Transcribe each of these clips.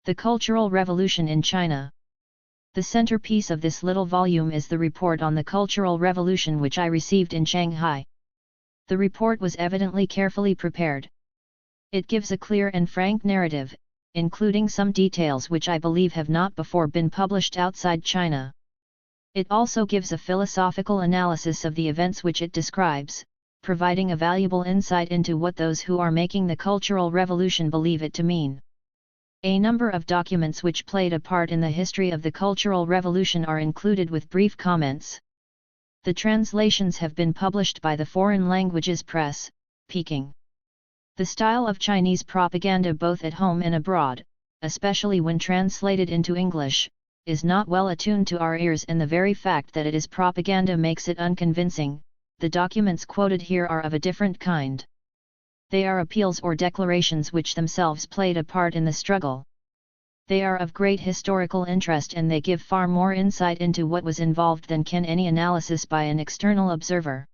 The Cultural Revolution in China. The centerpiece of this little volume is the report on the Cultural Revolution which I received in Shanghai. The report was evidently carefully prepared. It gives a clear and frank narrative, including some details which I believe have not before been published outside China. It also gives a philosophical analysis of the events which it describes, providing a valuable insight into what those who are making the Cultural Revolution believe it to mean. A number of documents which played a part in the history of the Cultural Revolution are included with brief comments. The translations have been published by the Foreign Languages Press, Peking. The style of Chinese propaganda both at home and abroad, especially when translated into English, is not well attuned to our ears, and the very fact that it is propaganda makes it unconvincing. The documents quoted here are of a different kind. They are appeals or declarations which themselves played a part in the struggle. They are of great historical interest and they give far more insight into what was involved than can any analysis by an external observer.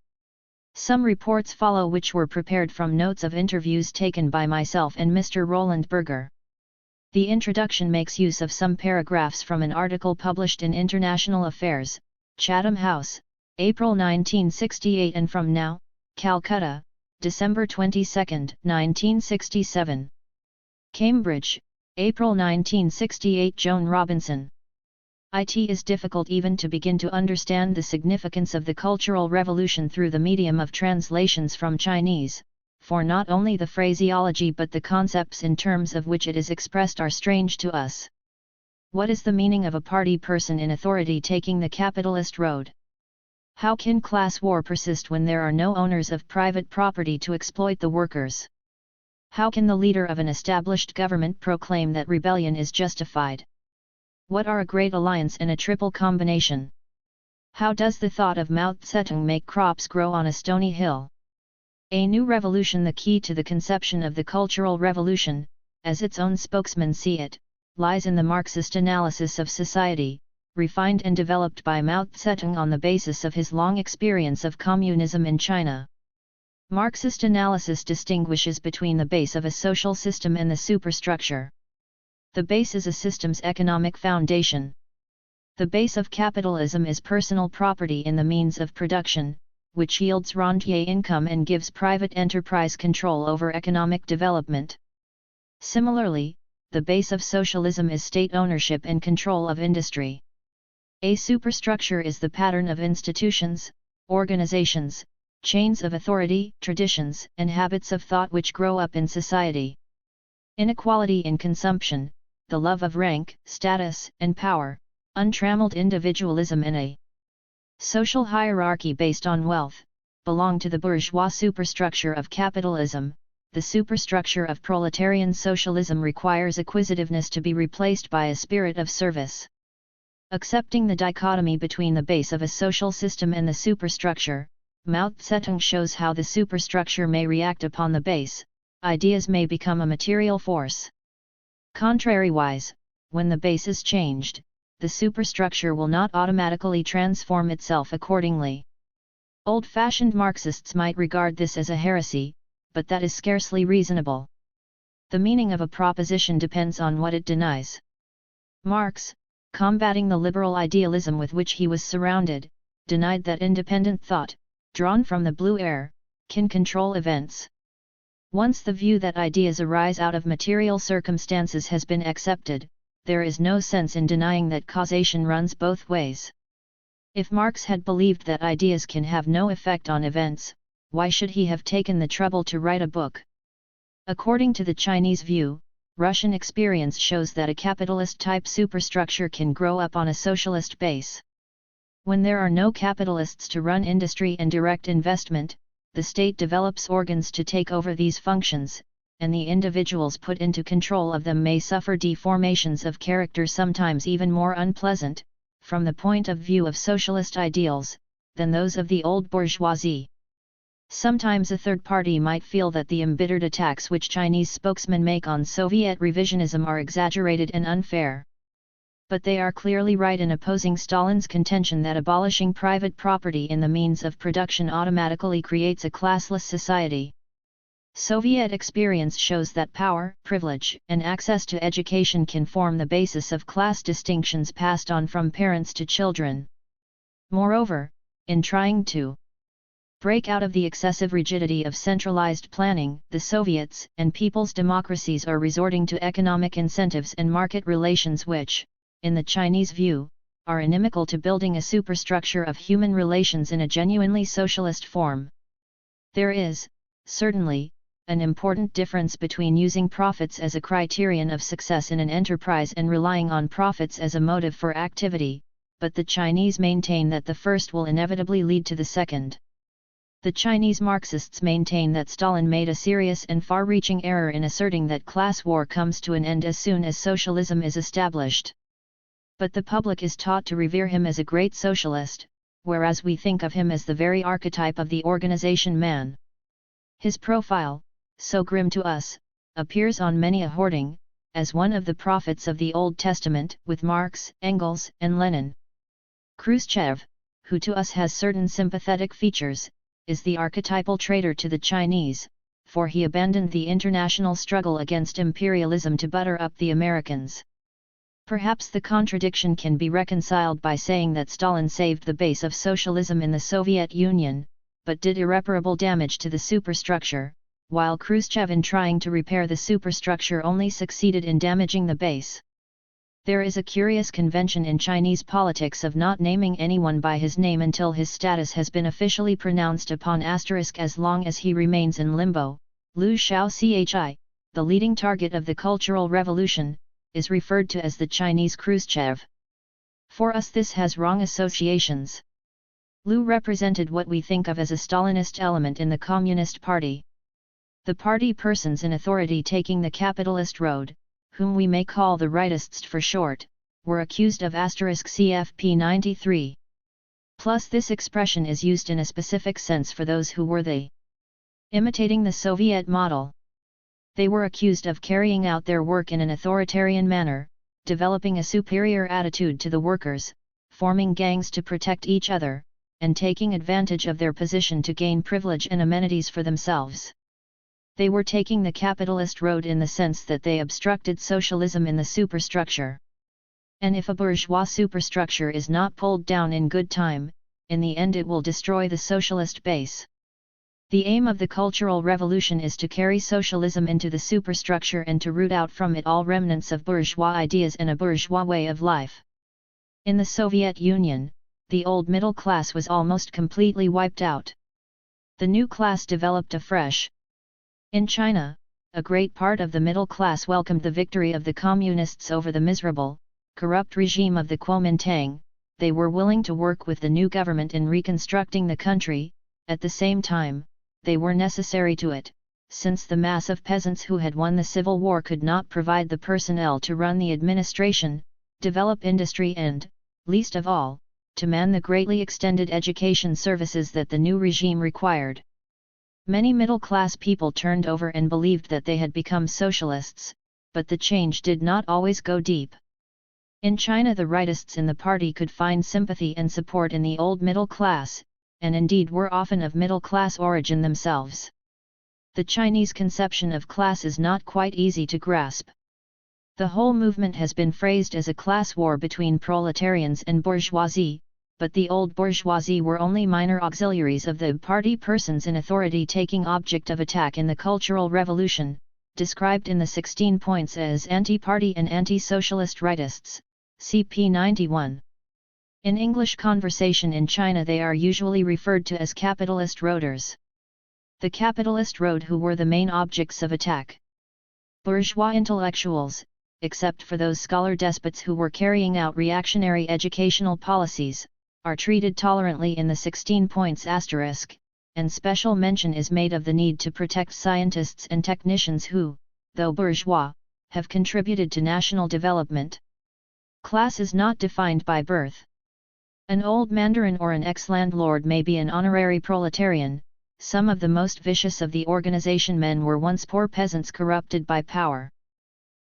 Some reports follow which were prepared from notes of interviews taken by myself and Mr. Roland Berger. The introduction makes use of some paragraphs from an article published in International Affairs, Chatham House, April 1968, and from Now, Calcutta, December 22, 1967. Cambridge, April 1968. Joan Robinson. It is difficult even to begin to understand the significance of the Cultural Revolution through the medium of translations from Chinese, for not only the phraseology but the concepts in terms of which it is expressed are strange to us. What is the meaning of a party person in authority taking the capitalist road? How can class war persist when there are no owners of private property to exploit the workers? How can the leader of an established government proclaim that rebellion is justified? What are a great alliance and a triple combination? How does the thought of Mao Zedong make crops grow on a stony hill? A new revolution. The key to the conception of the Cultural Revolution, as its own spokesmen see it, lies in the Marxist analysis of society, refined and developed by Mao Zedong on the basis of his long experience of communism in China. Marxist analysis distinguishes between the base of a social system and the superstructure. The base is a system's economic foundation. The base of capitalism is personal property in the means of production, which yields rentier income and gives private enterprise control over economic development. Similarly, the base of socialism is state ownership and control of industry. A superstructure is the pattern of institutions, organizations, chains of authority, traditions, and habits of thought which grow up in society. Inequality in consumption, the love of rank, status, and power, untrammeled individualism and a social hierarchy based on wealth, belong to the bourgeois superstructure of capitalism. The superstructure of proletarian socialism requires acquisitiveness to be replaced by a spirit of service. Accepting the dichotomy between the base of a social system and the superstructure, Mao Zedong shows how the superstructure may react upon the base. Ideas may become a material force. Contrariwise, when the base is changed, the superstructure will not automatically transform itself accordingly. Old-fashioned Marxists might regard this as a heresy, but that is scarcely reasonable. The meaning of a proposition depends on what it denies. Marx, combating the liberal idealism with which he was surrounded, denied that independent thought, drawn from the blue air, can control events. Once the view that ideas arise out of material circumstances has been accepted, there is no sense in denying that causation runs both ways. If Marx had believed that ideas can have no effect on events, why should he have taken the trouble to write a book? According to the Chinese view, Russian experience shows that a capitalist-type superstructure can grow up on a socialist base. When there are no capitalists to run industry and direct investment, the state develops organs to take over these functions, and the individuals put into control of them may suffer deformations of character, sometimes even more unpleasant, from the point of view of socialist ideals, than those of the old bourgeoisie. Sometimes a third party might feel that the embittered attacks which Chinese spokesmen make on Soviet revisionism are exaggerated and unfair. But they are clearly right in opposing Stalin's contention that abolishing private property in the means of production automatically creates a classless society. Soviet experience shows that power, privilege, and access to education can form the basis of class distinctions passed on from parents to children. Moreover, in trying to break out of the excessive rigidity of centralized planning, the Soviets and people's democracies are resorting to economic incentives and market relations which, in the Chinese view, are inimical to building a superstructure of human relations in a genuinely socialist form. There is, certainly, an important difference between using profits as a criterion of success in an enterprise and relying on profits as a motive for activity, but the Chinese maintain that the first will inevitably lead to the second. The Chinese Marxists maintain that Stalin made a serious and far-reaching error in asserting that class war comes to an end as soon as socialism is established. But the public is taught to revere him as a great socialist, whereas we think of him as the very archetype of the organization man. His profile, so grim to us, appears on many a hoarding, as one of the prophets of the Old Testament, with Marx, Engels, and Lenin. Khrushchev, who to us has certain sympathetic features, is the archetypal traitor to the Chinese, for he abandoned the international struggle against imperialism to butter up the Americans. Perhaps the contradiction can be reconciled by saying that Stalin saved the base of socialism in the Soviet Union, but did irreparable damage to the superstructure, while Khrushchev in trying to repair the superstructure only succeeded in damaging the base. There is a curious convention in Chinese politics of not naming anyone by his name until his status has been officially pronounced upon asterisk as long as he remains in limbo. Liu Xiaochi, the leading target of the Cultural Revolution, is referred to as the Chinese Khrushchev. For us this has wrong associations. Liu represented what we think of as a Stalinist element in the Communist Party. The party persons in authority taking the capitalist road, whom we may call the rightists for short, were accused of *CFP 93. Plus this expression is used in a specific sense for those who were imitating the Soviet model. They were accused of carrying out their work in an authoritarian manner, developing a superior attitude to the workers, forming gangs to protect each other, and taking advantage of their position to gain privilege and amenities for themselves. They were taking the capitalist road in the sense that they obstructed socialism in the superstructure. And if a bourgeois superstructure is not pulled down in good time, in the end it will destroy the socialist base. The aim of the Cultural Revolution is to carry socialism into the superstructure and to root out from it all remnants of bourgeois ideas and a bourgeois way of life. In the Soviet Union, the old middle class was almost completely wiped out. The new class developed afresh. In China, a great part of the middle class welcomed the victory of the communists over the miserable, corrupt regime of the Kuomintang. They were willing to work with the new government in reconstructing the country. At the same time, they were necessary to it, since the mass of peasants who had won the civil war could not provide the personnel to run the administration, develop industry and, least of all, to man the greatly extended education services that the new regime required. Many middle-class people turned over and believed that they had become socialists, but the change did not always go deep. In China the rightists in the party could find sympathy and support in the old middle class, and indeed were often of middle-class origin themselves. The Chinese conception of class is not quite easy to grasp. The whole movement has been phrased as a class war between proletarians and bourgeoisie, but the old bourgeoisie were only minor auxiliaries of the party persons in authority taking object of attack in the Cultural Revolution, described in the 16 points as anti-party and anti-socialist rightists, CP 91. In English conversation in China they are usually referred to as capitalist roaders. The capitalist road who were the main objects of attack. Bourgeois intellectuals, except for those scholar despots who were carrying out reactionary educational policies, are treated tolerantly in the 16 points asterisk, and special mention is made of the need to protect scientists and technicians who, though bourgeois, have contributed to national development. Class is not defined by birth. An old mandarin or an ex-landlord may be an honorary proletarian. Some of the most vicious of the organization men were once poor peasants corrupted by power.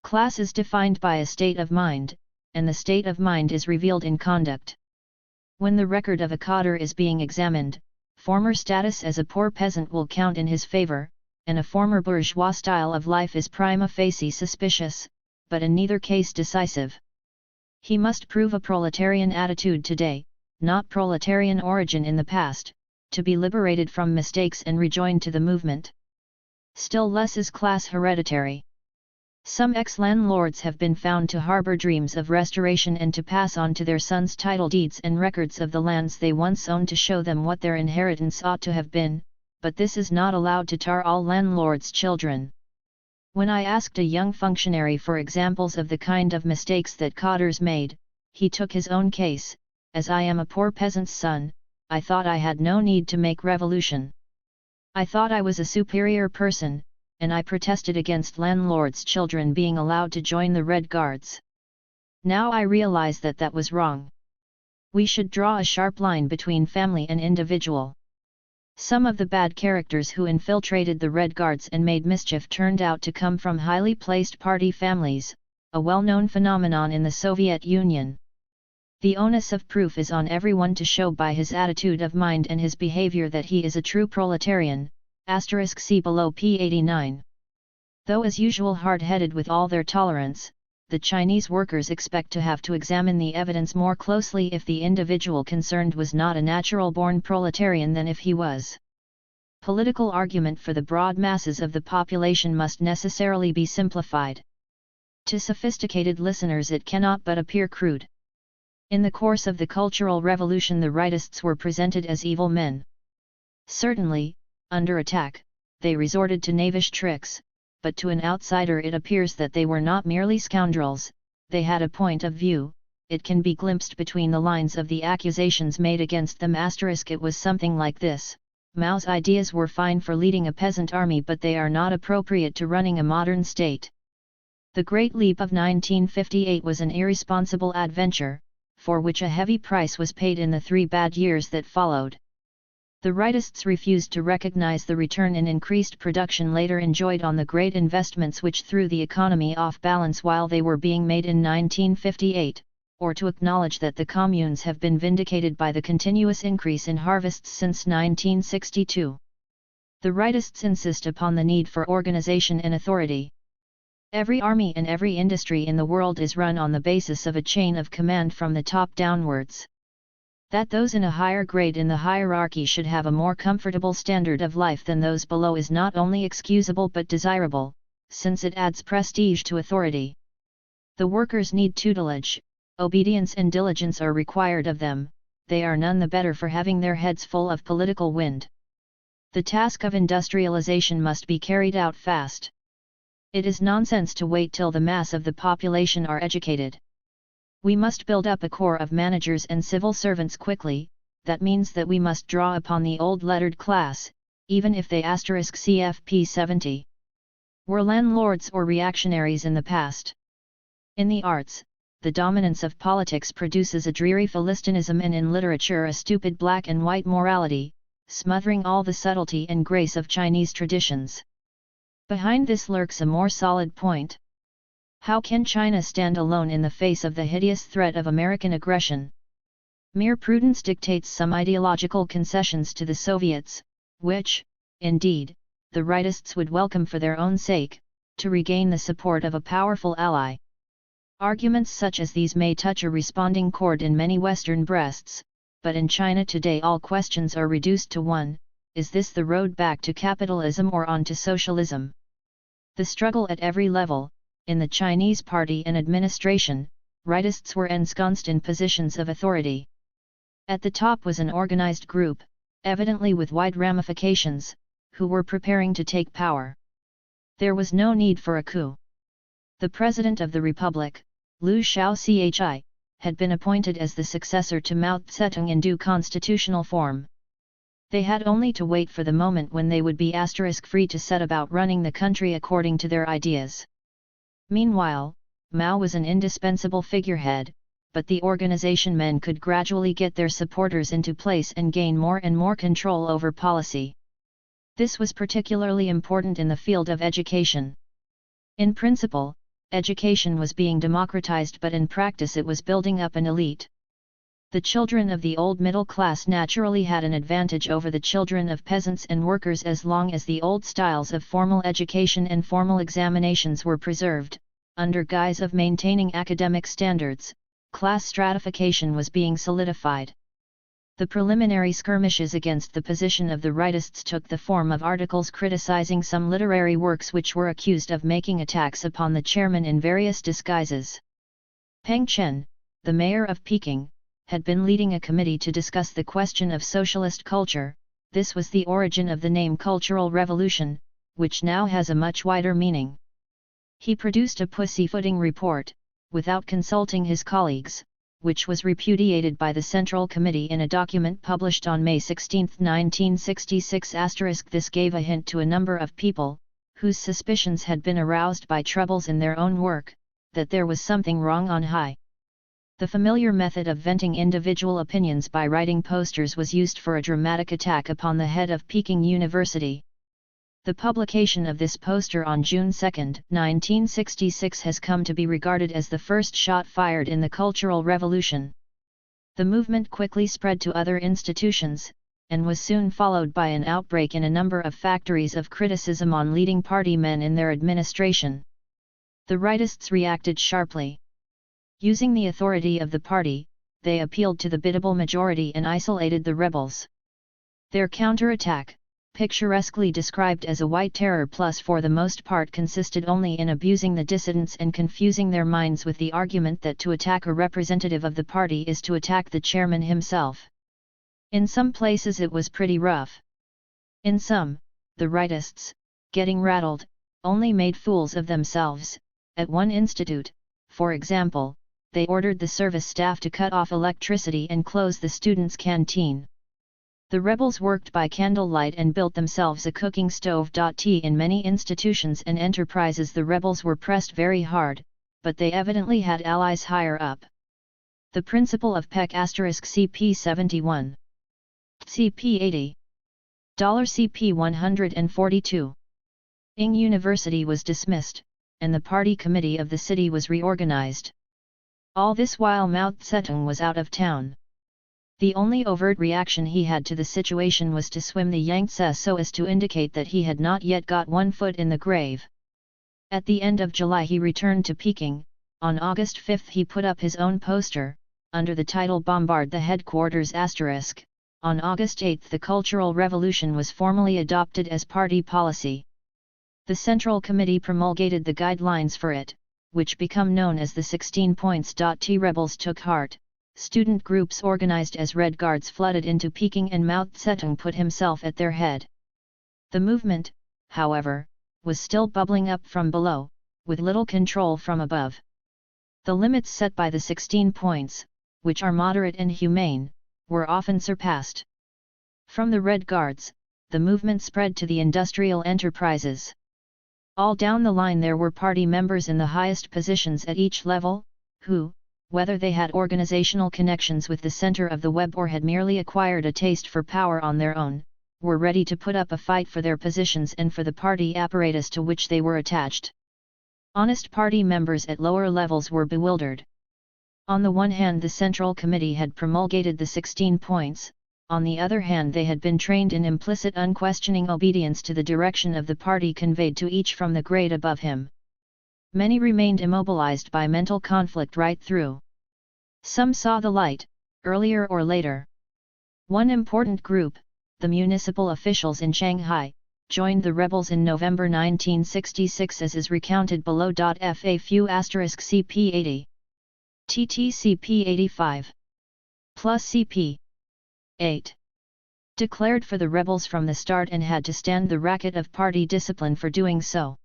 Class is defined by a state of mind, and the state of mind is revealed in conduct. When the record of a cadre is being examined, former status as a poor peasant will count in his favor, and a former bourgeois style of life is prima facie suspicious, but in neither case decisive. He must prove a proletarian attitude today, not proletarian origin in the past, to be liberated from mistakes and rejoined to the movement. Still less is class hereditary. Some ex-landlords have been found to harbor dreams of restoration and to pass on to their sons title deeds and records of the lands they once owned to show them what their inheritance ought to have been, but this is not allowed to tar all landlords' children. When I asked a young functionary for examples of the kind of mistakes that cotters made, he took his own case: as I am a poor peasant's son, I thought I had no need to make revolution. I thought I was a superior person, and I protested against landlords' children being allowed to join the Red Guards. Now I realize that that was wrong. We should draw a sharp line between family and individual. Some of the bad characters who infiltrated the Red Guards and made mischief turned out to come from highly placed party families, a well-known phenomenon in the Soviet Union. The onus of proof is on everyone to show by his attitude of mind and his behavior that he is a true proletarian. See below p. 89. Though as usual hard-headed with all their tolerance, the Chinese workers expect to have to examine the evidence more closely if the individual concerned was not a natural-born proletarian than if he was. Political argument for the broad masses of the population must necessarily be simplified. To sophisticated listeners it cannot but appear crude. In the course of the Cultural Revolution the rightists were presented as evil men. Certainly, under attack, they resorted to knavish tricks, but to an outsider it appears that they were not merely scoundrels, they had a point of view. It can be glimpsed between the lines of the accusations made against them. It was something like this: Mao's ideas were fine for leading a peasant army, but they are not appropriate to running a modern state. The Great Leap of 1958 was an irresponsible adventure, for which a heavy price was paid in the 3 bad years that followed. The rightists refused to recognize the return in increased production later enjoyed on the great investments which threw the economy off balance while they were being made in 1958, or to acknowledge that the communes have been vindicated by the continuous increase in harvests since 1962. The rightists insist upon the need for organization and authority. Every army and every industry in the world is run on the basis of a chain of command from the top downwards. That those in a higher grade in the hierarchy should have a more comfortable standard of life than those below is not only excusable but desirable, since it adds prestige to authority. The workers need tutelage, obedience and diligence are required of them, they are none the better for having their heads full of political wind. The task of industrialization must be carried out fast. It is nonsense to wait till the mass of the population are educated. We must build up a corps of managers and civil servants quickly. That means that we must draw upon the old lettered class, even if they CFP 70 were landlords or reactionaries in the past. In the arts, the dominance of politics produces a dreary Philistinism, and in literature a stupid black and white morality, smothering all the subtlety and grace of Chinese traditions. Behind this lurks a more solid point. How can China stand alone in the face of the hideous threat of American aggression? Mere prudence dictates some ideological concessions to the Soviets, which, indeed, the rightists would welcome for their own sake, to regain the support of a powerful ally. Arguments such as these may touch a responding chord in many Western breasts, but in China today all questions are reduced to one: is this the road back to capitalism or on to socialism? The struggle at every level, in the Chinese party and administration, rightists were ensconced in positions of authority. At the top was an organized group, evidently with wide ramifications, who were preparing to take power. There was no need for a coup. The President of the Republic, Liu Shaoqi, had been appointed as the successor to Mao Zedong in due constitutional form. They had only to wait for the moment when they would be *free to set about running the country according to their ideas. Meanwhile, Mao was an indispensable figurehead, but the organization men could gradually get their supporters into place and gain more and more control over policy. This was particularly important in the field of education. In principle, education was being democratized, but in practice it was building up an elite. The children of the old middle class naturally had an advantage over the children of peasants and workers as long as the old styles of formal education and formal examinations were preserved. Under guise of maintaining academic standards, class stratification was being solidified. The preliminary skirmishes against the position of the rightists took the form of articles criticizing some literary works which were accused of making attacks upon the chairman in various disguises. Peng Chen, the mayor of Peking, had been leading a committee to discuss the question of socialist culture. This was the origin of the name Cultural Revolution, which now has a much wider meaning. He produced a pussyfooting report, without consulting his colleagues, which was repudiated by the Central Committee in a document published on May 16, 1966. This gave a hint to a number of people, whose suspicions had been aroused by troubles in their own work, that there was something wrong on high. The familiar method of venting individual opinions by writing posters was used for a dramatic attack upon the head of Peking University. The publication of this poster on June 2, 1966 has come to be regarded as the first shot fired in the Cultural Revolution. The movement quickly spread to other institutions, and was soon followed by an outbreak in a number of factories of criticism on leading party men in their administration. The rightists reacted sharply. Using the authority of the party, they appealed to the biddable majority and isolated the rebels. Their counterattack, picturesquely described as a white terror plus, for the most part consisted only in abusing the dissidents and confusing their minds with the argument that to attack a representative of the party is to attack the chairman himself. In some places it was pretty rough. In some, the rightists, getting rattled, only made fools of themselves. At one institute, for example, they ordered the service staff to cut off electricity and close the students' canteen. The rebels worked by candlelight and built themselves a cooking stove. In many institutions and enterprises the rebels were pressed very hard, but they evidently had allies higher up. The principle of Peck *CP 71. CP 80. $CP 142. Ing University was dismissed, and the party committee of the city was reorganized. All this while Mao Zedong was out of town. The only overt reaction he had to the situation was to swim the Yangtze so as to indicate that he had not yet got one foot in the grave. At the end of July he returned to Peking. On August 5 he put up his own poster, under the title "Bombard the Headquarters *." On August 8 the Cultural Revolution was formally adopted as party policy. The Central Committee promulgated the guidelines for it, which become known as the 16 Points. Rebels took heart. Student groups organized as Red Guards flooded into Peking and Mao Zedong put himself at their head. The movement, however, was still bubbling up from below, with little control from above. The limits set by the 16 points, which are moderate and humane, were often surpassed. From the Red Guards, the movement spread to the industrial enterprises. All down the line there were party members in the highest positions at each level, who, whether they had organizational connections with the center of the web or had merely acquired a taste for power on their own, were ready to put up a fight for their positions and for the party apparatus to which they were attached. Honest party members at lower levels were bewildered. On the one hand the Central Committee had promulgated the 16 points, on the other hand they had been trained in implicit unquestioning obedience to the direction of the party conveyed to each from the grade above him. Many remained immobilized by mental conflict right through. Some saw the light, earlier or later. One important group, the municipal officials in Shanghai, joined the rebels in November 1966 as is recounted below. FAQ *CP 80. TTCP 85. Plus CP 8. Declared for the rebels from the start and had to stand the racket of party discipline for doing so.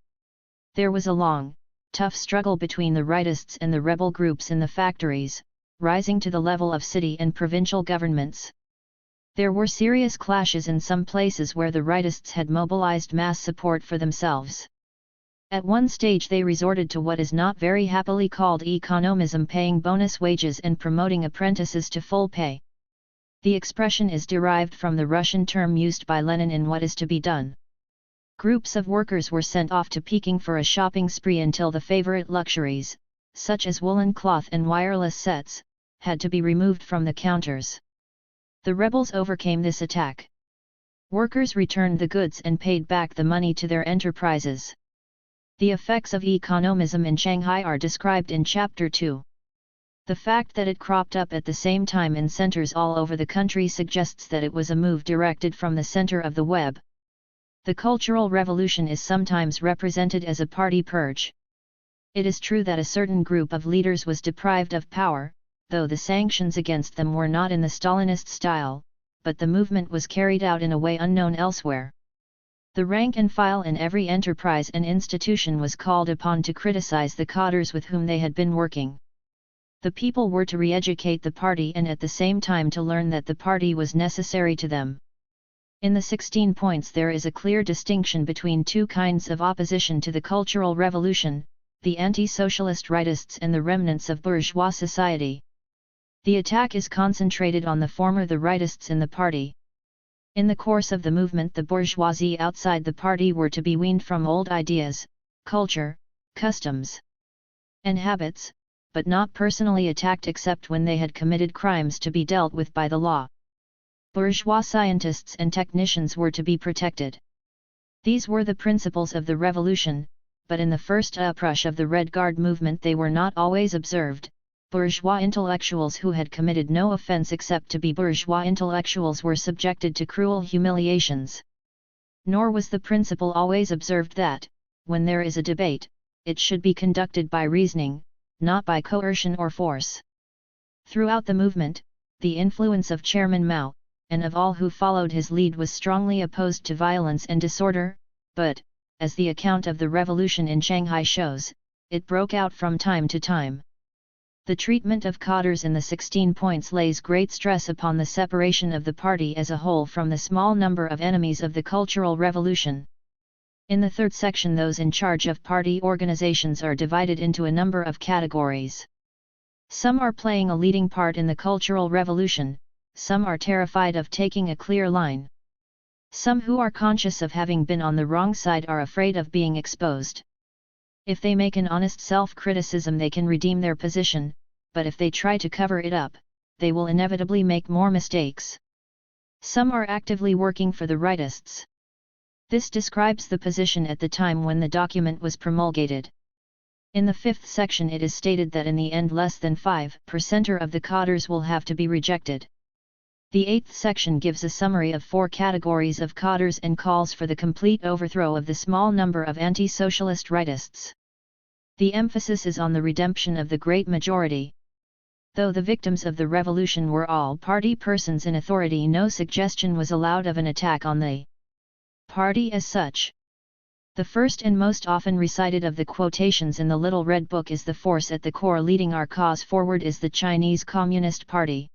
There was a long, tough struggle between the rightists and the rebel groups in the factories, rising to the level of city and provincial governments. There were serious clashes in some places where the rightists had mobilized mass support for themselves. At one stage they resorted to what is not very happily called economism, paying bonus wages and promoting apprentices to full pay. The expression is derived from the Russian term used by Lenin in What Is to Be Done. Groups of workers were sent off to Peking for a shopping spree until the favorite luxuries, such as woolen cloth and wireless sets, had to be removed from the counters. The rebels overcame this attack. Workers returned the goods and paid back the money to their enterprises. The effects of economism in Shanghai are described in Chapter 2. The fact that it cropped up at the same time in centers all over the country suggests that it was a move directed from the center of the web. The Cultural Revolution is sometimes represented as a party purge. It is true that a certain group of leaders was deprived of power, though the sanctions against them were not in the Stalinist style, but the movement was carried out in a way unknown elsewhere. The rank and file in every enterprise and institution was called upon to criticize the cadres with whom they had been working. The people were to re-educate the party and at the same time to learn that the party was necessary to them. In the 16 points there is a clear distinction between two kinds of opposition to the Cultural Revolution, the anti-socialist rightists and the remnants of bourgeois society. The attack is concentrated on the former, the rightists in the party. In the course of the movement, the bourgeoisie outside the party were to be weaned from old ideas, culture, customs, and habits, but not personally attacked except when they had committed crimes to be dealt with by the law. Bourgeois scientists and technicians were to be protected. These were the principles of the revolution, but in the first uprush of the Red Guard movement they were not always observed. Bourgeois intellectuals who had committed no offense except to be bourgeois intellectuals were subjected to cruel humiliations. Nor was the principle always observed that, when there is a debate, it should be conducted by reasoning, not by coercion or force. Throughout the movement, the influence of Chairman Mao, and of all who followed his lead, was strongly opposed to violence and disorder, but, as the account of the revolution in Shanghai shows, it broke out from time to time. The treatment of cadres in the 16 points lays great stress upon the separation of the party as a whole from the small number of enemies of the Cultural Revolution. In the third section, those in charge of party organizations are divided into a number of categories. Some are playing a leading part in the Cultural Revolution, some are terrified of taking a clear line. Some who are conscious of having been on the wrong side are afraid of being exposed. If they make an honest self-criticism they can redeem their position, but if they try to cover it up, they will inevitably make more mistakes. Some are actively working for the rightists. This describes the position at the time when the document was promulgated. In the fifth section it is stated that in the end less than 5% of the cadres will have to be rejected. The eighth section gives a summary of 4 categories of cadres and calls for the complete overthrow of the small number of anti-socialist rightists. The emphasis is on the redemption of the great majority. Though the victims of the revolution were all party persons in authority, no suggestion was allowed of an attack on the party as such. The first and most often recited of the quotations in the Little Red Book is, "The force at the core leading our cause forward is the Chinese Communist Party."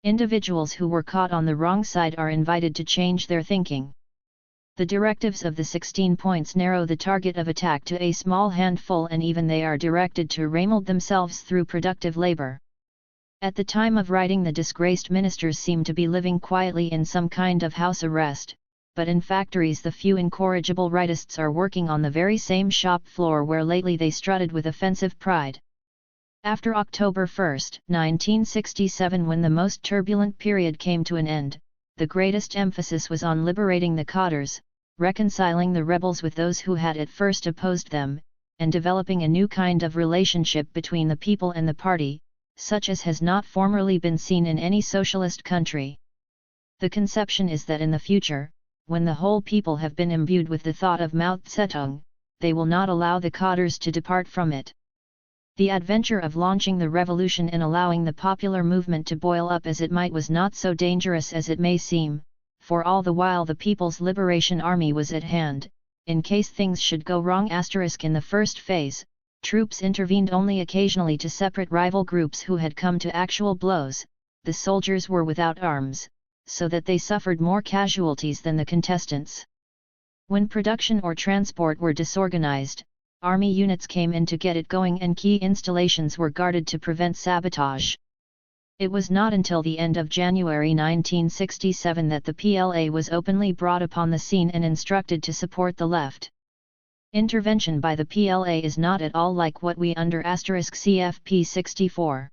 Individuals who were caught on the wrong side are invited to change their thinking. The directives of the 16 points narrow the target of attack to a small handful, and even they are directed to remold themselves through productive labor. At the time of writing, the disgraced ministers seem to be living quietly in some kind of house arrest, but in factories the few incorrigible rightists are working on the very same shop floor where lately they strutted with offensive pride. After October 1, 1967, when the most turbulent period came to an end, the greatest emphasis was on liberating the cadres, reconciling the rebels with those who had at first opposed them, and developing a new kind of relationship between the people and the party, such as has not formerly been seen in any socialist country. The conception is that in the future, when the whole people have been imbued with the thought of Mao Zedong, they will not allow the cadres to depart from it. The adventure of launching the revolution and allowing the popular movement to boil up as it might was not so dangerous as it may seem, for all the while the People's Liberation Army was at hand. In case things should go wrong. In the first phase, troops intervened only occasionally to separate rival groups who had come to actual blows. The soldiers were without arms, so that they suffered more casualties than the contestants. When production or transport were disorganized, army units came in to get it going, and key installations were guarded to prevent sabotage. It was not until the end of January 1967 that the PLA was openly brought upon the scene and instructed to support the left. Intervention by the PLA is not at all like what we under *CFP 64.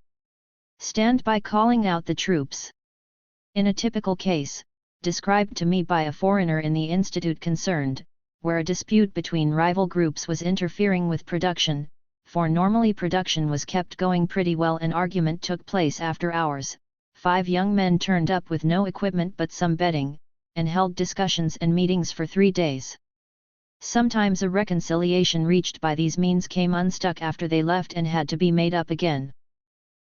Stand by calling out the troops. In a typical case, described to me by a foreigner in the institute concerned, where a dispute between rival groups was interfering with production, for normally production was kept going pretty well, an argument took place after hours. 5 young men turned up with no equipment but some bedding, and held discussions and meetings for 3 days. Sometimes a reconciliation reached by these means came unstuck after they left and had to be made up again.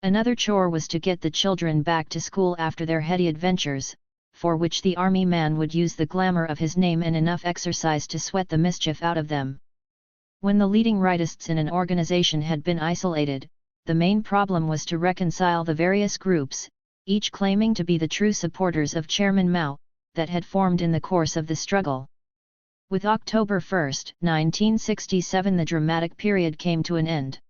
Another chore was to get the children back to school after their heady adventures, for which the army man would use the glamour of his name and enough exercise to sweat the mischief out of them. When the leading rightists in an organization had been isolated, the main problem was to reconcile the various groups, each claiming to be the true supporters of Chairman Mao, that had formed in the course of the struggle. With October 1, 1967, the dramatic period came to an end.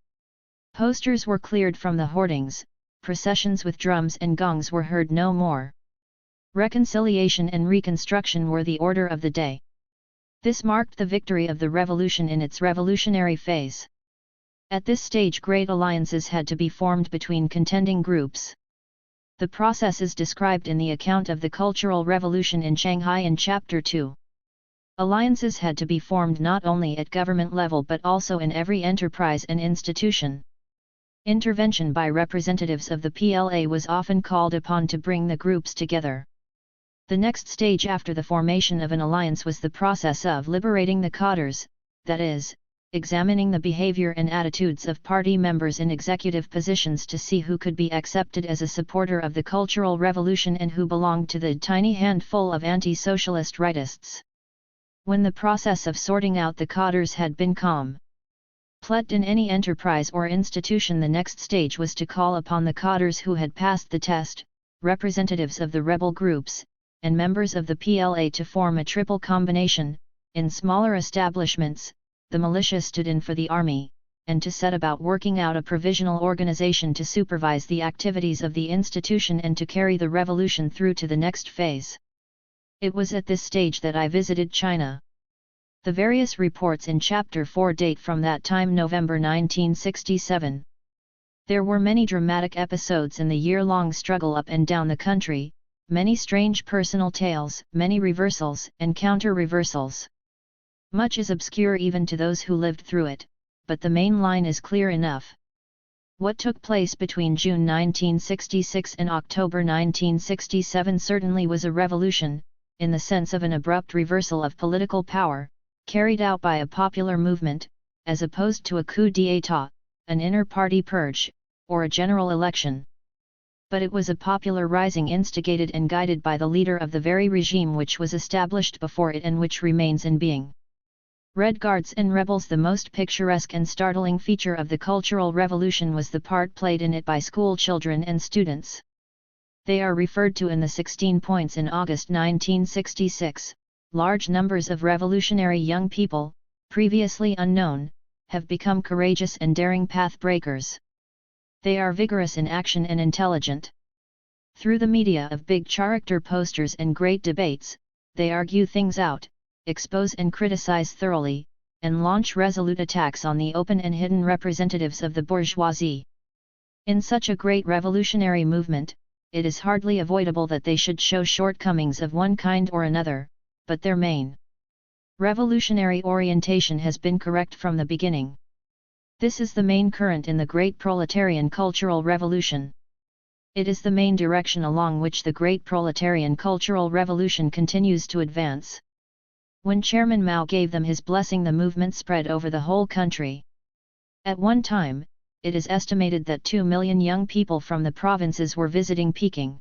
Posters were cleared from the hoardings, processions with drums and gongs were heard no more. Reconciliation and reconstruction were the order of the day. This marked the victory of the revolution in its revolutionary phase. At this stage, great alliances had to be formed between contending groups. The process is described in the account of the Cultural Revolution in Shanghai in Chapter 2. Alliances had to be formed not only at government level but also in every enterprise and institution. Intervention by representatives of the PLA was often called upon to bring the groups together. The next stage after the formation of an alliance was the process of liberating the cadres, that is, examining the behavior and attitudes of party members in executive positions to see who could be accepted as a supporter of the Cultural Revolution and who belonged to the tiny handful of anti-socialist rightists. When the process of sorting out the cadres had been completed in any enterprise or institution, the next stage was to call upon the cadres who had passed the test, representatives of the rebel groups, and members of the PLA to form a triple combination. In smaller establishments, the militia stood in for the army, and to set about working out a provisional organization to supervise the activities of the institution and to carry the revolution through to the next phase. It was at this stage that I visited China. The various reports in Chapter 4 date from that time, November 1967. There were many dramatic episodes in the year-long struggle up and down the country, many strange personal tales, many reversals and counter-reversals. Much is obscure even to those who lived through it, but the main line is clear enough. What took place between June 1966 and October 1967 certainly was a revolution, in the sense of an abrupt reversal of political power, carried out by a popular movement, as opposed to a coup d'état, an inter-party purge, or a general election. But it was a popular rising instigated and guided by the leader of the very regime which was established before it and which remains in being. Red Guards and rebels. The most picturesque and startling feature of the Cultural Revolution was the part played in it by school children and students. They are referred to in the 16 points in August 1966. Large numbers of revolutionary young people, previously unknown, have become courageous and daring path breakers. They are vigorous in action and intelligent. Through the media of big character posters and great debates, they argue things out, expose and criticize thoroughly, and launch resolute attacks on the open and hidden representatives of the bourgeoisie. In such a great revolutionary movement, it is hardly avoidable that they should show shortcomings of one kind or another, but their main revolutionary orientation has been correct from the beginning. This is the main current in the great proletarian cultural revolution. It is the main direction along which the great proletarian cultural revolution continues to advance. When Chairman Mao gave them his blessing, the movement spread over the whole country. At one time, it is estimated that 2 million young people from the provinces were visiting Peking.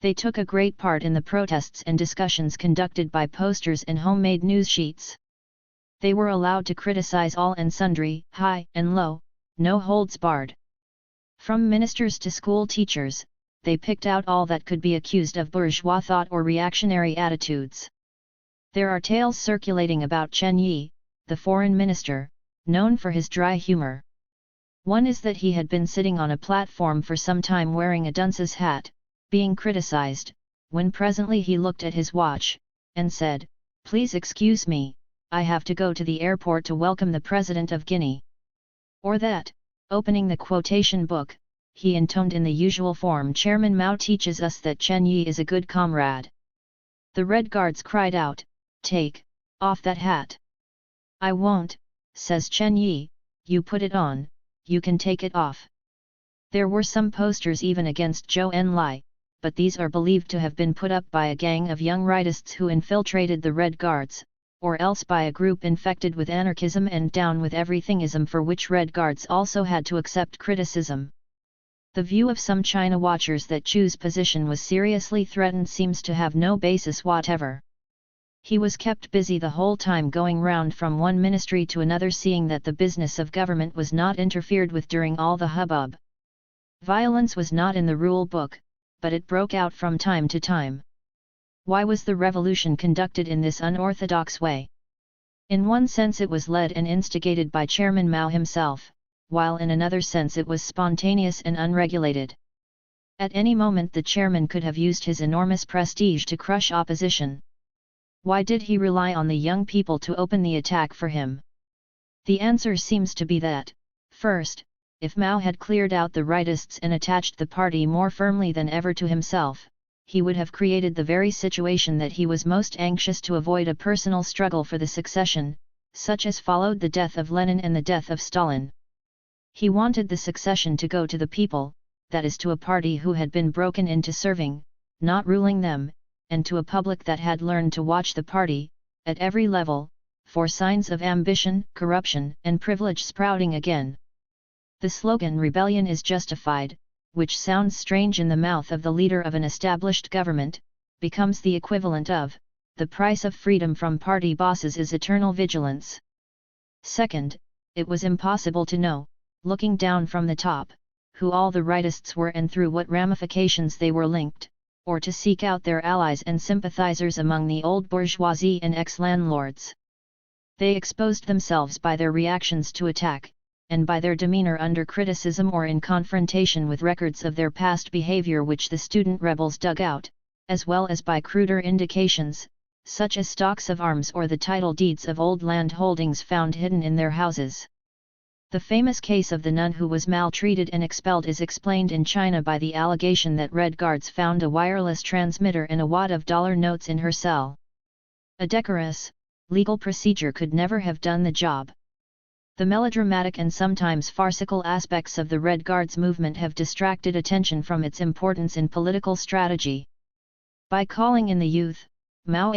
They took a great part in the protests and discussions conducted by posters and homemade news sheets. They were allowed to criticize all and sundry, high and low, no holds barred. From ministers to school teachers, they picked out all that could be accused of bourgeois thought or reactionary attitudes. There are tales circulating about Chen Yi, the foreign minister, known for his dry humor. One is that he had been sitting on a platform for some time wearing a dunce's hat, being criticized, when presently he looked at his watch, and said, "Please excuse me, I have to go to the airport to welcome the President of Guinea." Or that, opening the quotation book, he intoned in the usual form. Chairman Mao teaches us that Chen Yi is a good comrade. The Red Guards cried out, "Take off that hat." "I won't," says Chen Yi, "you put it on, you can take it off." There were some posters even against Zhou Enlai, but these are believed to have been put up by a gang of young rightists who infiltrated the Red Guards, or else by a group infected with anarchism and down with everythingism, for which Red Guards also had to accept criticism. The view of some China watchers that Chu's position was seriously threatened seems to have no basis whatever. He was kept busy the whole time, going round from one ministry to another, seeing that the business of government was not interfered with during all the hubbub. Violence was not in the rule book, but it broke out from time to time. Why was the revolution conducted in this unorthodox way? In one sense it was led and instigated by Chairman Mao himself, while in another sense it was spontaneous and unregulated. At any moment the chairman could have used his enormous prestige to crush opposition. Why did he rely on the young people to open the attack for him? The answer seems to be that, first, if Mao had cleared out the rightists and attached the party more firmly than ever to himself, he would have created the very situation that he was most anxious to avoid: a personal struggle for the succession, such as followed the death of Lenin and the death of Stalin. He wanted the succession to go to the people, that is to a party who had been broken into serving, not ruling them, and to a public that had learned to watch the party, at every level, for signs of ambition, corruption and privilege sprouting again. The slogan "Rebellion is justified," which sounds strange in the mouth of the leader of an established government, becomes the equivalent of, "The price of freedom from party bosses is eternal vigilance." Second, it was impossible to know, looking down from the top, who all the rightists were and through what ramifications they were linked, or to seek out their allies and sympathizers among the old bourgeoisie and ex-landlords. They exposed themselves by their reactions to attack, and by their demeanor under criticism or in confrontation with records of their past behavior which the student rebels dug out, as well as by cruder indications, such as stocks of arms or the title deeds of old land holdings found hidden in their houses. The famous case of the nun who was maltreated and expelled is explained in China by the allegation that Red Guards found a wireless transmitter and a wad of dollar notes in her cell. A decorous, legal procedure could never have done the job. The melodramatic and sometimes farcical aspects of the Red Guards movement have distracted attention from its importance in political strategy. By calling in the youth, Mao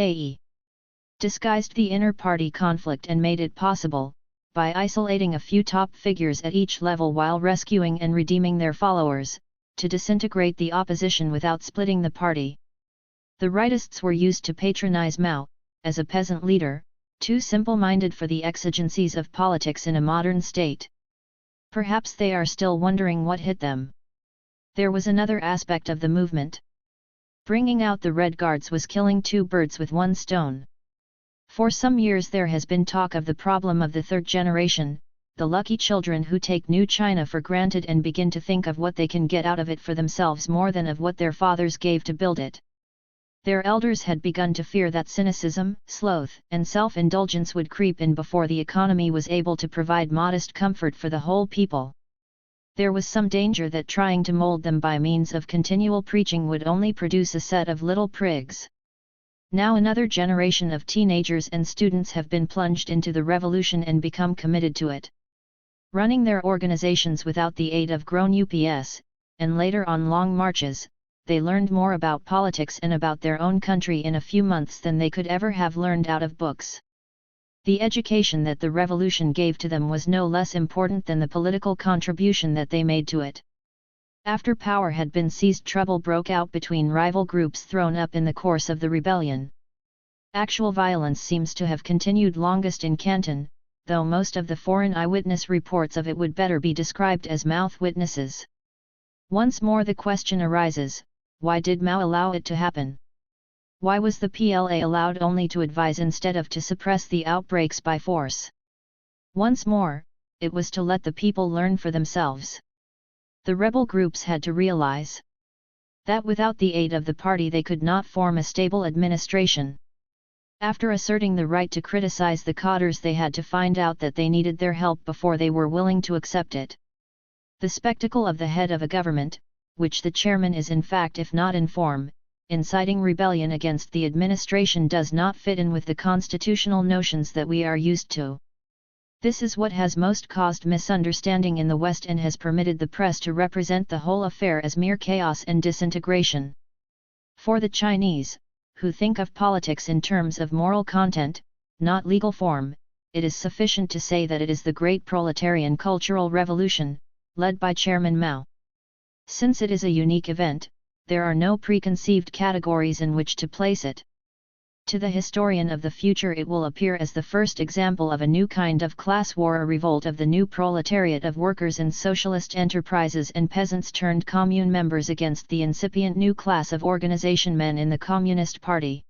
disguised the inter-party conflict and made it possible, by isolating a few top figures at each level while rescuing and redeeming their followers, to disintegrate the opposition without splitting the party. The rightists were used to patronize Mao, as a peasant leader, too simple-minded for the exigencies of politics in a modern state. Perhaps they are still wondering what hit them. There was another aspect of the movement. Bringing out the Red Guards was killing two birds with one stone. For some years there has been talk of the problem of the third generation, the lucky children who take new China for granted and begin to think of what they can get out of it for themselves more than of what their fathers gave to build it. Their elders had begun to fear that cynicism, sloth and self-indulgence would creep in before the economy was able to provide modest comfort for the whole people. There was some danger that trying to mold them by means of continual preaching would only produce a set of little prigs. Now another generation of teenagers and students have been plunged into the revolution and become committed to it. Running their organizations without the aid of grown UPS, and later on long marches, they learned more about politics and about their own country in a few months than they could ever have learned out of books. The education that the revolution gave to them was no less important than the political contribution that they made to it. After power had been seized, trouble broke out between rival groups thrown up in the course of the rebellion. Actual violence seems to have continued longest in Canton, though most of the foreign eyewitness reports of it would better be described as mouth witnesses. Once more the question arises, why did Mao allow it to happen? Why was the PLA allowed only to advise instead of to suppress the outbreaks by force? Once more, it was to let the people learn for themselves. The rebel groups had to realize that without the aid of the party they could not form a stable administration. After asserting the right to criticize the cadres, they had to find out that they needed their help before they were willing to accept it. The spectacle of the head of a government, which the chairman is in fact if not in form, inciting rebellion against the administration does not fit in with the constitutional notions that we are used to. This is what has most caused misunderstanding in the West and has permitted the press to represent the whole affair as mere chaos and disintegration. For the Chinese, who think of politics in terms of moral content, not legal form, it is sufficient to say that it is the great proletarian cultural revolution, led by Chairman Mao. Since it is a unique event, there are no preconceived categories in which to place it. To the historian of the future it will appear as the first example of a new kind of class war, a revolt of the new proletariat of workers in socialist enterprises and peasants turned commune members against the incipient new class of organization men in the Communist Party.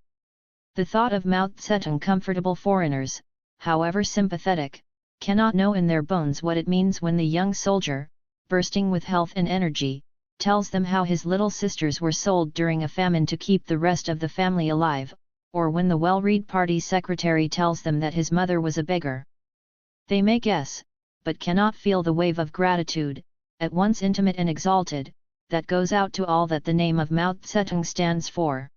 The thought of Mao Zedong comfortable foreigners, however sympathetic, cannot know in their bones what it means when the young soldier, bursting with health and energy, tells them how his little sisters were sold during a famine to keep the rest of the family alive, or when the well-read party secretary tells them that his mother was a beggar. They may guess, but cannot feel the wave of gratitude, at once intimate and exalted, that goes out to all that the name of Mao Zedong stands for.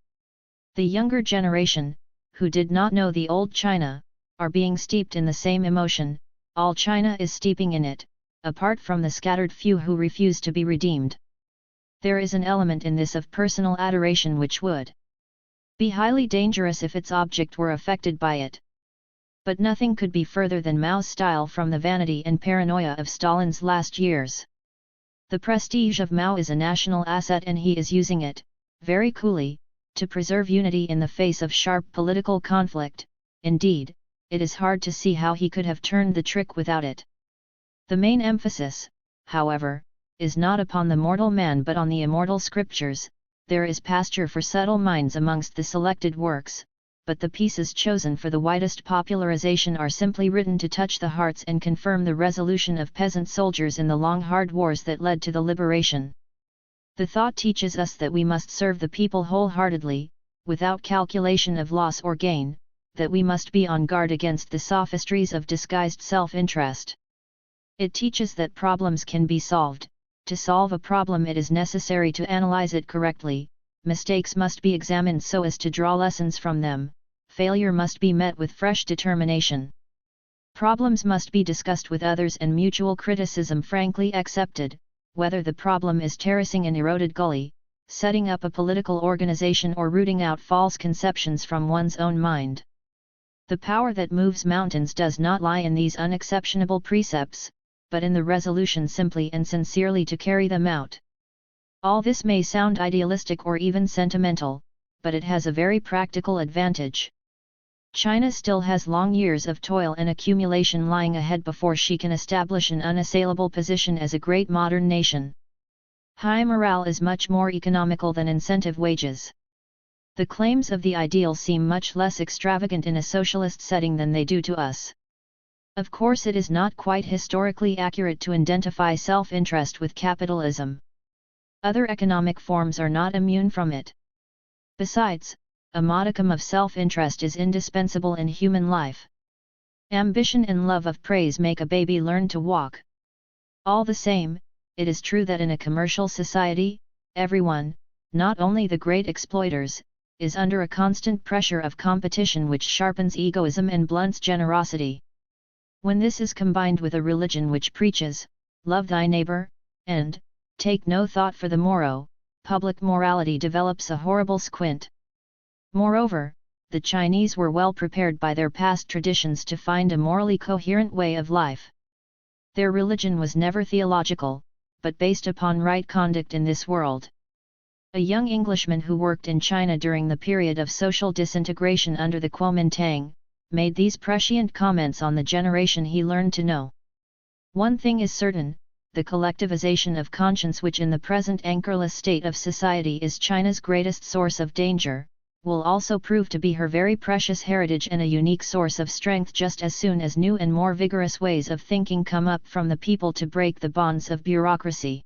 The younger generation, who did not know the old China, are being steeped in the same emotion, all China is steeping in it, apart from the scattered few who refuse to be redeemed. There is an element in this of personal adoration which would be highly dangerous if its object were affected by it. But nothing could be further than Mao's style from the vanity and paranoia of Stalin's last years. The prestige of Mao is a national asset and he is using it, very coolly, to preserve unity in the face of sharp political conflict. Indeed, it is hard to see how he could have turned the trick without it. The main emphasis, however, is not upon the mortal man but on the immortal scriptures. There is pasture for subtle minds amongst the selected works, but the pieces chosen for the widest popularization are simply written to touch the hearts and confirm the resolution of peasant soldiers in the long hard wars that led to the liberation. The thought teaches us that we must serve the people wholeheartedly, without calculation of loss or gain, that we must be on guard against the sophistries of disguised self-interest. It teaches that problems can be solved. To solve a problem it is necessary to analyze it correctly, mistakes must be examined so as to draw lessons from them, failure must be met with fresh determination. Problems must be discussed with others and mutual criticism frankly accepted, whether the problem is terracing an eroded gully, setting up a political organization or rooting out false conceptions from one's own mind. The power that moves mountains does not lie in these unexceptionable precepts, but in the resolution simply and sincerely to carry them out. All this may sound idealistic or even sentimental, but it has a very practical advantage. China still has long years of toil and accumulation lying ahead before she can establish an unassailable position as a great modern nation. High morale is much more economical than incentive wages. The claims of the ideal seem much less extravagant in a socialist setting than they do to us. Of course it is not quite historically accurate to identify self-interest with capitalism. Other economic forms are not immune from it. Besides, a modicum of self-interest is indispensable in human life. Ambition and love of praise make a baby learn to walk. All the same, it is true that in a commercial society, everyone, not only the great exploiters, is under a constant pressure of competition which sharpens egoism and blunts generosity. When this is combined with a religion which preaches, love thy neighbor, and, take no thought for the morrow, public morality develops a horrible squint. Moreover, the Chinese were well prepared by their past traditions to find a morally coherent way of life. Their religion was never theological, but based upon right conduct in this world. A young Englishman who worked in China during the period of social disintegration under the Kuomintang, made these prescient comments on the generation he learned to know. One thing is certain, the collectivization of conscience which in the present anchorless state of society is China's greatest source of danger, will also prove to be her very precious heritage and a unique source of strength just as soon as new and more vigorous ways of thinking come up from the people to break the bonds of bureaucracy.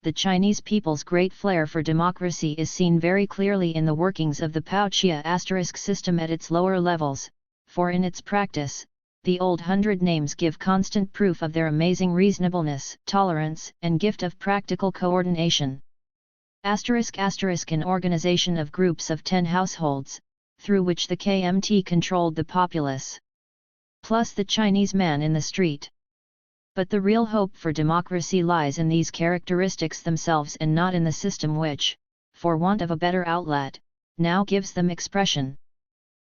The Chinese people's great flair for democracy is seen very clearly in the workings of the Paochia ** system at its lower levels, for in its practice, the old 100 names give constant proof of their amazing reasonableness, tolerance, and gift of practical coordination. An organization of groups of 10 households, through which the KMT controlled the populace. Plus the Chinese man in the street. But the real hope for democracy lies in these characteristics themselves and not in the system which, for want of a better outlet, now gives them expression.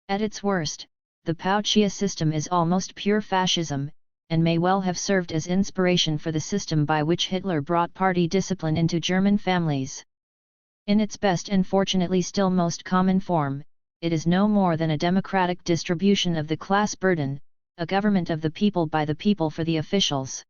At its worst, the Pao-Chia system is almost pure fascism, and may well have served as inspiration for the system by which Hitler brought party discipline into German families. In its best and fortunately still most common form, it is no more than a democratic distribution of the class burden, a government of the people by the people for the officials.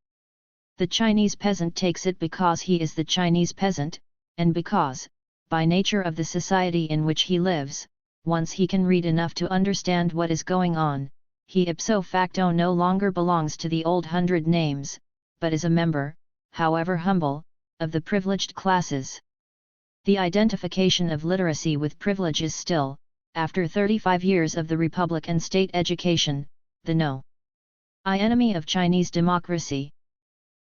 The Chinese peasant takes it because he is the Chinese peasant, and because, by nature of the society in which he lives, once he can read enough to understand what is going on, he ipso facto no longer belongs to the old 100 names, but is a member, however humble, of the privileged classes. The identification of literacy with privilege is still, after 35 years of the Republic and state education, the enemy of Chinese democracy.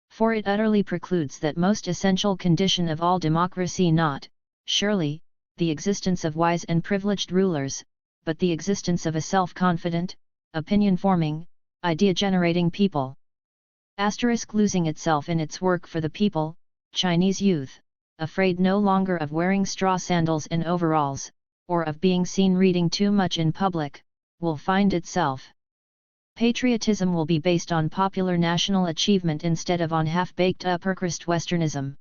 For it utterly precludes that most essential condition of all democracy, not, surely, the existence of wise and privileged rulers, but the existence of a self-confident, opinion-forming, idea-generating people. Losing itself in its work for the people, Chinese youth, afraid no longer of wearing straw sandals and overalls, or of being seen reading too much in public, will find itself. Patriotism will be based on popular national achievement instead of on half-baked upper-crust Westernism.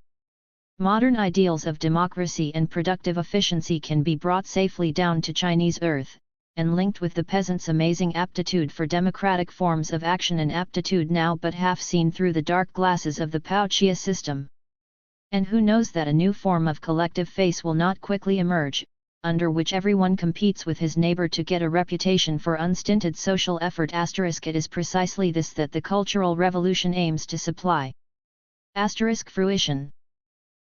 Modern ideals of democracy and productive efficiency can be brought safely down to Chinese earth, and linked with the peasant's amazing aptitude for democratic forms of action, an aptitude now but half seen through the dark glasses of the Pao-Chia system. And who knows that a new form of collective face will not quickly emerge, under which everyone competes with his neighbor to get a reputation for unstinted social effort. It is precisely this that the Cultural Revolution aims to supply. Fruition.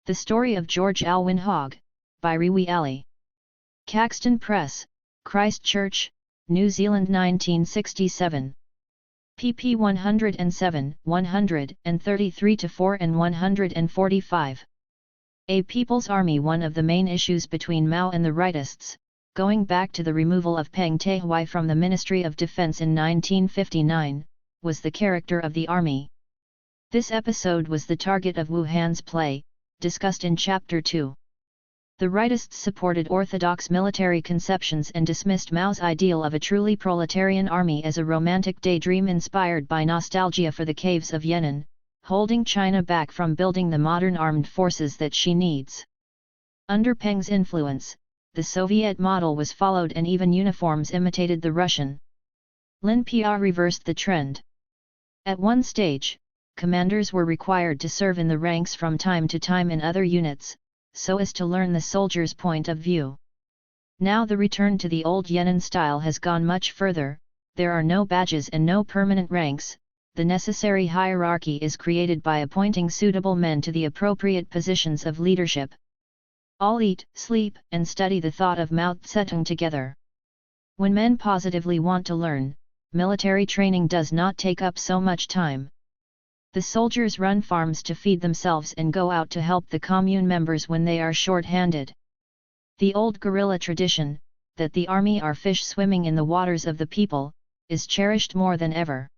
The Story of George Alwyn Hogg, by Rewi Ali. Caxton Press, Christchurch, New Zealand 1967. pp 107, 133-4 and 145. A People's Army. One of the main issues between Mao and the rightists, going back to the removal of Peng Dehuai from the Ministry of Defense in 1959, was the character of the army. This episode was the target of Wu Han's play, discussed in Chapter 2. The rightists supported orthodox military conceptions and dismissed Mao's ideal of a truly proletarian army as a romantic daydream inspired by nostalgia for the caves of Yan'an, holding China back from building the modern armed forces that she needs. Under Peng's influence, the Soviet model was followed and even uniforms imitated the Russian. Lin Pia reversed the trend. At one stage, commanders were required to serve in the ranks from time to time in other units, so as to learn the soldier's point of view. Now the return to the old Yan'an style has gone much further. There are no badges and no permanent ranks. The necessary hierarchy is created by appointing suitable men to the appropriate positions of leadership. All eat, sleep, and study the thought of Mao Zedong together. When men positively want to learn, military training does not take up so much time. The soldiers run farms to feed themselves and go out to help the commune members when they are short-handed. The old guerrilla tradition, that the army are fish swimming in the waters of the people, is cherished more than ever.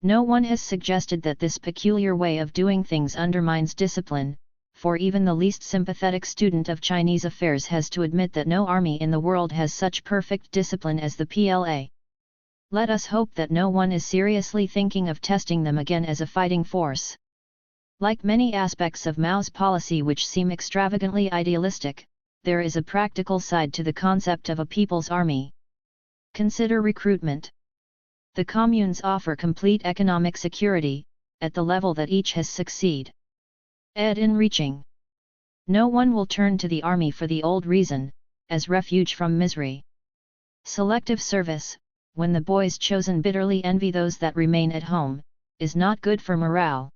No one has suggested that this peculiar way of doing things undermines discipline, for even the least sympathetic student of Chinese affairs has to admit that no army in the world has such perfect discipline as the PLA. Let us hope that no one is seriously thinking of testing them again as a fighting force. Like many aspects of Mao's policy which seem extravagantly idealistic, there is a practical side to the concept of a people's army. Consider recruitment. The communes offer complete economic security, at the level that each has succeeded in reaching. No one will turn to the army for the old reason, as refuge from misery. Selective service, when the boys chosen bitterly envy those that remain at home, is not good for morale.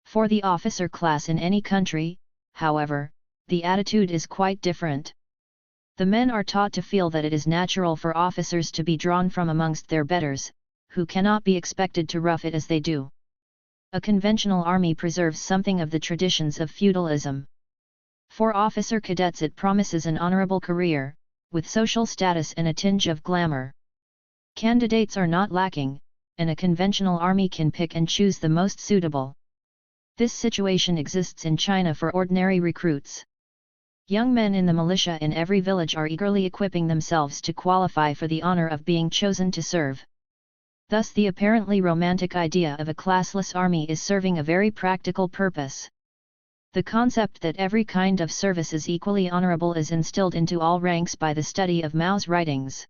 For the officer class in any country, however, the attitude is quite different. The men are taught to feel that it is natural for officers to be drawn from amongst their betters, who cannot be expected to rough it as they do. A conventional army preserves something of the traditions of feudalism. For officer cadets it promises an honorable career, with social status and a tinge of glamour. Candidates are not lacking, and a conventional army can pick and choose the most suitable. This situation exists in China for ordinary recruits. Young men in the militia in every village are eagerly equipping themselves to qualify for the honor of being chosen to serve. Thus the apparently romantic idea of a classless army is serving a very practical purpose. The concept that every kind of service is equally honorable is instilled into all ranks by the study of Mao's writings.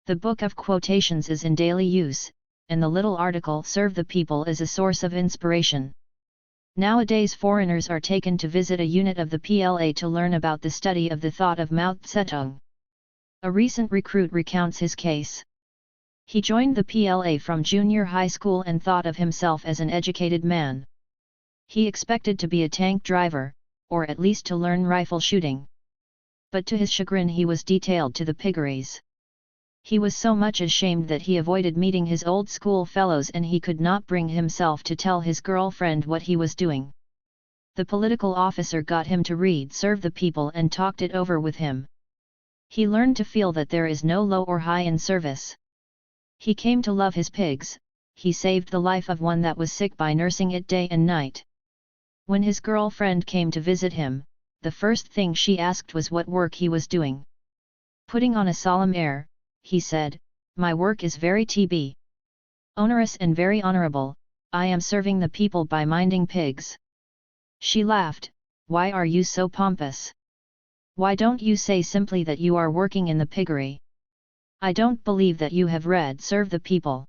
The Book of Quotations is in daily use, and the little article "Serve the People" is a source of inspiration. Nowadays foreigners are taken to visit a unit of the PLA to learn about the study of the thought of Mao Zedong. A recent recruit recounts his case. He joined the PLA from junior high school and thought of himself as an educated man. He expected to be a tank driver, or at least to learn rifle shooting. But to his chagrin he was detailed to the piggeries. He was so much ashamed that he avoided meeting his old school fellows and he could not bring himself to tell his girlfriend what he was doing. The political officer got him to read "Serve the People" and talked it over with him. He learned to feel that there is no low or high in service. He came to love his pigs. He saved the life of one that was sick by nursing it day and night. When his girlfriend came to visit him, the first thing she asked was what work he was doing. Putting on a solemn air, he said, "My work is very onerous and very honorable. I am serving the people by minding pigs." She laughed. "Why are you so pompous? Why don't you say simply that you are working in the piggery? I don't believe that you have read "Serve the People."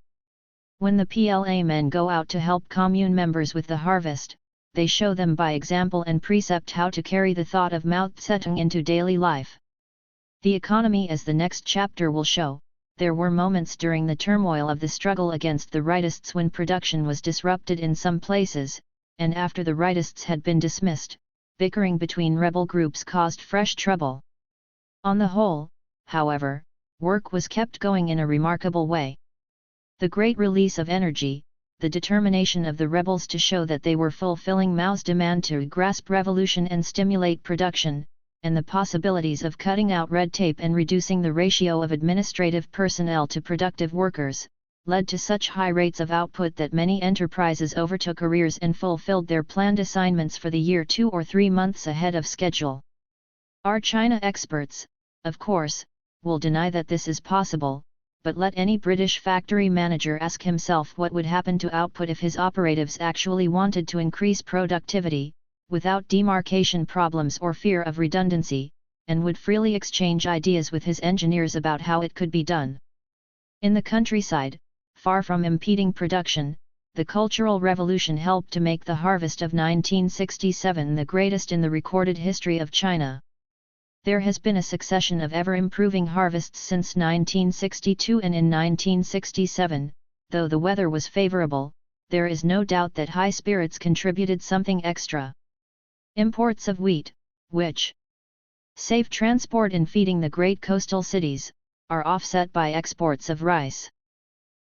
When the PLA men go out to help commune members with the harvest, they show them by example and precept how to carry the thought of Mao Zedong into daily life. The economy, as the next chapter will show, there were moments during the turmoil of the struggle against the rightists when production was disrupted in some places, and after the rightists had been dismissed, bickering between rebel groups caused fresh trouble. On the whole, however, work was kept going in a remarkable way. The great release of energy, the determination of the rebels to show that they were fulfilling Mao's demand to grasp revolution and stimulate production, and the possibilities of cutting out red tape and reducing the ratio of administrative personnel to productive workers, led to such high rates of output that many enterprises overtook arrears and fulfilled their planned assignments for the year 2 or 3 months ahead of schedule. Our China experts, of course, will deny that this is possible, but let any British factory manager ask himself what would happen to output if his operatives actually wanted to increase productivity, without demarcation problems or fear of redundancy, and would freely exchange ideas with his engineers about how it could be done. In the countryside, far from impeding production, the Cultural Revolution helped to make the harvest of 1967 the greatest in the recorded history of China. There has been a succession of ever-improving harvests since 1962, and in 1967, though the weather was favorable, there is no doubt that high spirits contributed something extra. Imports of wheat, which save transport in feeding the great coastal cities, are offset by exports of rice.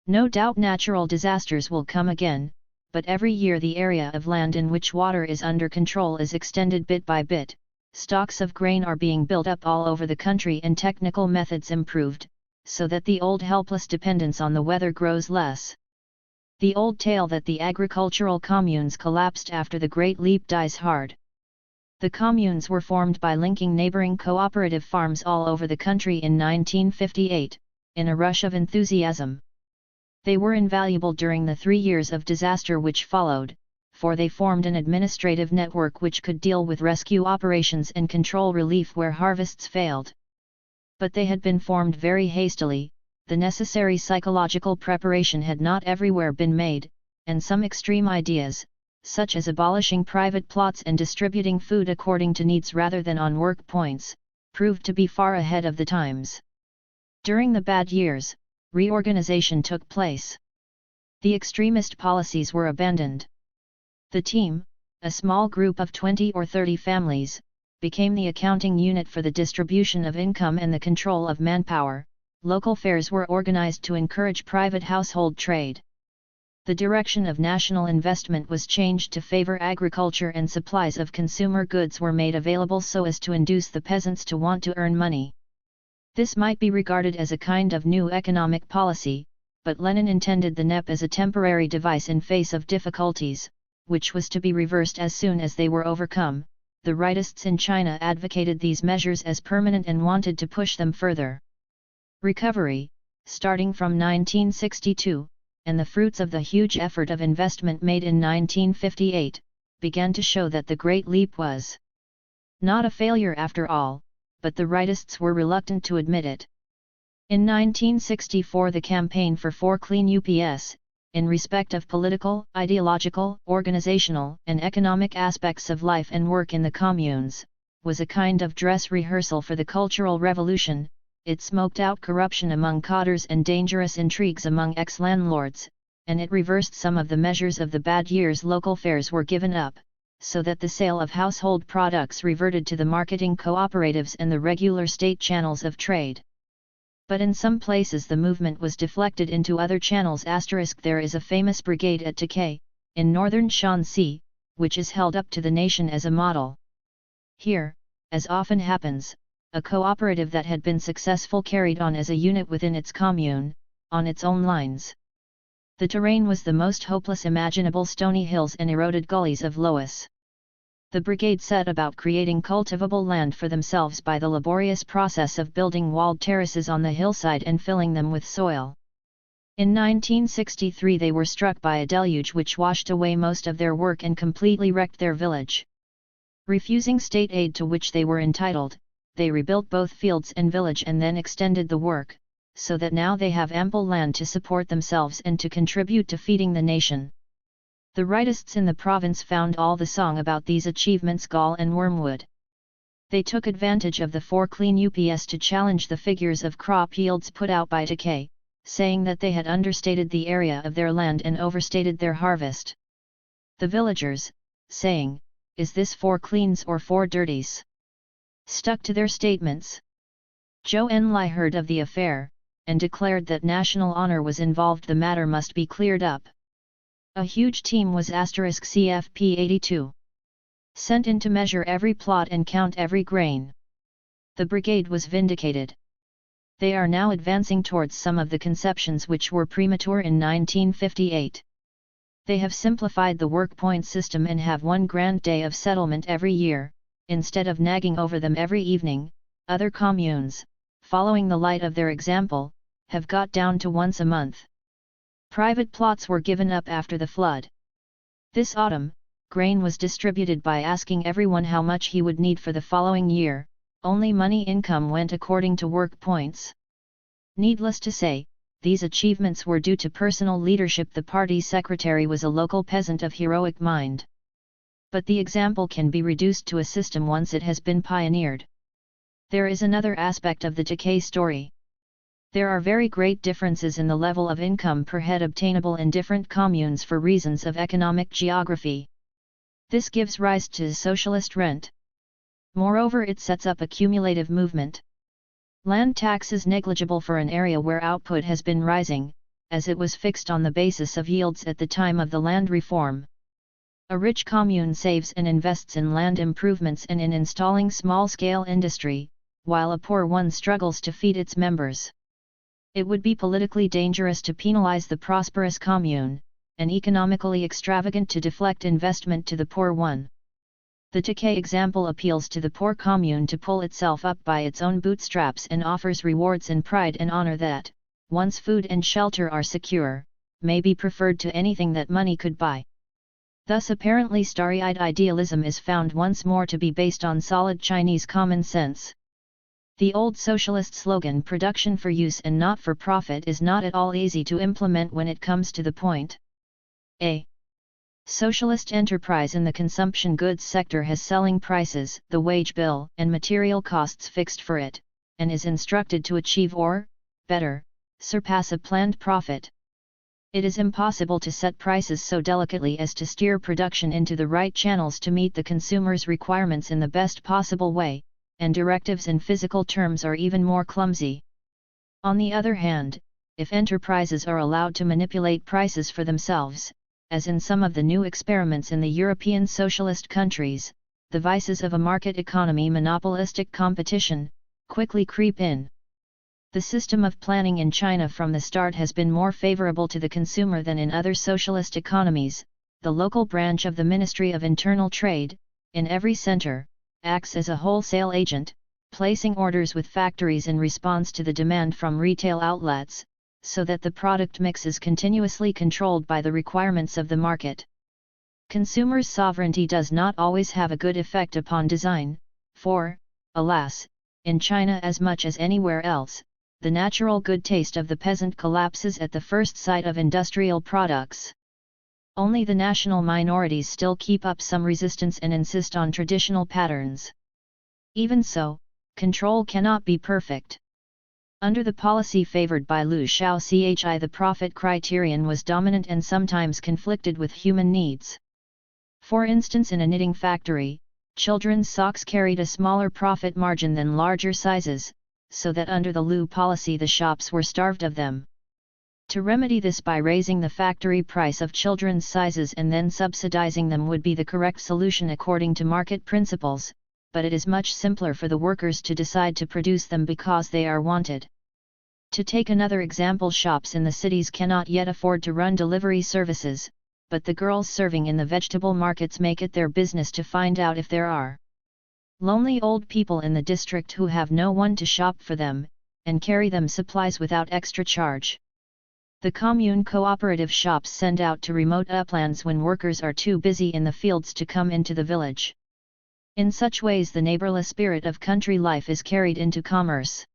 No doubt natural disasters will come again, but every year the area of land in which water is under control is extended bit by bit, stocks of grain are being built up all over the country and technical methods improved, so that the old helpless dependence on the weather grows less. The old tale that the agricultural communes collapsed after the Great Leap dies hard. The communes were formed by linking neighboring cooperative farms all over the country in 1958, in a rush of enthusiasm. They were invaluable during the 3 years of disaster which followed, for they formed an administrative network which could deal with rescue operations and control relief where harvests failed. But they had been formed very hastily, the necessary psychological preparation had not everywhere been made, and some extreme ideas, such as abolishing private plots and distributing food according to needs rather than on work points, proved to be far ahead of the times. During the bad years, reorganization took place. The extremist policies were abandoned. The team, a small group of 20 or 30 families, became the accounting unit for the distribution of income and the control of manpower, local fairs were organized to encourage private household trade. The direction of national investment was changed to favor agriculture, and supplies of consumer goods were made available so as to induce the peasants to want to earn money. This might be regarded as a kind of new economic policy, but Lenin intended the NEP as a temporary device in face of difficulties, which was to be reversed as soon as they were overcome. The rightists in China advocated these measures as permanent and wanted to push them further. Recovery, starting from 1962, and the fruits of the huge effort of investment made in 1958, began to show that the Great Leap was not a failure after all, but the rightists were reluctant to admit it. In 1964 the campaign for clean UPS, in respect of political, ideological, organizational, and economic aspects of life and work in the communes, was a kind of dress rehearsal for the Cultural Revolution. It smoked out corruption among cadres and dangerous intrigues among ex-landlords, and it reversed some of the measures of the bad years. Local fairs were given up, so that the sale of household products reverted to the marketing cooperatives and the regular state channels of trade. But in some places the movement was deflected into other channels. There is a famous brigade at Takai, in northern Shanxi, which is held up to the nation as a model. Here, as often happens, a cooperative that had been successful carried on as a unit within its commune, on its own lines. The terrain was the most hopeless imaginable: stony hills and eroded gullies of loess. The brigade set about creating cultivable land for themselves by the laborious process of building walled terraces on the hillside and filling them with soil. In 1963 they were struck by a deluge which washed away most of their work and completely wrecked their village. Refusing state aid to which they were entitled, they rebuilt both fields and village and then extended the work, so that now they have ample land to support themselves and to contribute to feeding the nation. The rightists in the province found all the song about these achievements gall and wormwood. They took advantage of the clean UPS to challenge the figures of crop yields put out by Takai, saying that they had understated the area of their land and overstated their harvest. The villagers, saying, "Is this 4 cleans or 4 dirties?" stuck to their statements. Joan heard of the affair, and declared that national honor was involved. The matter must be cleared up. A huge team was *CFP 82 sent in to measure every plot and count every grain. The brigade was vindicated. They are now advancing towards some of the conceptions which were premature in 1958. They have simplified the work point system and have one grand day of settlement every year, instead of nagging over them every evening. Other communes, following the light of their example, have got down to once a month. Private plots were given up after the flood. This autumn, grain was distributed by asking everyone how much he would need for the following year. Only money income went according to work points. Needless to say, these achievements were due to personal leadership. The party secretary was a local peasant of heroic mind. But the example can be reduced to a system once it has been pioneered. There is another aspect of the Takai story. There are very great differences in the level of income per head obtainable in different communes for reasons of economic geography. This gives rise to socialist rent. Moreover, it sets up a cumulative movement. Land tax is negligible for an area where output has been rising, as it was fixed on the basis of yields at the time of the land reform. A rich commune saves and invests in land improvements and in installing small-scale industry, while a poor one struggles to feed its members. It would be politically dangerous to penalize the prosperous commune, and economically extravagant to deflect investment to the poor one. The Takai example appeals to the poor commune to pull itself up by its own bootstraps and offers rewards in pride and honor that, once food and shelter are secure, may be preferred to anything that money could buy. Thus apparently starry-eyed idealism is found once more to be based on solid Chinese common sense. The old socialist slogan "production for use and not for profit" is not at all easy to implement when it comes to the point. A socialist enterprise in the consumption goods sector has selling prices, the wage bill, and material costs fixed for it, and is instructed to achieve or, better, surpass a planned profit. It is impossible to set prices so delicately as to steer production into the right channels to meet the consumer's requirements in the best possible way, and directives in physical terms are even more clumsy. On the other hand, if enterprises are allowed to manipulate prices for themselves, as in some of the new experiments in the European socialist countries, the vices of a market economy, monopolistic competition, quickly creep in. The system of planning in China from the start has been more favorable to the consumer than in other socialist economies. The local branch of the Ministry of Internal Trade, in every center, acts as a wholesale agent, placing orders with factories in response to the demand from retail outlets, so that the product mix is continuously controlled by the requirements of the market. Consumers' sovereignty does not always have a good effect upon design, for, alas, in China as much as anywhere else, the natural good taste of the peasant collapses at the first sight of industrial products. Only the national minorities still keep up some resistance and insist on traditional patterns. Even so, control cannot be perfect. Under the policy favored by Liu Shaoxi, the profit criterion was dominant and sometimes conflicted with human needs. For instance, in a knitting factory, children's socks carried a smaller profit margin than larger sizes, so that under the Liu policy the shops were starved of them. To remedy this by raising the factory price of children's sizes and then subsidizing them would be the correct solution according to market principles, but it is much simpler for the workers to decide to produce them because they are wanted. To take another example, shops in the cities cannot yet afford to run delivery services, but the girls serving in the vegetable markets make it their business to find out if there are lonely old people in the district who have no one to shop for them, and carry them supplies without extra charge. The commune cooperative shops send out to remote uplands when workers are too busy in the fields to come into the village. In such ways the neighborless spirit of country life is carried into commerce.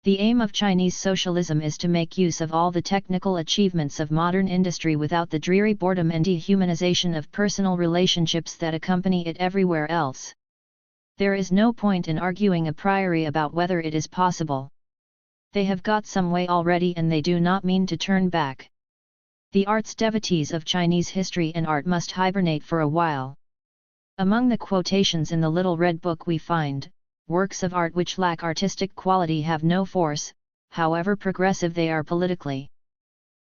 The aim of Chinese socialism is to make use of all the technical achievements of modern industry without the dreary boredom and dehumanization of personal relationships that accompany it everywhere else. There is no point in arguing a priori about whether it is possible. They have got some way already and they do not mean to turn back. The arts devotees of Chinese history and art must hibernate for a while. Among the quotations in the Little Red Book we find, works of art which lack artistic quality have no force, however progressive they are politically.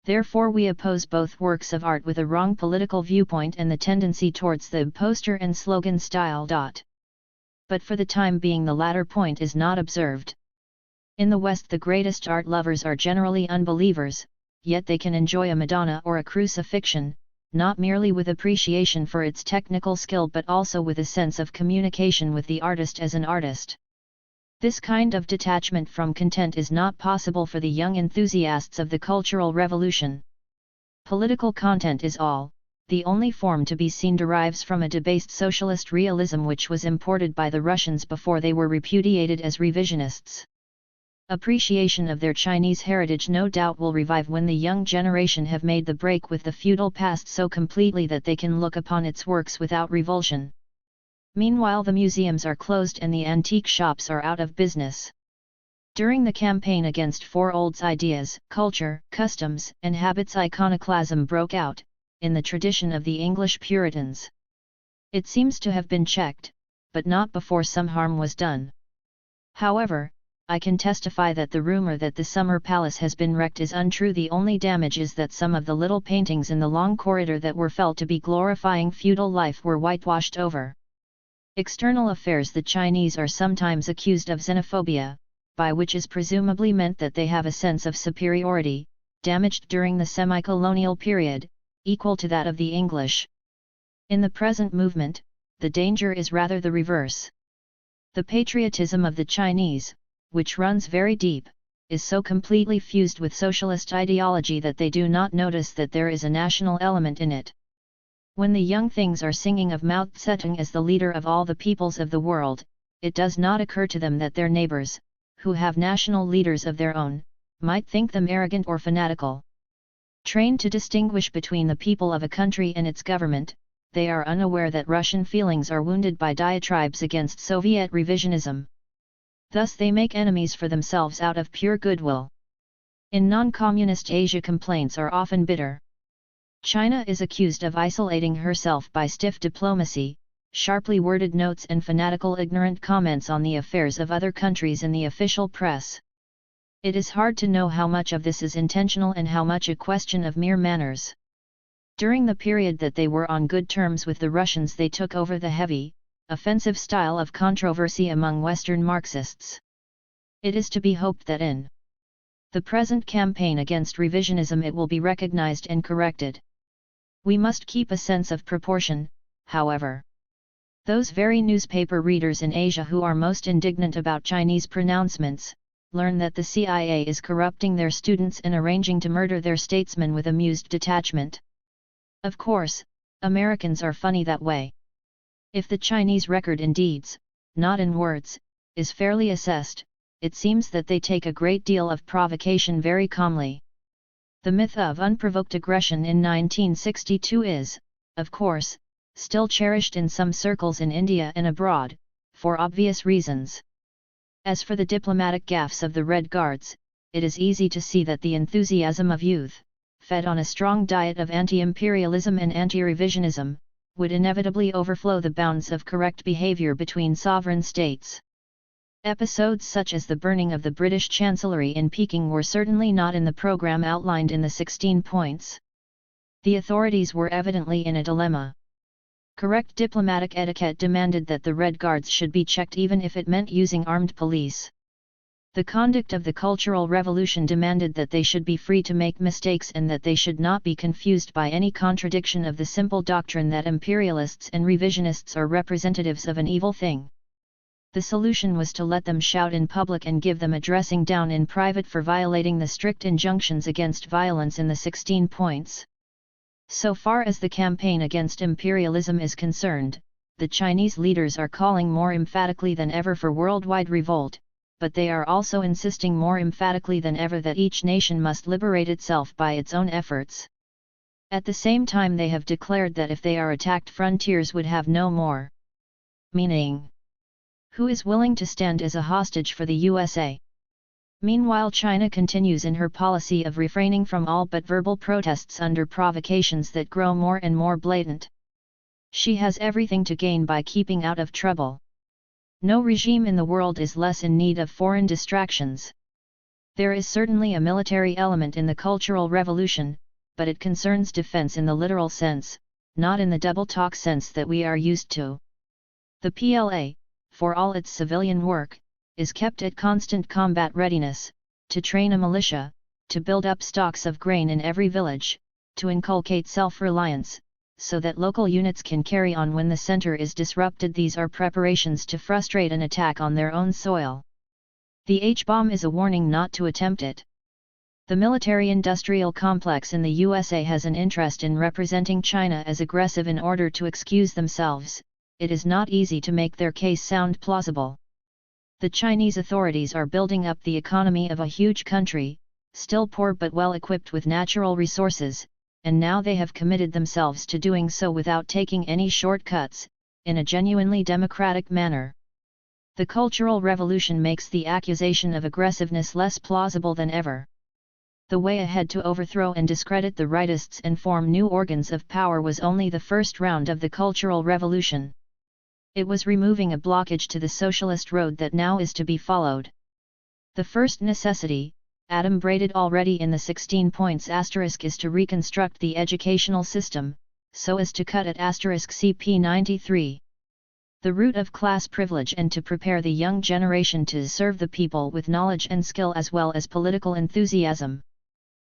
Therefore we oppose both works of art with a wrong political viewpoint and the tendency towards the poster and slogan style. But for the time being the latter point is not observed. In the West the greatest art lovers are generally unbelievers, yet they can enjoy a Madonna or a crucifixion, not merely with appreciation for its technical skill but also with a sense of communication with the artist as an artist. This kind of detachment from content is not possible for the young enthusiasts of the Cultural Revolution. Political content is all. The only form to be seen derives from a debased socialist realism which was imported by the Russians before they were repudiated as revisionists. Appreciation of their Chinese heritage no doubt will revive when the young generation have made the break with the feudal past so completely that they can look upon its works without revulsion. Meanwhile the museums are closed and the antique shops are out of business. During the campaign against Four Olds ideas, culture, customs, and habits iconoclasm broke out, in the tradition of the English Puritans. It seems to have been checked, but not before some harm was done. However, I can testify that the rumor that the Summer Palace has been wrecked is untrue. The only damage is that some of the little paintings in the long corridor that were felt to be glorifying feudal life were whitewashed over. External affairs. The Chinese are sometimes accused of xenophobia, by which is presumably meant that they have a sense of superiority, damaged during the semi-colonial period, equal to that of the English. In the present movement, the danger is rather the reverse. The patriotism of the Chinese, which runs very deep, is so completely fused with socialist ideology that they do not notice that there is a national element in it. When the young things are singing of Mao Zedong as the leader of all the peoples of the world, it does not occur to them that their neighbors, who have national leaders of their own, might think them arrogant or fanatical. Trained to distinguish between the people of a country and its government, they are unaware that Russian feelings are wounded by diatribes against Soviet revisionism. Thus they make enemies for themselves out of pure goodwill. In non-communist Asia complaints are often bitter. China is accused of isolating herself by stiff diplomacy, sharply worded notes and fanatical ignorant comments on the affairs of other countries in the official press. It is hard to know how much of this is intentional and how much a question of mere manners. During the period that they were on good terms with the Russians, they took over the heavy, offensive style of controversy among Western Marxists. It is to be hoped that in the present campaign against revisionism it will be recognized and corrected. We must keep a sense of proportion, however. Those very newspaper readers in Asia who are most indignant about Chinese pronouncements, learn that the CIA is corrupting their students and arranging to murder their statesmen with amused detachment. Of course, Americans are funny that way. If the Chinese record in deeds, not in words, is fairly assessed, it seems that they take a great deal of provocation very calmly. The myth of unprovoked aggression in 1962 is, of course, still cherished in some circles in India and abroad, for obvious reasons. As for the diplomatic gaffes of the Red Guards, it is easy to see that the enthusiasm of youth, fed on a strong diet of anti-imperialism and anti-revisionism, would inevitably overflow the bounds of correct behavior between sovereign states. Episodes such as the burning of the British Chancellery in Peking were certainly not in the program outlined in the 16 points. The authorities were evidently in a dilemma. Correct diplomatic etiquette demanded that the Red Guards should be checked even if it meant using armed police. The conduct of the Cultural Revolution demanded that they should be free to make mistakes and that they should not be confused by any contradiction of the simple doctrine that imperialists and revisionists are representatives of an evil thing. The solution was to let them shout in public and give them a dressing down in private for violating the strict injunctions against violence in the 16 points. So far as the campaign against imperialism is concerned, the Chinese leaders are calling more emphatically than ever for worldwide revolt, but they are also insisting more emphatically than ever that each nation must liberate itself by its own efforts. At the same time they have declared that if they are attacked, frontiers would have no more meaning. Who is willing to stand as a hostage for the USA? Meanwhile, China continues in her policy of refraining from all but verbal protests under provocations that grow more and more blatant. She has everything to gain by keeping out of trouble. No regime in the world is less in need of foreign distractions. There is certainly a military element in the Cultural Revolution, but it concerns defense in the literal sense, not in the double-talk sense that we are used to. The PLA, for all its civilian work, is kept at constant combat readiness, to train a militia, to build up stocks of grain in every village, to inculcate self-reliance, so that local units can carry on when the center is disrupted. These are preparations to frustrate an attack on their own soil. The H-bomb is a warning not to attempt it. The military-industrial complex in the USA has an interest in representing China as aggressive in order to excuse themselves. It is not easy to make their case sound plausible. The Chinese authorities are building up the economy of a huge country, still poor but well equipped with natural resources, and now they have committed themselves to doing so without taking any shortcuts, in a genuinely democratic manner. The Cultural Revolution makes the accusation of aggressiveness less plausible than ever. The way ahead to overthrow and discredit the rightists and form new organs of power was only the first round of the Cultural Revolution. It was removing a blockage to the socialist road that now is to be followed. The first necessity, adumbrated already in the 16 points *, is to reconstruct the educational system, so as to cut at *CP 93. The root of class privilege and to prepare the young generation to serve the people with knowledge and skill as well as political enthusiasm.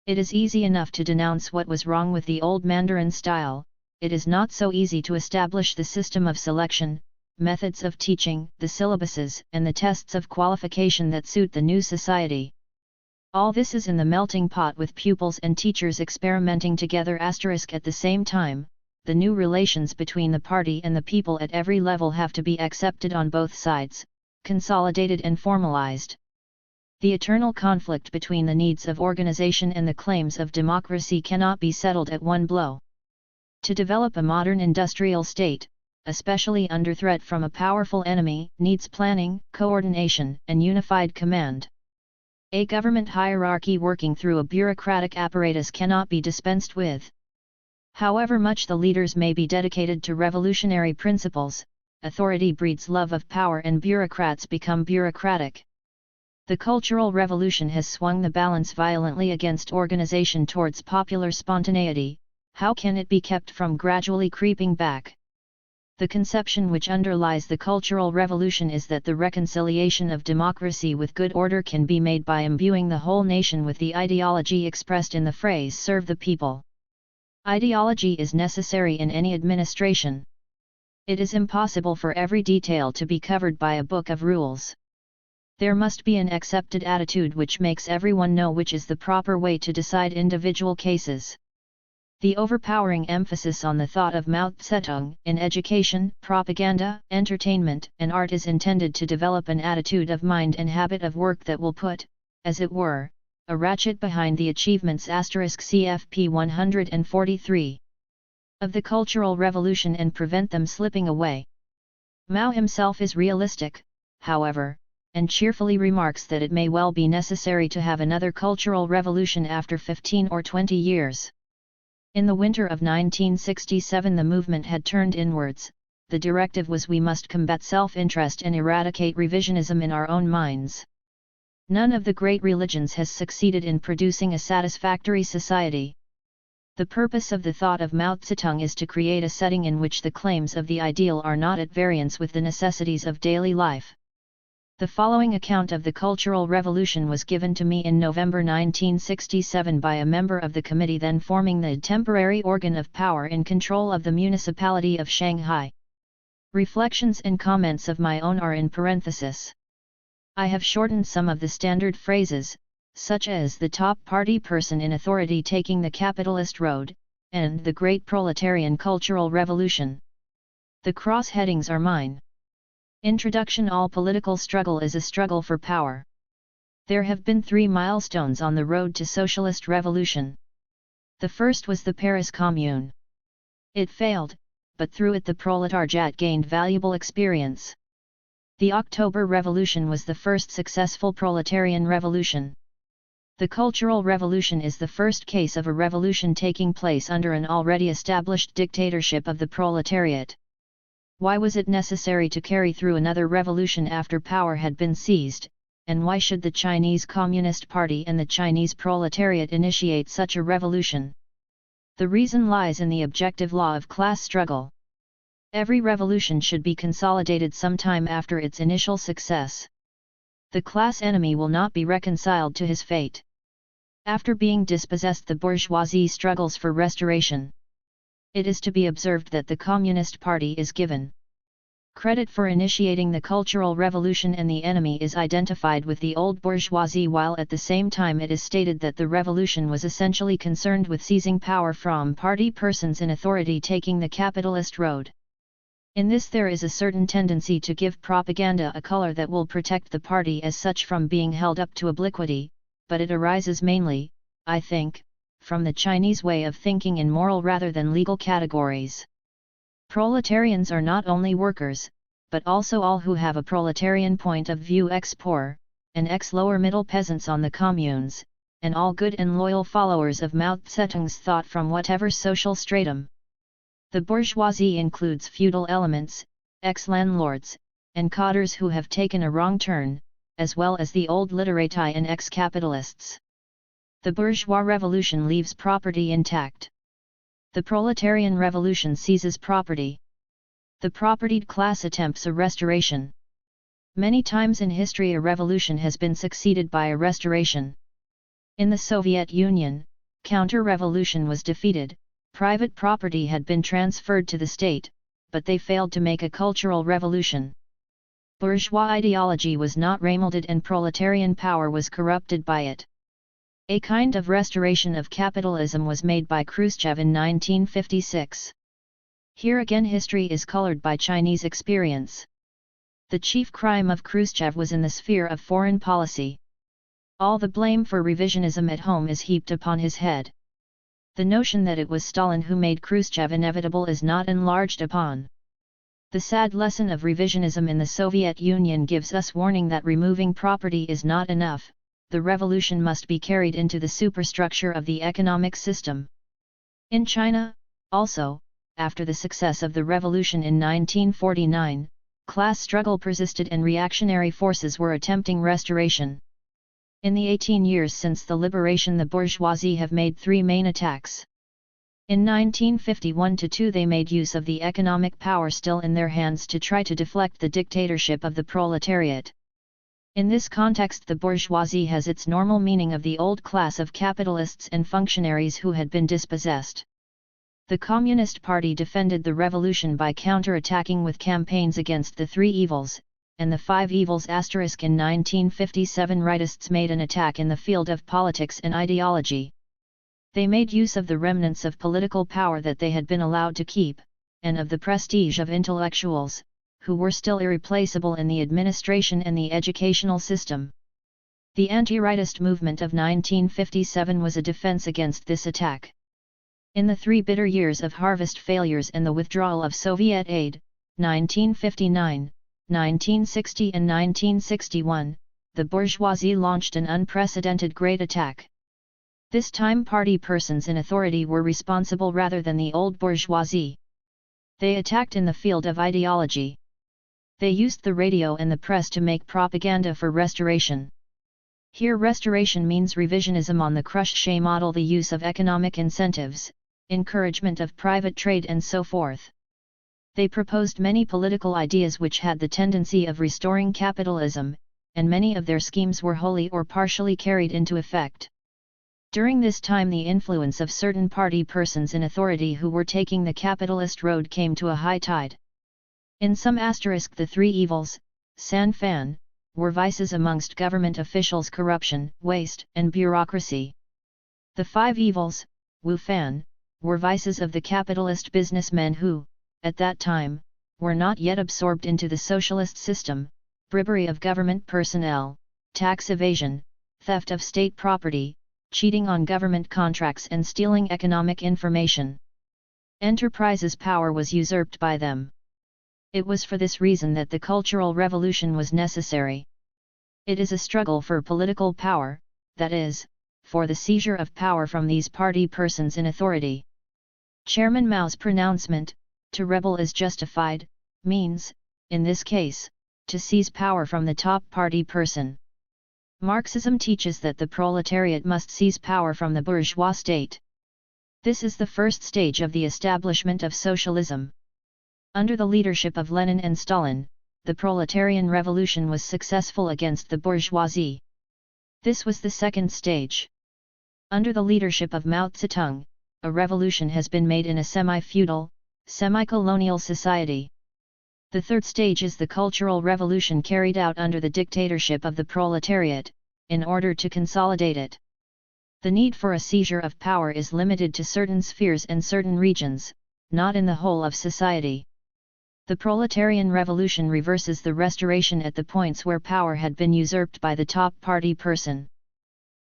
It is easy enough to denounce what was wrong with the old Mandarin style, it is not so easy to establish the system of selection, methods of teaching, the syllabuses, and the tests of qualification that suit the new society. All this is in the melting pot with pupils and teachers experimenting together *. At the same time, the new relations between the party and the people at every level have to be accepted on both sides, consolidated and formalized. The eternal conflict between the needs of organization and the claims of democracy cannot be settled at one blow. To develop a modern industrial state, especially under threat from a powerful enemy, needs planning, coordination, and unified command. A government hierarchy working through a bureaucratic apparatus cannot be dispensed with. However much the leaders may be dedicated to revolutionary principles, authority breeds love of power and bureaucrats become bureaucratic. The Cultural Revolution has swung the balance violently against organization towards popular spontaneity. How can it be kept from gradually creeping back? The conception which underlies the Cultural Revolution is that the reconciliation of democracy with good order can be made by imbuing the whole nation with the ideology expressed in the phrase "serve the people." Ideology is necessary in any administration. It is impossible for every detail to be covered by a book of rules. There must be an accepted attitude which makes everyone know which is the proper way to decide individual cases. The overpowering emphasis on the thought of Mao Zedong in education, propaganda, entertainment, and art is intended to develop an attitude of mind and habit of work that will put, as it were, a ratchet behind the achievements *CFP 143 of the Cultural Revolution and prevent them slipping away. Mao himself is realistic, however, and cheerfully remarks that it may well be necessary to have another cultural revolution after 15 or 20 years. In the winter of 1967 the movement had turned inwards. The directive was we must combat self-interest and eradicate revisionism in our own minds. None of the great religions has succeeded in producing a satisfactory society. The purpose of the thought of Mao Zedong is to create a setting in which the claims of the ideal are not at variance with the necessities of daily life. The following account of the Cultural Revolution was given to me in November 1967 by a member of the committee then forming the temporary organ of power in control of the municipality of Shanghai. Reflections and comments of my own are in parenthesis. I have shortened some of the standard phrases, such as the top party person in authority taking the capitalist road, and the Great Proletarian Cultural Revolution. The cross-headings are mine. Introduction: All political struggle is a struggle for power. There have been 3 milestones on the road to socialist revolution. The first was the Paris Commune. It failed, but through it the proletariat gained valuable experience. The October Revolution was the first successful proletarian revolution. The Cultural Revolution is the first case of a revolution taking place under an already established dictatorship of the proletariat. Why was it necessary to carry through another revolution after power had been seized, and why should the Chinese Communist Party and the Chinese proletariat initiate such a revolution? The reason lies in the objective law of class struggle. Every revolution should be consolidated sometime after its initial success. The class enemy will not be reconciled to his fate. After being dispossessed, the bourgeoisie struggles for restoration. It is to be observed that the Communist Party is given credit for initiating the Cultural Revolution and the enemy is identified with the old bourgeoisie, while at the same time it is stated that the revolution was essentially concerned with seizing power from party persons in authority taking the capitalist road. In this there is a certain tendency to give propaganda a color that will protect the party as such from being held up to obliquity, but it arises mainly, I think, from the Chinese way of thinking in moral rather than legal categories. Proletarians are not only workers, but also all who have a proletarian point of view, ex-poor, and ex-lower middle peasants on the communes, and all good and loyal followers of Mao Zedong's thought from whatever social stratum. The bourgeoisie includes feudal elements, ex-landlords, and cadres who have taken a wrong turn, as well as the old literati and ex-capitalists. The bourgeois revolution leaves property intact. The proletarian revolution seizes property. The propertied class attempts a restoration. Many times in history a revolution has been succeeded by a restoration. In the Soviet Union, counter-revolution was defeated, private property had been transferred to the state, but they failed to make a cultural revolution. Bourgeois ideology was not remolded and proletarian power was corrupted by it. A kind of restoration of capitalism was made by Khrushchev in 1956. Here again history is colored by Chinese experience. The chief crime of Khrushchev was in the sphere of foreign policy. All the blame for revisionism at home is heaped upon his head. The notion that it was Stalin who made Khrushchev inevitable is not enlarged upon. The sad lesson of revisionism in the Soviet Union gives us warning that removing property is not enough. The revolution must be carried into the superstructure of the economic system. In China, also, after the success of the revolution in 1949, class struggle persisted and reactionary forces were attempting restoration. In the 18 years since the liberation, the bourgeoisie have made three main attacks. In 1951–2 they made use of the economic power still in their hands to try to deflect the dictatorship of the proletariat. In this context, the bourgeoisie has its normal meaning of the old class of capitalists and functionaries who had been dispossessed. The Communist Party defended the revolution by counter-attacking with campaigns against the three evils, and the five evils. In 1957 rightists made an attack in the field of politics and ideology. They made use of the remnants of political power that they had been allowed to keep, and of the prestige of intellectuals, who were still irreplaceable in the administration and the educational system. The anti-rightist movement of 1957 was a defense against this attack. In the 3 bitter years of harvest failures and the withdrawal of Soviet aid, 1959, 1960 and 1961, the bourgeoisie launched an unprecedented great attack. This time party persons in authority were responsible rather than the old bourgeoisie. They attacked in the field of ideology. They used the radio and the press to make propaganda for restoration. Here restoration means revisionism on the Khrushchev model, the use of economic incentives, encouragement of private trade and so forth. They proposed many political ideas which had the tendency of restoring capitalism, and many of their schemes were wholly or partially carried into effect. During this time the influence of certain party persons in authority who were taking the capitalist road came to a high tide. In some the three evils, san fan, were vices amongst government officials: corruption, waste, and bureaucracy. The five evils, wu fan, were vices of the capitalist businessmen who, at that time, were not yet absorbed into the socialist system: bribery of government personnel, tax evasion, theft of state property, cheating on government contracts and stealing economic information. Enterprise's power was usurped by them. It was for this reason that the Cultural Revolution was necessary. It is a struggle for political power, that is, for the seizure of power from these party persons in authority. Chairman Mao's pronouncement, "To rebel is justified," means, in this case, to seize power from the top party person. Marxism teaches that the proletariat must seize power from the bourgeois state. This is the first stage of the establishment of socialism. Under the leadership of Lenin and Stalin, the proletarian revolution was successful against the bourgeoisie. This was the second stage. Under the leadership of Mao Zedong, a revolution has been made in a semi-feudal, semi-colonial society. The third stage is the Cultural Revolution carried out under the dictatorship of the proletariat, in order to consolidate it. The need for a seizure of power is limited to certain spheres and certain regions, not in the whole of society. The proletarian revolution reverses the restoration at the points where power had been usurped by the top party person.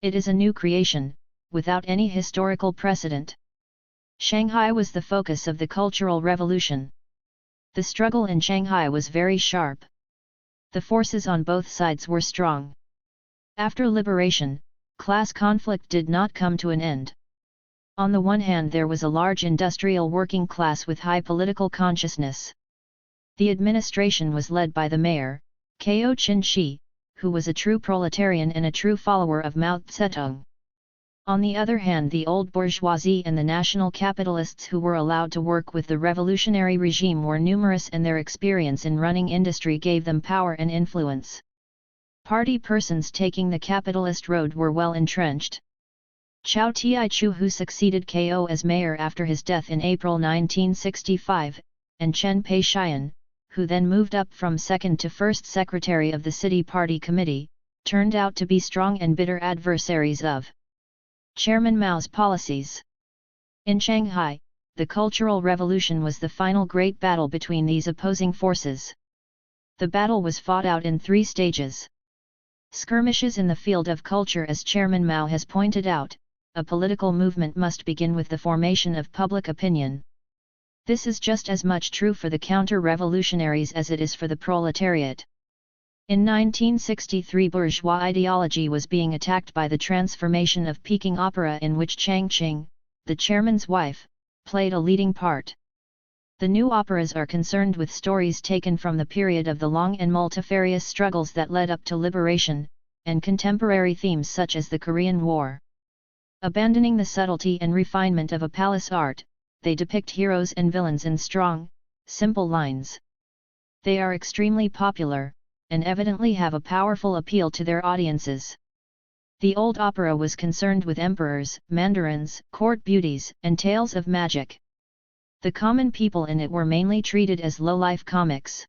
It is a new creation, without any historical precedent. Shanghai was the focus of the Cultural Revolution. The struggle in Shanghai was very sharp. The forces on both sides were strong. After liberation, class conflict did not come to an end. On the one hand, there was a large industrial working class with high political consciousness. The administration was led by the mayor, Ko Chin-shi, who was a true proletarian and a true follower of Mao Zedong. On the other hand, the old bourgeoisie and the national capitalists who were allowed to work with the revolutionary regime were numerous, and their experience in running industry gave them power and influence. Party persons taking the capitalist road were well entrenched. Chow Tai-chu, who succeeded Ko as mayor after his death in April 1965, and Chen Pei-shian, who then moved up from second to first secretary of the City Party Committee, turned out to be strong and bitter adversaries of Chairman Mao's policies. In Shanghai, the Cultural Revolution was the final great battle between these opposing forces. The battle was fought out in three stages. Skirmishes in the field of culture. As Chairman Mao has pointed out, a political movement must begin with the formation of public opinion. This is just as much true for the counter-revolutionaries as it is for the proletariat. In 1963, bourgeois ideology was being attacked by the transformation of Peking opera, in which Chang Qing, the chairman's wife, played a leading part. The new operas are concerned with stories taken from the period of the long and multifarious struggles that led up to liberation, and contemporary themes such as the Korean War. Abandoning the subtlety and refinement of a palace art, they depict heroes and villains in strong, simple lines. They are extremely popular, and evidently have a powerful appeal to their audiences. The old opera was concerned with emperors, mandarins, court beauties, and tales of magic. The common people in it were mainly treated as low-life comics.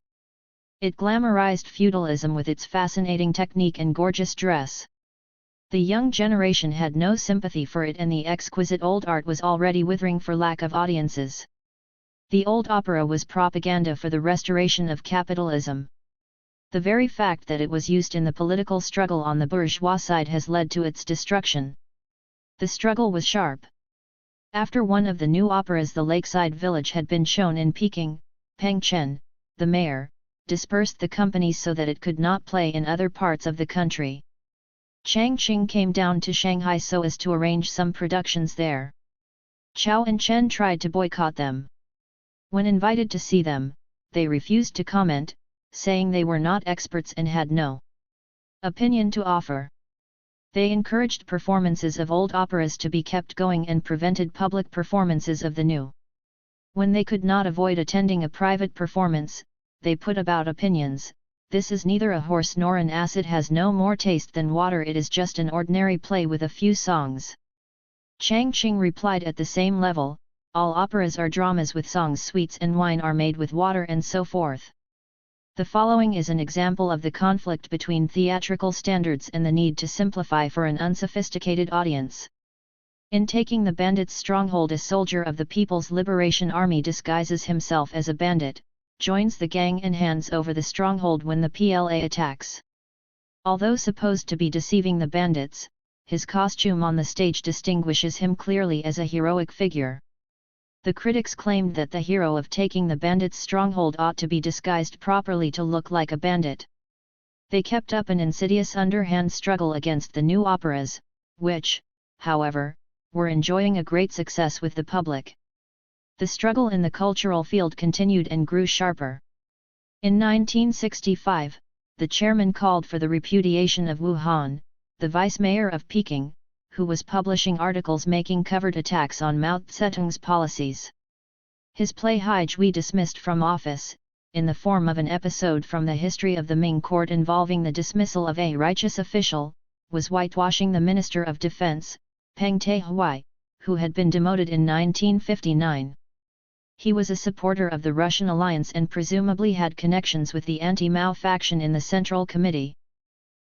It glamorized feudalism with its fascinating technique and gorgeous dress. The young generation had no sympathy for it, and the exquisite old art was already withering for lack of audiences. The old opera was propaganda for the restoration of capitalism. The very fact that it was used in the political struggle on the bourgeois side has led to its destruction. The struggle was sharp. After one of the new operas, The Lakeside Village, had been shown in Peking, Peng Chen, the mayor, dispersed the company so that it could not play in other parts of the country. Chang Qing came down to Shanghai so as to arrange some productions there. Chao and Chen tried to boycott them. When invited to see them, they refused to comment, saying they were not experts and had no opinion to offer. They encouraged performances of old operas to be kept going and prevented public performances of the new. When they could not avoid attending a private performance, they put about opinions: "This is neither a horse nor an ass, it has no more taste than water, it is just an ordinary play with a few songs." Chang Qing replied at the same level: "All operas are dramas with songs, sweets and wine are made with water, and so forth." The following is an example of the conflict between theatrical standards and the need to simplify for an unsophisticated audience. In taking the bandit's stronghold, a soldier of the People's Liberation Army disguises himself as a bandit, joins the gang and hands over the stronghold when the PLA attacks. Although supposed to be deceiving the bandits, his costume on the stage distinguishes him clearly as a heroic figure. The critics claimed that the hero of taking the bandit's stronghold ought to be disguised properly to look like a bandit. They kept up an insidious underhand struggle against the new operas, which, however, were enjoying a great success with the public. The struggle in the cultural field continued and grew sharper. In 1965, the chairman called for the repudiation of Wu Han, the vice-mayor of Peking, who was publishing articles making covert attacks on Mao Zedong's policies. His play Hai Jui, dismissed from office, in the form of an episode from the history of the Ming court involving the dismissal of a righteous official, was whitewashing the Minister of Defense, Peng Dehuai, who had been demoted in 1959. He was a supporter of the Russian alliance and presumably had connections with the anti-Mao faction in the Central Committee.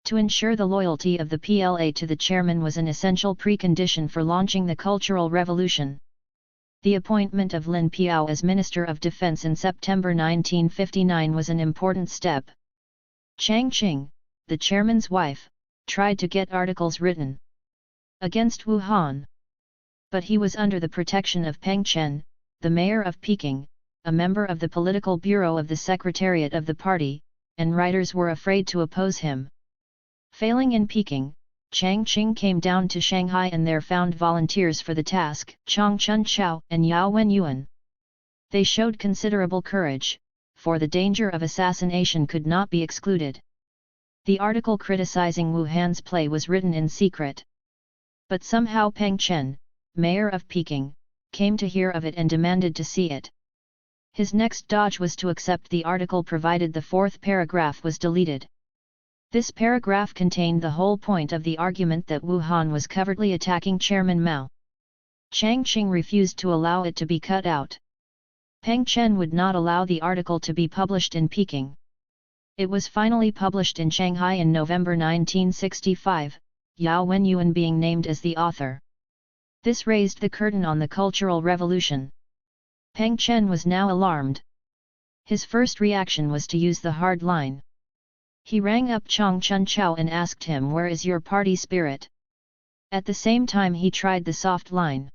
To ensure the loyalty of the PLA to the chairman was an essential precondition for launching the Cultural Revolution. The appointment of Lin Piao as Minister of Defense in September 1959 was an important step. Chang Qing, the chairman's wife, tried to get articles written against Wu Han. But he was under the protection of Peng Chen, the mayor of Peking, a member of the political bureau of the Secretariat of the party, and writers were afraid to oppose him. Failing in Peking, Chang Qing came down to Shanghai and there found volunteers for the task, Chong Chun Chao and Yao Wenyuan. They showed considerable courage, for the danger of assassination could not be excluded. The article criticizing Wu Han's play was written in secret. But somehow Peng Chen, mayor of Peking, came to hear of it and demanded to see it. His next dodge was to accept the article provided the fourth paragraph was deleted. This paragraph contained the whole point of the argument that Wu Han was covertly attacking Chairman Mao. Chang Qing refused to allow it to be cut out. Peng Chen would not allow the article to be published in Peking. It was finally published in Shanghai in November 1965, Yao Wenyuan being named as the author. This raised the curtain on the Cultural Revolution. Peng Chen was now alarmed. His first reaction was to use the hard line. He rang up Chong Chun Chao and asked him, "Where is your party spirit?" At the same time he tried the soft line.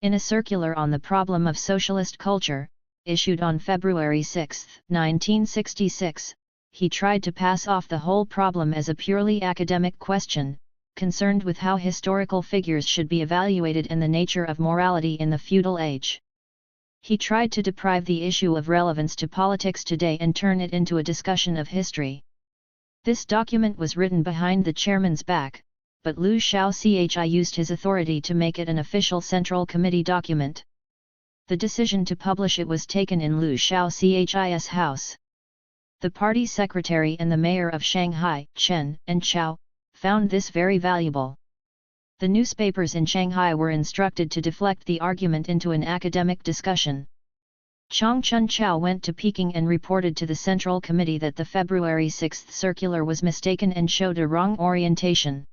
In a circular on the problem of socialist culture, issued on February 6, 1966, he tried to pass off the whole problem as a purely academic question, concerned with how historical figures should be evaluated and the nature of morality in the feudal age. He tried to deprive the issue of relevance to politics today and turn it into a discussion of history. This document was written behind the chairman's back, but Liu Shaochi used his authority to make it an official Central Committee document. The decision to publish it was taken in Liu Shaochi's house. The party secretary and the mayor of Shanghai, Chen and Chao, found this very valuable. The newspapers in Shanghai were instructed to deflect the argument into an academic discussion. Chang Chun Chao went to Peking and reported to the Central Committee that the February 6 circular was mistaken and showed a wrong orientation.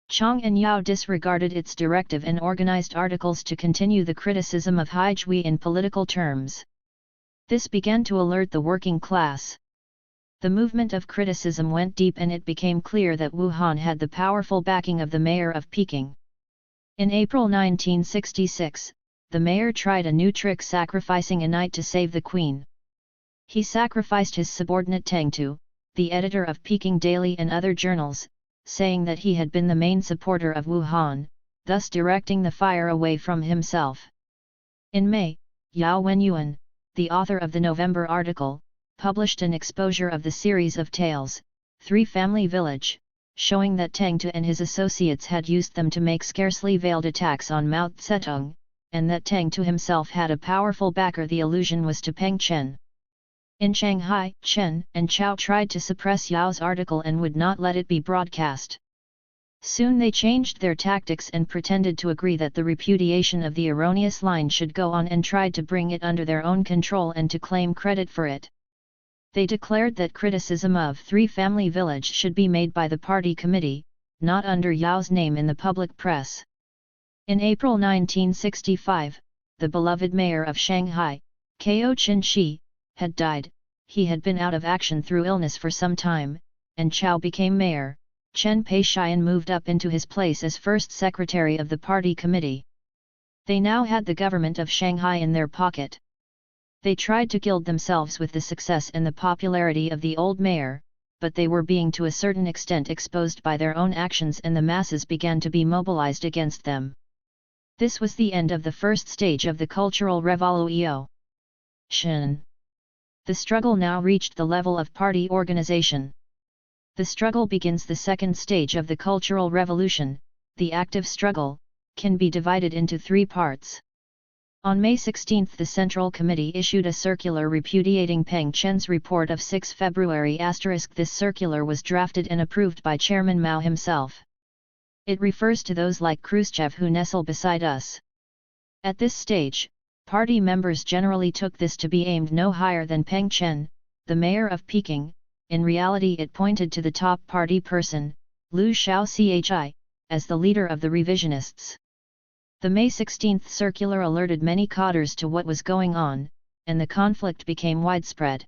Chang and Yao disregarded its directive and organized articles to continue the criticism of Haijui in political terms. This began to alert the working class. The movement of criticism went deep and it became clear that Wuhan had the powerful backing of the mayor of Peking. In April 1966, the mayor tried a new trick, sacrificing a knight to save the queen. He sacrificed his subordinate Tang Tu, the editor of Peking Daily and other journals, saying that he had been the main supporter of Wuhan, thus directing the fire away from himself. In May, Yao Wenyuan, the author of the November article, published an exposure of the series of tales, Three Family Village, showing that Tang Tu and his associates had used them to make scarcely veiled attacks on Mao Zedong, and that Tang Tu himself had a powerful backer. The allusion was to Peng Chen. In Shanghai, Chen and Chao tried to suppress Yao's article and would not let it be broadcast. Soon they changed their tactics and pretended to agree that the repudiation of the erroneous line should go on and tried to bring it under their own control and to claim credit for it. They declared that criticism of Three Family Village should be made by the party committee, not under Yao's name in the public press. In April 1965, the beloved mayor of Shanghai, Ko Qin-shi, had died. He had been out of action through illness for some time, and Chao became mayor. Chen Peixian moved up into his place as first secretary of the party committee. They now had the government of Shanghai in their pocket. They tried to gild themselves with the success and the popularity of the old mayor, but they were being to a certain extent exposed by their own actions and the masses began to be mobilized against them. This was the end of the first stage of the Cultural Revolution. The struggle now reached the level of party organization. The struggle begins. The second stage of the Cultural Revolution, the active struggle, can be divided into three parts. On May 16 the Central Committee issued a circular repudiating Peng Chen's report of 6 February. This circular was drafted and approved by Chairman Mao himself. It refers to those like Khrushchev who nestle beside us. At this stage, party members generally took this to be aimed no higher than Peng Chen, the mayor of Peking. In reality it pointed to the top party person, Liu Shaochi, as the leader of the revisionists. The May 16 circular alerted many cadres to what was going on, and the conflict became widespread.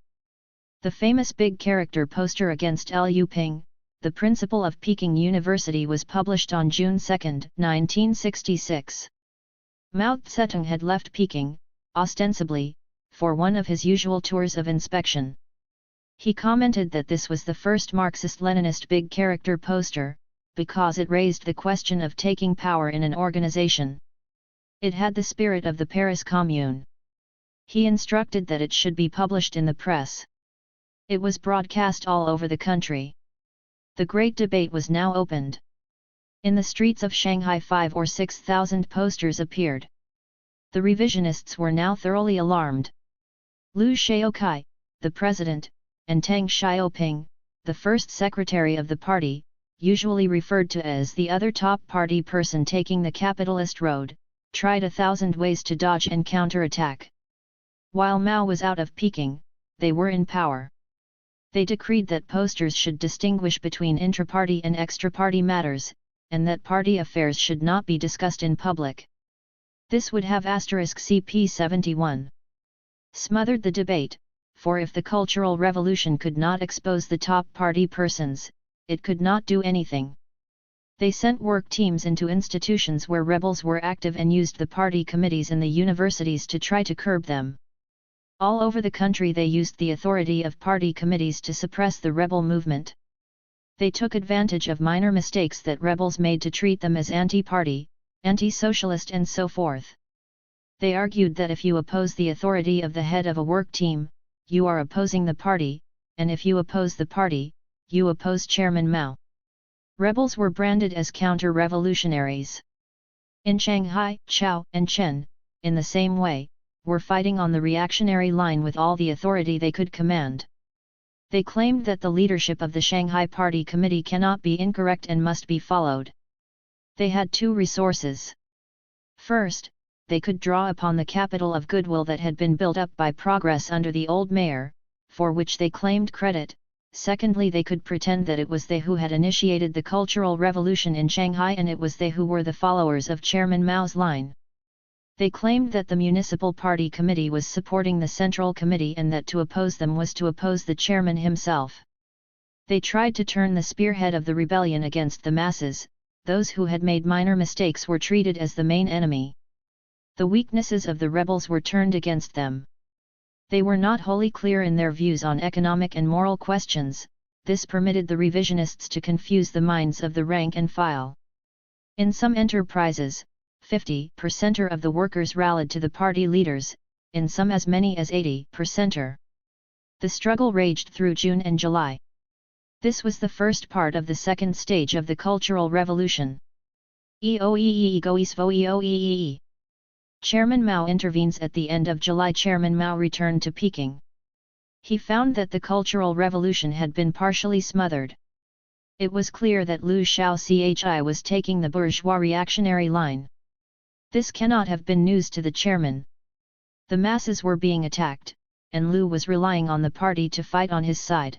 The famous big character poster against Liu Ping, the principal of Peking University, was published on June 2, 1966. Mao Zedong had left Peking, ostensibly, for one of his usual tours of inspection. He commented that this was the first Marxist-Leninist big character poster, because it raised the question of taking power in an organization. It had the spirit of the Paris Commune. He instructed that it should be published in the press. It was broadcast all over the country. The great debate was now opened. In the streets of Shanghai 5,000 or 6,000 posters appeared. The revisionists were now thoroughly alarmed. Liu Shaochi, the president, and Tang Xiaoping, the first secretary of the party, usually referred to as the other top party person taking the capitalist road, tried 1,000 ways to dodge and counterattack. While Mao was out of Peking, they were in power. They decreed that posters should distinguish between intra-party and extra-party matters, and that party affairs should not be discussed in public. This would have *CP 71. Smothered the debate, for if the Cultural Revolution could not expose the top party persons, it could not do anything. They sent work teams into institutions where rebels were active and used the party committees in the universities to try to curb them. All over the country they used the authority of party committees to suppress the rebel movement. They took advantage of minor mistakes that rebels made to treat them as anti-party, anti-socialist and so forth. They argued that if you oppose the authority of the head of a work team, you are opposing the party, and if you oppose the party, you oppose Chairman Mao. Rebels were branded as counter-revolutionaries. In Shanghai, Chao and Chen, in the same way, were fighting on the reactionary line with all the authority they could command. They claimed that the leadership of the Shanghai Party Committee cannot be incorrect and must be followed. They had two resources. First, they could draw upon the capital of goodwill that had been built up by progress under the old mayor, for which they claimed credit. Secondly, they could pretend that it was they who had initiated the Cultural Revolution in Shanghai and it was they who were the followers of Chairman Mao's line. They claimed that the Municipal Party Committee was supporting the Central Committee and that to oppose them was to oppose the chairman himself. They tried to turn the spearhead of the rebellion against the masses. Those who had made minor mistakes were treated as the main enemy. The weaknesses of the rebels were turned against them. They were not wholly clear in their views on economic and moral questions. This permitted the revisionists to confuse the minds of the rank and file. In some enterprises, 50% of the workers rallied to the party leaders, in some as many as 80%. The struggle raged through June and July. This was the first part of the second stage of the Cultural Revolution. Chairman Mao intervenes at the end of July. Chairman Mao returned to Peking. He found that the Cultural Revolution had been partially smothered. It was clear that Liu Shaochi was taking the bourgeois reactionary line. This cannot have been news to the chairman. The masses were being attacked, and Liu was relying on the party to fight on his side.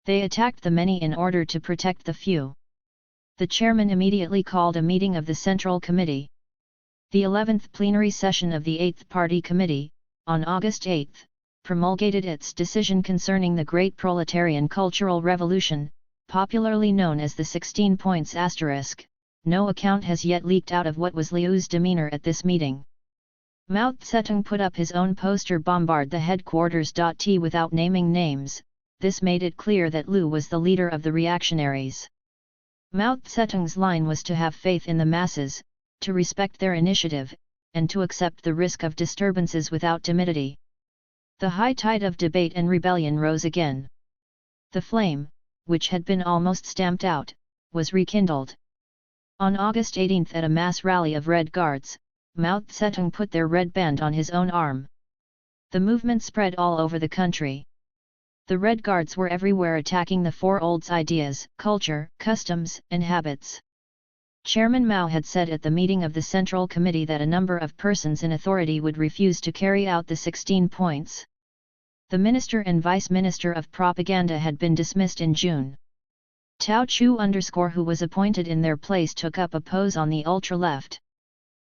They attacked the many in order to protect the few. The chairman immediately called a meeting of the Central Committee. The 11th plenary session of the 8th Party Committee, on August 8, promulgated its decision concerning the Great Proletarian Cultural Revolution, popularly known as the 16 Points *. No account has yet leaked out of what was Liu's demeanor at this meeting. Mao Zedong put up his own poster "Bombard the Headquarters." Without naming names, this made it clear that Liu was the leader of the reactionaries. Mao Zedong's line was to have faith in the masses, to respect their initiative, and to accept the risk of disturbances without timidity. The high tide of debate and rebellion rose again. The flame, which had been almost stamped out, was rekindled. On August 18 at a mass rally of Red Guards, Mao Zedong put their red band on his own arm. The movement spread all over the country. The Red Guards were everywhere attacking the Four Olds ideas, culture, customs, and habits. Chairman Mao had said at the meeting of the Central Committee that a number of persons in authority would refuse to carry out the 16 points. The Minister and Vice Minister of Propaganda had been dismissed in June. Tao Chu who was appointed in their place took up a pose on the ultra-left.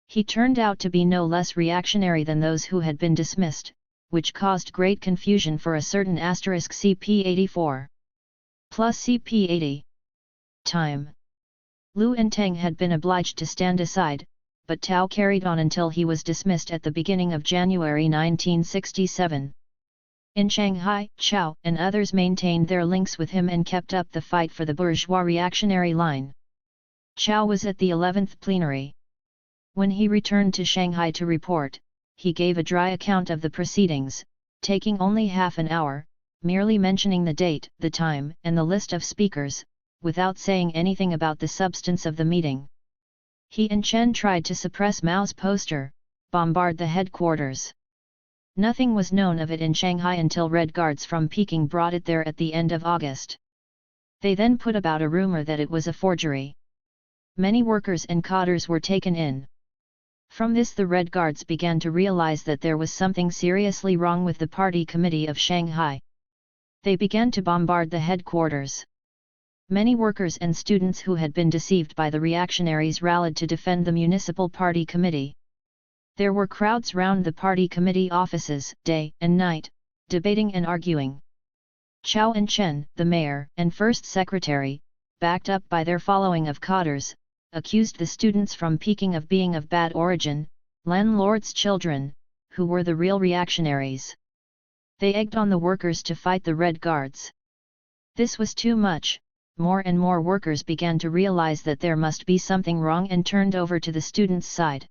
He turned out to be no less reactionary than those who had been dismissed, which caused great confusion for a certain *CP84 plus CP80. Time. Liu and Teng had been obliged to stand aside, but Tao carried on until he was dismissed at the beginning of January 1967. In Shanghai, Chao and others maintained their links with him and kept up the fight for the bourgeois reactionary line. Chao was at the 11th plenary. When he returned to Shanghai to report, he gave a dry account of the proceedings, taking only half an hour, merely mentioning the date, the time, and the list of speakers, without saying anything about the substance of the meeting. He and Chen tried to suppress Mao's poster, "Bombard the Headquarters." Nothing was known of it in Shanghai until Red Guards from Peking brought it there at the end of August. They then put about a rumor that it was a forgery. Many workers and cadres were taken in. From this the Red Guards began to realize that there was something seriously wrong with the Party Committee of Shanghai. They began to bombard the headquarters. Many workers and students who had been deceived by the reactionaries rallied to defend the Municipal Party Committee. There were crowds round the Party Committee offices, day and night, debating and arguing. Chao and Chen, the mayor and first secretary, backed up by their following of cadres, accused the students from Peking of being of bad origin, landlords' children, who were the real reactionaries. They egged on the workers to fight the Red Guards. This was too much. More and more workers began to realize that there must be something wrong and turned over to the students' side.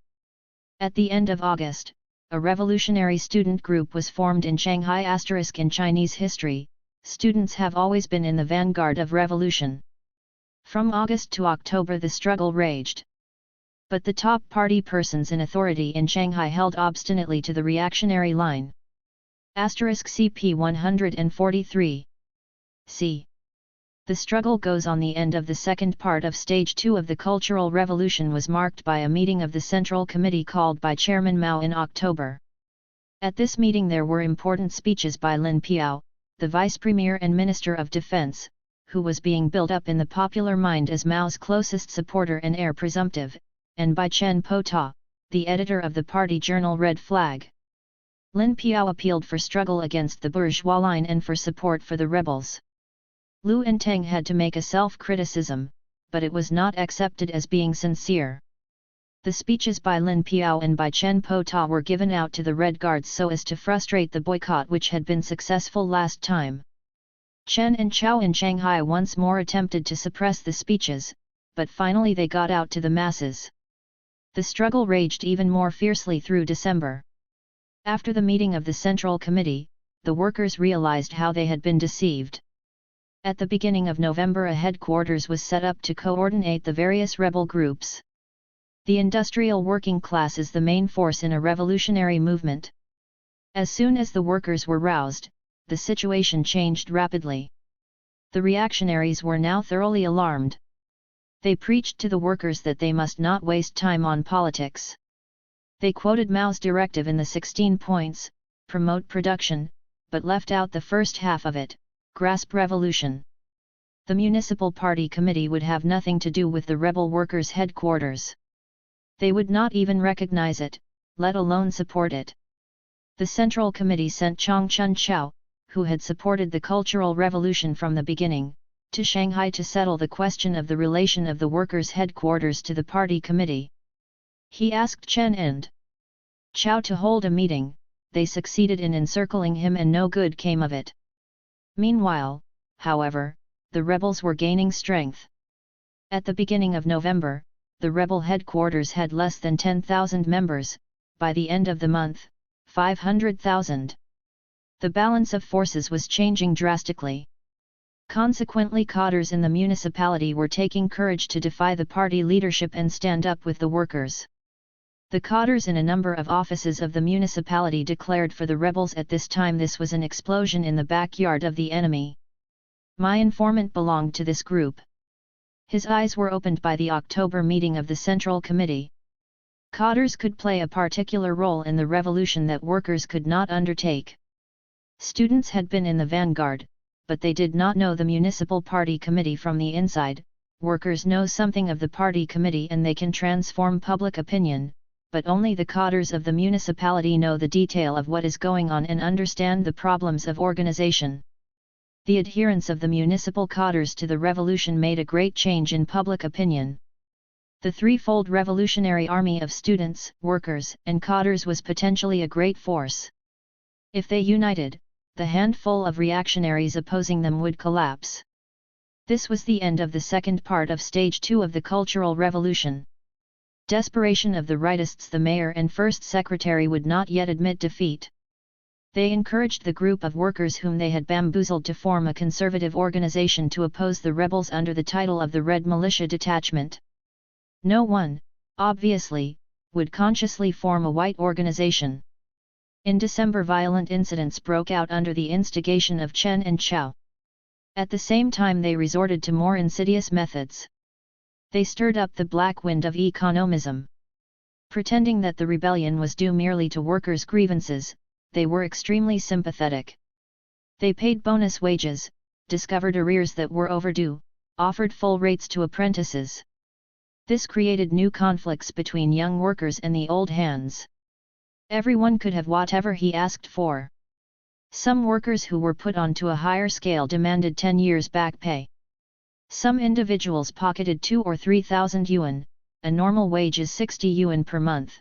At the end of August, a revolutionary student group was formed in Shanghai *. In Chinese history, students have always been in the vanguard of revolution. From August to October the struggle raged. But the top party persons in authority in Shanghai held obstinately to the reactionary line. *CP 143. C. The struggle goes on. The end of the second part of Stage 2 of the Cultural Revolution was marked by a meeting of the Central Committee called by Chairman Mao in October. At this meeting there were important speeches by Lin Piao, the Vice Premier and Minister of Defense, who was being built up in the popular mind as Mao's closest supporter and heir presumptive, and by Chen Po-ta, the editor of the party journal Red Flag. Lin Piao appealed for struggle against the bourgeois line and for support for the rebels. Lu Enteng had to make a self-criticism, but it was not accepted as being sincere. The speeches by Lin Piao and by Chen Po-ta were given out to the Red Guards so as to frustrate the boycott which had been successful last time. Chen and Chao in Shanghai once more attempted to suppress the speeches, but finally they got out to the masses. The struggle raged even more fiercely through December. After the meeting of the Central Committee, the workers realized how they had been deceived. At the beginning of November a headquarters was set up to coordinate the various rebel groups. The industrial working class is the main force in a revolutionary movement. As soon as the workers were roused, the situation changed rapidly. The reactionaries were now thoroughly alarmed. They preached to the workers that they must not waste time on politics. They quoted Mao's directive in the 16 points, promote production, but left out the first half of it, grasp revolution. The Municipal Party Committee would have nothing to do with the rebel workers' headquarters. They would not even recognize it, let alone support it. The Central Committee sent Chong Chun Chao, who had supported the Cultural Revolution from the beginning, to Shanghai to settle the question of the relation of the workers' headquarters to the party committee. He asked Chen and Chao to hold a meeting. They succeeded in encircling him and no good came of it. Meanwhile, however, the rebels were gaining strength. At the beginning of November, the rebel headquarters had less than 10,000 members, by the end of the month, 500,000. The balance of forces was changing drastically. Consequently, cadres in the municipality were taking courage to defy the party leadership and stand up with the workers. The cadres in a number of offices of the municipality declared for the rebels at this time. This was an explosion in the backyard of the enemy. My informant belonged to this group. His eyes were opened by the October meeting of the Central Committee. Cadres could play a particular role in the revolution that workers could not undertake. Students had been in the vanguard, but they did not know the Municipal Party Committee from the inside. Workers know something of the party committee and they can transform public opinion, but only the cadres of the municipality know the detail of what is going on and understand the problems of organization. The adherence of the municipal cadres to the revolution made a great change in public opinion. The threefold revolutionary army of students, workers, and cadres was potentially a great force. If they united, the handful of reactionaries opposing them would collapse. This was the end of the second part of Stage 2 of the Cultural Revolution. Desperation of the rightists. The mayor and first secretary would not yet admit defeat. They encouraged the group of workers whom they had bamboozled to form a conservative organization to oppose the rebels under the title of the Red Militia Detachment. No one, obviously, would consciously form a white organization. In December violent incidents broke out under the instigation of Chen and Chao. At the same time they resorted to more insidious methods. They stirred up the black wind of economism. Pretending that the rebellion was due merely to workers' grievances, they were extremely sympathetic. They paid bonus wages, discovered arrears that were overdue, offered full rates to apprentices. This created new conflicts between young workers and the old hands. Everyone could have whatever he asked for. Some workers who were put onto a higher scale demanded 10 years back pay. Some individuals pocketed 2,000 or 3,000 yuan, a normal wage is 60 yuan per month.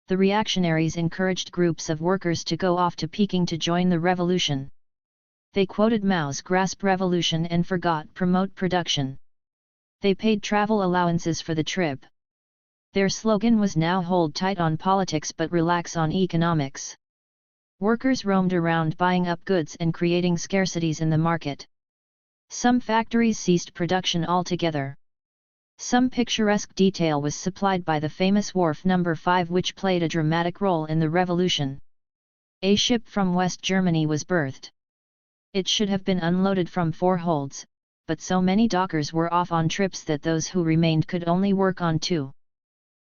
The reactionaries encouraged groups of workers to go off to Peking to join the revolution. They quoted Mao's grasp revolution and forgot promote production. They paid travel allowances for the trip. Their slogan was now hold tight on politics but relax on economics. Workers roamed around buying up goods and creating scarcities in the market. Some factories ceased production altogether. Some picturesque detail was supplied by the famous wharf No. 5, which played a dramatic role in the revolution. A ship from West Germany was berthed. It should have been unloaded from 4 holds, but so many dockers were off on trips that those who remained could only work on 2.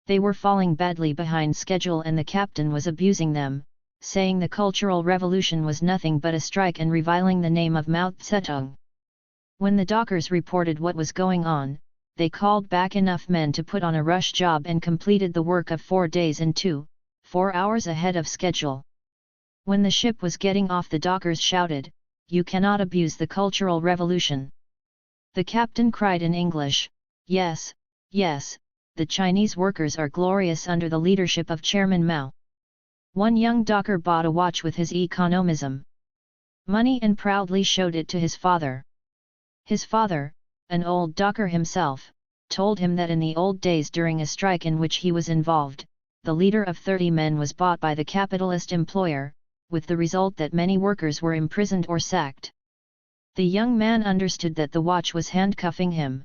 They were falling badly behind schedule and the captain was abusing them, saying the Cultural Revolution was nothing but a strike and reviling the name of Mao Zedong. When the dockers reported what was going on, they called back enough men to put on a rush job and completed the work of 4 days in 4 hours ahead of schedule. When the ship was getting off, the dockers shouted, "You cannot abuse the Cultural Revolution." The captain cried in English, "Yes, yes, the Chinese workers are glorious under the leadership of Chairman Mao." One young docker bought a watch with his economism money and proudly showed it to his father. His father, an old docker himself, told him that in the old days during a strike in which he was involved, the leader of 30 men was bought by the capitalist employer, with the result that many workers were imprisoned or sacked. The young man understood that the watch was handcuffing him.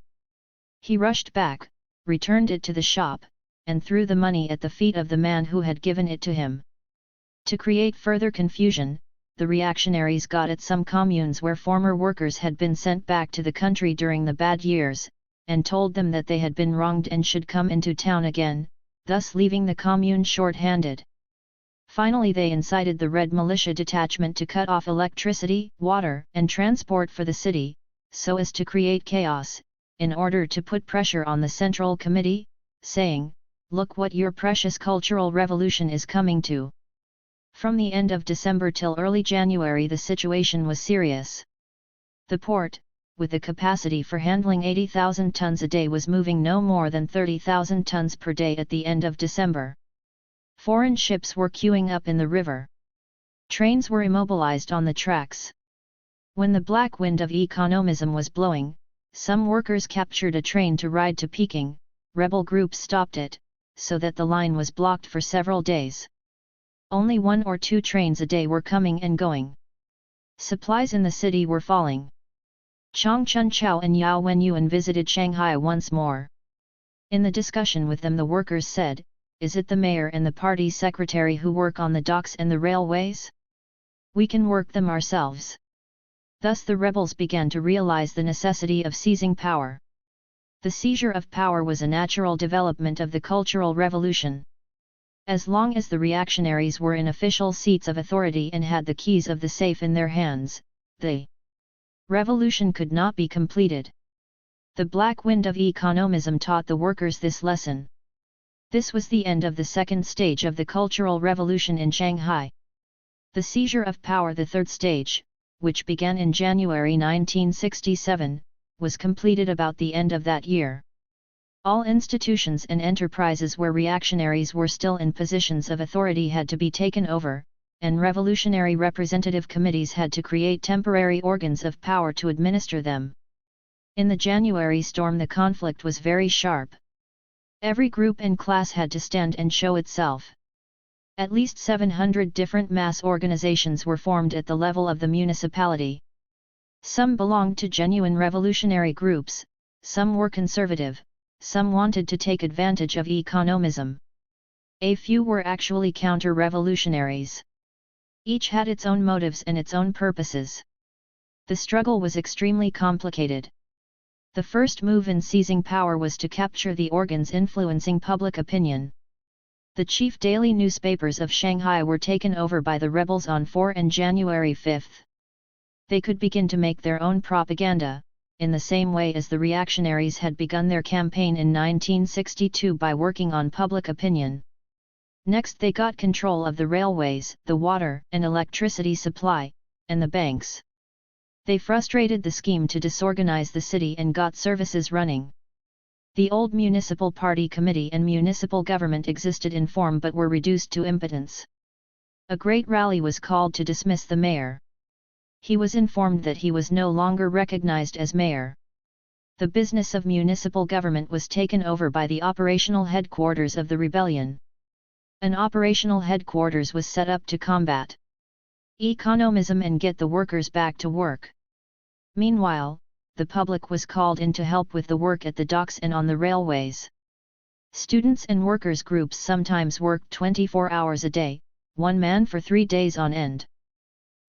He rushed back, returned it to the shop, and threw the money at the feet of the man who had given it to him. To create further confusion, the reactionaries got at some communes where former workers had been sent back to the country during the bad years, and told them that they had been wronged and should come into town again, thus leaving the commune short-handed. Finally they incited the Red Militia detachment to cut off electricity, water, and transport for the city, so as to create chaos, in order to put pressure on the Central Committee, saying, "Look what your precious Cultural Revolution is coming to." From the end of December till early January the situation was serious. The port, with a capacity for handling 80,000 tons a day, was moving no more than 30,000 tons per day at the end of December. Foreign ships were queuing up in the river. Trains were immobilized on the tracks. When the black wind of economism was blowing, some workers captured a train to ride to Peking, rebel groups stopped it, so that the line was blocked for several days. Only 1 or 2 trains a day were coming and going. Supplies in the city were falling. Chang Chun-chao and Yao Wenyuan visited Shanghai once more. In the discussion with them the workers said, "Is it the mayor and the party secretary who work on the docks and the railways? We can work them ourselves." Thus the rebels began to realize the necessity of seizing power. The seizure of power was a natural development of the Cultural Revolution. As long as the reactionaries were in official seats of authority and had the keys of the safe in their hands, the revolution could not be completed. The black wind of economism taught the workers this lesson. This was the end of the second stage of the Cultural Revolution in Shanghai. The seizure of power, the third stage, which began in January 1967, was completed about the end of that year. All institutions and enterprises where reactionaries were still in positions of authority had to be taken over, and revolutionary representative committees had to create temporary organs of power to administer them. In the January storm the conflict was very sharp. Every group and class had to stand and show itself. At least 700 different mass organizations were formed at the level of the municipality. Some belonged to genuine revolutionary groups, some were conservative, some wanted to take advantage of economism. A few were actually counter-revolutionaries. Each had its own motives and its own purposes. The struggle was extremely complicated. The first move in seizing power was to capture the organs influencing public opinion. The chief daily newspapers of Shanghai were taken over by the rebels on 4 and January 5. They could begin to make their own propaganda, in the same way as the reactionaries had begun their campaign in 1962 by working on public opinion. Next they got control of the railways, the water and electricity supply, and the banks. They frustrated the scheme to disorganize the city and got services running. The old municipal party committee and municipal government existed in form but were reduced to impotence. A great rally was called to dismiss the mayor. He was informed that he was no longer recognized as mayor. The business of municipal government was taken over by the operational headquarters of the rebellion. An operational headquarters was set up to combat economism and get the workers back to work. Meanwhile, the public was called in to help with the work at the docks and on the railways. Students and workers groups sometimes worked 24 hours a day, one man for 3 days on end.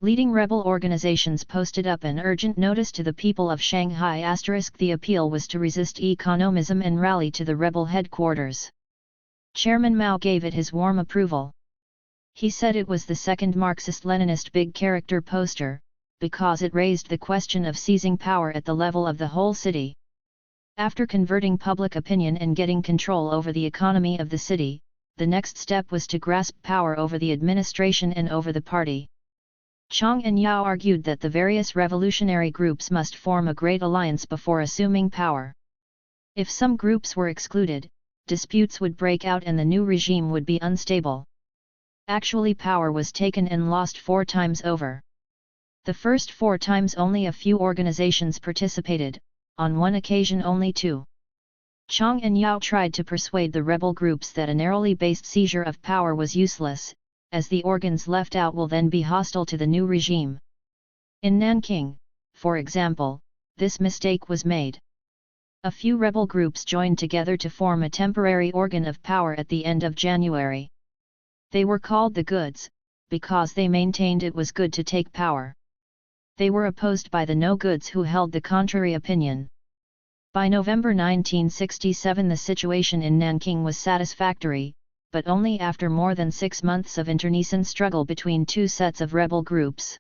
Leading rebel organizations posted up an urgent notice to the people of Shanghai. The appeal was to resist economism and rally to the rebel headquarters. Chairman Mao gave it his warm approval. He said it was the second Marxist-Leninist big character poster, because it raised the question of seizing power at the level of the whole city. After converting public opinion and getting control over the economy of the city, the next step was to grasp power over the administration and over the party. Chang and Yao argued that the various revolutionary groups must form a great alliance before assuming power. If some groups were excluded, disputes would break out and the new regime would be unstable. Actually, power was taken and lost 4 times over. The first 4 times only a few organizations participated, on one occasion only 2. Chang and Yao tried to persuade the rebel groups that a narrowly based seizure of power was useless, as the organs left out will then be hostile to the new regime. In Nanking, for example, this mistake was made. A few rebel groups joined together to form a temporary organ of power at the end of January. They were called the Goods, because they maintained it was good to take power. They were opposed by the no-goods who held the contrary opinion. By November 1967 the situation in Nanking was satisfactory, but only after more than 6 months of internecine struggle between 2 sets of rebel groups.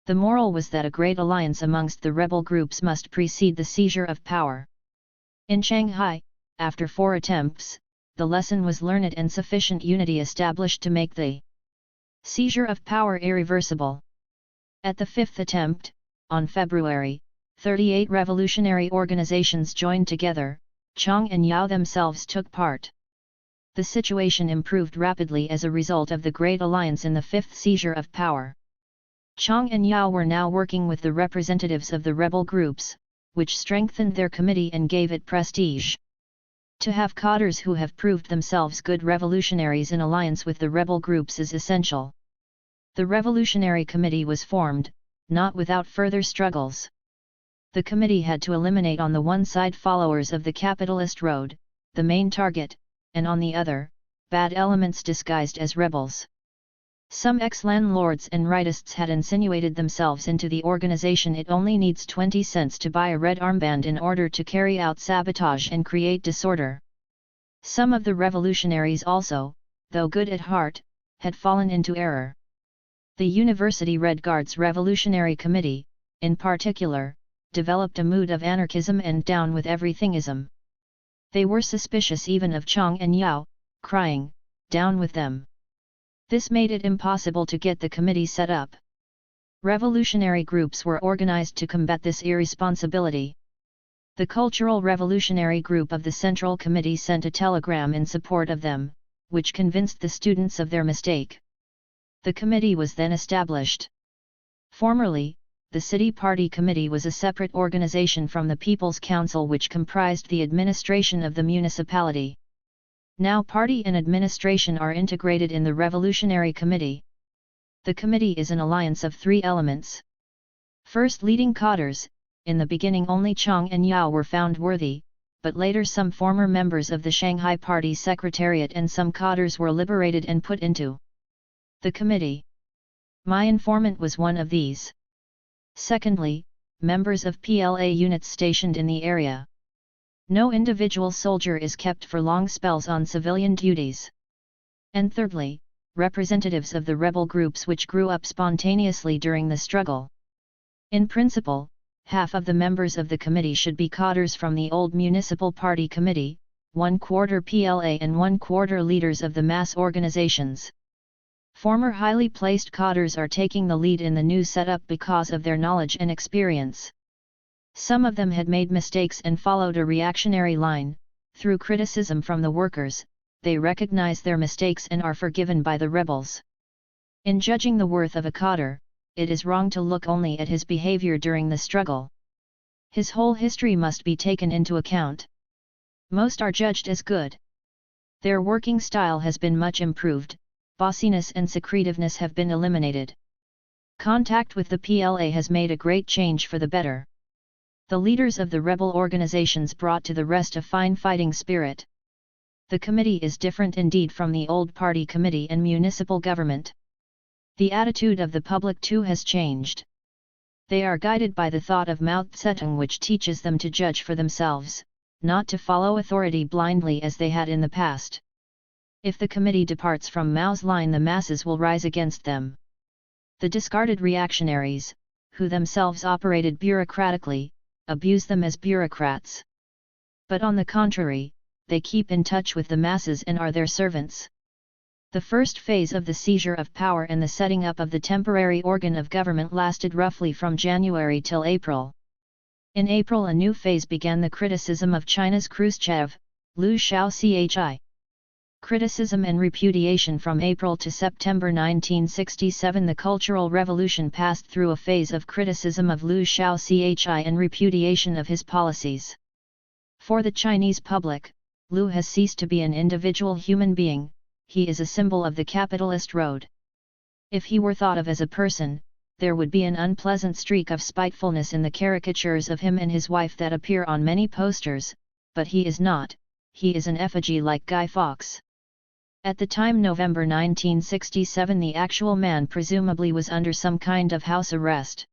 The moral was that a great alliance amongst the rebel groups must precede the seizure of power. In Shanghai, after 4 attempts, the lesson was learned and sufficient unity established to make the seizure of power irreversible. At the 5th attempt, on February, 38 revolutionary organizations joined together. Chang and Yao themselves took part. The situation improved rapidly as a result of the Great Alliance in the 5th seizure of power. Chang and Yao were now working with the representatives of the rebel groups, which strengthened their committee and gave it prestige. To have cadres who have proved themselves good revolutionaries in alliance with the rebel groups is essential. The Revolutionary Committee was formed, not without further struggles. The committee had to eliminate on the one side followers of the capitalist road, the main target, and on the other, bad elements disguised as rebels. Some ex-landlords and rightists had insinuated themselves into the organization. It only needs 20 cents to buy a red armband in order to carry out sabotage and create disorder. Some of the revolutionaries also, though good at heart, had fallen into error. The University Red Guards Revolutionary Committee, in particular, developed a mood of anarchism and down with everythingism. They were suspicious even of Chang and Yao, crying, "Down with them." This made it impossible to get the committee set up. Revolutionary groups were organized to combat this irresponsibility. The Cultural Revolutionary Group of the Central Committee sent a telegram in support of them, which convinced the students of their mistake. The committee was then established. Formerly, the City Party Committee was a separate organization from the People's Council which comprised the administration of the municipality. Now party and administration are integrated in the Revolutionary Committee. The committee is an alliance of 3 elements. First, leading cadres. In the beginning only Chang and Yao were found worthy, but later some former members of the Shanghai Party Secretariat and some cadres were liberated and put into the committee. My informant was one of these. Secondly, members of PLA units stationed in the area. No individual soldier is kept for long spells on civilian duties. And thirdly, representatives of the rebel groups which grew up spontaneously during the struggle. In principle, half of the members of the committee should be cadres from the old municipal party committee, 1/4 PLA and 1/4 leaders of the mass organizations. Former highly placed cadres are taking the lead in the new setup because of their knowledge and experience. Some of them had made mistakes and followed a reactionary line. Through criticism from the workers, they recognize their mistakes and are forgiven by the rebels. In judging the worth of a cadre, it is wrong to look only at his behavior during the struggle. His whole history must be taken into account. Most are judged as good. Their working style has been much improved, bossiness and secretiveness have been eliminated. Contact with the PLA has made a great change for the better. The leaders of the rebel organizations brought to the rest a fine fighting spirit. The committee is different indeed from the old party committee and municipal government. The attitude of the public too has changed. They are guided by the thought of Mao Zedong, which teaches them to judge for themselves, not to follow authority blindly as they had in the past. If the committee departs from Mao's line, the masses will rise against them. The discarded reactionaries, who themselves operated bureaucratically, abuse them as bureaucrats. But on the contrary, they keep in touch with the masses and are their servants. The first phase of the seizure of power and the setting up of the temporary organ of government lasted roughly from January till April. In April a new phase began, the criticism of China's Khrushchev, Liu Xiao-Chi. Criticism and repudiation. From April to September 1967 the Cultural Revolution passed through a phase of criticism of Liu Xiao-Chi and repudiation of his policies. For the Chinese public, Liu has ceased to be an individual human being, he is a symbol of the capitalist road. If he were thought of as a person, there would be an unpleasant streak of spitefulness in the caricatures of him and his wife that appear on many posters, but he is not, he is an effigy like Guy Fawkes. At the time November 1967 the actual man presumably was under some kind of house arrest.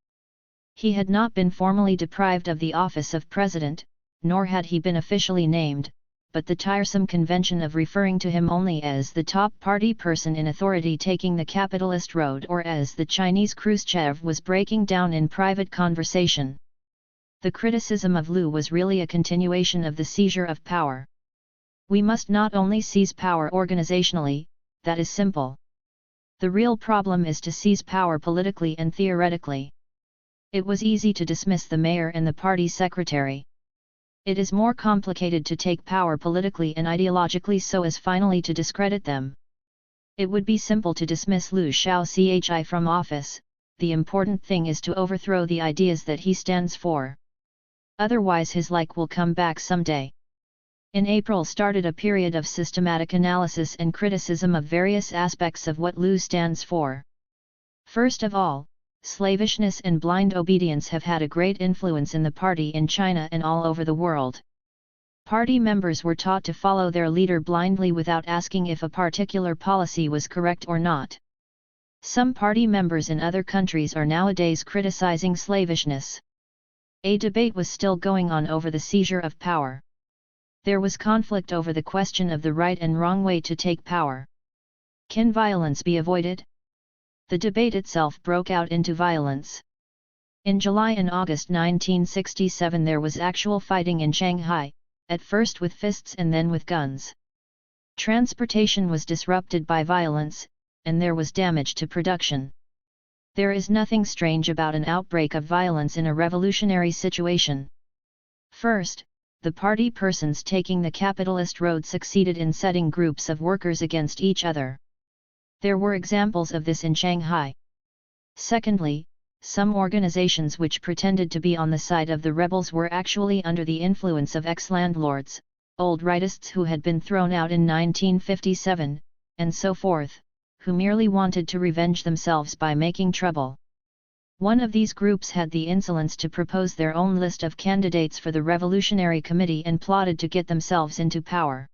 He had not been formally deprived of the office of president, nor had he been officially named, but the tiresome convention of referring to him only as the top party person in authority taking the capitalist road, or as the Chinese Khrushchev, was breaking down in private conversation. The criticism of Liu was really a continuation of the seizure of power. We must not only seize power organizationally, that is simple. The real problem is to seize power politically and theoretically. It was easy to dismiss the mayor and the party secretary. It is more complicated to take power politically and ideologically so as finally to discredit them. It would be simple to dismiss Liu Xiao-Chi from office, the important thing is to overthrow the ideas that he stands for. Otherwise his like will come back someday. In April started a period of systematic analysis and criticism of various aspects of what Liu stands for. First of all, slavishness and blind obedience have had a great influence in the party in China and all over the world. Party members were taught to follow their leader blindly without asking if a particular policy was correct or not. Some party members in other countries are nowadays criticizing slavishness. A debate was still going on over the seizure of power. There was conflict over the question of the right and wrong way to take power. Can violence be avoided? The debate itself broke out into violence. In July and August 1967 there was actual fighting in Shanghai, at first with fists and then with guns. Transportation was disrupted by violence, and there was damage to production. There is nothing strange about an outbreak of violence in a revolutionary situation. First, the party persons taking the capitalist road succeeded in setting groups of workers against each other. There were examples of this in Shanghai. Secondly, some organizations which pretended to be on the side of the rebels were actually under the influence of ex-landlords, old rightists who had been thrown out in 1957, and so forth, who merely wanted to revenge themselves by making trouble. One of these groups had the insolence to propose their own list of candidates for the Revolutionary Committee and plotted to get themselves into power.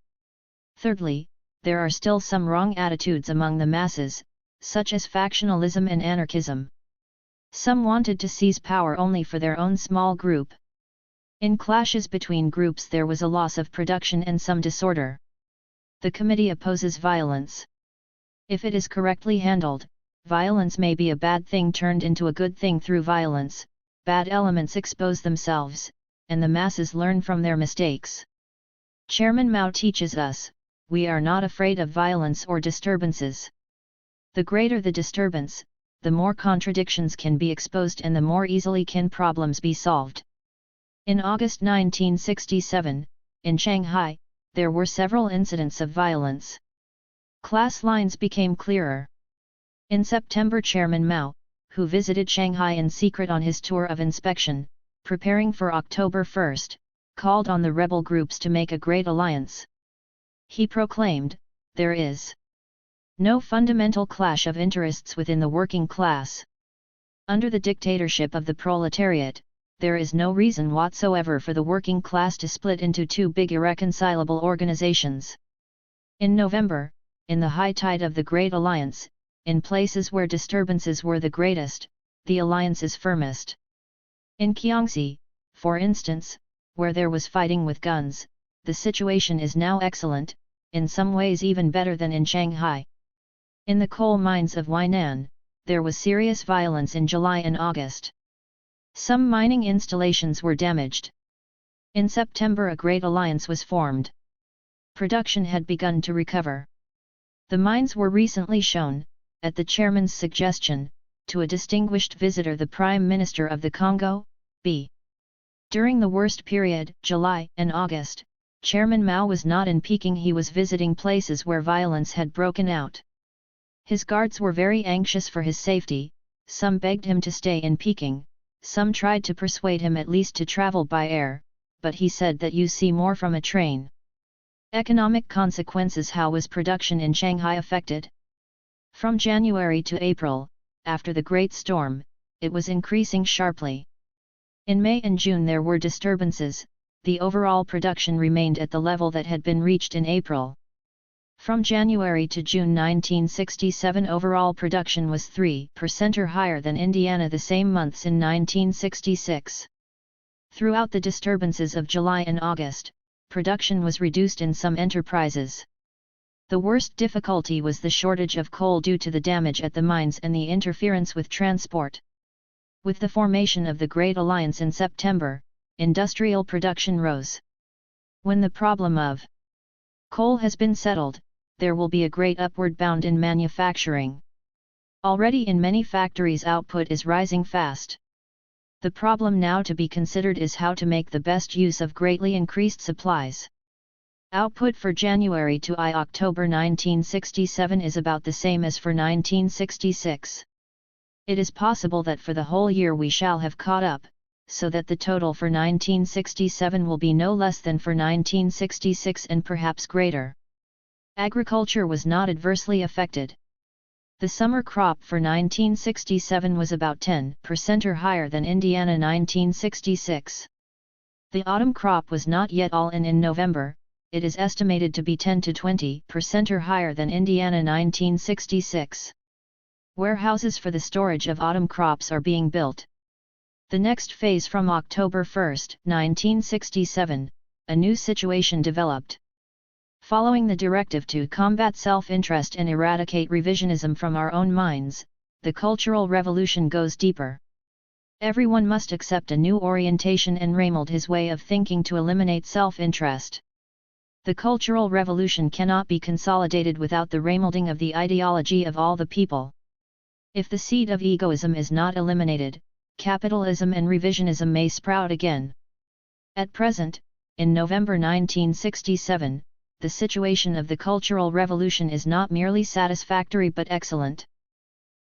Thirdly, there are still some wrong attitudes among the masses, such as factionalism and anarchism. Some wanted to seize power only for their own small group. In clashes between groups there was a loss of production and some disorder. The committee opposes violence. If it is correctly handled, violence may be a bad thing turned into a good thing through violence. Bad elements expose themselves, and the masses learn from their mistakes. Chairman Mao teaches us, we are not afraid of violence or disturbances. The greater the disturbance, the more contradictions can be exposed and the more easily can problems be solved. In August 1967, in Shanghai, there were several incidents of violence. Class lines became clearer. In September Chairman Mao, who visited Shanghai in secret on his tour of inspection, preparing for October 1, called on the rebel groups to make a great alliance. He proclaimed, there is no fundamental clash of interests within the working class. Under the dictatorship of the proletariat, there is no reason whatsoever for the working class to split into two big irreconcilable organizations. In November, in the high tide of the Great Alliance, in places where disturbances were the greatest, the alliance is firmest. In Jiangxi, for instance, where there was fighting with guns, the situation is now excellent, in some ways even better than in Shanghai. In the coal mines of Huainan, there was serious violence in July and August. Some mining installations were damaged. In September a great alliance was formed. Production had begun to recover. The mines were recently shown, at the chairman's suggestion, to a distinguished visitor, the Prime Minister of the Congo, B. During the worst period, July and August, Chairman Mao was not in Peking, he was visiting places where violence had broken out. His guards were very anxious for his safety, some begged him to stay in Peking, some tried to persuade him at least to travel by air, but he said that you see more from a train. Economic consequences. How was production in Shanghai affected? From January to April, after the Great Storm, it was increasing sharply. In May and June there were disturbances, the overall production remained at the level that had been reached in April. From January to June 1967 overall production was 3% or higher than Indiana the same months in 1966. Throughout the disturbances of July and August, production was reduced in some enterprises. The worst difficulty was the shortage of coal due to the damage at the mines and the interference with transport. With the formation of the Great Alliance in September, industrial production rose. When the problem of coal has been settled, there will be a great upward bound in manufacturing. Already in many factories output is rising fast. The problem now to be considered is how to make the best use of greatly increased supplies. Output for January to October 1967 is about the same as for 1966. It is possible that for the whole year we shall have caught up, so that the total for 1967 will be no less than for 1966 and perhaps greater. Agriculture was not adversely affected. The summer crop for 1967 was about 10% or higher than Indiana 1966. The autumn crop was not yet all in November, it is estimated to be 10 to 20% or higher than Indiana 1966. Warehouses for the storage of autumn crops are being built. The next phase from October 1, 1967, a new situation developed. Following the directive to combat self-interest and eradicate revisionism from our own minds, the Cultural Revolution goes deeper. Everyone must accept a new orientation and remold his way of thinking to eliminate self-interest. The Cultural Revolution cannot be consolidated without the remolding of the ideology of all the people. If the seed of egoism is not eliminated, capitalism and revisionism may sprout again. At present, in November 1967, the situation of the Cultural Revolution is not merely satisfactory but excellent.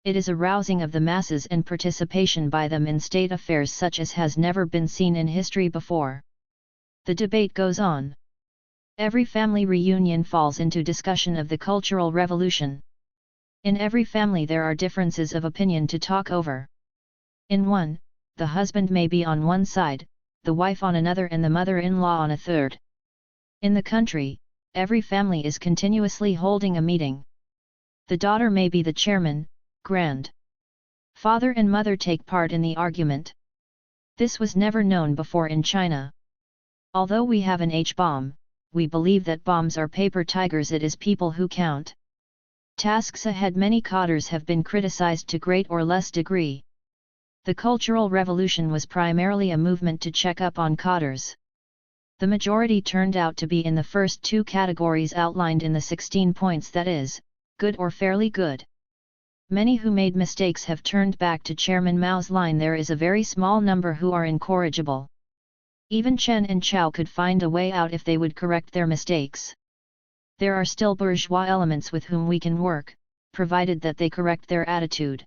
It is a rousing of the masses and participation by them in state affairs such as has never been seen in history before. The debate goes on. Every family reunion falls into discussion of the Cultural Revolution. In every family there are differences of opinion to talk over. In one, the husband may be on one side, the wife on another and the mother-in-law on a third. In the country, every family is continuously holding a meeting. The daughter may be the chairman, father and mother take part in the argument. This was never known before in China. Although we have an H-bomb, we believe that bombs are paper tigers, it is people who count. Tasks ahead. Many cadres have been criticized to great or less degree. The Cultural Revolution was primarily a movement to check up on cadres. The majority turned out to be in the first two categories outlined in the 16 points, that is, good or fairly good. Many who made mistakes have turned back to Chairman Mao's line. There is a very small number who are incorrigible. Even Chen and Chao could find a way out if they would correct their mistakes. There are still bourgeois elements with whom we can work, provided that they correct their attitude.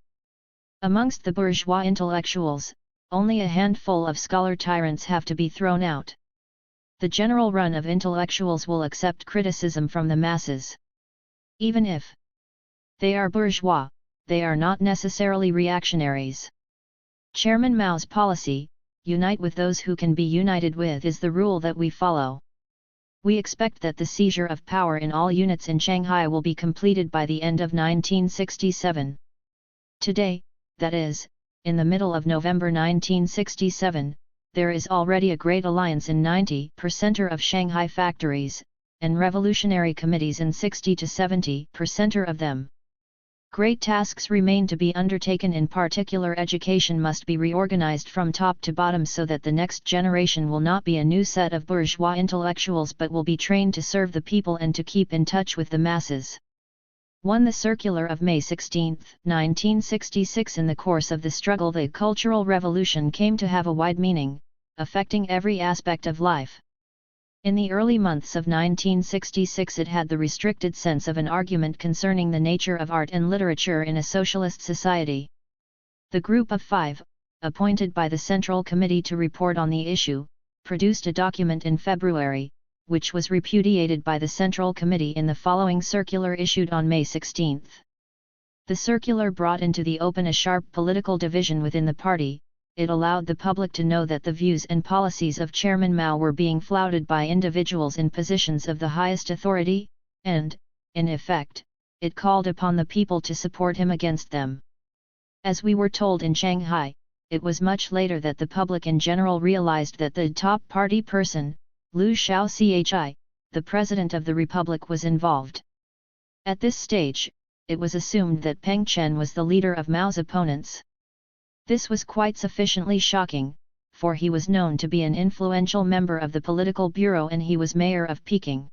Amongst the bourgeois intellectuals, only a handful of scholar tyrants have to be thrown out. The general run of intellectuals will accept criticism from the masses. Even if they are bourgeois, they are not necessarily reactionaries. Chairman Mao's policy, "Unite with those who can be united with," is the rule that we follow. We expect that the seizure of power in all units in Shanghai will be completed by the end of 1967. Today, that is, in the middle of November 1967, there is already a great alliance in 90% of Shanghai factories, and revolutionary committees in 60 to 70% of them. Great tasks remain to be undertaken. In particular, education must be reorganized from top to bottom so that the next generation will not be a new set of bourgeois intellectuals but will be trained to serve the people and to keep in touch with the masses. 1. The circular of May 16, 1966. In the course of the struggle, the Cultural Revolution came to have a wide meaning, affecting every aspect of life. In the early months of 1966 it had the restricted sense of an argument concerning the nature of art and literature in a socialist society. The Group of Five, appointed by the Central Committee to report on the issue, produced a document in February, which was repudiated by the Central Committee in the following circular issued on May 16. The circular brought into the open a sharp political division within the party. It allowed the public to know that the views and policies of Chairman Mao were being flouted by individuals in positions of the highest authority, and, in effect, it called upon the people to support him against them. As we were told in Shanghai, it was much later that the public in general realized that the top party person, Liu Shaochi, the President of the Republic, was involved. At this stage, it was assumed that Peng Chen was the leader of Mao's opponents. This was quite sufficiently shocking, for he was known to be an influential member of the political bureau and he was mayor of Peking.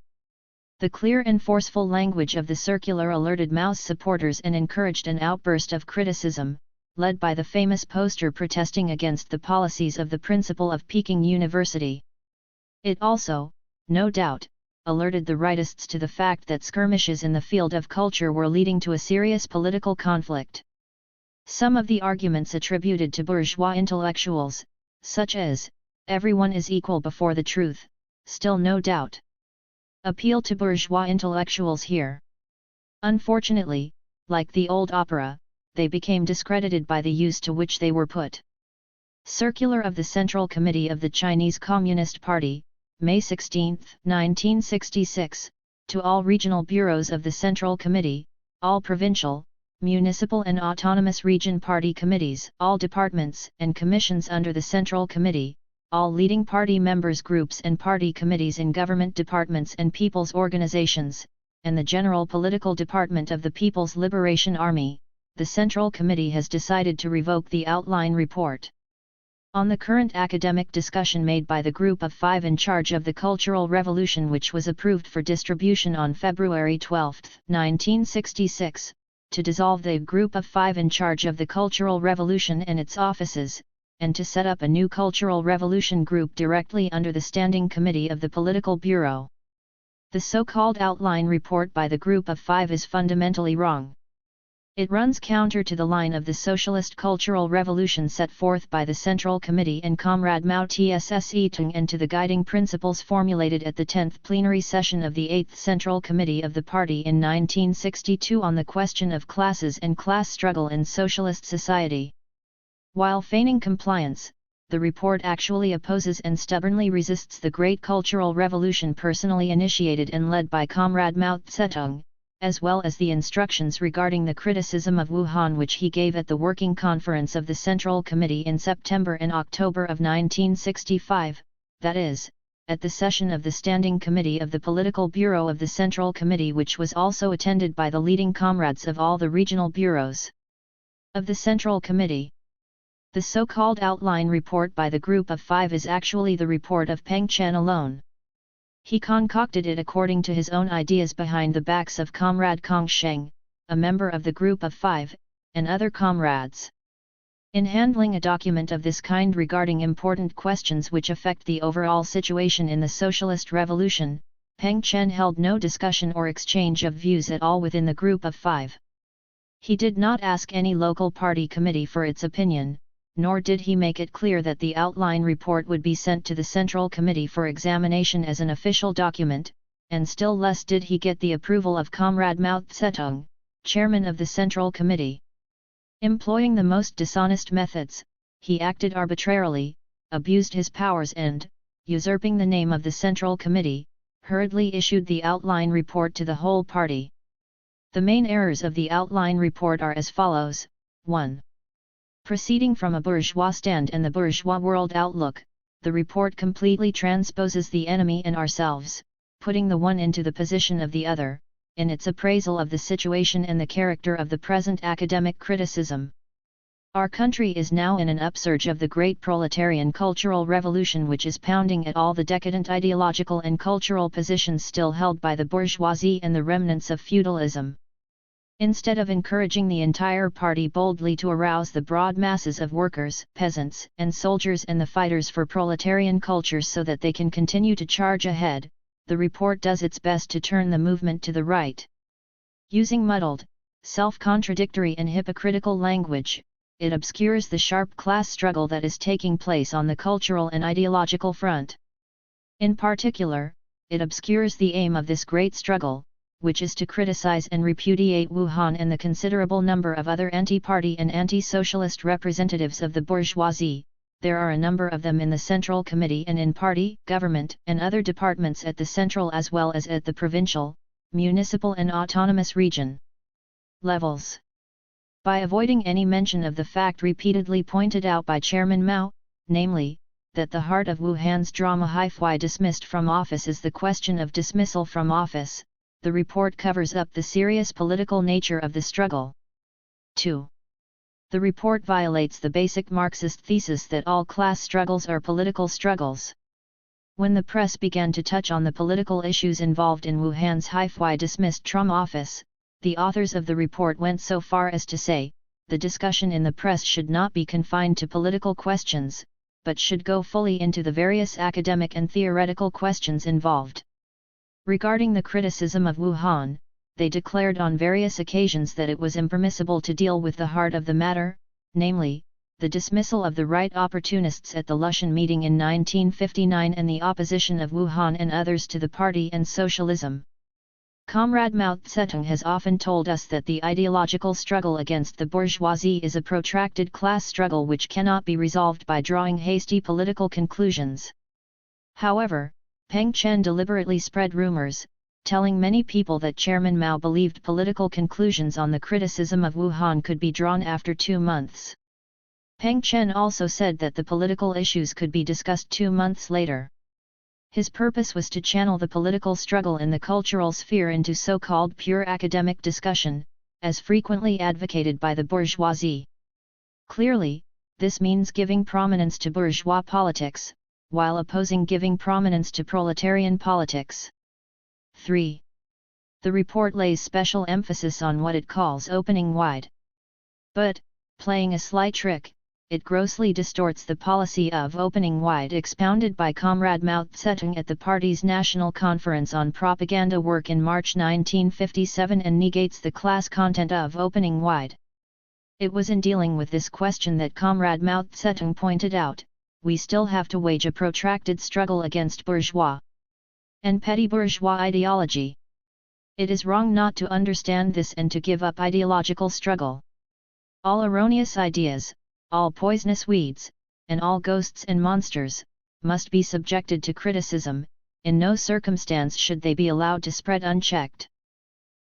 The clear and forceful language of the circular alerted Mao's supporters and encouraged an outburst of criticism, led by the famous poster protesting against the policies of the principal of Peking University. It also, no doubt, alerted the rightists to the fact that skirmishes in the field of culture were leading to a serious political conflict. Some of the arguments attributed to bourgeois intellectuals, such as, "everyone is equal before the truth," still no doubt appeal to bourgeois intellectuals here. Unfortunately, like the old opera, they became discredited by the use to which they were put. Circular of the Central Committee of the Chinese Communist Party, May 16, 1966, to all regional bureaus of the Central Committee, all provincial, municipal and autonomous region party committees, all departments and commissions under the Central Committee, all leading party members' groups and party committees in government departments and people's organizations, and the General Political Department of the People's Liberation Army, the Central Committee has decided to revoke the outline report. On the current academic discussion made by the Group of Five in charge of the Cultural Revolution, which was approved for distribution on February 12, 1966, to dissolve the Group of Five in charge of the Cultural Revolution and its offices, and to set up a new Cultural Revolution group directly under the Standing Committee of the Political Bureau. The so-called outline report by the Group of Five is fundamentally wrong. It runs counter to the line of the Socialist Cultural Revolution set forth by the Central Committee and Comrade Mao Tse-tung and to the guiding principles formulated at the 10th plenary session of the 8th Central Committee of the party in 1962 on the question of classes and class struggle in socialist society. While feigning compliance, the report actually opposes and stubbornly resists the great cultural revolution personally initiated and led by Comrade Mao Tse-tung, as well as the instructions regarding the criticism of Wuhan which he gave at the Working Conference of the Central Committee in September and October of 1965, that is, at the session of the Standing Committee of the Political Bureau of the Central Committee, which was also attended by the leading comrades of all the regional bureaus of the Central Committee. The so-called outline report by the Group of Five is actually the report of Peng Chen alone. He concocted it according to his own ideas behind the backs of Comrade Kong Sheng, a member of the Group of Five, and other comrades. In handling a document of this kind regarding important questions which affect the overall situation in the socialist revolution, Peng Chen held no discussion or exchange of views at all within the Group of Five. He did not ask any local party committee for its opinion, nor did he make it clear that the outline report would be sent to the Central Committee for examination as an official document, and still less did he get the approval of Comrade Mao Tse-tung, chairman of the Central Committee. Employing the most dishonest methods, he acted arbitrarily, abused his powers and, usurping the name of the Central Committee, hurriedly issued the outline report to the whole party. The main errors of the outline report are as follows: 1. Proceeding from a bourgeois stand and the bourgeois world outlook, the report completely transposes the enemy and ourselves, putting the one into the position of the other, in its appraisal of the situation and the character of the present academic criticism. Our country is now in an upsurge of the great proletarian cultural revolution, which is pounding at all the decadent ideological and cultural positions still held by the bourgeoisie and the remnants of feudalism. Instead of encouraging the entire party boldly to arouse the broad masses of workers, peasants, and soldiers and the fighters for proletarian culture so that they can continue to charge ahead, the report does its best to turn the movement to the right. Using muddled, self-contradictory and hypocritical language, it obscures the sharp class struggle that is taking place on the cultural and ideological front. In particular, it obscures the aim of this great struggle, which is to criticize and repudiate Wu Han and the considerable number of other anti-party and anti-socialist representatives of the bourgeoisie. There are a number of them in the Central Committee and in party, government, and other departments at the central as well as at the provincial, municipal and autonomous region levels. By avoiding any mention of the fact repeatedly pointed out by Chairman Mao, namely, that the heart of Wu Han's drama Hi-Fi dismissed from office is the question of dismissal from office, the report covers up the serious political nature of the struggle. 2. The report violates the basic Marxist thesis that all class struggles are political struggles. When the press began to touch on the political issues involved in Wu Han's Hi-Fi dismissed from office, the authors of the report went so far as to say, the discussion in the press should not be confined to political questions, but should go fully into the various academic and theoretical questions involved. Regarding the criticism of Wu Han, they declared on various occasions that it was impermissible to deal with the heart of the matter, namely, the dismissal of the right opportunists at the Lushan meeting in 1959 and the opposition of Wu Han and others to the party and socialism. Comrade Mao Zedong has often told us that the ideological struggle against the bourgeoisie is a protracted class struggle which cannot be resolved by drawing hasty political conclusions. However, Peng Chen deliberately spread rumors, telling many people that Chairman Mao believed political conclusions on the criticism of Wu Han could be drawn after 2 months. Peng Chen also said that the political issues could be discussed 2 months later. His purpose was to channel the political struggle in the cultural sphere into so-called pure academic discussion, as frequently advocated by the bourgeoisie. Clearly, this means giving prominence to bourgeois politics, while opposing giving prominence to proletarian politics. 3. The report lays special emphasis on what it calls opening wide. But, playing a sly trick, it grossly distorts the policy of opening wide expounded by Comrade Mao Zedong at the party's National Conference on Propaganda Work in March 1957 and negates the class content of opening wide. It was in dealing with this question that Comrade Mao Zedong pointed out, we still have to wage a protracted struggle against bourgeois and petty bourgeois ideology. It is wrong not to understand this and to give up ideological struggle. All erroneous ideas, all poisonous weeds, and all ghosts and monsters, must be subjected to criticism, in no circumstance should they be allowed to spread unchecked.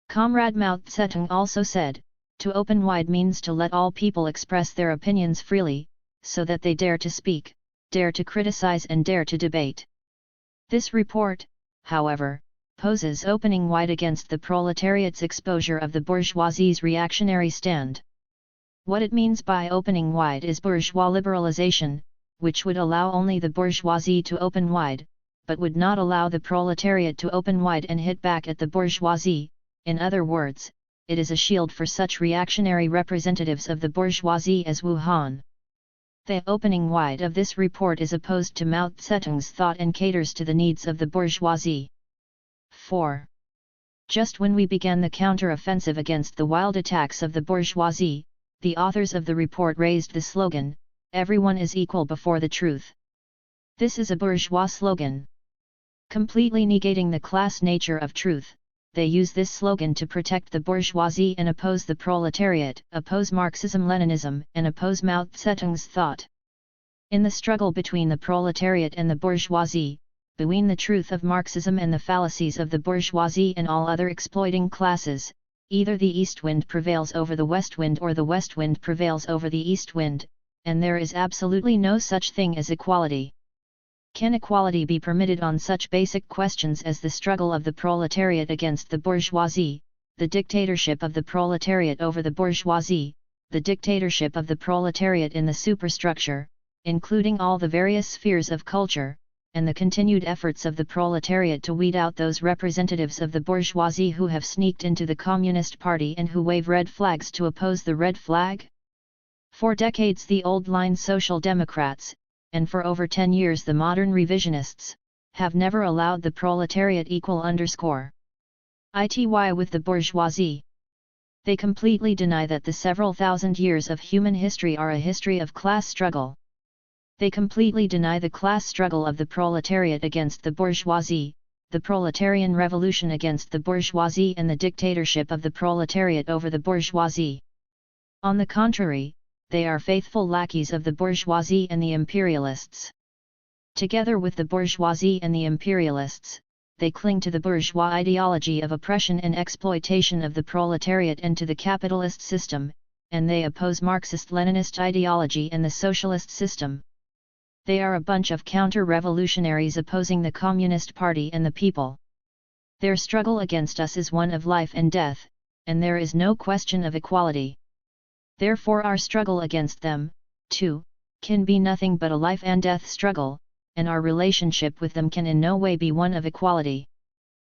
Comrade Mao Zedong also said, to open wide means to let all people express their opinions freely, so that they dare to speak, dare to criticize and dare to debate. This report, however, poses opening wide against the proletariat's exposure of the bourgeoisie's reactionary stand. What it means by opening wide is bourgeois liberalization, which would allow only the bourgeoisie to open wide, but would not allow the proletariat to open wide and hit back at the bourgeoisie. In other words, it is a shield for such reactionary representatives of the bourgeoisie as Wu Han. The opening wide of this report is opposed to Mao Zedong's thought and caters to the needs of the bourgeoisie. 4. Just when we began the counter-offensive against the wild attacks of the bourgeoisie, the authors of the report raised the slogan, "Everyone is equal before the truth." This is a bourgeois slogan. Completely negating the class nature of truth, they use this slogan to protect the bourgeoisie and oppose the proletariat, oppose Marxism-Leninism, and oppose Mao Zedong's thought. In the struggle between the proletariat and the bourgeoisie, between the truth of Marxism and the fallacies of the bourgeoisie and all other exploiting classes, either the east wind prevails over the west wind or the west wind prevails over the east wind, and there is absolutely no such thing as equality. Can equality be permitted on such basic questions as the struggle of the proletariat against the bourgeoisie, the dictatorship of the proletariat over the bourgeoisie, the dictatorship of the proletariat in the superstructure, including all the various spheres of culture, and the continued efforts of the proletariat to weed out those representatives of the bourgeoisie who have sneaked into the Communist Party and who wave red flags to oppose the red flag? For decades the old-line Social Democrats, and for over 10 years the modern revisionists, have never allowed the proletariat ity with the bourgeoisie. They completely deny that the several thousand years of human history are a history of class struggle. They completely deny the class struggle of the proletariat against the bourgeoisie, the proletarian revolution against the bourgeoisie and the dictatorship of the proletariat over the bourgeoisie. On the contrary, they are faithful lackeys of the bourgeoisie and the imperialists. Together with the bourgeoisie and the imperialists, they cling to the bourgeois ideology of oppression and exploitation of the proletariat and to the capitalist system, and they oppose Marxist-Leninist ideology and the socialist system. They are a bunch of counter-revolutionaries opposing the Communist Party and the people. Their struggle against us is one of life and death, and there is no question of equality. Therefore our struggle against them, too, can be nothing but a life and death struggle, and our relationship with them can in no way be one of equality.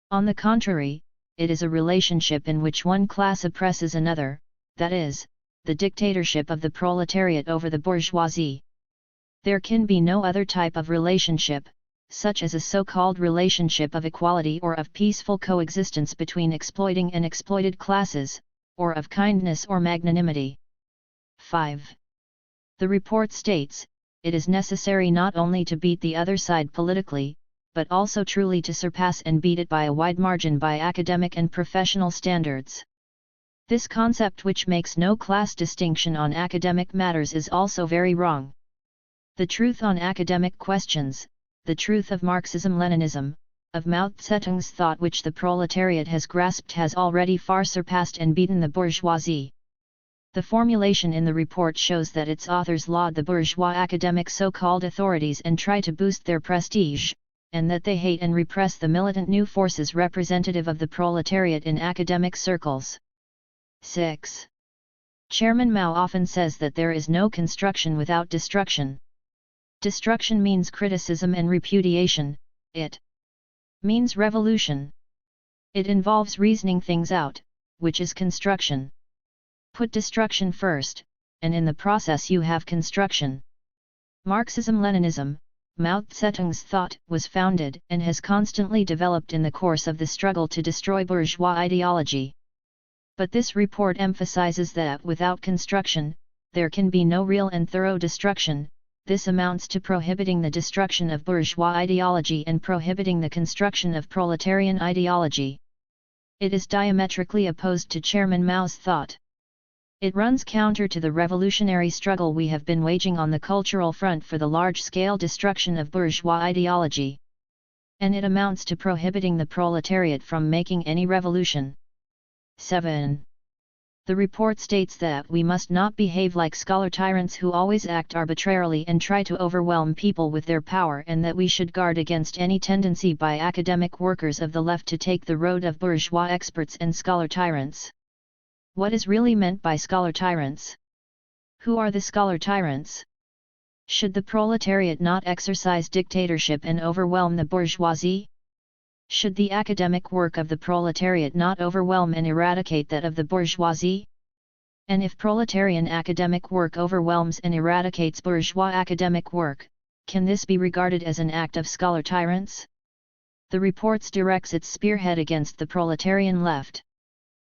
On the contrary, it is a relationship in which one class oppresses another, that is, the dictatorship of the proletariat over the bourgeoisie. There can be no other type of relationship, such as a so-called relationship of equality or of peaceful coexistence between exploiting and exploited classes, or of kindness or magnanimity. 5. The report states, it is necessary not only to beat the other side politically, but also truly to surpass and beat it by a wide margin by academic and professional standards. This concept, which makes no class distinction on academic matters, is also very wrong. The truth on academic questions, the truth of Marxism-Leninism, of Mao Zedong's thought which the proletariat has grasped, has already far surpassed and beaten the bourgeoisie. The formulation in the report shows that its authors laud the bourgeois academic so-called authorities and try to boost their prestige, and that they hate and repress the militant new forces representative of the proletariat in academic circles. 6. Chairman Mao often says that there is no construction without destruction. Destruction means criticism and repudiation, it means revolution. It involves reasoning things out, which is construction. Put destruction first, and in the process you have construction. Marxism-Leninism, Mao Zedong's thought, was founded and has constantly developed in the course of the struggle to destroy bourgeois ideology. But this report emphasizes that without construction, there can be no real and thorough destruction. This amounts to prohibiting the destruction of bourgeois ideology and prohibiting the construction of proletarian ideology. It is diametrically opposed to Chairman Mao's thought. It runs counter to the revolutionary struggle we have been waging on the cultural front for the large-scale destruction of bourgeois ideology. And it amounts to prohibiting the proletariat from making any revolution. 7. The report states that we must not behave like scholar tyrants who always act arbitrarily and try to overwhelm people with their power, and that we should guard against any tendency by academic workers of the left to take the road of bourgeois experts and scholar tyrants. What is really meant by scholar tyrants? Who are the scholar tyrants? Should the proletariat not exercise dictatorship and overwhelm the bourgeoisie? Should the academic work of the proletariat not overwhelm and eradicate that of the bourgeoisie? And if proletarian academic work overwhelms and eradicates bourgeois academic work, can this be regarded as an act of scholar tyrants? The report directs its spearhead against the proletarian left.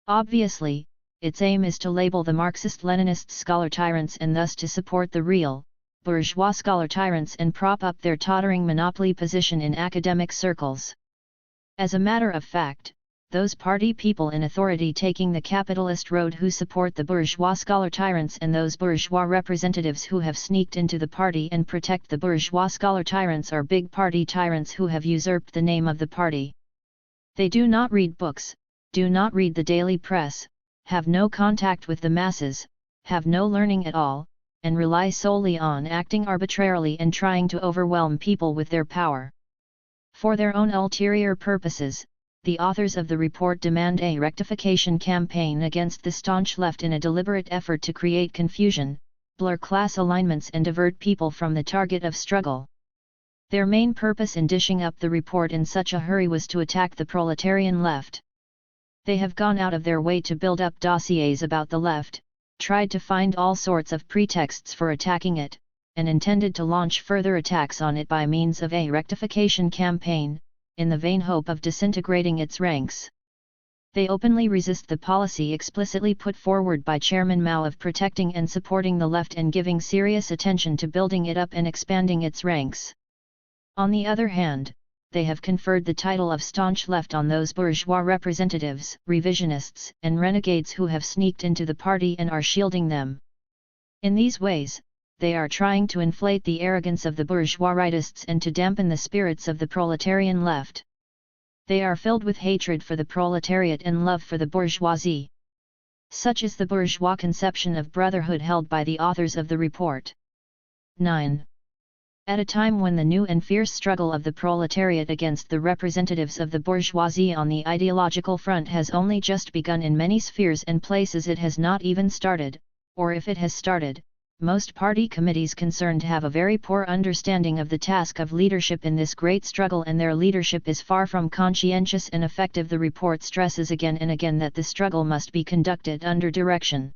Obviously, its aim is to label the Marxist-Leninist scholar tyrants and thus to support the real, bourgeois scholar tyrants and prop up their tottering monopoly position in academic circles. As a matter of fact, those party people in authority taking the capitalist road who support the bourgeois scholar tyrants and those bourgeois representatives who have sneaked into the party and protect the bourgeois scholar tyrants are big party tyrants who have usurped the name of the party. They do not read books, do not read the daily press, have no contact with the masses, have no learning at all, and rely solely on acting arbitrarily and trying to overwhelm people with their power. For their own ulterior purposes, the authors of the report demand a rectification campaign against the staunch left in a deliberate effort to create confusion, blur class alignments and divert people from the target of struggle. Their main purpose in dishing up the report in such a hurry was to attack the proletarian left. They have gone out of their way to build up dossiers about the left, tried to find all sorts of pretexts for attacking it, and intended to launch further attacks on it by means of a rectification campaign, in the vain hope of disintegrating its ranks. They openly resist the policy explicitly put forward by Chairman Mao of protecting and supporting the left and giving serious attention to building it up and expanding its ranks. On the other hand, they have conferred the title of staunch left on those bourgeois representatives, revisionists, and renegades who have sneaked into the party and are shielding them. In these ways, they are trying to inflate the arrogance of the bourgeois rightists and to dampen the spirits of the proletarian left. They are filled with hatred for the proletariat and love for the bourgeoisie. Such is the bourgeois conception of brotherhood held by the authors of the report. 9. At a time when the new and fierce struggle of the proletariat against the representatives of the bourgeoisie on the ideological front has only just begun in many spheres and places it has not even started, or if it has started, most party committees concerned have a very poor understanding of the task of leadership in this great struggle, and their leadership is far from conscientious and effective. The report stresses again and again that the struggle must be conducted under direction,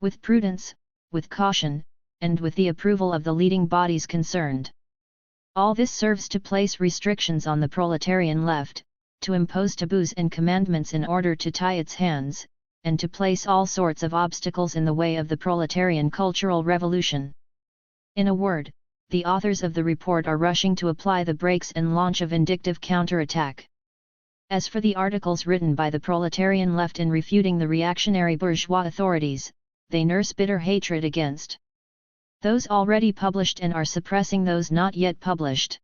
with prudence, with caution, and with the approval of the leading bodies concerned. All this serves to place restrictions on the proletarian left, to impose taboos and commandments in order to tie its hands, and to place all sorts of obstacles in the way of the proletarian cultural revolution. In a word, the authors of the report are rushing to apply the brakes and launch a vindictive counterattack. As for the articles written by the proletarian left in refuting the reactionary bourgeois authorities, they nurse bitter hatred against those already published and are suppressing those not yet published.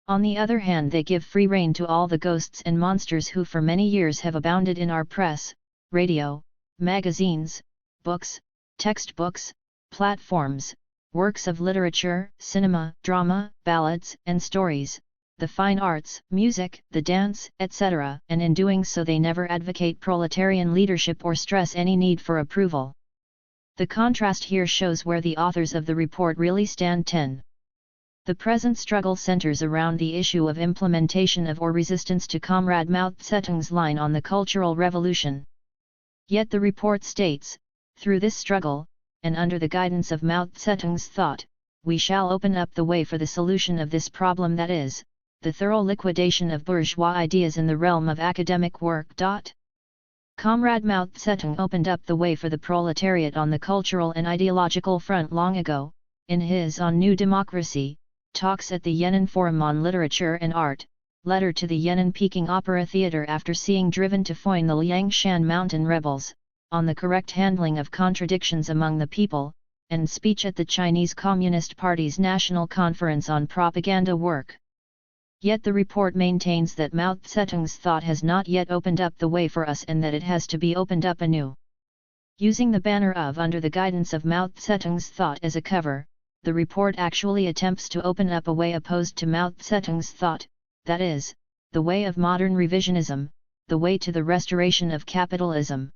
On the other hand, they give free rein to all the ghosts and monsters who for many years have abounded in our press, radio, magazines, books, textbooks, platforms, works of literature, cinema, drama, ballads, and stories, the fine arts, music, the dance, etc., and in doing so they never advocate proletarian leadership or stress any need for approval. The contrast here shows where the authors of the report really stand. 10. The present struggle centers around the issue of implementation of or resistance to Comrade Mao Zedong's line on the Cultural Revolution. Yet the report states, through this struggle, and under the guidance of Mao Zedong's thought, we shall open up the way for the solution of this problem, that is, the thorough liquidation of bourgeois ideas in the realm of academic work. Comrade Mao Zedong opened up the way for the proletariat on the cultural and ideological front long ago, in his On New Democracy, talks at the Yan'an Forum on Literature and Art, letter to the Yan'an Peking Opera Theatre after seeing driven to foin the Liangshan mountain rebels, on the correct handling of contradictions among the people, and speech at the Chinese Communist Party's National Conference on Propaganda Work. Yet the report maintains that Mao Zedong's thought has not yet opened up the way for us and that it has to be opened up anew. Using the banner of Under the Guidance of Mao Zedong's Thought as a cover, the report actually attempts to open up a way opposed to Mao Zedong's thought, that is, the way of modern revisionism, the way to the restoration of capitalism.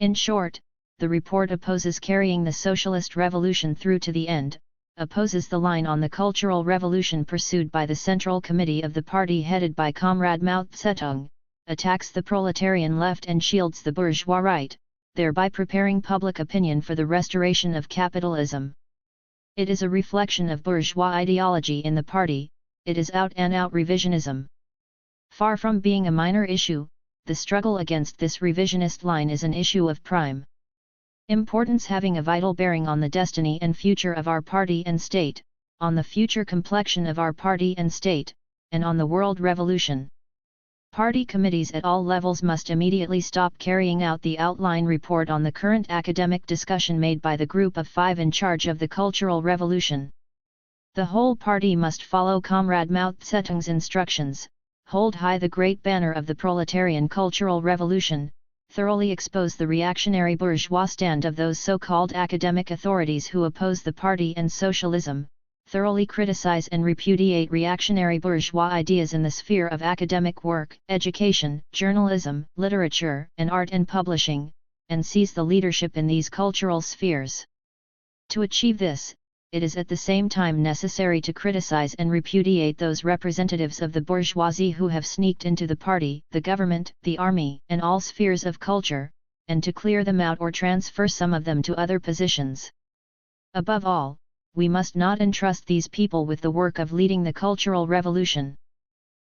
In short, the report opposes carrying the socialist revolution through to the end, opposes the line on the cultural revolution pursued by the Central Committee of the party headed by Comrade Mao Zedong, attacks the proletarian left and shields the bourgeois right, thereby preparing public opinion for the restoration of capitalism. It is a reflection of bourgeois ideology in the party, it is out-and-out revisionism. Far from being a minor issue, the struggle against this revisionist line is an issue of prime importance, having a vital bearing on the destiny and future of our party and state, on the future complexion of our party and state, and on the world revolution. Party committees at all levels must immediately stop carrying out the outline report on the current academic discussion made by the Group of Five in charge of the Cultural Revolution. The whole party must follow Comrade Mao Zedong's instructions, hold high the great banner of the proletarian Cultural Revolution, thoroughly expose the reactionary bourgeois stand of those so-called academic authorities who oppose the party and socialism, thoroughly criticize and repudiate reactionary bourgeois ideas in the sphere of academic work, education, journalism, literature, and art and publishing, and seize the leadership in these cultural spheres. To achieve this, it is at the same time necessary to criticize and repudiate those representatives of the bourgeoisie who have sneaked into the party, the government, the army, and all spheres of culture, and to clear them out or transfer some of them to other positions. Above all, we must not entrust these people with the work of leading the cultural revolution.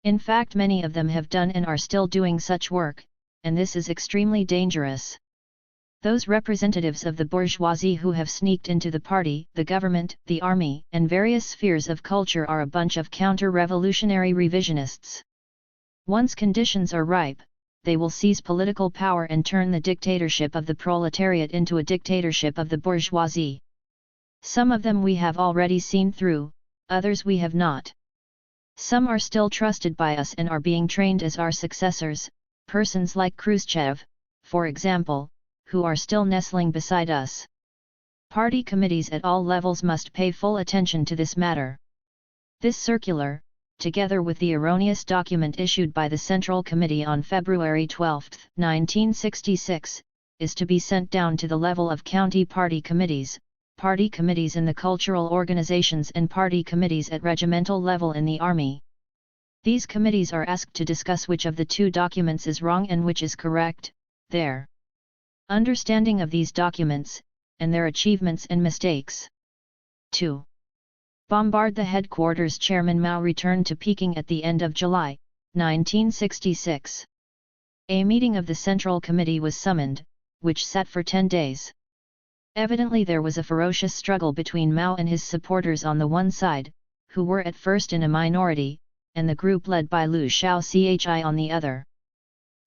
In fact, many of them have done and are still doing such work, and this is extremely dangerous. Those representatives of the bourgeoisie who have sneaked into the party, the government, the army, and various spheres of culture are a bunch of counter-revolutionary revisionists. Once conditions are ripe, they will seize political power and turn the dictatorship of the proletariat into a dictatorship of the bourgeoisie. Some of them we have already seen through, others we have not. Some are still trusted by us and are being trained as our successors, persons like Khrushchev, for example, who are still nestling beside us. Party committees at all levels must pay full attention to this matter. This circular, together with the erroneous document issued by the Central Committee on February 12, 1966, is to be sent down to the level of county party committees in the cultural organizations and party committees at regimental level in the army. These committees are asked to discuss which of the two documents is wrong and which is correct, their understanding of these documents, and their achievements and mistakes. 2. Bombard the headquarters. Chairman Mao returned to Peking at the end of July, 1966. A meeting of the Central Committee was summoned, which sat for 10 days. Evidently there was a ferocious struggle between Mao and his supporters on the one side, who were at first in a minority, and the group led by Liu Shaochi on the other.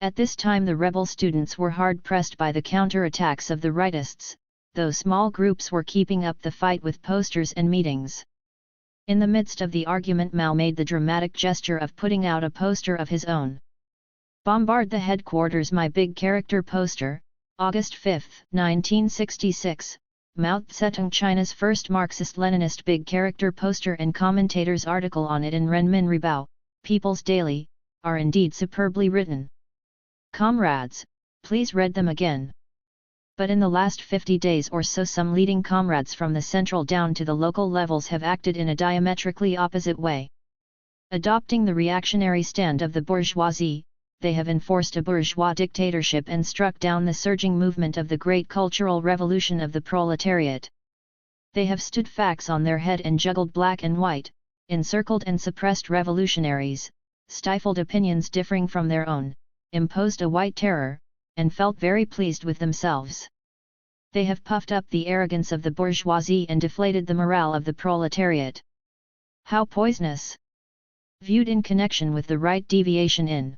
At this time the rebel students were hard-pressed by the counter-attacks of the rightists, though small groups were keeping up the fight with posters and meetings. In the midst of the argument, Mao made the dramatic gesture of putting out a poster of his own. Bombard the headquarters. My big character poster, August 5, 1966, Mao Zedong, China's first Marxist-Leninist big character poster and commentator's article on it in Renmin Ribao, People's Daily, are indeed superbly written. Comrades, please read them again. But in the last 50 days or so some leading comrades from the central down to the local levels have acted in a diametrically opposite way. Adopting the reactionary stand of the bourgeoisie, they have enforced a bourgeois dictatorship and struck down the surging movement of the great cultural revolution of the proletariat. They have stood facts on their head and juggled black and white, encircled and suppressed revolutionaries, stifled opinions differing from their own, imposed a white terror, and felt very pleased with themselves. They have puffed up the arrogance of the bourgeoisie and deflated the morale of the proletariat. How poisonous! Viewed in connection with the right deviation in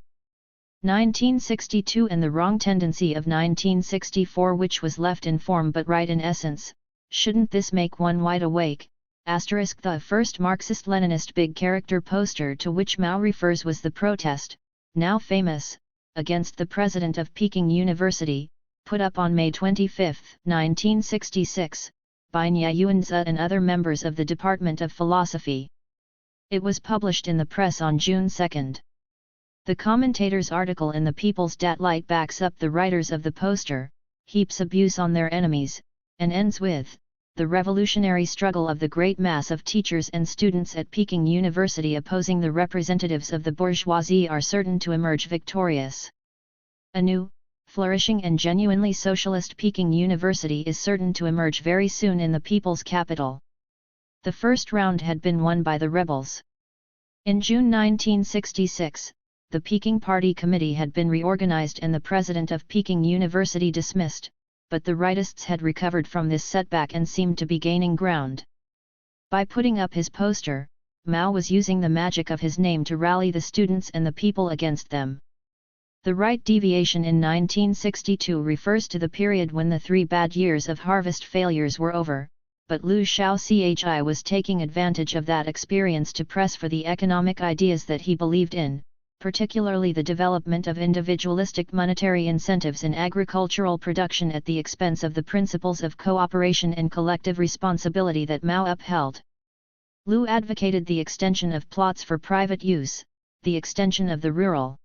1962 and the wrong tendency of 1964, which was left in form but right in essence, shouldn't this make one wide awake? The first Marxist-Leninist big character poster to which Mao refers was the protest, now famous, against the president of Peking University, put up on May 25, 1966, by Nye Yuanzi and other members of the Department of Philosophy. It was published in the press on June 2. The commentator's article in the People's Datlight backs up the writers of the poster, heaps abuse on their enemies, and ends with, the revolutionary struggle of the great mass of teachers and students at Peking University opposing the representatives of the bourgeoisie are certain to emerge victorious. A new, flourishing and genuinely socialist Peking University is certain to emerge very soon in the people's capital. The first round had been won by the rebels. In June 1966, the Peking Party Committee had been reorganized and the president of Peking University dismissed, but the rightists had recovered from this setback and seemed to be gaining ground. By putting up his poster, Mao was using the magic of his name to rally the students and the people against them. The right deviation in 1962 refers to the period when the 3 bad years of harvest failures were over, but Liu Shaochi was taking advantage of that experience to press for the economic ideas that he believed in, particularly the development of individualistic monetary incentives in agricultural production at the expense of the principles of cooperation and collective responsibility that Mao upheld. Liu advocated the extension of plots for private use, the extension of the rural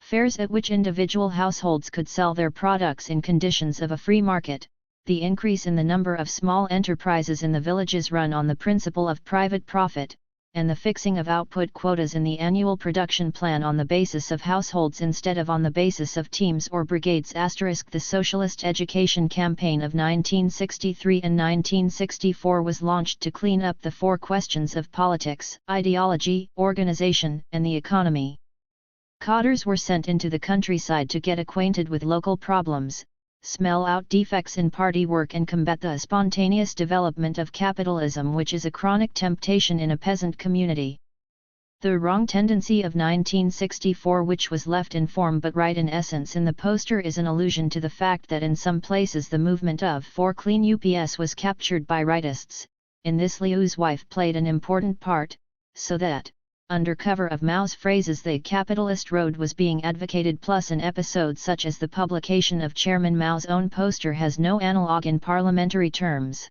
fairs at which individual households could sell their products in conditions of a free market, the increase in the number of small enterprises in the villages run on the principle of private profit, and the fixing of output quotas in the annual production plan on the basis of households instead of on the basis of teams or brigades. The Socialist Education Campaign of 1963 and 1964 was launched to clean up the 4 questions of politics, ideology, organization, and the economy. Cadres were sent into the countryside to get acquainted with local problems, smell out defects in party work and combat the spontaneous development of capitalism, which is a chronic temptation in a peasant community. The wrong tendency of 1964, which was left in form but right in essence in the poster, is an allusion to the fact that in some places the movement of For Clean UPS was captured by rightists. In this Liu's wife played an important part, so that, under cover of Mao's phrases, the capitalist road was being advocated, plus an episode such as the publication of Chairman Mao's own poster has no analogue in parliamentary terms.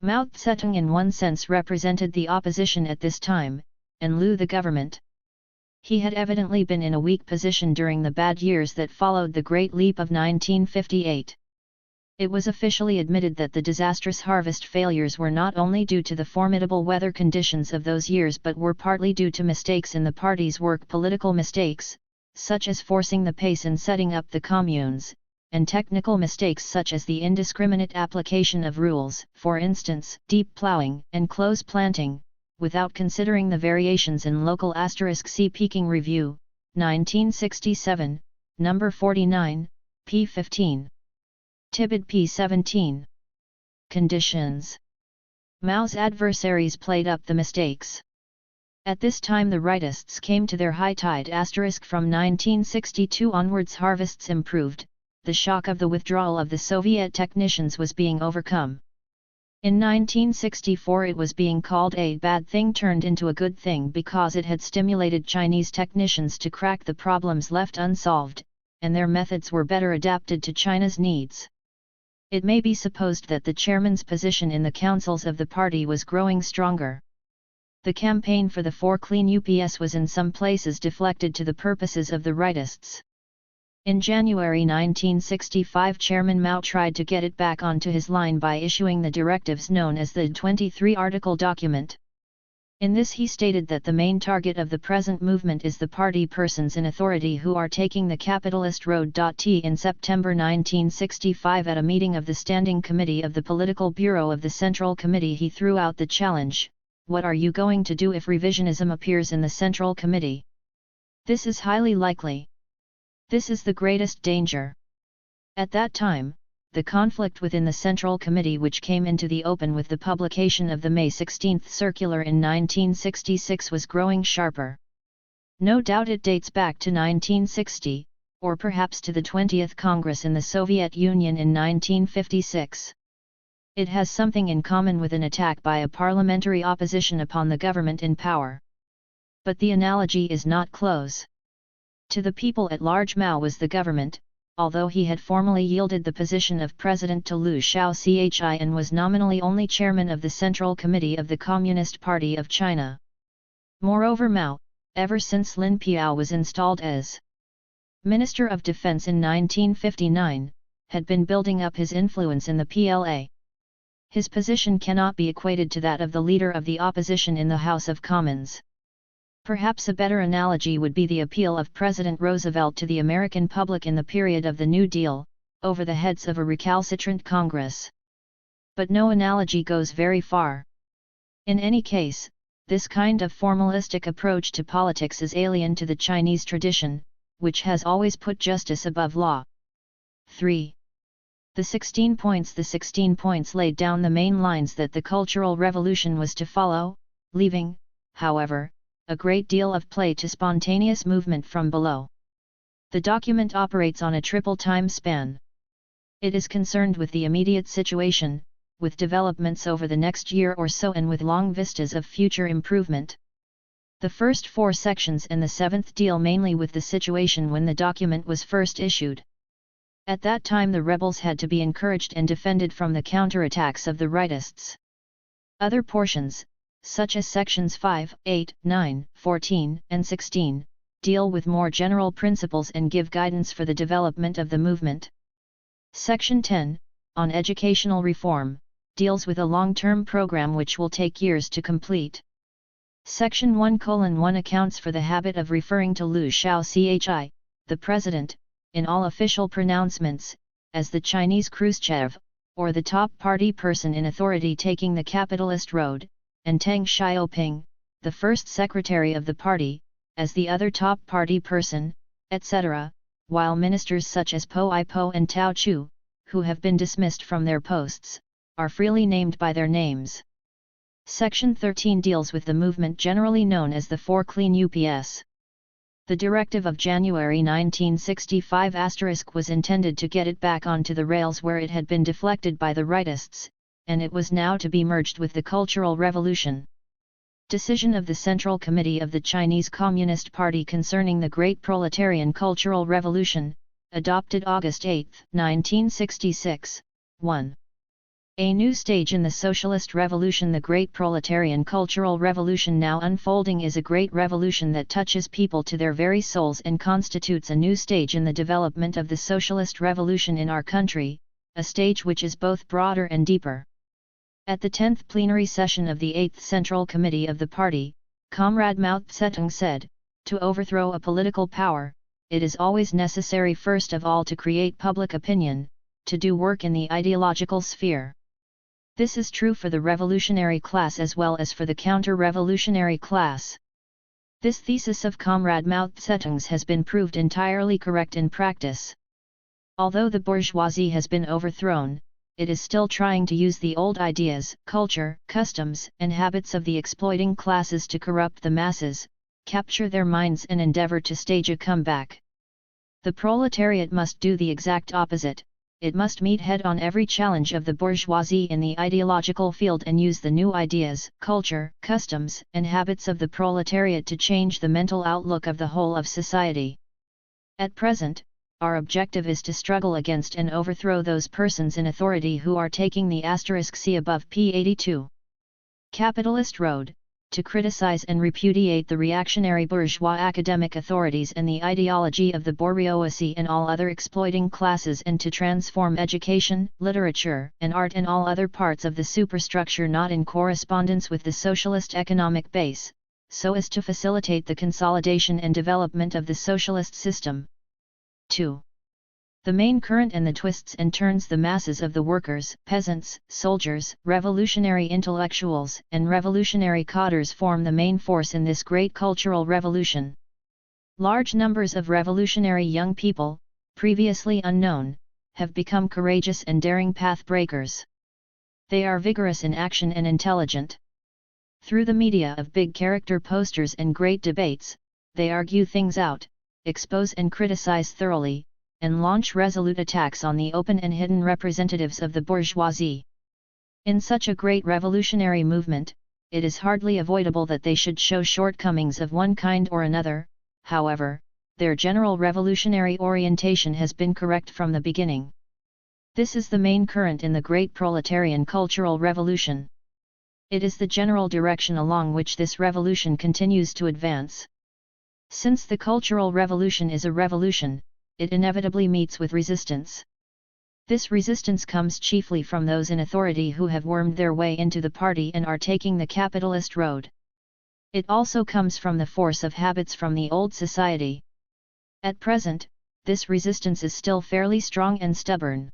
Mao Zedong in one sense represented the opposition at this time, and Liu the government. He had evidently been in a weak position during the bad years that followed the Great Leap of 1958. It was officially admitted that the disastrous harvest failures were not only due to the formidable weather conditions of those years but were partly due to mistakes in the party's work, political mistakes, such as forcing the pace in setting up the communes, and technical mistakes such as the indiscriminate application of rules, for instance, deep ploughing and close planting, without considering the variations in local *. See Peking Review, 1967, No. 49, p. 15. Tibet p. 17. Conditions. Mao's adversaries played up the mistakes. At this time the rightists came to their high tide. From 1962 onwards harvests improved, the shock of the withdrawal of the Soviet technicians was being overcome. In 1964 it was being called a bad thing turned into a good thing because it had stimulated Chinese technicians to crack the problems left unsolved, and their methods were better adapted to China's needs. It may be supposed that the chairman's position in the councils of the party was growing stronger. The campaign for the For Clean UPS was in some places deflected to the purposes of the rightists. In January 1965 Chairman Mao tried to get it back onto his line by issuing the directives known as the 23-article document. In this he stated that the main target of the present movement is the party persons in authority who are taking the capitalist road. In September 1965 at a meeting of the Standing Committee of the Political Bureau of the Central Committee he threw out the challenge, "What are you going to do if revisionism appears in the Central Committee? This is highly likely. This is the greatest danger." At that time, the conflict within the Central Committee, which came into the open with the publication of the May 16 circular in 1966, was growing sharper. No doubt it dates back to 1960, or perhaps to the 20th Congress in the Soviet Union in 1956. It has something in common with an attack by a parliamentary opposition upon the government in power. But the analogy is not close. To the people at large Mao was the government, although he had formally yielded the position of president to Liu Shaochi and was nominally only chairman of the Central Committee of the Communist Party of China. Moreover, Mao, ever since Lin Piao was installed as Minister of Defense in 1959, had been building up his influence in the PLA. His position cannot be equated to that of the leader of the opposition in the House of Commons. Perhaps a better analogy would be the appeal of President Roosevelt to the American public in the period of the New Deal, over the heads of a recalcitrant Congress. But no analogy goes very far. In any case, this kind of formalistic approach to politics is alien to the Chinese tradition, which has always put justice above law. 3. The 16 points laid down the main lines that the Cultural Revolution was to follow, leaving, however, a great deal of play to spontaneous movement from below. The document operates on a triple time span. It is concerned with the immediate situation, with developments over the next year or so, and with long vistas of future improvement. The first 4 sections and the 7th deal mainly with the situation when the document was first issued. At that time the rebels had to be encouraged and defended from the counterattacks of the rightists. Other portions, such as sections 5, 8, 9, 14, and 16, deal with more general principles and give guidance for the development of the movement. Section 10, on educational reform, deals with a long-term program which will take years to complete. Section 1:1 accounts for the habit of referring to Liu Shaochi, the president, in all official pronouncements, as the Chinese Khrushchev, or the top party person in authority taking the capitalist road, and Tang Xiaoping, the first secretary of the party, as the other top party person, etc., while ministers such as Po Ipo and Tao Chu, who have been dismissed from their posts, are freely named by their names. Section 13 deals with the movement generally known as the 4 Clean UPS. The directive of January 1965 was intended to get it back onto the rails where it had been deflected by the rightists, and it was now to be merged with the Cultural Revolution. Decision of the Central Committee of the Chinese Communist Party concerning the Great Proletarian Cultural Revolution, adopted August 8, 1966, 1. A new stage in the socialist revolution. The Great Proletarian Cultural Revolution now unfolding is a great revolution that touches people to their very souls and constitutes a new stage in the development of the socialist revolution in our country, a stage which is both broader and deeper. At the 10th plenary session of the 8th Central Committee of the party, Comrade Mao Zedong said, "To overthrow a political power, it is always necessary first of all to create public opinion, to do work in the ideological sphere." This is true for the revolutionary class as well as for the counter-revolutionary class. This thesis of Comrade Mao Zedong's has been proved entirely correct in practice. Although the bourgeoisie has been overthrown, it is still trying to use the old ideas, culture, customs, and habits of the exploiting classes to corrupt the masses, capture their minds and endeavor to stage a comeback. The proletariat must do the exact opposite. It must meet head-on every challenge of the bourgeoisie in the ideological field and use the new ideas, culture, customs, and habits of the proletariat to change the mental outlook of the whole of society. At present, our objective is to struggle against and overthrow those persons in authority who are taking the *C above P82 capitalist road, to criticize and repudiate the reactionary bourgeois academic authorities and the ideology of the bourgeoisie and all other exploiting classes, and to transform education, literature, and art and all other parts of the superstructure not in correspondence with the socialist economic base, so as to facilitate the consolidation and development of the socialist system. 2. The main current and the twists and turns. The masses of the workers, peasants, soldiers, revolutionary intellectuals, and revolutionary cadres form the main force in this great cultural revolution. Large numbers of revolutionary young people, previously unknown, have become courageous and daring path breakers. They are vigorous in action and intelligent. Through the media of big character posters and great debates, they argue things out, expose and criticize thoroughly, and launch resolute attacks on the open and hidden representatives of the bourgeoisie. In such a great revolutionary movement, it is hardly avoidable that they should show shortcomings of one kind or another. However, their general revolutionary orientation has been correct from the beginning. This is the main current in the great proletarian cultural revolution. It is the general direction along which this revolution continues to advance. Since the cultural revolution is a revolution, it inevitably meets with resistance. This resistance comes chiefly from those in authority who have wormed their way into the party and are taking the capitalist road. It also comes from the force of habits from the old society. At present, this resistance is still fairly strong and stubborn.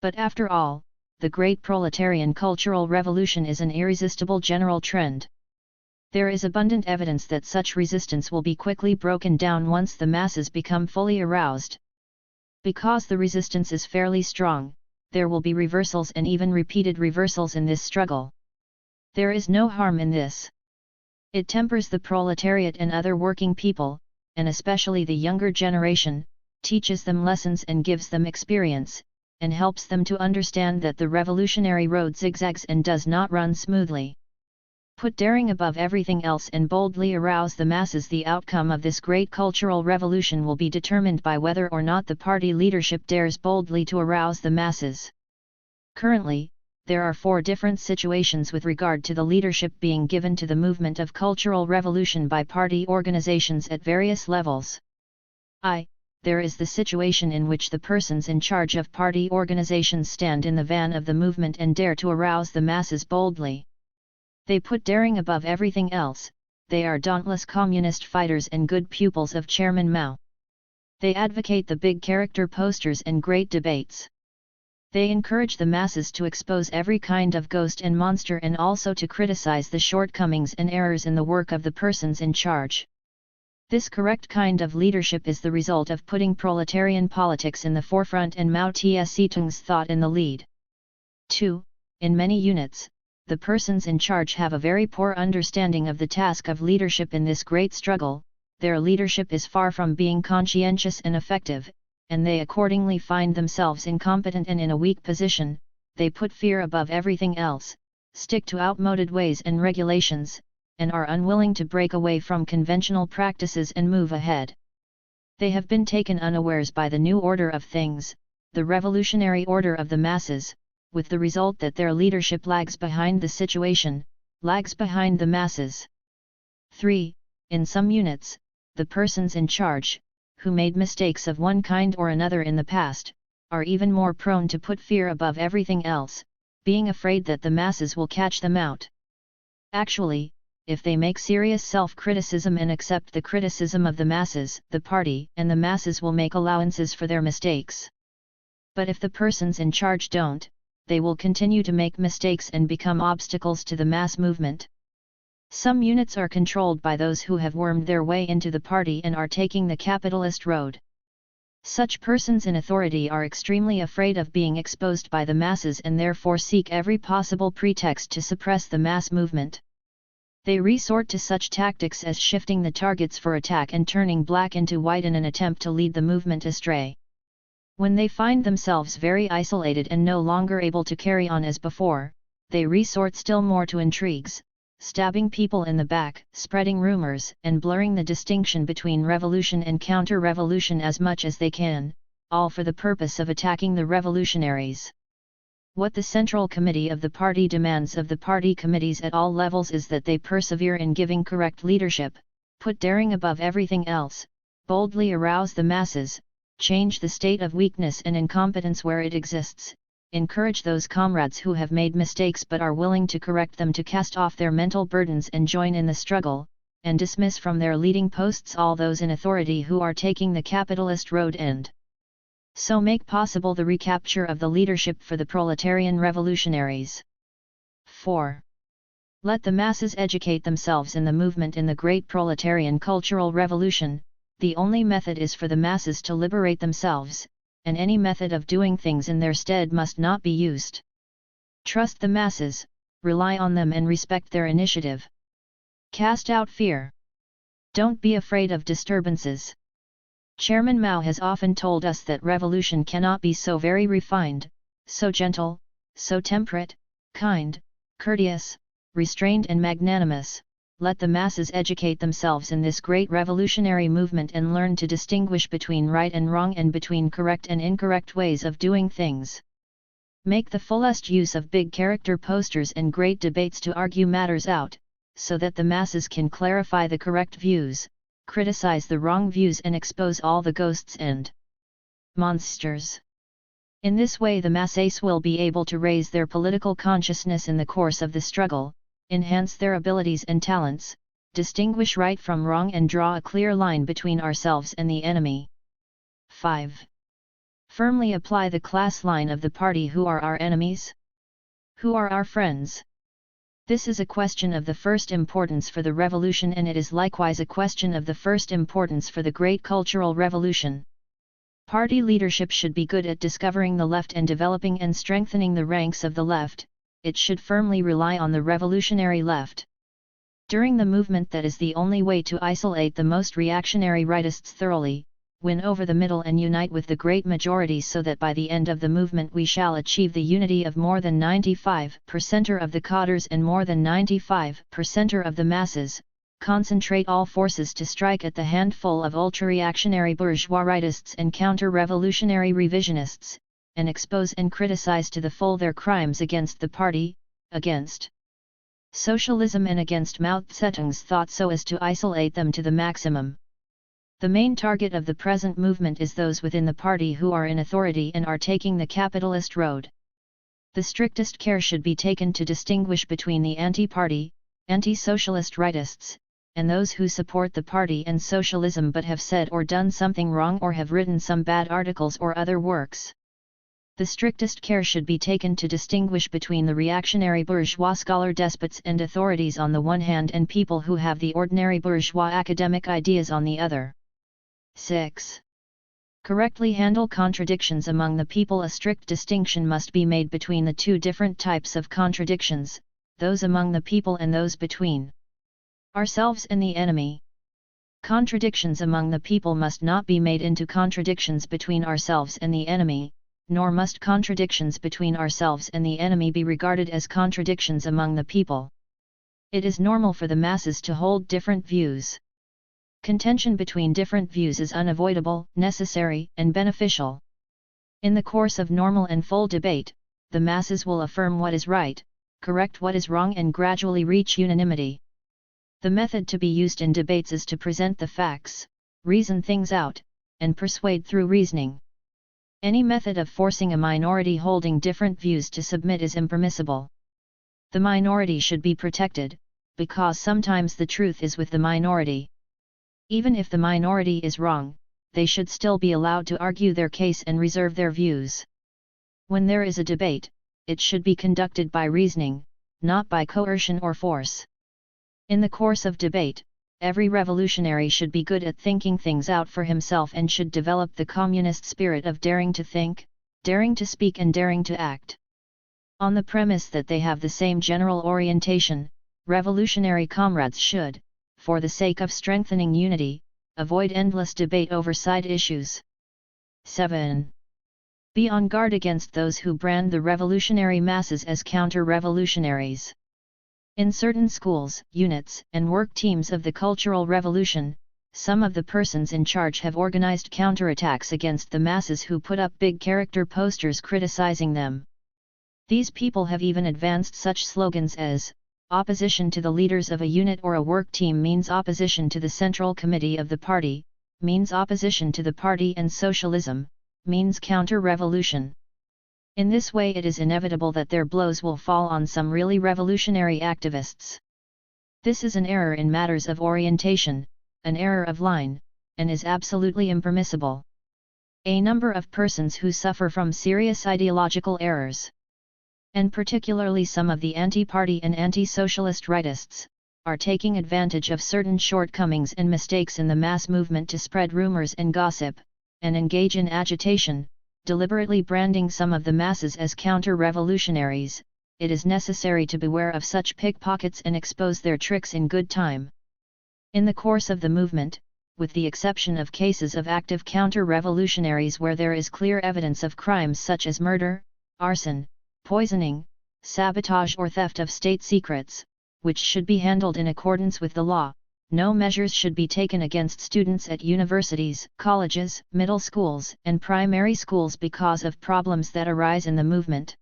But after all, the great proletarian cultural revolution is an irresistible general trend. There is abundant evidence that such resistance will be quickly broken down once the masses become fully aroused. Because the resistance is fairly strong, there will be reversals and even repeated reversals in this struggle. There is no harm in this. It tempers the proletariat and other working people, and especially the younger generation, teaches them lessons and gives them experience, and helps them to understand that the revolutionary road zigzags and does not run smoothly. Put daring above everything else and boldly arouse the masses. The outcome of this great cultural revolution will be determined by whether or not the party leadership dares boldly to arouse the masses. Currently, there are 4 different situations with regard to the leadership being given to the movement of cultural revolution by party organizations at various levels. There is the situation in which the persons in charge of party organizations stand in the van of the movement and dare to arouse the masses boldly. They put daring above everything else. They are dauntless communist fighters and good pupils of Chairman Mao. They advocate the big character posters and great debates. They encourage the masses to expose every kind of ghost and monster and also to criticize the shortcomings and errors in the work of the persons in charge. This correct kind of leadership is the result of putting proletarian politics in the forefront and Mao Tse-tung's thought in the lead. 2. In many units, the persons in charge have a very poor understanding of the task of leadership in this great struggle. Their leadership is far from being conscientious and effective, and they accordingly find themselves incompetent and in a weak position. They put fear above everything else, stick to outmoded ways and regulations, and are unwilling to break away from conventional practices and move ahead. They have been taken unawares by the new order of things, the revolutionary order of the masses, with the result that their leadership lags behind the situation, lags behind the masses. 3. In some units, the persons in charge, who made mistakes of one kind or another in the past, are even more prone to put fear above everything else, being afraid that the masses will catch them out. Actually, if they make serious self-criticism and accept the criticism of the masses, the party and the masses will make allowances for their mistakes. But if the persons in charge don't, they will continue to make mistakes and become obstacles to the mass movement. Some units are controlled by those who have wormed their way into the party and are taking the capitalist road. Such persons in authority are extremely afraid of being exposed by the masses and therefore seek every possible pretext to suppress the mass movement. They resort to such tactics as shifting the targets for attack and turning black into white in an attempt to lead the movement astray. When they find themselves very isolated and no longer able to carry on as before, they resort still more to intrigues, stabbing people in the back, spreading rumors, and blurring the distinction between revolution and counter-revolution as much as they can, all for the purpose of attacking the revolutionaries. What the Central Committee of the party demands of the party committees at all levels is that they persevere in giving correct leadership, put daring above everything else, boldly arouse the masses, change the state of weakness and incompetence where it exists, encourage those comrades who have made mistakes but are willing to correct them to cast off their mental burdens and join in the struggle, and dismiss from their leading posts all those in authority who are taking the capitalist road and so make possible the recapture of the leadership for the proletarian revolutionaries. 4. Let the masses educate themselves in the movement in the great proletarian cultural revolution. The only method is for the masses to liberate themselves, and any method of doing things in their stead must not be used. Trust the masses, rely on them and respect their initiative. Cast out fear. Don't be afraid of disturbances. Chairman Mao has often told us that revolution cannot be so very refined, so gentle, so temperate, kind, courteous, restrained and magnanimous. Let the masses educate themselves in this great revolutionary movement and learn to distinguish between right and wrong and between correct and incorrect ways of doing things. Make the fullest use of big character posters and great debates to argue matters out, so that the masses can clarify the correct views, criticize the wrong views and expose all the ghosts and monsters. In this way the masses will be able to raise their political consciousness in the course of the struggle, enhance their abilities and talents, distinguish right from wrong and draw a clear line between ourselves and the enemy. 5. Firmly apply the class line of the party. Who are our enemies? Who are our friends? This is a question of the first importance for the revolution, and it is likewise a question of the first importance for the great cultural revolution. Party leadership should be good at discovering the left and developing and strengthening the ranks of the left. It should firmly rely on the revolutionary left. During the movement, that is the only way to isolate the most reactionary rightists thoroughly, win over the middle and unite with the great majority, so that by the end of the movement we shall achieve the unity of more than 95% of the cadres and more than 95% of the masses, concentrate all forces to strike at the handful of ultra-reactionary bourgeois rightists and counter-revolutionary revisionists, and expose and criticize to the full their crimes against the party, against socialism and against Mao Zedong's thought, so as to isolate them to the maximum. The main target of the present movement is those within the party who are in authority and are taking the capitalist road. The strictest care should be taken to distinguish between the anti-party, anti-socialist rightists, and those who support the party and socialism but have said or done something wrong or have written some bad articles or other works. The strictest care should be taken to distinguish between the reactionary bourgeois scholar despots and authorities on the one hand and people who have the ordinary bourgeois academic ideas on the other. 6. Correctly handle contradictions among the people. A strict distinction must be made between the two different types of contradictions, those among the people and those between ourselves and the enemy. Contradictions among the people must not be made into contradictions between ourselves and the enemy, nor must contradictions between ourselves and the enemy be regarded as contradictions among the people. It is normal for the masses to hold different views. Contention between different views is unavoidable, necessary, and beneficial. In the course of normal and full debate, the masses will affirm what is right, correct what is wrong, and gradually reach unanimity. The method to be used in debates is to present the facts, reason things out, and persuade through reasoning. Any method of forcing a minority holding different views to submit is impermissible. The minority should be protected, because sometimes the truth is with the minority. Even if the minority is wrong, they should still be allowed to argue their case and reserve their views. When there is a debate, it should be conducted by reasoning, not by coercion or force. In the course of debate, every revolutionary should be good at thinking things out for himself and should develop the communist spirit of daring to think, daring to speak, and daring to act. On the premise that they have the same general orientation, revolutionary comrades should, for the sake of strengthening unity, avoid endless debate over side issues. 7. Be on guard against those who brand the revolutionary masses as counter-revolutionaries. In certain schools, units, and work teams of the Cultural Revolution, some of the persons in charge have organized counterattacks against the masses who put up big character posters criticizing them. These people have even advanced such slogans as, "Opposition to the leaders of a unit or a work team means opposition to the Central Committee of the party, means opposition to the party, and socialism means counter-revolution." In this way it is inevitable that their blows will fall on some really revolutionary activists. This is an error in matters of orientation, an error of line, and is absolutely impermissible. A number of persons who suffer from serious ideological errors, and particularly some of the anti-party and anti-socialist rightists, are taking advantage of certain shortcomings and mistakes in the mass movement to spread rumors and gossip, and engage in agitation, deliberately branding some of the masses as counter-revolutionaries. It is necessary to beware of such pickpockets and expose their tricks in good time. In the course of the movement, with the exception of cases of active counter-revolutionaries where there is clear evidence of crimes such as murder, arson, poisoning, sabotage, or theft of state secrets, which should be handled in accordance with the law, no measures should be taken against students at universities, colleges, middle schools, and primary schools because of problems that arise in the movement.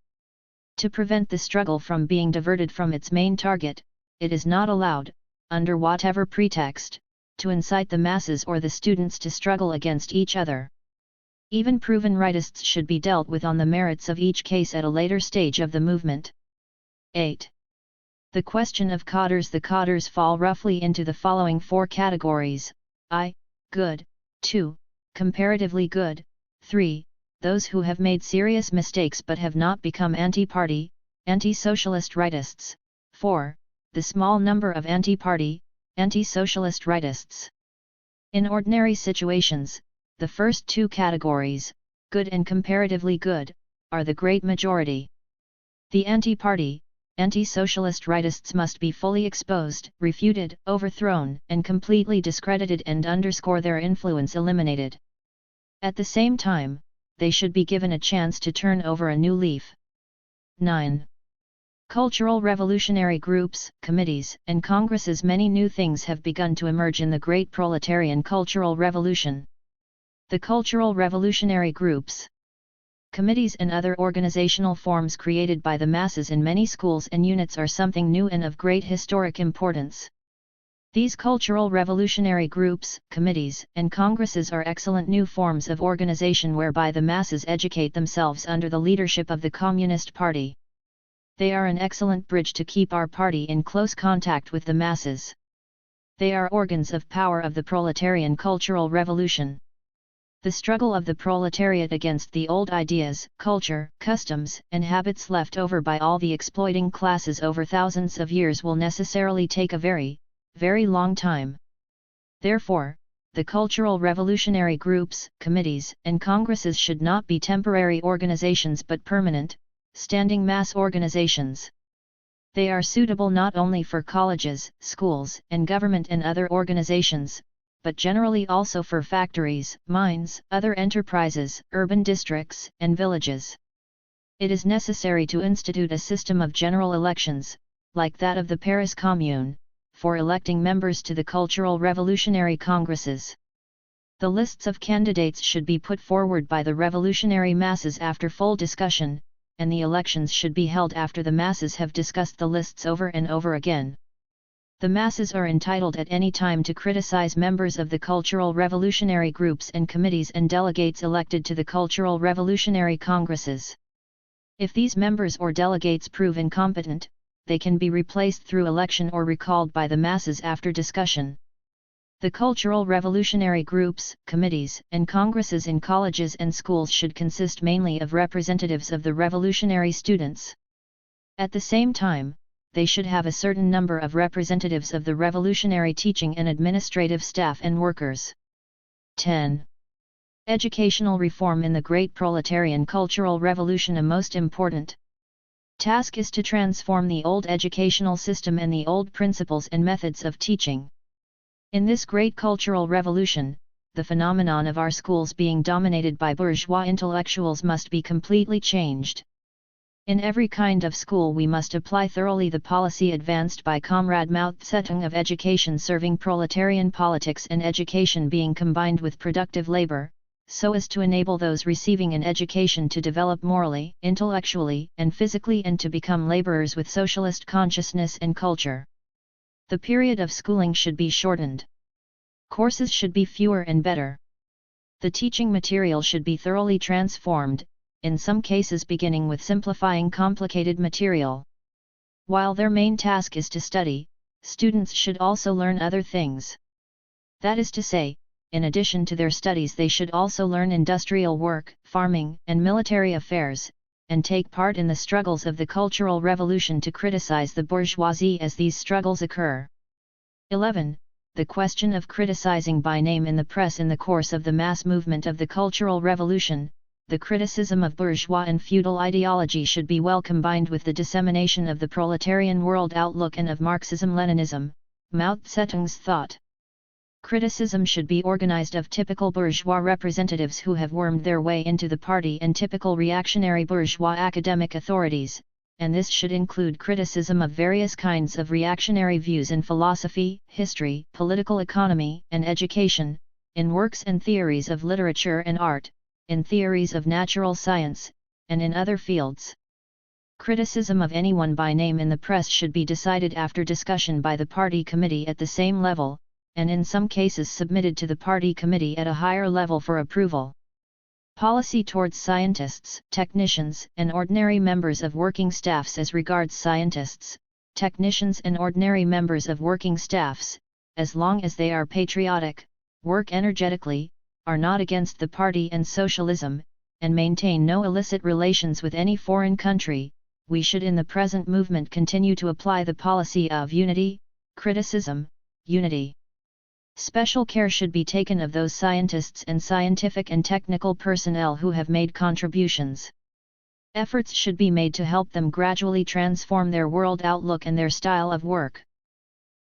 To prevent the struggle from being diverted from its main target, it is not allowed, under whatever pretext, to incite the masses or the students to struggle against each other. Even proven rightists should be dealt with on the merits of each case at a later stage of the movement. 8. The question of cadres. The cadres fall roughly into the following four categories: I. Good. 2. Comparatively good. 3. Those who have made serious mistakes but have not become anti-party, anti-socialist rightists. 4. The small number of anti-party, anti-socialist rightists. In ordinary situations, the first two categories, good and comparatively good, are the great majority. The anti-party, anti-socialist rightists must be fully exposed, refuted, overthrown, and completely discredited and their influence eliminated. At the same time, they should be given a chance to turn over a new leaf. 9. Cultural revolutionary groups, committees, and congresses. Many new things have begun to emerge in the great proletarian cultural revolution. The cultural revolutionary groups, committees and other organizational forms created by the masses in many schools and units are something new and of great historic importance. These cultural revolutionary groups, committees, and congresses are excellent new forms of organization whereby the masses educate themselves under the leadership of the Communist Party. They are an excellent bridge to keep our party in close contact with the masses. They are organs of power of the proletarian cultural revolution. The struggle of the proletariat against the old ideas, culture, customs, and habits left over by all the exploiting classes over thousands of years will necessarily take a very, very long time. Therefore, the cultural revolutionary groups, committees, and congresses should not be temporary organizations but permanent, standing mass organizations. They are suitable not only for colleges, schools, and government and other organizations, but generally also for factories, mines, other enterprises, urban districts, and villages. It is necessary to institute a system of general elections, like that of the Paris Commune, for electing members to the cultural revolutionary congresses. The lists of candidates should be put forward by the revolutionary masses after full discussion, and the elections should be held after the masses have discussed the lists over and over again. The masses are entitled at any time to criticize members of the cultural revolutionary groups and committees and delegates elected to the cultural revolutionary congresses. If these members or delegates prove incompetent, they can be replaced through election or recalled by the masses after discussion. The cultural revolutionary groups, committees, and congresses in colleges and schools should consist mainly of representatives of the revolutionary students. At the same time, they should have a certain number of representatives of the revolutionary teaching and administrative staff and workers. 10. Educational reform in the great proletarian cultural revolution. A most important task is to transform the old educational system and the old principles and methods of teaching. In this great cultural revolution, the phenomenon of our schools being dominated by bourgeois intellectuals must be completely changed. In every kind of school we must apply thoroughly the policy advanced by Comrade Mao Zedong of education serving proletarian politics and education being combined with productive labor, so as to enable those receiving an education to develop morally, intellectually, and physically and to become laborers with socialist consciousness and culture. The period of schooling should be shortened. Courses should be fewer and better. The teaching material should be thoroughly transformed, in some cases beginning with simplifying complicated material. While their main task is to study, students should also learn other things. That is to say, in addition to their studies they should also learn industrial work, farming, and military affairs, and take part in the struggles of the cultural revolution to criticize the bourgeoisie as these struggles occur. 11. The question of criticizing by name in the press. In the course of the mass movement of the cultural revolution, the criticism of bourgeois and feudal ideology should be well combined with the dissemination of the proletarian world outlook and of Marxism-Leninism, Mao Zedong's thought. Criticism should be organized of typical bourgeois representatives who have wormed their way into the party and typical reactionary bourgeois academic authorities, and this should include criticism of various kinds of reactionary views in philosophy, history, political economy, and education, in works and theories of literature and art, in theories of natural science, and in other fields. Criticism of anyone by name in the press should be decided after discussion by the party committee at the same level, and in some cases submitted to the party committee at a higher level for approval. Policy towards scientists, technicians, and ordinary members of working staffs. As regards scientists, technicians and ordinary members of working staffs, as long as they are patriotic, work energetically, are not against the party and socialism, and maintain no illicit relations with any foreign country, we should in the present movement continue to apply the policy of unity, criticism, unity. Special care should be taken of those scientists and scientific and technical personnel who have made contributions. Efforts should be made to help them gradually transform their world outlook and their style of work.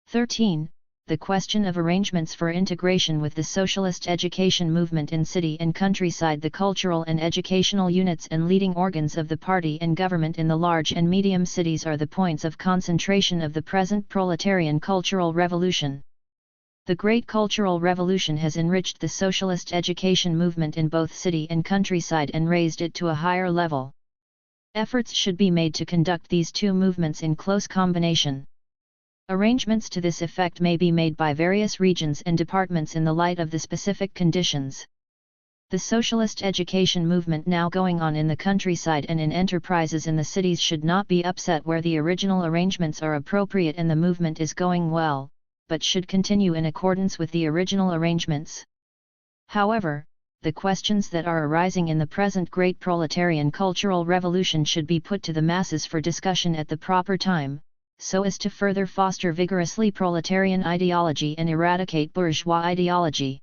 13. The question of arrangements for integration with the socialist education movement in city and countryside. The cultural and educational units and leading organs of the party and government in the large and medium cities are the points of concentration of the present proletarian cultural revolution. The Great Cultural Revolution has enriched the socialist education movement in both city and countryside and raised it to a higher level. Efforts should be made to conduct these two movements in close combination. Arrangements to this effect may be made by various regions and departments in the light of the specific conditions. The socialist education movement now going on in the countryside and in enterprises in the cities should not be upset where the original arrangements are appropriate and the movement is going well, but should continue in accordance with the original arrangements. However, the questions that are arising in the present great proletarian cultural revolution should be put to the masses for discussion at the proper time, so as to further foster vigorously proletarian ideology and eradicate bourgeois ideology.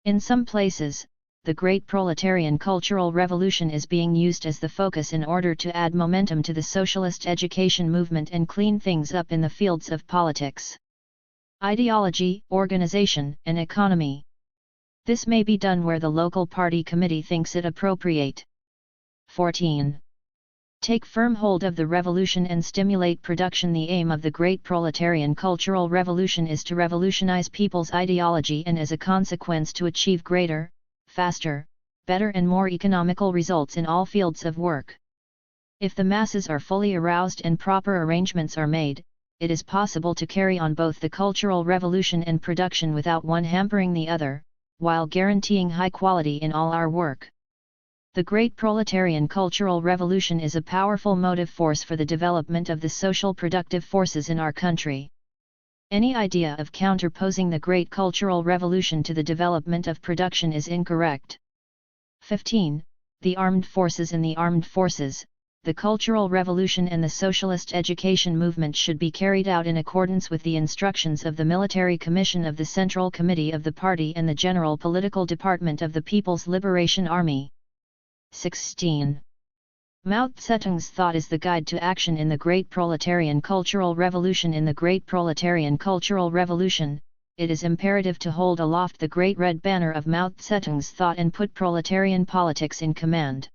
In some places, the great proletarian cultural revolution is being used as the focus in order to add momentum to the socialist education movement and clean things up in the fields of politics, ideology, organization, and economy. This may be done where the local party committee thinks it appropriate. 14. Take firm hold of the revolution and stimulate production. The aim of the great proletarian cultural revolution is to revolutionize people's ideology and as a consequence to achieve greater, faster, better and more economical results in all fields of work. If the masses are fully aroused and proper arrangements are made, it is possible to carry on both the cultural revolution and production without one hampering the other, while guaranteeing high quality in all our work. The great proletarian cultural revolution is a powerful motive force for the development of the social productive forces in our country. Any idea of counterposing the great cultural revolution to the development of production is incorrect. 15. The armed forces. In the armed forces, the cultural revolution and the socialist education movement should be carried out in accordance with the instructions of the Military Commission of the Central Committee of the Party and the General Political Department of the People's Liberation Army. 16. Mao Zedong's thought is the guide to action in the Great Proletarian Cultural Revolution. In the Great Proletarian Cultural Revolution, it is imperative to hold aloft the great red banner of Mao Zedong's thought and put proletarian politics in command.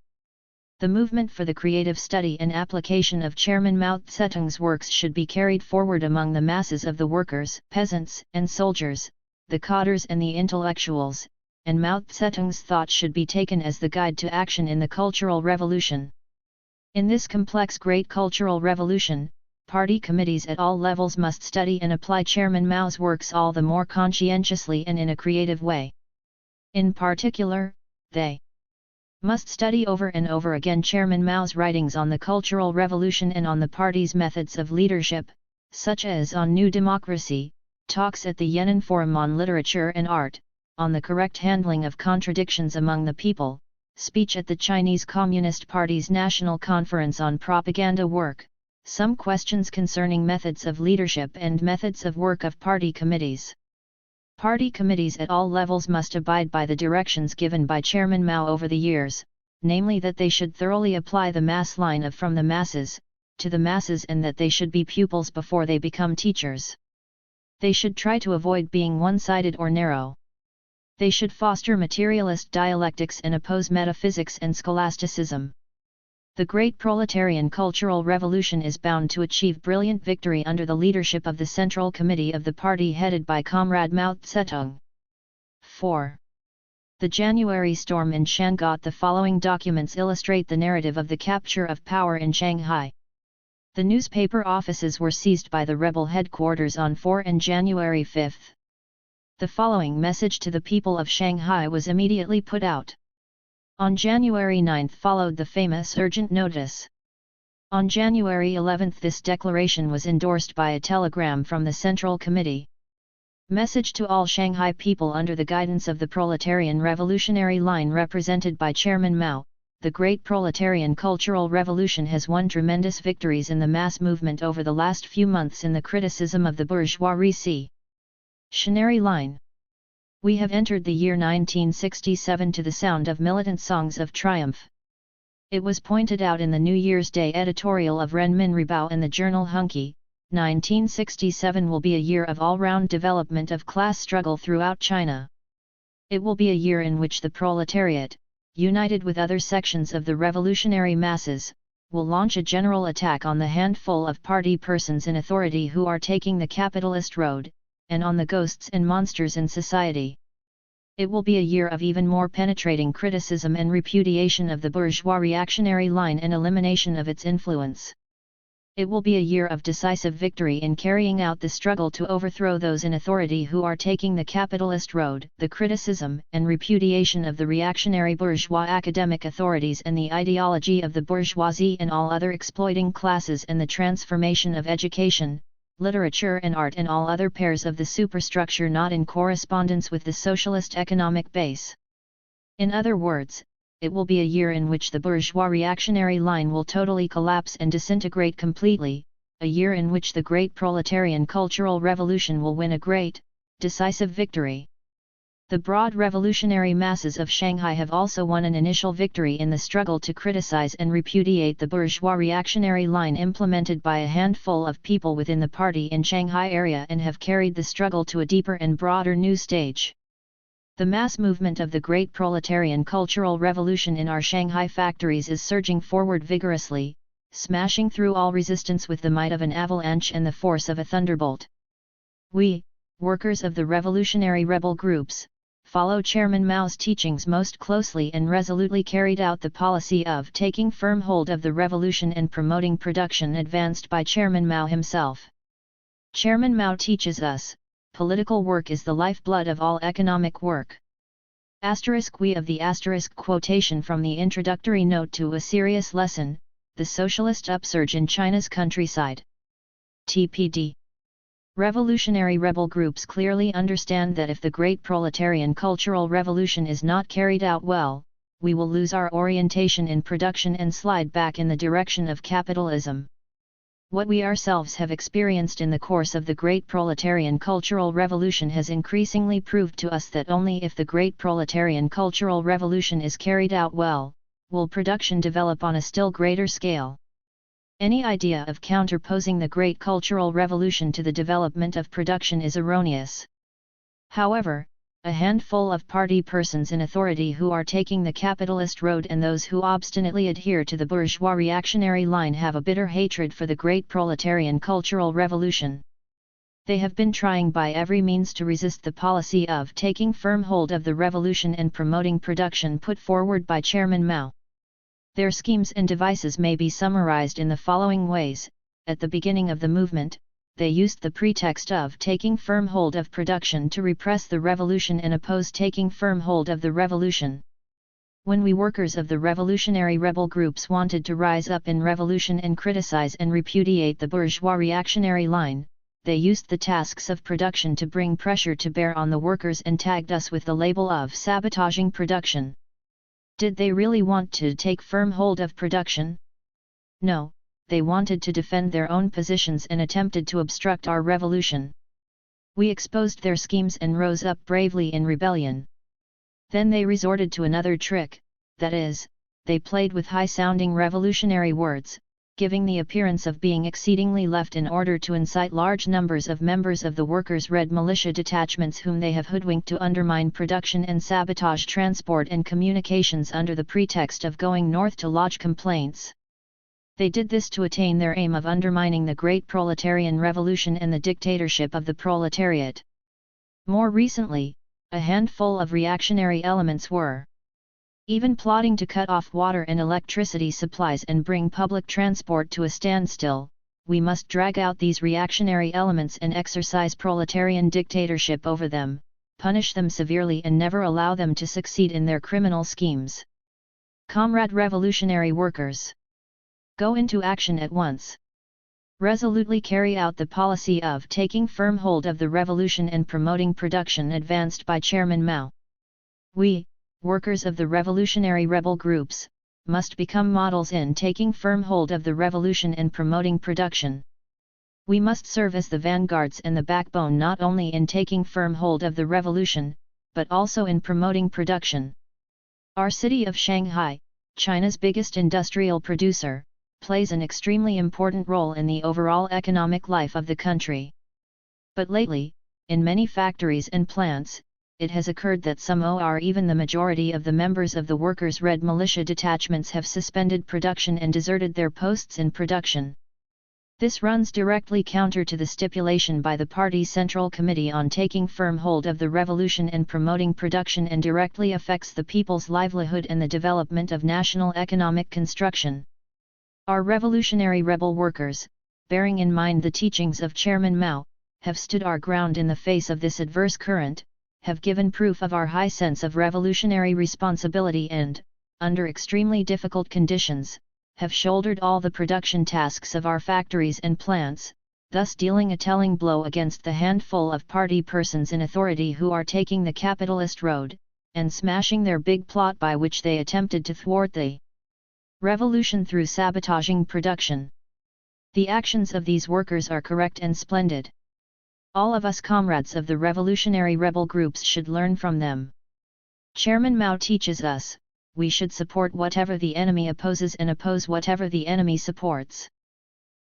The movement for the creative study and application of Chairman Mao Zedong's works should be carried forward among the masses of the workers, peasants, and soldiers, the cadres and the intellectuals, and Mao Zedong's thought should be taken as the guide to action in the cultural revolution. In this complex great cultural revolution, party committees at all levels must study and apply Chairman Mao's works all the more conscientiously and in a creative way. In particular, they must study over and over again Chairman Mao's writings on the cultural revolution and on the party's methods of leadership, such as on New Democracy, talks at the Yan'an Forum on Literature and Art, on the correct handling of contradictions among the people, speech at the Chinese Communist Party's National Conference on Propaganda Work, some questions concerning methods of leadership and methods of work of party committees. Party committees at all levels must abide by the directions given by Chairman Mao over the years, namely that they should thoroughly apply the mass line of from the masses, to the masses and that they should be pupils before they become teachers. They should try to avoid being one-sided or narrow. They should foster materialist dialectics and oppose metaphysics and scholasticism. The great proletarian cultural revolution is bound to achieve brilliant victory under the leadership of the Central Committee of the Party headed by Comrade Mao Zedong. 4. The January storm in Shanghai. The following documents illustrate the narrative of the capture of power in Shanghai. The newspaper offices were seized by the rebel headquarters on 4 and January 5. The following message to the people of Shanghai was immediately put out. On January 9 followed the famous urgent notice. On January 11 this declaration was endorsed by a telegram from the Central Committee. Message to all Shanghai people under the guidance of the Proletarian Revolutionary Line represented by Chairman Mao, the great proletarian cultural revolution has won tremendous victories in the mass movement over the last few months in the criticism of the bourgeois revolutionary line. We have entered the year 1967 to the sound of militant songs of triumph. It was pointed out in the New Year's Day editorial of Renmin Ribao and the journal Hunky, 1967 will be a year of all-round development of class struggle throughout China. It will be a year in which the proletariat, united with other sections of the revolutionary masses, will launch a general attack on the handful of party persons in authority who are taking the capitalist road, and on the ghosts and monsters in society. It will be a year of even more penetrating criticism and repudiation of the bourgeois reactionary line and elimination of its influence. It will be a year of decisive victory in carrying out the struggle to overthrow those in authority who are taking the capitalist road, the criticism and repudiation of the reactionary bourgeois academic authorities and the ideology of the bourgeoisie and all other exploiting classes, and the transformation of education, literature and art and all other pairs of the superstructure not in correspondence with the socialist economic base. In other words, it will be a year in which the bourgeois reactionary line will totally collapse and disintegrate completely, a year in which the great proletarian cultural revolution will win a great, decisive victory. The broad revolutionary masses of Shanghai have also won an initial victory in the struggle to criticize and repudiate the bourgeois reactionary line implemented by a handful of people within the party in Shanghai area, and have carried the struggle to a deeper and broader new stage. The mass movement of the great proletarian cultural revolution in our Shanghai factories is surging forward vigorously, smashing through all resistance with the might of an avalanche and the force of a thunderbolt. We, workers of the revolutionary rebel groups, follow Chairman Mao's teachings most closely and resolutely carried out the policy of taking firm hold of the revolution and promoting production advanced by Chairman Mao himself. Chairman Mao teaches us, political work is the lifeblood of all economic work. We of the quotation from the introductory note to A Serious Lesson, The Socialist Upsurge in China's Countryside. TPD. Revolutionary rebel groups clearly understand that if the great proletarian cultural revolution is not carried out well, we will lose our orientation in production and slide back in the direction of capitalism. What we ourselves have experienced in the course of the great proletarian cultural revolution has increasingly proved to us that only if the great proletarian cultural revolution is carried out well, will production develop on a still greater scale. Any idea of counterposing the great cultural revolution to the development of production is erroneous. However, a handful of party persons in authority who are taking the capitalist road and those who obstinately adhere to the bourgeois reactionary line have a bitter hatred for the great proletarian cultural revolution. They have been trying by every means to resist the policy of taking firm hold of the revolution and promoting production put forward by Chairman Mao. Their schemes and devices may be summarized in the following ways. At the beginning of the movement, they used the pretext of taking firm hold of production to repress the revolution and oppose taking firm hold of the revolution. When we workers of the revolutionary rebel groups wanted to rise up in revolution and criticize and repudiate the bourgeois reactionary line, they used the tasks of production to bring pressure to bear on the workers and tagged us with the label of sabotaging production. Did they really want to take firm hold of production? No, they wanted to defend their own positions and attempted to obstruct our revolution. We exposed their schemes and rose up bravely in rebellion. Then they resorted to another trick, that is, they played with high-sounding revolutionary words, giving the appearance of being exceedingly left in order to incite large numbers of members of the workers' red militia detachments whom they have hoodwinked to undermine production and sabotage transport and communications under the pretext of going north to lodge complaints. They did this to attain their aim of undermining the great proletarian revolution and the dictatorship of the proletariat. More recently, a handful of reactionary elements were even plotting to cut off water and electricity supplies and bring public transport to a standstill. We must drag out these reactionary elements and exercise proletarian dictatorship over them, punish them severely and never allow them to succeed in their criminal schemes. Comrade revolutionary workers, go into action at once. Resolutely carry out the policy of taking firm hold of the revolution and promoting production advanced by Chairman Mao. We, workers of the revolutionary rebel groups, must become models in taking firm hold of the revolution and promoting production. We must serve as the vanguards and the backbone not only in taking firm hold of the revolution, but also in promoting production. Our city of Shanghai, China's biggest industrial producer, plays an extremely important role in the overall economic life of the country. But lately, in many factories and plants, it has occurred that some or even the majority of the members of the workers' Red militia detachments have suspended production and deserted their posts in production. This runs directly counter to the stipulation by the party's Central Committee on taking firm hold of the revolution and promoting production, and directly affects the people's livelihood and the development of national economic construction. Our revolutionary rebel workers, bearing in mind the teachings of Chairman Mao, have stood our ground in the face of this adverse current, have given proof of our high sense of revolutionary responsibility and, under extremely difficult conditions, have shouldered all the production tasks of our factories and plants, thus dealing a telling blow against the handful of party persons in authority who are taking the capitalist road, and smashing their big plot by which they attempted to thwart the revolution through sabotaging production. The actions of these workers are correct and splendid. All of us comrades of the revolutionary rebel groups should learn from them. Chairman Mao teaches us, we should support whatever the enemy opposes and oppose whatever the enemy supports.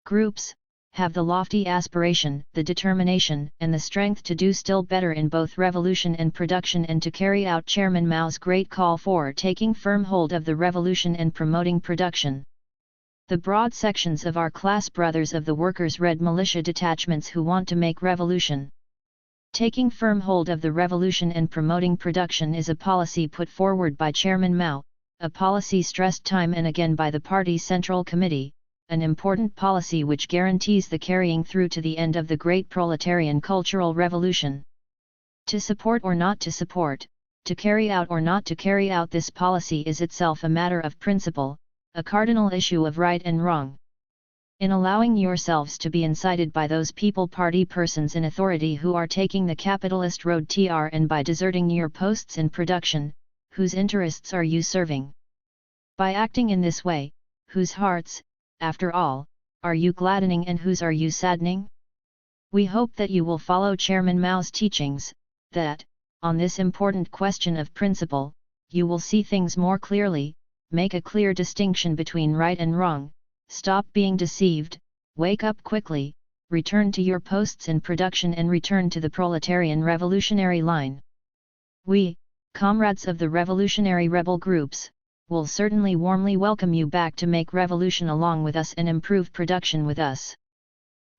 Groups have the lofty aspiration, the determination, and the strength to do still better in both revolution and production, and to carry out Chairman Mao's great call for taking firm hold of the revolution and promoting production. The broad sections of our class brothers of the workers' Red militia detachments who want to make revolution. Taking firm hold of the revolution and promoting production is a policy put forward by Chairman Mao, a policy stressed time and again by the party's Central Committee, an important policy which guarantees the carrying through to the end of the great proletarian cultural revolution. To support or not to support, to carry out or not to carry out this policy is itself a matter of principle, a cardinal issue of right and wrong. In allowing yourselves to be incited by those people party persons in authority who are taking the capitalist road and by deserting your posts in production, whose interests are you serving? By acting in this way, whose hearts, after all, are you gladdening and whose are you saddening? We hope that you will follow Chairman Mao's teachings, that, on this important question of principle, you will see things more clearly, make a clear distinction between right and wrong, stop being deceived, wake up quickly, return to your posts in production and return to the proletarian revolutionary line. We, comrades of the revolutionary rebel groups, will certainly warmly welcome you back to make revolution along with us and improve production with us.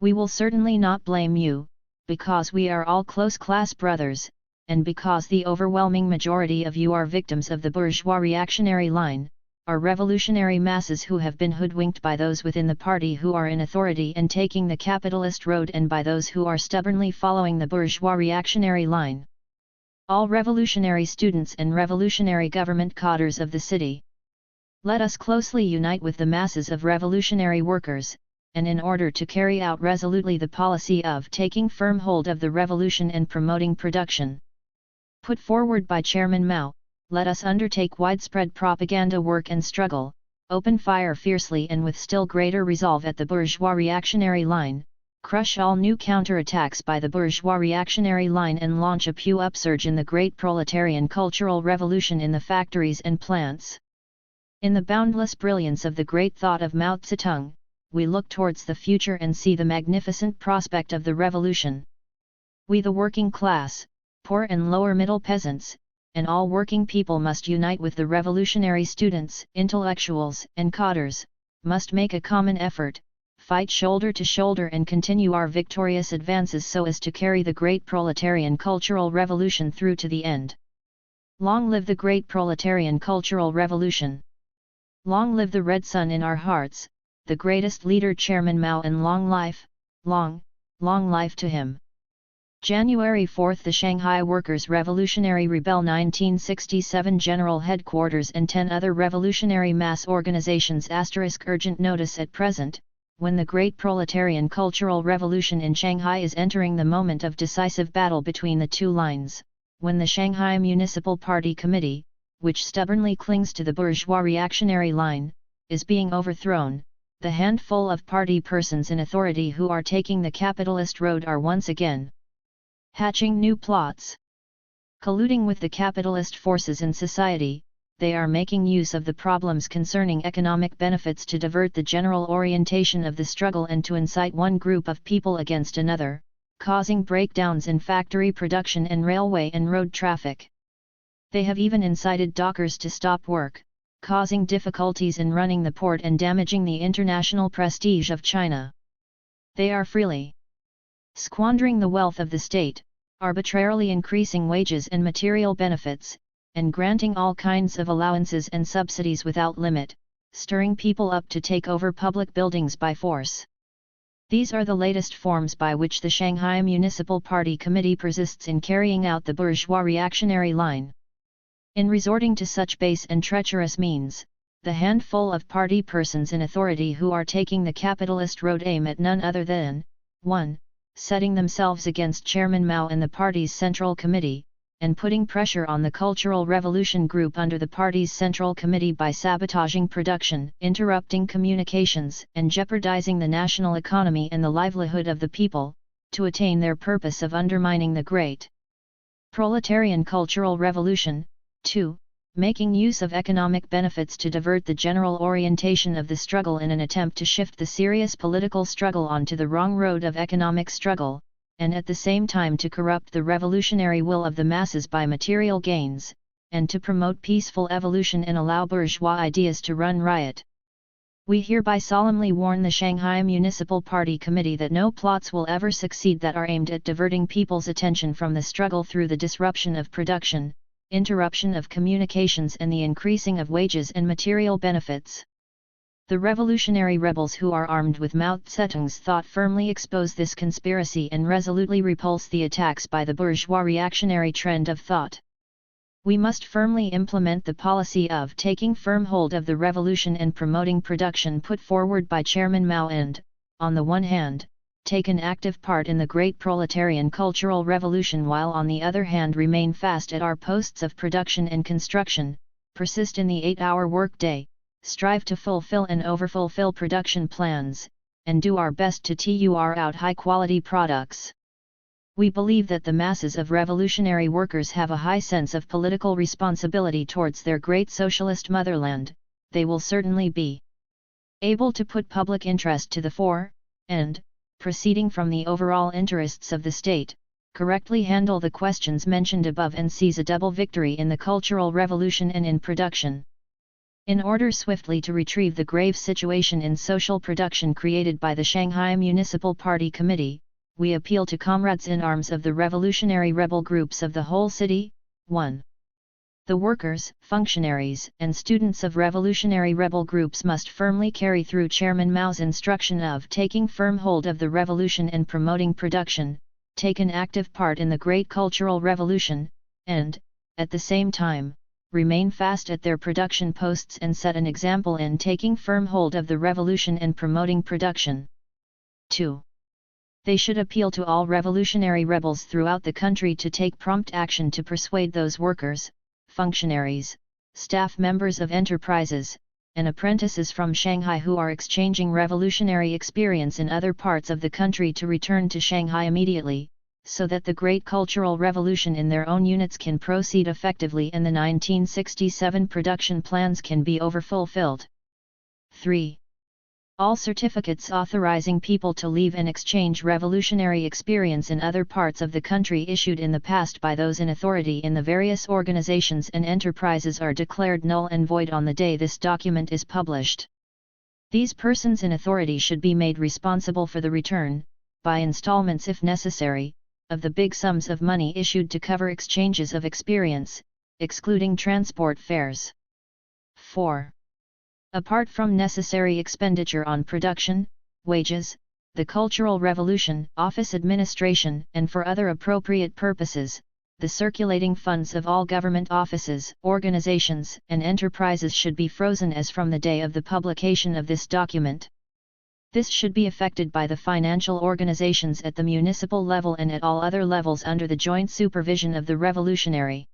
We will certainly not blame you, because we are all close class brothers, and because the overwhelming majority of you are victims of the bourgeois reactionary line, are revolutionary masses who have been hoodwinked by those within the party who are in authority and taking the capitalist road, and by those who are stubbornly following the bourgeois reactionary line. All revolutionary students and revolutionary government cadres of the city. Let us closely unite with the masses of revolutionary workers, and in order to carry out resolutely the policy of taking firm hold of the revolution and promoting production, put forward by Chairman Mao, let us undertake widespread propaganda work and struggle, open fire fiercely and with still greater resolve at the bourgeois reactionary line, crush all new counterattacks by the bourgeois reactionary line, and launch a pew upsurge in the great proletarian cultural revolution in the factories and plants. In the boundless brilliance of the great thought of Mao Zedong, we look towards the future and see the magnificent prospect of the revolution. We, the working class, poor and lower middle peasants, and all working people must unite with the revolutionary students, intellectuals, and cadres, must make a common effort, fight shoulder to shoulder and continue our victorious advances so as to carry the great proletarian cultural revolution through to the end. Long live the great proletarian cultural revolution! Long live the red sun in our hearts, the greatest leader Chairman Mao, and long life to him. January 4 – The Shanghai Workers' Revolutionary Rebel 1967 General Headquarters and 10 other revolutionary mass organizations * urgent notice at present, when the great proletarian cultural revolution in Shanghai is entering the moment of decisive battle between the two lines, when the Shanghai Municipal Party Committee, which stubbornly clings to the bourgeois reactionary line, is being overthrown, the handful of party persons in authority who are taking the capitalist road are once again hatching new plots, colluding with the capitalist forces in society, they are making use of the problems concerning economic benefits to divert the general orientation of the struggle and to incite one group of people against another, causing breakdowns in factory production and railway and road traffic. They have even incited dockers to stop work, causing difficulties in running the port and damaging the international prestige of China. They are freely squandering the wealth of the state, arbitrarily increasing wages and material benefits, and granting all kinds of allowances and subsidies without limit, stirring people up to take over public buildings by force. These are the latest forms by which the Shanghai Municipal Party Committee persists in carrying out the bourgeois reactionary line. In resorting to such base and treacherous means, the handful of party persons in authority who are taking the capitalist road aim at none other than 1. Setting themselves against Chairman Mao and the party's Central Committee, and putting pressure on the Cultural Revolution Group under the party's Central Committee by sabotaging production, interrupting communications, and jeopardizing the national economy and the livelihood of the people, to attain their purpose of undermining the great proletarian cultural revolution. 2. Making use of economic benefits to divert the general orientation of the struggle in an attempt to shift the serious political struggle onto the wrong road of economic struggle, and at the same time to corrupt the revolutionary will of the masses by material gains, and to promote peaceful evolution and allow bourgeois ideas to run riot. We hereby solemnly warn the Shanghai Municipal Party Committee that no plots will ever succeed that are aimed at diverting people's attention from the struggle through the disruption of production, interruption of communications and the increasing of wages and material benefits. The revolutionary rebels who are armed with Mao Zedong's thought firmly expose this conspiracy and resolutely repulse the attacks by the bourgeois reactionary trend of thought. We must firmly implement the policy of taking firm hold of the revolution and promoting production put forward by Chairman Mao and, on the one hand, take an active part in the great proletarian cultural revolution while on the other hand remain fast at our posts of production and construction, persist in the 8-hour workday, strive to fulfill and overfulfill production plans, and do our best to tur out high-quality products. We believe that the masses of revolutionary workers have a high sense of political responsibility towards their great socialist motherland. They will certainly be able to put public interest to the fore, and, proceeding from the overall interests of the state, correctly handle the questions mentioned above and seize a double victory in the cultural revolution and in production. In order swiftly to retrieve the grave situation in social production created by the Shanghai Municipal Party Committee, we appeal to comrades in arms of the revolutionary rebel groups of the whole city. 1. The workers, functionaries, and students of revolutionary rebel groups must firmly carry through Chairman Mao's instruction of taking firm hold of the revolution and promoting production, take an active part in the great cultural revolution, and, at the same time, remain fast at their production posts and set an example in taking firm hold of the revolution and promoting production. 2. They should appeal to all revolutionary rebels throughout the country to take prompt action to persuade those workers, functionaries, staff members of enterprises, and apprentices from Shanghai who are exchanging revolutionary experience in other parts of the country to return to Shanghai immediately, so that the great cultural revolution in their own units can proceed effectively and the 1967 production plans can be overfulfilled. 3. All certificates authorizing people to leave and exchange revolutionary experience in other parts of the country issued in the past by those in authority in the various organizations and enterprises are declared null and void on the day this document is published. These persons in authority should be made responsible for the return, by installments if necessary, of the big sums of money issued to cover exchanges of experience, excluding transport fares. 4. Apart from necessary expenditure on production, wages, the cultural revolution, office administration, and for other appropriate purposes, the circulating funds of all government offices, organizations, and enterprises should be frozen as from the day of the publication of this document. This should be effected by the financial organizations at the municipal level and at all other levels under the joint supervision of the revolutionary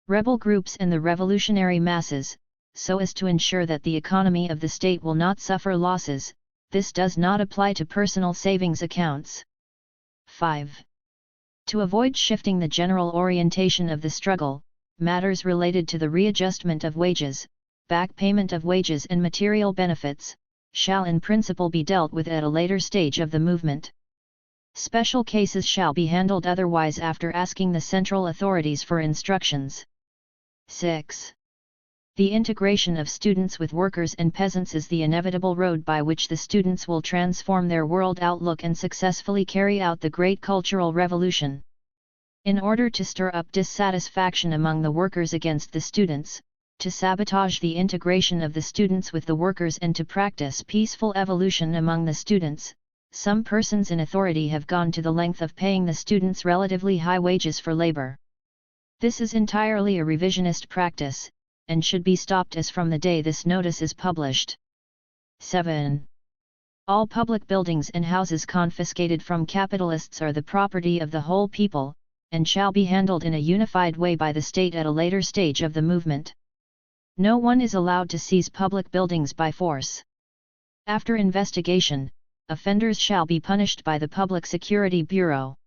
rebel groups and the revolutionary masses, so as to ensure that the economy of the state will not suffer losses. This does not apply to personal savings accounts. 5. To avoid shifting the general orientation of the struggle, matters related to the readjustment of wages, back payment of wages and material benefits, shall in principle be dealt with at a later stage of the movement. Special cases shall be handled otherwise after asking the central authorities for instructions. 6. The integration of students with workers and peasants is the inevitable road by which the students will transform their world outlook and successfully carry out the great cultural revolution. In order to stir up dissatisfaction among the workers against the students, to sabotage the integration of the students with the workers and to practice peaceful evolution among the students, some persons in authority have gone to the length of paying the students relatively high wages for labor. This is entirely a revisionist practice, and should be stopped as from the day this notice is published. 7. All public buildings and houses confiscated from capitalists are the property of the whole people, and shall be handled in a unified way by the state at a later stage of the movement. No one is allowed to seize public buildings by force. After investigation, offenders shall be punished by the Public Security Bureau.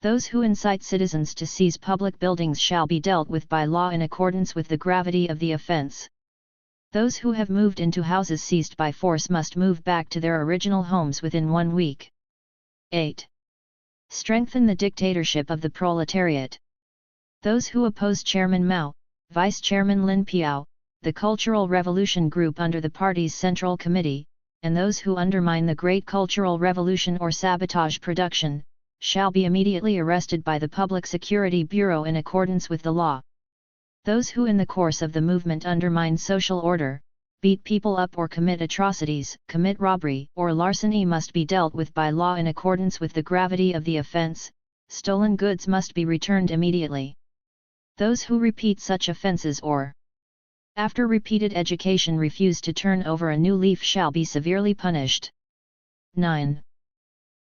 Those who incite citizens to seize public buildings shall be dealt with by law in accordance with the gravity of the offense. Those who have moved into houses seized by force must move back to their original homes within 1 week. 8. Strengthen the dictatorship of the proletariat. Those who oppose Chairman Mao, Vice Chairman Lin Piao, the Cultural Revolution Group under the party's Central Committee, and those who undermine the Great Cultural Revolution or sabotage production, shall be immediately arrested by the Public Security Bureau in accordance with the law. Those who in the course of the movement undermine social order, beat people up or commit atrocities, commit robbery or larceny must be dealt with by law in accordance with the gravity of the offense. Stolen goods must be returned immediately. Those who repeat such offenses or, after repeated education, refuse to turn over a new leaf shall be severely punished. 9.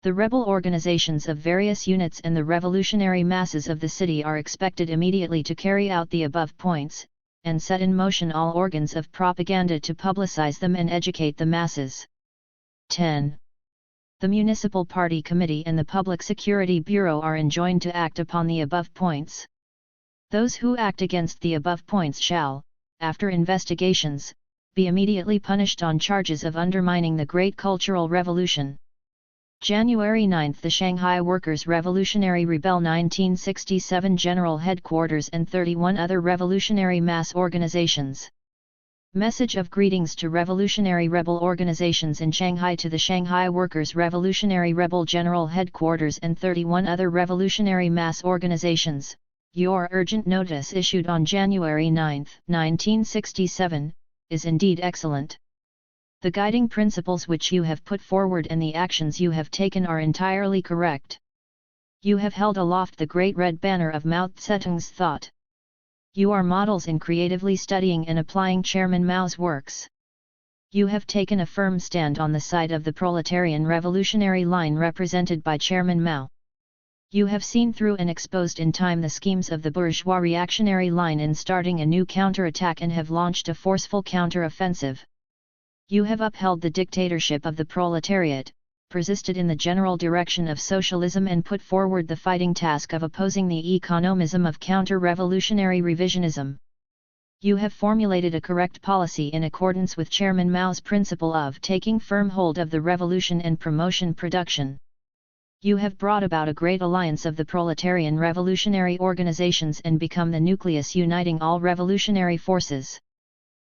The rebel organizations of various units and the revolutionary masses of the city are expected immediately to carry out the above points, and set in motion all organs of propaganda to publicize them and educate the masses. 10. The Municipal Party Committee and the Public Security Bureau are enjoined to act upon the above points. Those who act against the above points shall, after investigations, be immediately punished on charges of undermining the Great Cultural Revolution. January 9 – The Shanghai Workers' Revolutionary Rebel 1967 General Headquarters and 31 other revolutionary mass organizations. Message of greetings to revolutionary rebel organizations in Shanghai. To the Shanghai Workers' Revolutionary Rebel General Headquarters and 31 other revolutionary mass organizations, your urgent notice issued on January 9, 1967, is indeed excellent. The guiding principles which you have put forward and the actions you have taken are entirely correct. You have held aloft the great red banner of Mao Zedong's thought. You are models in creatively studying and applying Chairman Mao's works. You have taken a firm stand on the side of the proletarian revolutionary line represented by Chairman Mao. You have seen through and exposed in time the schemes of the bourgeois reactionary line in starting a new counter-attack and have launched a forceful counter-offensive. You have upheld the dictatorship of the proletariat, persisted in the general direction of socialism and put forward the fighting task of opposing the economism of counter-revolutionary revisionism. You have formulated a correct policy in accordance with Chairman Mao's principle of taking firm hold of the revolution and promotion production. You have brought about a great alliance of the proletarian revolutionary organizations and become the nucleus uniting all revolutionary forces.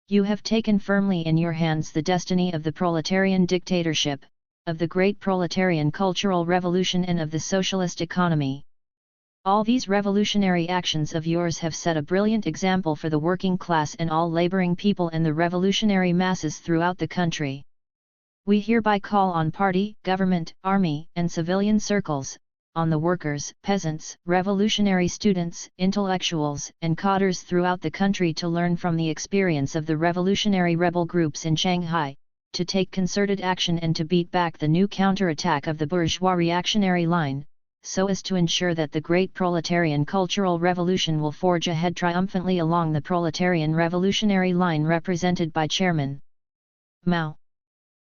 You have taken firmly in your hands the destiny of the proletarian dictatorship, of the great proletarian cultural revolution and of the socialist economy. All these revolutionary actions of yours have set a brilliant example for the working class and all laboring people and the revolutionary masses throughout the country. We hereby call on party, government, army, and civilian circles, on the workers, peasants, revolutionary students, intellectuals, and cadres throughout the country to learn from the experience of the revolutionary rebel groups in Shanghai, to take concerted action and to beat back the new counterattack of the bourgeois reactionary line, so as to ensure that the great proletarian cultural revolution will forge ahead triumphantly along the proletarian revolutionary line represented by Chairman Mao.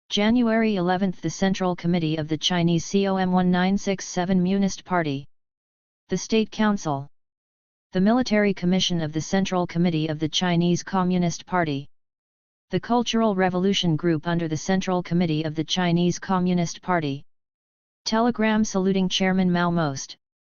January 11 – The Central Committee of the Chinese COM 1967 Communist Party. The State Council. The Military Commission of the Central Committee of the Chinese Communist Party. The Cultural Revolution Group under the Central Committee of the Chinese Communist Party. Telegram saluting Chairman Mao.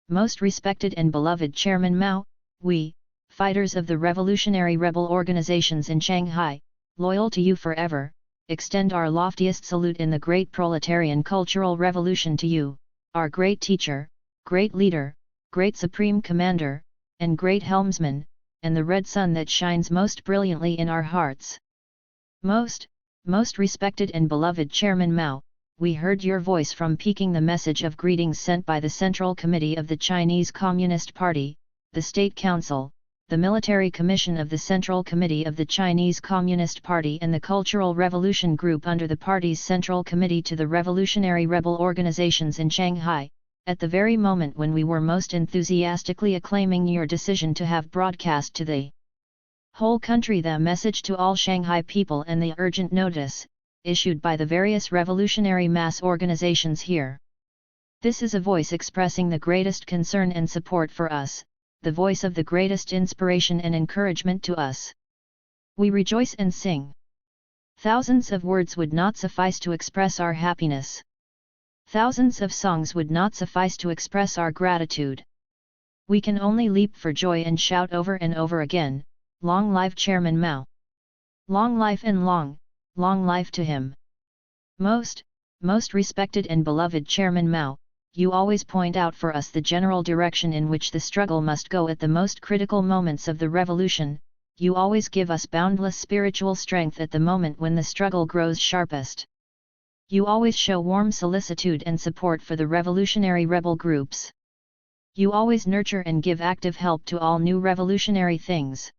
Most respected and beloved Chairman Mao, we, fighters of the revolutionary rebel organizations in Shanghai, loyal to you forever, extend our loftiest salute in the great proletarian cultural revolution to you, our great teacher, great leader, great supreme commander, and great helmsman, and the red sun that shines most brilliantly in our hearts. Most respected and beloved Chairman Mao, we heard your voice from Peking, the message of greetings sent by the Central Committee of the Chinese Communist Party, the State Council, the Military Commission of the Central Committee of the Chinese Communist Party and the Cultural Revolution Group under the party's Central Committee to the revolutionary rebel organizations in Shanghai, at the very moment when we were most enthusiastically acclaiming your decision to have broadcast to the whole country the message to all Shanghai people and the urgent notice, issued by the various revolutionary mass organizations here. This is a voice expressing the greatest concern and support for us, the voice of the greatest inspiration and encouragement to us. We rejoice and sing. Thousands of words would not suffice to express our happiness. Thousands of songs would not suffice to express our gratitude. We can only leap for joy and shout over and over again, "Long life Chairman Mao! Long life and long life to him!" Most respected and beloved Chairman Mao, you always point out for us the general direction in which the struggle must go at the most critical moments of the revolution, you always give us boundless spiritual strength at the moment when the struggle grows sharpest. You always show warm solicitude and support for the revolutionary rebel groups. You always nurture and give active help to all new revolutionary things.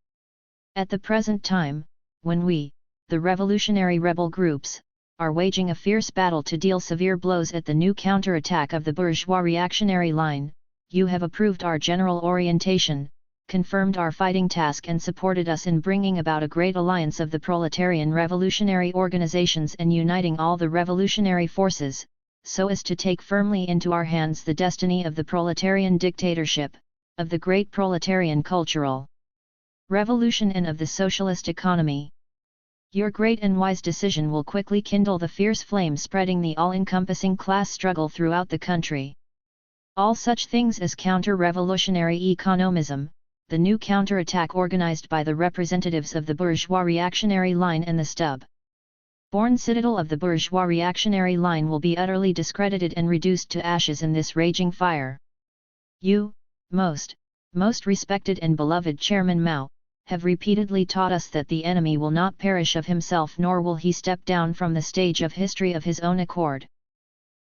At the present time, when we, the revolutionary rebel groups, are waging a fierce battle to deal severe blows at the new counterattack of the bourgeois reactionary line, you have approved our general orientation, confirmed our fighting task and supported us in bringing about a great alliance of the proletarian revolutionary organizations and uniting all the revolutionary forces, so as to take firmly into our hands the destiny of the proletarian dictatorship, of the great proletarian cultural revolution and of the socialist economy. Your great and wise decision will quickly kindle the fierce flame spreading the all-encompassing class struggle throughout the country. All such things as counter-revolutionary economism, the new counterattack organized by the representatives of the bourgeois reactionary line and the stub-born citadel of the bourgeois reactionary line will be utterly discredited and reduced to ashes in this raging fire. You, most respected and beloved Chairman Mao, have repeatedly taught us that the enemy will not perish of himself nor will he step down from the stage of history of his own accord.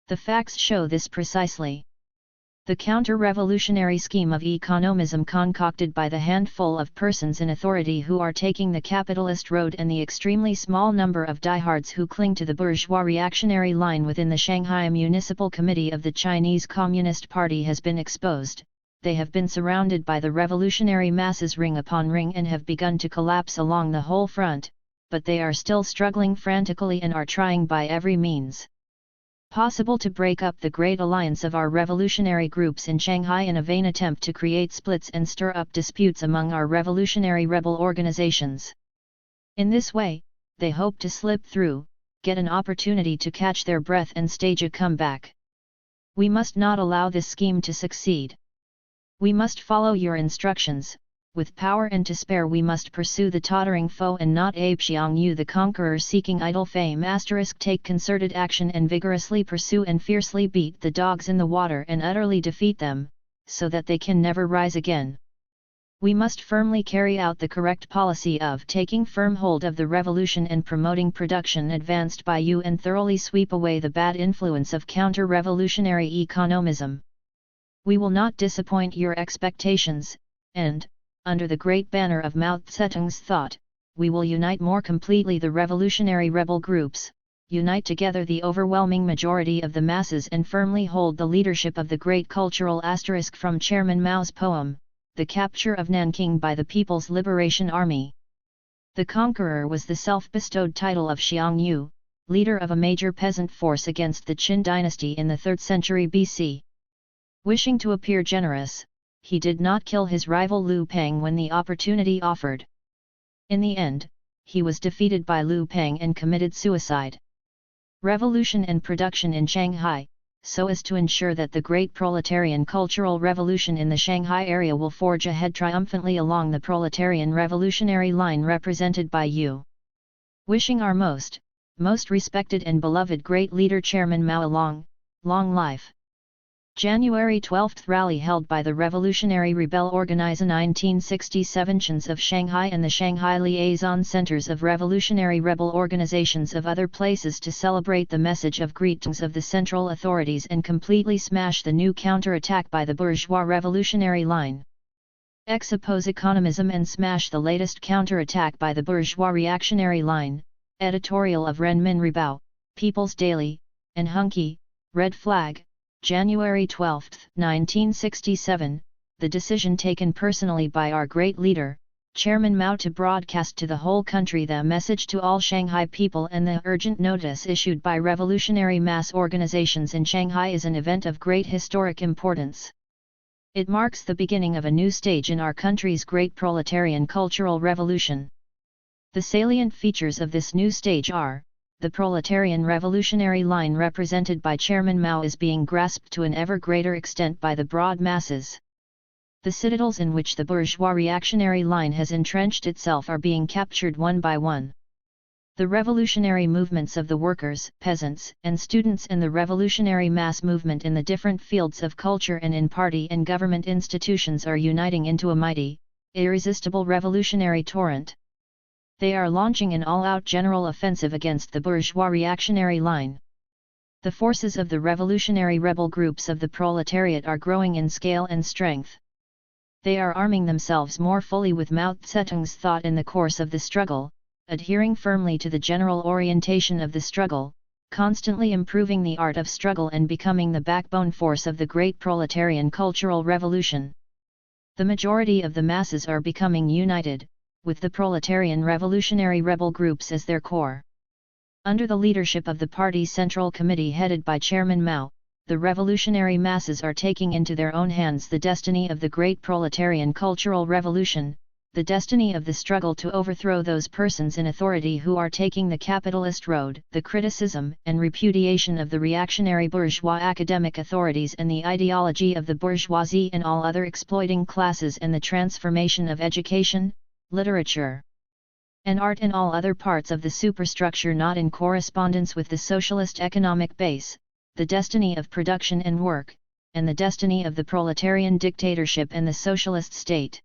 The facts show this precisely. The counter-revolutionary scheme of economism concocted by the handful of persons in authority who are taking the capitalist road and the extremely small number of diehards who cling to the bourgeois reactionary line within the Shanghai Municipal Committee of the Chinese Communist Party has been exposed. They have been surrounded by the revolutionary masses ring upon ring and have begun to collapse along the whole front, but they are still struggling frantically and are trying by every means possible to break up the great alliance of our revolutionary groups in Shanghai in a vain attempt to create splits and stir up disputes among our revolutionary rebel organizations. In this way, they hope to slip through, get an opportunity to catch their breath and stage a comeback. We must not allow this scheme to succeed. We must follow your instructions. With power and to spare we must pursue the tottering foe and not ape Xiongnu the conqueror seeking idle fame. Take concerted action and vigorously pursue and fiercely beat the dogs in the water and utterly defeat them, so that they can never rise again. We must firmly carry out the correct policy of taking firm hold of the revolution and promoting production advanced by you and thoroughly sweep away the bad influence of counter-revolutionary economism. We will not disappoint your expectations, and, under the great banner of Mao Zedong's thought, we will unite more completely the revolutionary rebel groups, unite together the overwhelming majority of the masses and firmly hold the leadership of the great cultural asterisk from Chairman Mao's poem, The Capture of Nanking by the People's Liberation Army. The conqueror was the self-bestowed title of Xiongnu, leader of a major peasant force against the Qin dynasty in the 3rd century BC. Wishing to appear generous, he did not kill his rival Liu Peng when the opportunity offered. In the end, he was defeated by Liu Peng and committed suicide. Revolution and production in Shanghai, so as to ensure that the great proletarian cultural revolution in the Shanghai area will forge ahead triumphantly along the proletarian revolutionary line represented by you. Wishing our most respected and beloved great leader Chairman Mao long life. January 12th rally held by the Revolutionary Rebel Organization 1967 Chans of Shanghai and the Shanghai Liaison Centers of Revolutionary Rebel Organizations of other places to celebrate the message of greetings of the central authorities and completely smash the new counter-attack by the bourgeois revolutionary line. Oppose economism and smash the latest counter-attack by the bourgeois reactionary line. Editorial of Renmin Ribao, People's Daily, and Hunky, Red Flag, January 12, 1967, the decision taken personally by our great leader, Chairman Mao to broadcast to the whole country the message to all Shanghai people and the urgent notice issued by revolutionary mass organizations in Shanghai is an event of great historic importance. It marks the beginning of a new stage in our country's great proletarian cultural revolution. The salient features of this new stage are: the proletarian revolutionary line represented by Chairman Mao is being grasped to an ever greater extent by the broad masses. The citadels in which the bourgeois reactionary line has entrenched itself are being captured one by one. The revolutionary movements of the workers, peasants, and students and the revolutionary mass movement in the different fields of culture and in party and government institutions are uniting into a mighty, irresistible revolutionary torrent. They are launching an all-out general offensive against the bourgeois reactionary line. The forces of the revolutionary rebel groups of the proletariat are growing in scale and strength. They are arming themselves more fully with Mao Zedong's thought in the course of the struggle, adhering firmly to the general orientation of the struggle, constantly improving the art of struggle and becoming the backbone force of the great proletarian cultural revolution. The majority of the masses are becoming united, with the proletarian revolutionary rebel groups as their core. Under the leadership of the party's Central Committee headed by Chairman Mao, the revolutionary masses are taking into their own hands the destiny of the great proletarian cultural revolution, the destiny of the struggle to overthrow those persons in authority who are taking the capitalist road, the criticism and repudiation of the reactionary bourgeois academic authorities and the ideology of the bourgeoisie and all other exploiting classes, and the transformation of education, literature, and art and all other parts of the superstructure not in correspondence with the socialist economic base, the destiny of production and work, and the destiny of the proletarian dictatorship and the socialist state.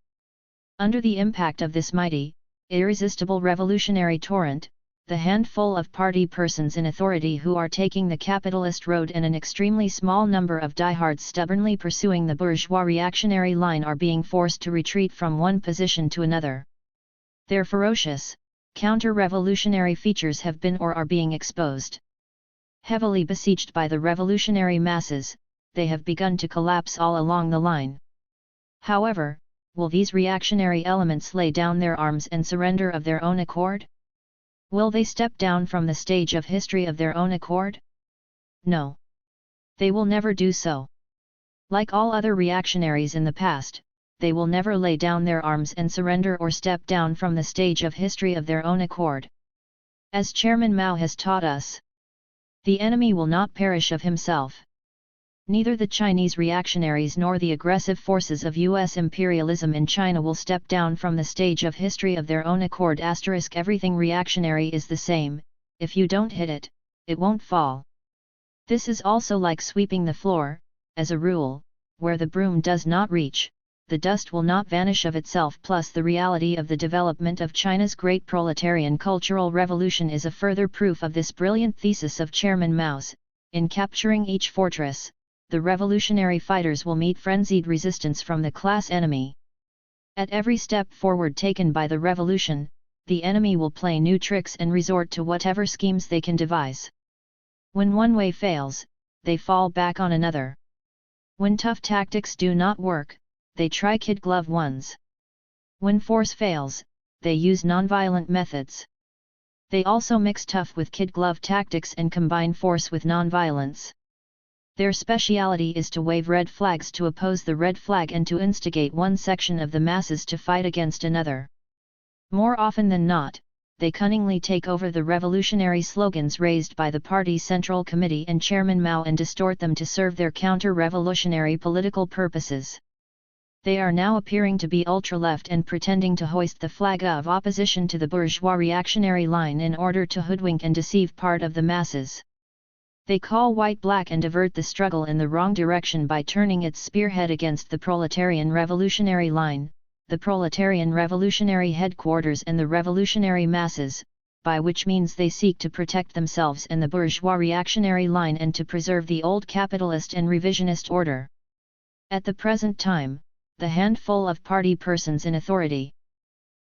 Under the impact of this mighty, irresistible revolutionary torrent, the handful of party persons in authority who are taking the capitalist road and an extremely small number of diehards stubbornly pursuing the bourgeois reactionary line are being forced to retreat from one position to another. Their ferocious, counter-revolutionary features have been or are being exposed. Heavily besieged by the revolutionary masses, they have begun to collapse all along the line. However, will these reactionary elements lay down their arms and surrender of their own accord? Will they step down from the stage of history of their own accord? No. They will never do so. Like all other reactionaries in the past, they will never lay down their arms and surrender or step down from the stage of history of their own accord. As Chairman Mao has taught us, the enemy will not perish of himself. Neither the Chinese reactionaries nor the aggressive forces of U.S. imperialism in China will step down from the stage of history of their own accord. Everything reactionary is the same, if you don't hit it, it won't fall. This is also like sweeping the floor, as a rule, where the broom does not reach, the dust will not vanish of itself. Plus the reality of the development of China's great proletarian cultural revolution is a further proof of this brilliant thesis of Chairman Mao's. In capturing each fortress, the revolutionary fighters will meet frenzied resistance from the class enemy. At every step forward taken by the revolution, the enemy will play new tricks and resort to whatever schemes they can devise. When one way fails, they fall back on another. When tough tactics do not work, they try kid-glove ones. When force fails, they use nonviolent methods. They also mix tough with kid-glove tactics and combine force with nonviolence. Their speciality is to wave red flags to oppose the red flag and to instigate one section of the masses to fight against another. More often than not, they cunningly take over the revolutionary slogans raised by the party's Central Committee and Chairman Mao and distort them to serve their counter-revolutionary political purposes. They are now appearing to be ultra-left and pretending to hoist the flag of opposition to the bourgeois reactionary line in order to hoodwink and deceive part of the masses. They call white-black and divert the struggle in the wrong direction by turning its spearhead against the proletarian revolutionary line, the proletarian revolutionary headquarters and the revolutionary masses, by which means they seek to protect themselves and the bourgeois reactionary line and to preserve the old capitalist and revisionist order. At the present time, the handful of party persons in authority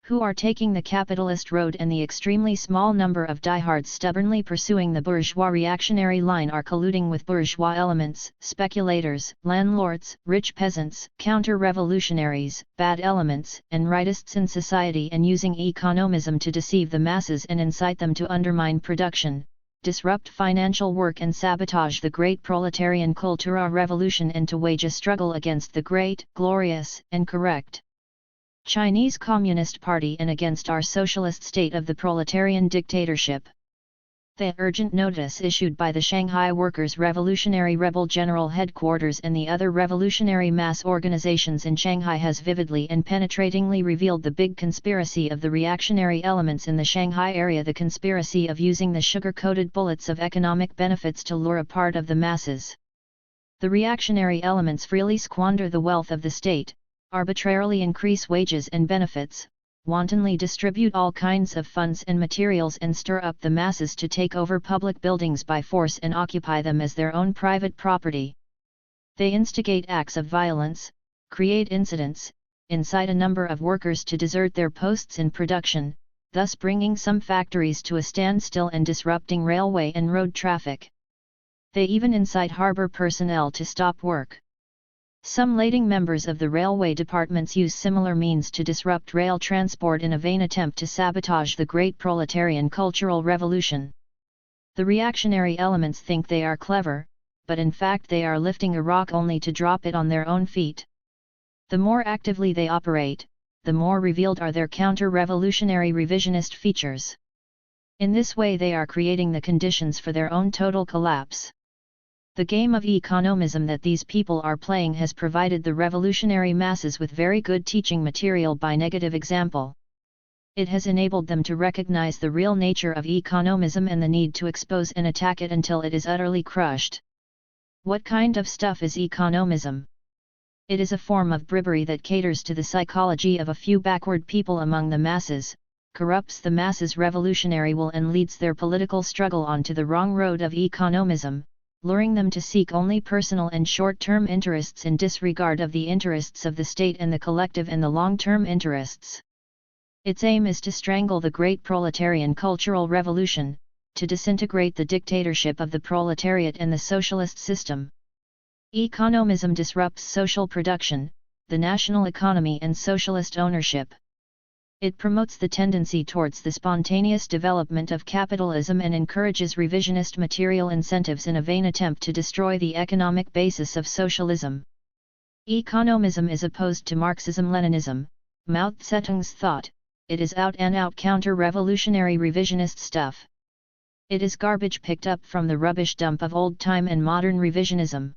who are taking the capitalist road and the extremely small number of diehards stubbornly pursuing the bourgeois reactionary line are colluding with bourgeois elements, speculators, landlords, rich peasants, counter-revolutionaries, bad elements, and rightists in society and using economism to deceive the masses and incite them to undermine production, disrupt financial work and sabotage the great proletarian Kultura revolution and to wage a struggle against the great, glorious, and correct Chinese Communist Party and against our socialist state of the proletarian dictatorship. The urgent notice issued by the Shanghai Workers' Revolutionary Rebel General Headquarters and the other revolutionary mass organizations in Shanghai has vividly and penetratingly revealed the big conspiracy of the reactionary elements in the Shanghai area, the conspiracy of using the sugar-coated bullets of economic benefits to lure a part of the masses. The reactionary elements freely squander the wealth of the state, arbitrarily increase wages and benefits, wantonly distribute all kinds of funds and materials and stir up the masses to take over public buildings by force and occupy them as their own private property. They instigate acts of violence, create incidents, incite a number of workers to desert their posts in production, thus bringing some factories to a standstill and disrupting railway and road traffic. They even incite harbor personnel to stop work. Some lading members of the railway departments use similar means to disrupt rail transport in a vain attempt to sabotage the great proletarian cultural revolution. The reactionary elements think they are clever, but in fact they are lifting a rock only to drop it on their own feet. The more actively they operate, the more revealed are their counter-revolutionary revisionist features. In this way they are creating the conditions for their own total collapse. The game of economism that these people are playing has provided the revolutionary masses with very good teaching material by negative example. It has enabled them to recognize the real nature of economism and the need to expose and attack it until it is utterly crushed. What kind of stuff is economism? It is a form of bribery that caters to the psychology of a few backward people among the masses, corrupts the masses' revolutionary will and leads their political struggle onto the wrong road of economism, luring them to seek only personal and short-term interests in disregard of the interests of the state and the collective and the long-term interests. Its aim is to strangle the great proletarian cultural revolution, to disintegrate the dictatorship of the proletariat and the socialist system. Economism disrupts social production, the national economy and socialist ownership. It promotes the tendency towards the spontaneous development of capitalism and encourages revisionist material incentives in a vain attempt to destroy the economic basis of socialism. Economism is opposed to Marxism-Leninism, Mao Zedong's thought. It is out-and-out counter-revolutionary revisionist stuff. It is garbage picked up from the rubbish dump of old-time and modern revisionism.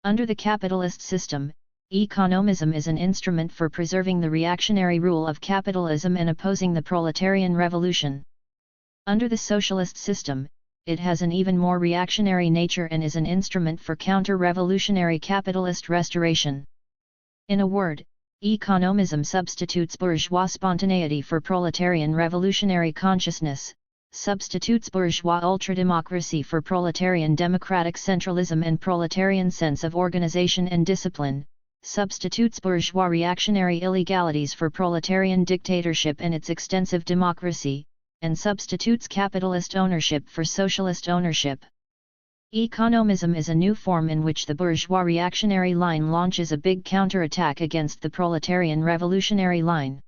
Under the capitalist system, economism is an instrument for preserving the reactionary rule of capitalism and opposing the proletarian revolution. Under the socialist system, it has an even more reactionary nature and is an instrument for counter-revolutionary capitalist restoration. In a word, economism substitutes bourgeois spontaneity for proletarian revolutionary consciousness, substitutes bourgeois ultrademocracy for proletarian democratic centralism and proletarian sense of organization and discipline, substitutes bourgeois reactionary illegalities for proletarian dictatorship and its extensive democracy, and substitutes capitalist ownership for socialist ownership. Economism is a new form in which the bourgeois reactionary line launches a big counterattack against the proletarian revolutionary line.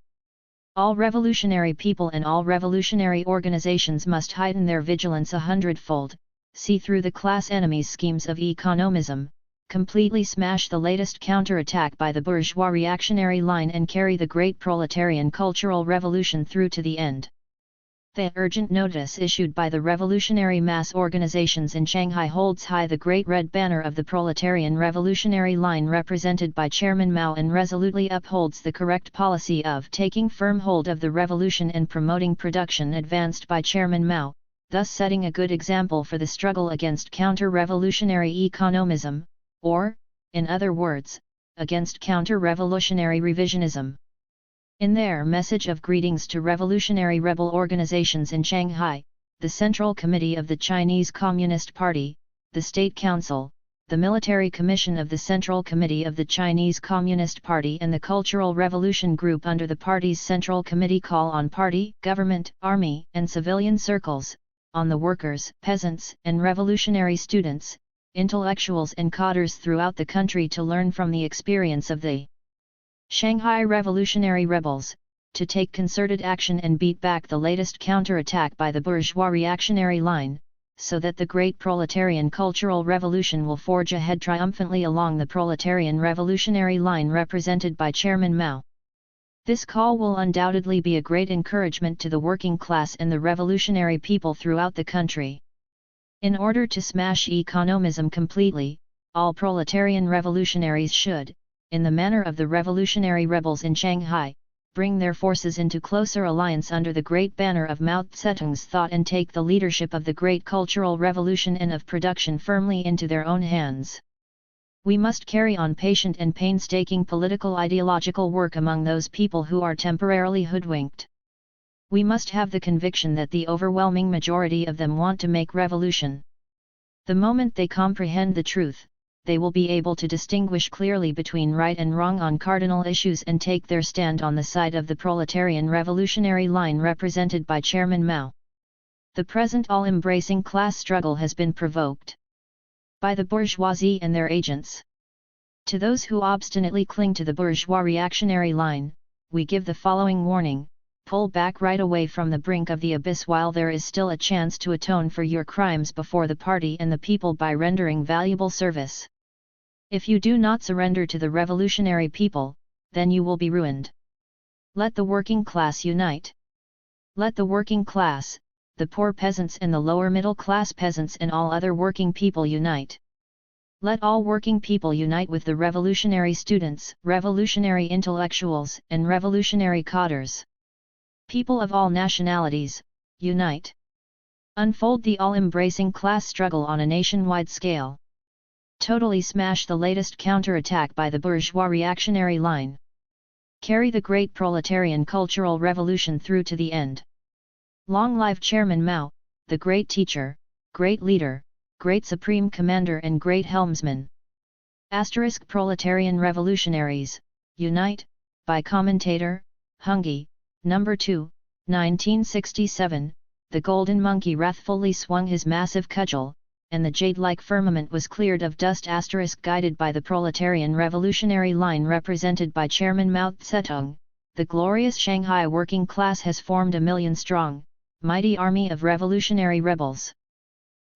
All revolutionary people and all revolutionary organizations must heighten their vigilance 100-fold, see through the class enemies' schemes of economism, completely smash the latest counterattack by the bourgeois reactionary line and carry the great proletarian cultural revolution through to the end. The urgent notice issued by the revolutionary mass organizations in Shanghai holds high the great red banner of the proletarian revolutionary line represented by Chairman Mao and resolutely upholds the correct policy of taking firm hold of the revolution and promoting production advanced by Chairman Mao, thus setting a good example for the struggle against counter-revolutionary economism, or, in other words, against counter-revolutionary revisionism. In their message of greetings to revolutionary rebel organizations in Shanghai, the Central Committee of the Chinese Communist Party, the State Council, the Military Commission of the Central Committee of the Chinese Communist Party and the Cultural Revolution Group under the party's Central Committee call on party, government, army, and civilian circles, on the workers, peasants, and revolutionary students, intellectuals and cadres throughout the country to learn from the experience of the Shanghai revolutionary rebels, to take concerted action and beat back the latest counterattack by the bourgeois reactionary line, so that the great proletarian cultural revolution will forge ahead triumphantly along the proletarian revolutionary line represented by Chairman Mao. This call will undoubtedly be a great encouragement to the working class and the revolutionary people throughout the country. In order to smash economism completely, all proletarian revolutionaries should, in the manner of the revolutionary rebels in Shanghai, bring their forces into closer alliance under the great banner of Mao Zedong's thought and take the leadership of the great cultural revolution and of production firmly into their own hands. We must carry on patient and painstaking political ideological work among those people who are temporarily hoodwinked. We must have the conviction that the overwhelming majority of them want to make revolution. The moment they comprehend the truth, they will be able to distinguish clearly between right and wrong on cardinal issues and take their stand on the side of the proletarian revolutionary line represented by Chairman Mao. The present all-embracing class struggle has been provoked by the bourgeoisie and their agents. To those who obstinately cling to the bourgeois reactionary line, we give the following warning: pull back right away from the brink of the abyss while there is still a chance to atone for your crimes before the party and the people by rendering valuable service. If you do not surrender to the revolutionary people, then you will be ruined. Let the working class unite. Let the working class, the poor peasants and the lower middle class peasants and all other working people unite. Let all working people unite with the revolutionary students, revolutionary intellectuals, and revolutionary cadres. People of all nationalities, unite. Unfold the all-embracing class struggle on a nationwide scale. Totally smash the latest counterattack by the bourgeois reactionary line. Carry the great proletarian cultural revolution through to the end. Long live Chairman Mao, the great teacher, great leader, great supreme commander and great helmsman. * Proletarian Revolutionaries, Unite, by commentator, Hungy, No. 2, 1967. The golden monkey wrathfully swung his massive cudgel, and the jade-like firmament was cleared of dust. Guided by the proletarian revolutionary line represented by Chairman Mao Zedong, the glorious Shanghai working class has formed a million-strong, mighty army of revolutionary rebels.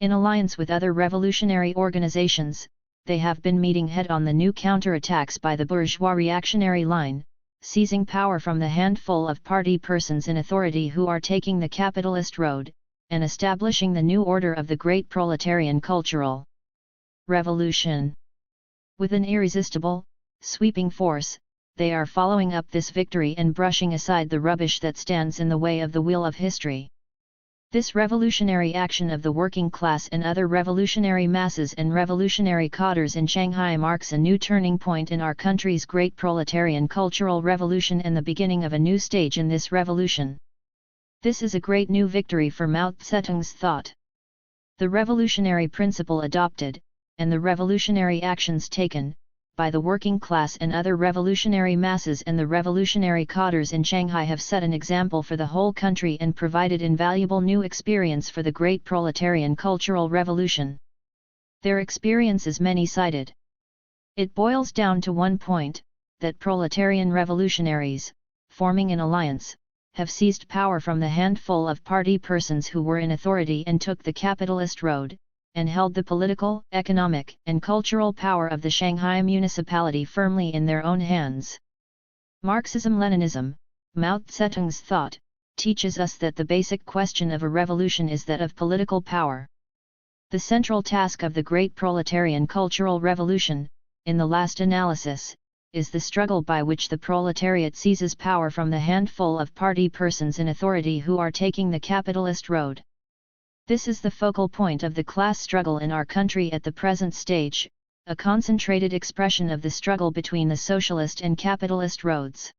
In alliance with other revolutionary organizations, they have been meeting head-on the new counterattacks by the bourgeois reactionary line, seizing power from the handful of party persons in authority who are taking the capitalist road, and establishing the new order of the great proletarian cultural revolution. With an irresistible, sweeping force, they are following up this victory and brushing aside the rubbish that stands in the way of the wheel of history. This revolutionary action of the working class and other revolutionary masses and revolutionary cadres in Shanghai marks a new turning point in our country's great proletarian cultural revolution and the beginning of a new stage in this revolution. This is a great new victory for Mao Zedong's thought. The revolutionary principle adopted, and the revolutionary actions taken, by the working class and other revolutionary masses and the revolutionary cadres in Shanghai have set an example for the whole country and provided invaluable new experience for the great proletarian cultural revolution. Their experience is many-sided. It boils down to one point, that proletarian revolutionaries, forming an alliance, have seized power from the handful of party persons who were in authority and took the capitalist road, and held the political, economic, and cultural power of the Shanghai municipality firmly in their own hands. Marxism-Leninism, Mao Zedong's thought, teaches us that the basic question of a revolution is that of political power. The central task of the great proletarian cultural revolution, in the last analysis, is the struggle by which the proletariat seizes power from the handful of party persons in authority who are taking the capitalist road. This is the focal point of the class struggle in our country at the present stage, a concentrated expression of the struggle between the socialist and capitalist roads.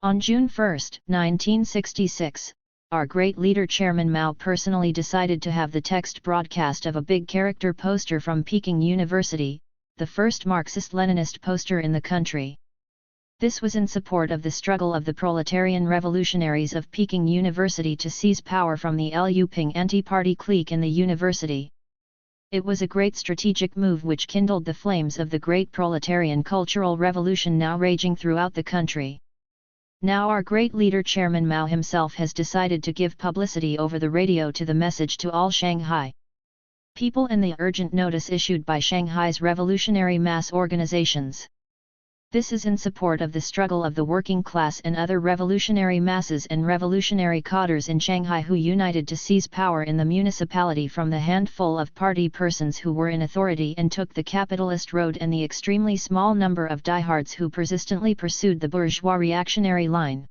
On June 1, 1966, our great leader Chairman Mao personally decided to have the text broadcast of a big character poster from Peking University, the first Marxist-Leninist poster in the country. This was in support of the struggle of the proletarian revolutionaries of Peking University to seize power from the Liu Ping anti-party clique in the university. It was a great strategic move which kindled the flames of the great proletarian cultural revolution now raging throughout the country. Now our great leader Chairman Mao himself has decided to give publicity over the radio to the message to all Shanghai people and the urgent notice issued by Shanghai's revolutionary mass organizations. This is in support of the struggle of the working class and other revolutionary masses and revolutionary cadres in Shanghai who united to seize power in the municipality from the handful of party persons who were in authority and took the capitalist road and the extremely small number of diehards who persistently pursued the bourgeois reactionary line.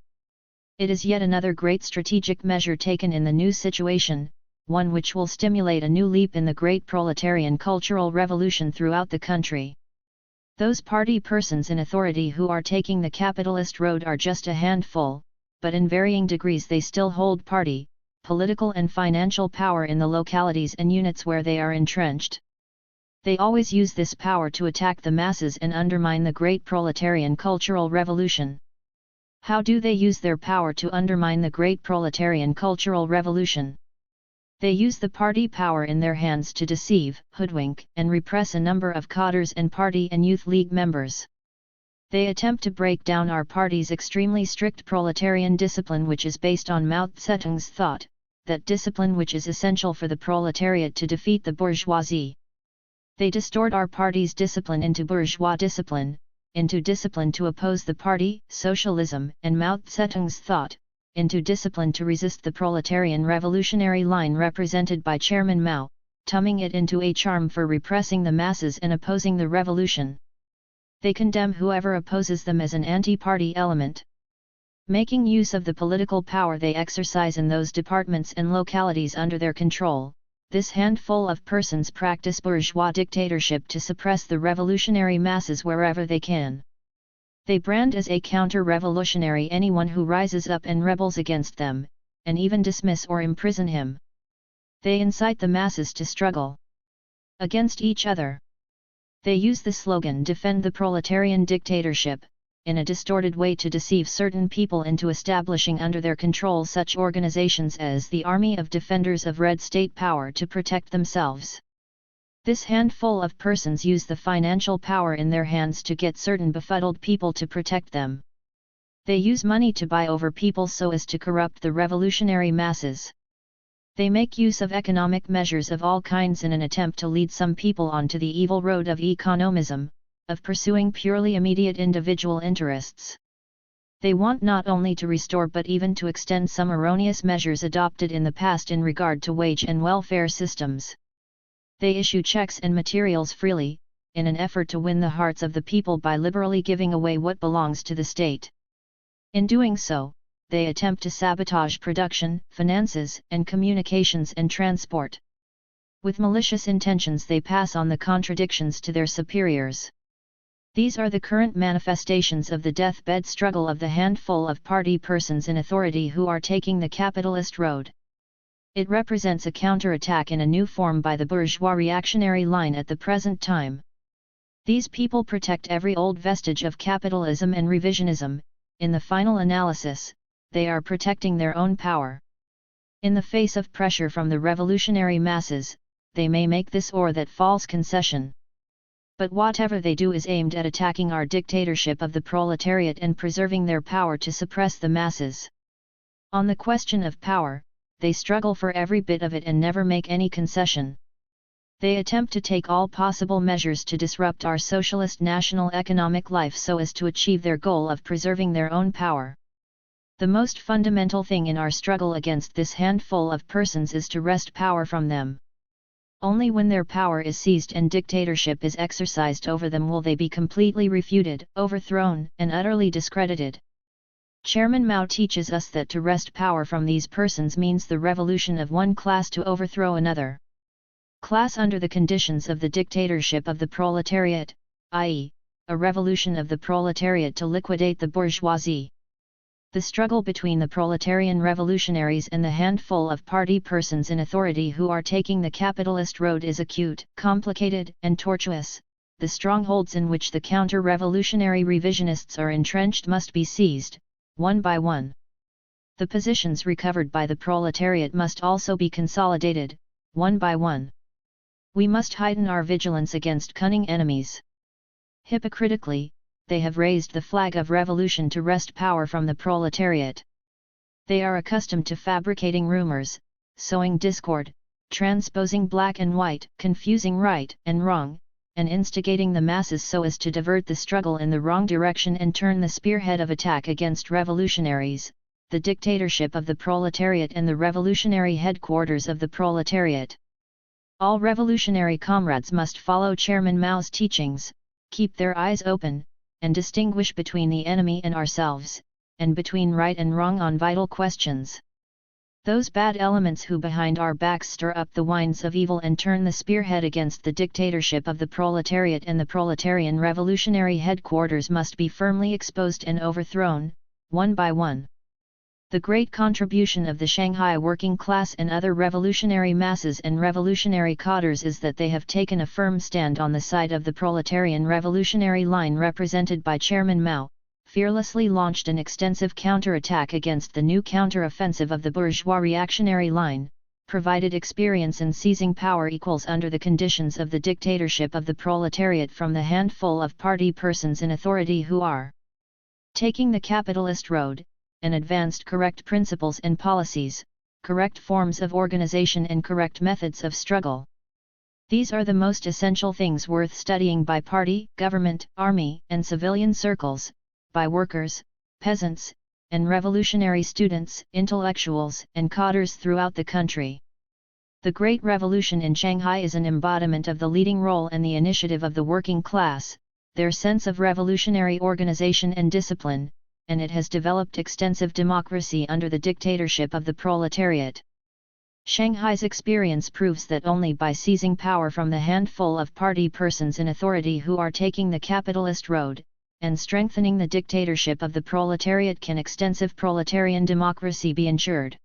It is yet another great strategic measure taken in the new situation, one which will stimulate a new leap in the great proletarian cultural revolution throughout the country. Those party persons in authority who are taking the capitalist road are just a handful, but in varying degrees they still hold party, political and financial power in the localities and units where they are entrenched. They always use this power to attack the masses and undermine the great proletarian cultural revolution. How do they use their power to undermine the great proletarian cultural revolution? They use the party power in their hands to deceive, hoodwink, and repress a number of cadres and party and youth league members. They attempt to break down our party's extremely strict proletarian discipline which is based on Mao Zedong's thought, that discipline which is essential for the proletariat to defeat the bourgeoisie. They distort our party's discipline into bourgeois discipline, into discipline to oppose the party, socialism, and Mao Zedong's thought, into discipline to resist the proletarian revolutionary line represented by Chairman Mao, turning it into a charm for repressing the masses and opposing the revolution. They condemn whoever opposes them as an anti-party element. Making use of the political power they exercise in those departments and localities under their control, this handful of persons practice bourgeois dictatorship to suppress the revolutionary masses wherever they can. They brand as a counter-revolutionary anyone who rises up and rebels against them, and even dismiss or imprison him. They incite the masses to struggle against each other. They use the slogan "Defend the proletarian dictatorship," in a distorted way to deceive certain people into establishing under their control such organizations as the Army of Defenders of Red State Power to protect themselves. This handful of persons use the financial power in their hands to get certain befuddled people to protect them. They use money to buy over people so as to corrupt the revolutionary masses. They make use of economic measures of all kinds in an attempt to lead some people onto the evil road of economism, of pursuing purely immediate individual interests. They want not only to restore but even to extend some erroneous measures adopted in the past in regard to wage and welfare systems. They issue checks and materials freely, in an effort to win the hearts of the people by liberally giving away what belongs to the state. In doing so, they attempt to sabotage production, finances, and communications and transport. With malicious intentions they pass on the contradictions to their superiors. These are the current manifestations of the deathbed struggle of the handful of party persons in authority who are taking the capitalist road. It represents a counterattack in a new form by the bourgeois reactionary line at the present time. These people protect every old vestige of capitalism and revisionism. In the final analysis, they are protecting their own power. In the face of pressure from the revolutionary masses, they may make this or that false concession. But whatever they do is aimed at attacking our dictatorship of the proletariat and preserving their power to suppress the masses. On the question of power, they struggle for every bit of it and never make any concession. They attempt to take all possible measures to disrupt our socialist national economic life so as to achieve their goal of preserving their own power. The most fundamental thing in our struggle against this handful of persons is to wrest power from them. Only when their power is seized and dictatorship is exercised over them will they be completely refuted, overthrown, and utterly discredited. Chairman Mao teaches us that to wrest power from these persons means the revolution of one class to overthrow another class under the conditions of the dictatorship of the proletariat, i.e., a revolution of the proletariat to liquidate the bourgeoisie. The struggle between the proletarian revolutionaries and the handful of party persons in authority who are taking the capitalist road is acute, complicated, and tortuous. The strongholds in which the counter-revolutionary revisionists are entrenched must be seized, one by one. The positions recovered by the proletariat must also be consolidated, one by one. We must heighten our vigilance against cunning enemies. Hypocritically, they have raised the flag of revolution to wrest power from the proletariat. They are accustomed to fabricating rumors, sowing discord, transposing black and white, confusing right and wrong, and instigating the masses so as to divert the struggle in the wrong direction and turn the spearhead of attack against revolutionaries, the dictatorship of the proletariat and the revolutionary headquarters of the proletariat. All revolutionary comrades must follow Chairman Mao's teachings, keep their eyes open, and distinguish between the enemy and ourselves, and between right and wrong on vital questions. Those bad elements who behind our backs stir up the winds of evil and turn the spearhead against the dictatorship of the proletariat and the proletarian revolutionary headquarters must be firmly exposed and overthrown, one by one. The great contribution of the Shanghai working class and other revolutionary masses and revolutionary cadres is that they have taken a firm stand on the side of the proletarian revolutionary line represented by Chairman Mao, fearlessly launched an extensive counter-attack against the new counter-offensive of the bourgeois reactionary line, provided experience in seizing power equals under the conditions of the dictatorship of the proletariat from the handful of party persons in authority who are taking the capitalist road, and advanced correct principles and policies, correct forms of organization and correct methods of struggle. These are the most essential things worth studying by party, government, army, and civilian circles, by workers, peasants, and revolutionary students, intellectuals, and cadres throughout the country. The Great Revolution in Shanghai is an embodiment of the leading role and the initiative of the working class, their sense of revolutionary organization and discipline, and it has developed extensive democracy under the dictatorship of the proletariat. Shanghai's experience proves that only by seizing power from the handful of party persons in authority who are taking the capitalist road, and strengthening the dictatorship of the proletariat can extensive proletarian democracy be ensured.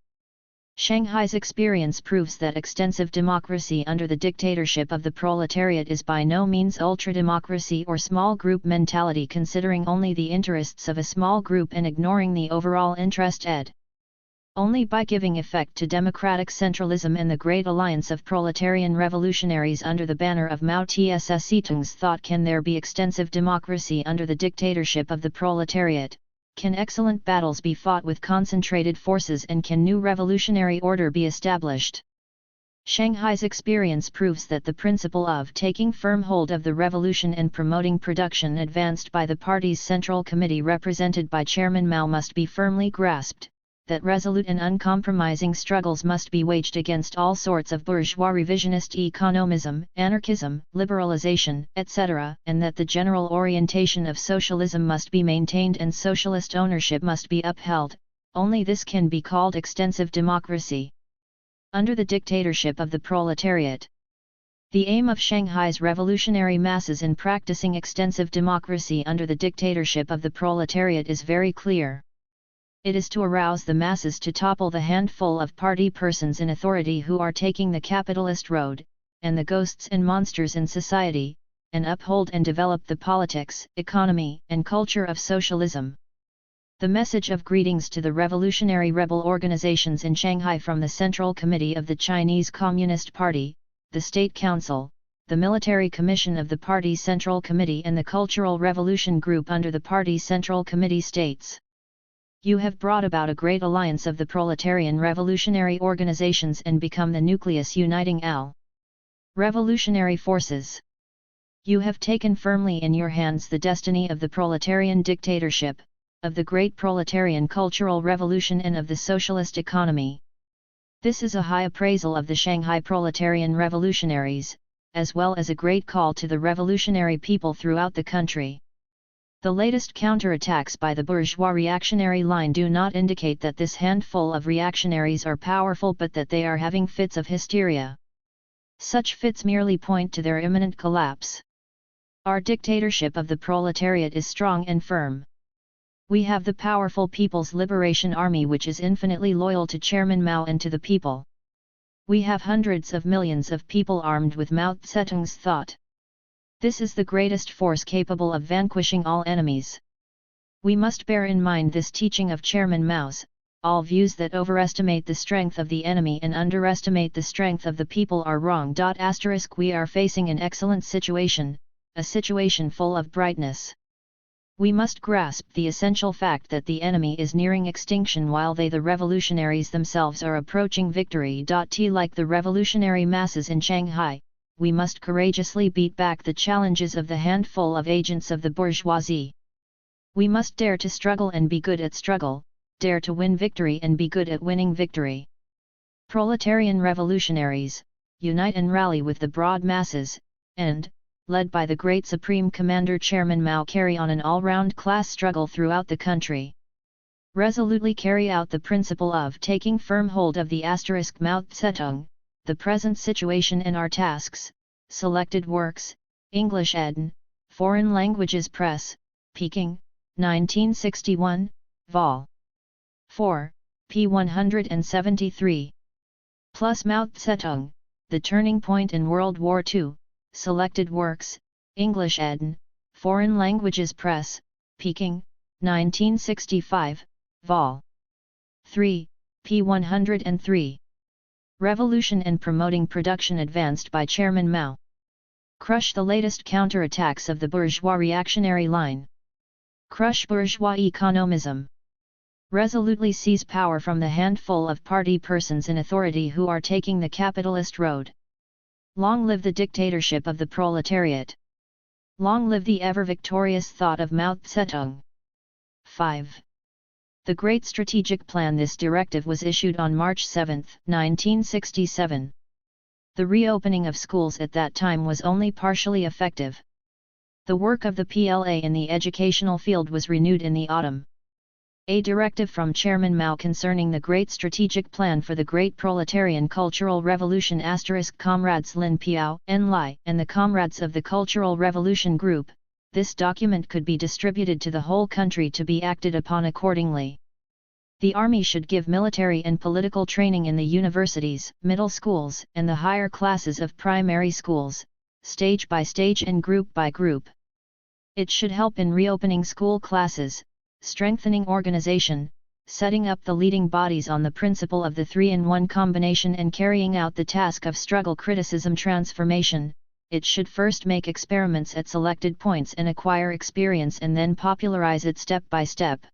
Shanghai's experience proves that extensive democracy under the dictatorship of the proletariat is by no means ultra-democracy or small group mentality considering only the interests of a small group and ignoring the overall interest Only by giving effect to democratic centralism and the great alliance of proletarian revolutionaries under the banner of Mao Tse-tung's thought can there be extensive democracy under the dictatorship of the proletariat. Can excellent battles be fought with concentrated forces and can new revolutionary order be established? Shanghai's experience proves that the principle of taking firm hold of the revolution and promoting production advanced by the party's Central Committee represented by Chairman Mao must be firmly grasped, that resolute and uncompromising struggles must be waged against all sorts of bourgeois revisionist economism, anarchism, liberalization, etc., and that the general orientation of socialism must be maintained and socialist ownership must be upheld. Only this can be called extensive democracy under the dictatorship of the proletariat. The aim of Shanghai's revolutionary masses in practicing extensive democracy under the dictatorship of the proletariat is very clear. It is to arouse the masses to topple the handful of party persons in authority who are taking the capitalist road, and the ghosts and monsters in society, and uphold and develop the politics, economy, and culture of socialism. The message of greetings to the revolutionary rebel organizations in Shanghai from the Central Committee of the Chinese Communist Party, the State Council, the Military Commission of the Party Central Committee and the Cultural Revolution Group under the Party Central Committee states: You have brought about a great alliance of the proletarian revolutionary organizations and become the nucleus uniting all Revolutionary forces. You have taken firmly in your hands the destiny of the proletarian dictatorship, of the great proletarian cultural revolution and of the socialist economy. This is a high appraisal of the Shanghai proletarian revolutionaries, as well as a great call to the revolutionary people throughout the country. The latest counterattacks by the bourgeois reactionary line do not indicate that this handful of reactionaries are powerful but that they are having fits of hysteria. Such fits merely point to their imminent collapse. Our dictatorship of the proletariat is strong and firm. We have the powerful People's Liberation Army which is infinitely loyal to Chairman Mao and to the people. We have hundreds of millions of people armed with Mao Zedong's thought. This is the greatest force capable of vanquishing all enemies. We must bear in mind this teaching of Chairman Mao's: all views that overestimate the strength of the enemy and underestimate the strength of the people are wrong. We are facing an excellent situation, a situation full of brightness. We must grasp the essential fact that the enemy is nearing extinction while they, the revolutionaries themselves, are approaching victory. Like the revolutionary masses in Shanghai, we must courageously beat back the challenges of the handful of agents of the bourgeoisie. We must dare to struggle and be good at struggle, dare to win victory and be good at winning victory. Proletarian revolutionaries, unite and rally with the broad masses, and, led by the great Supreme Commander Chairman Mao, carry on an all-round class struggle throughout the country. Resolutely carry out the principle of taking firm hold of the Mao Zedong, the present situation and our tasks. Selected works, English ed., Foreign Languages Press, Peking, 1961, Vol. 4, p. 173. Plus Mao Zedong, The Turning Point in World War II, Selected Works, English ed., Foreign Languages Press, Peking, 1965, Vol. 3, p. 103. Revolution and Promoting Production advanced by Chairman Mao. Crush the latest counterattacks of the bourgeois reactionary line. Crush bourgeois economism. Resolutely seize power from the handful of party persons in authority who are taking the capitalist road. Long live the dictatorship of the proletariat! Long live the ever-victorious thought of Mao Zedong! 5. The Great Strategic Plan. This directive was issued on March 7, 1967. The reopening of schools at that time was only partially effective. The work of the PLA in the educational field was renewed in the autumn. A directive from Chairman Mao concerning the Great Strategic Plan for the Great Proletarian Cultural Revolution * Comrades Lin Piao, En Lai, and the Comrades of the Cultural Revolution Group. This document could be distributed to the whole country to be acted upon accordingly. The army should give military and political training in the universities, middle schools, and the higher classes of primary schools, stage by stage and group by group. It should help in reopening school classes, strengthening organization, setting up the leading bodies on the principle of the 3-in-1 combination, and carrying out the task of struggle, criticism, transformation. It should first make experiments at selected points and acquire experience and then popularize it step by step.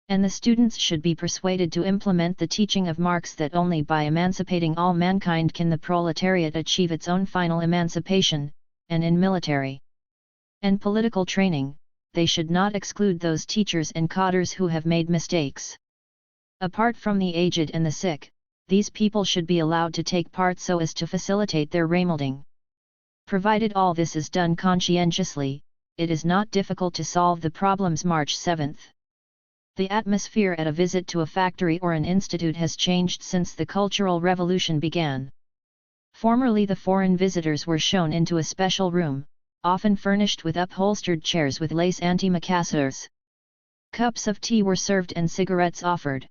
And the students should be persuaded to implement the teaching of Marx that only by emancipating all mankind can the proletariat achieve its own final emancipation, and in military and political training, they should not exclude those teachers and cadres who have made mistakes. Apart from the aged and the sick, these people should be allowed to take part so as to facilitate their remolding. Provided all this is done conscientiously, it is not difficult to solve the problems. March 7. The atmosphere at a visit to a factory or an institute has changed since the Cultural Revolution began. Formerly the foreign visitors were shown into a special room, often furnished with upholstered chairs with lace antimacassars. Cups of tea were served and cigarettes offered.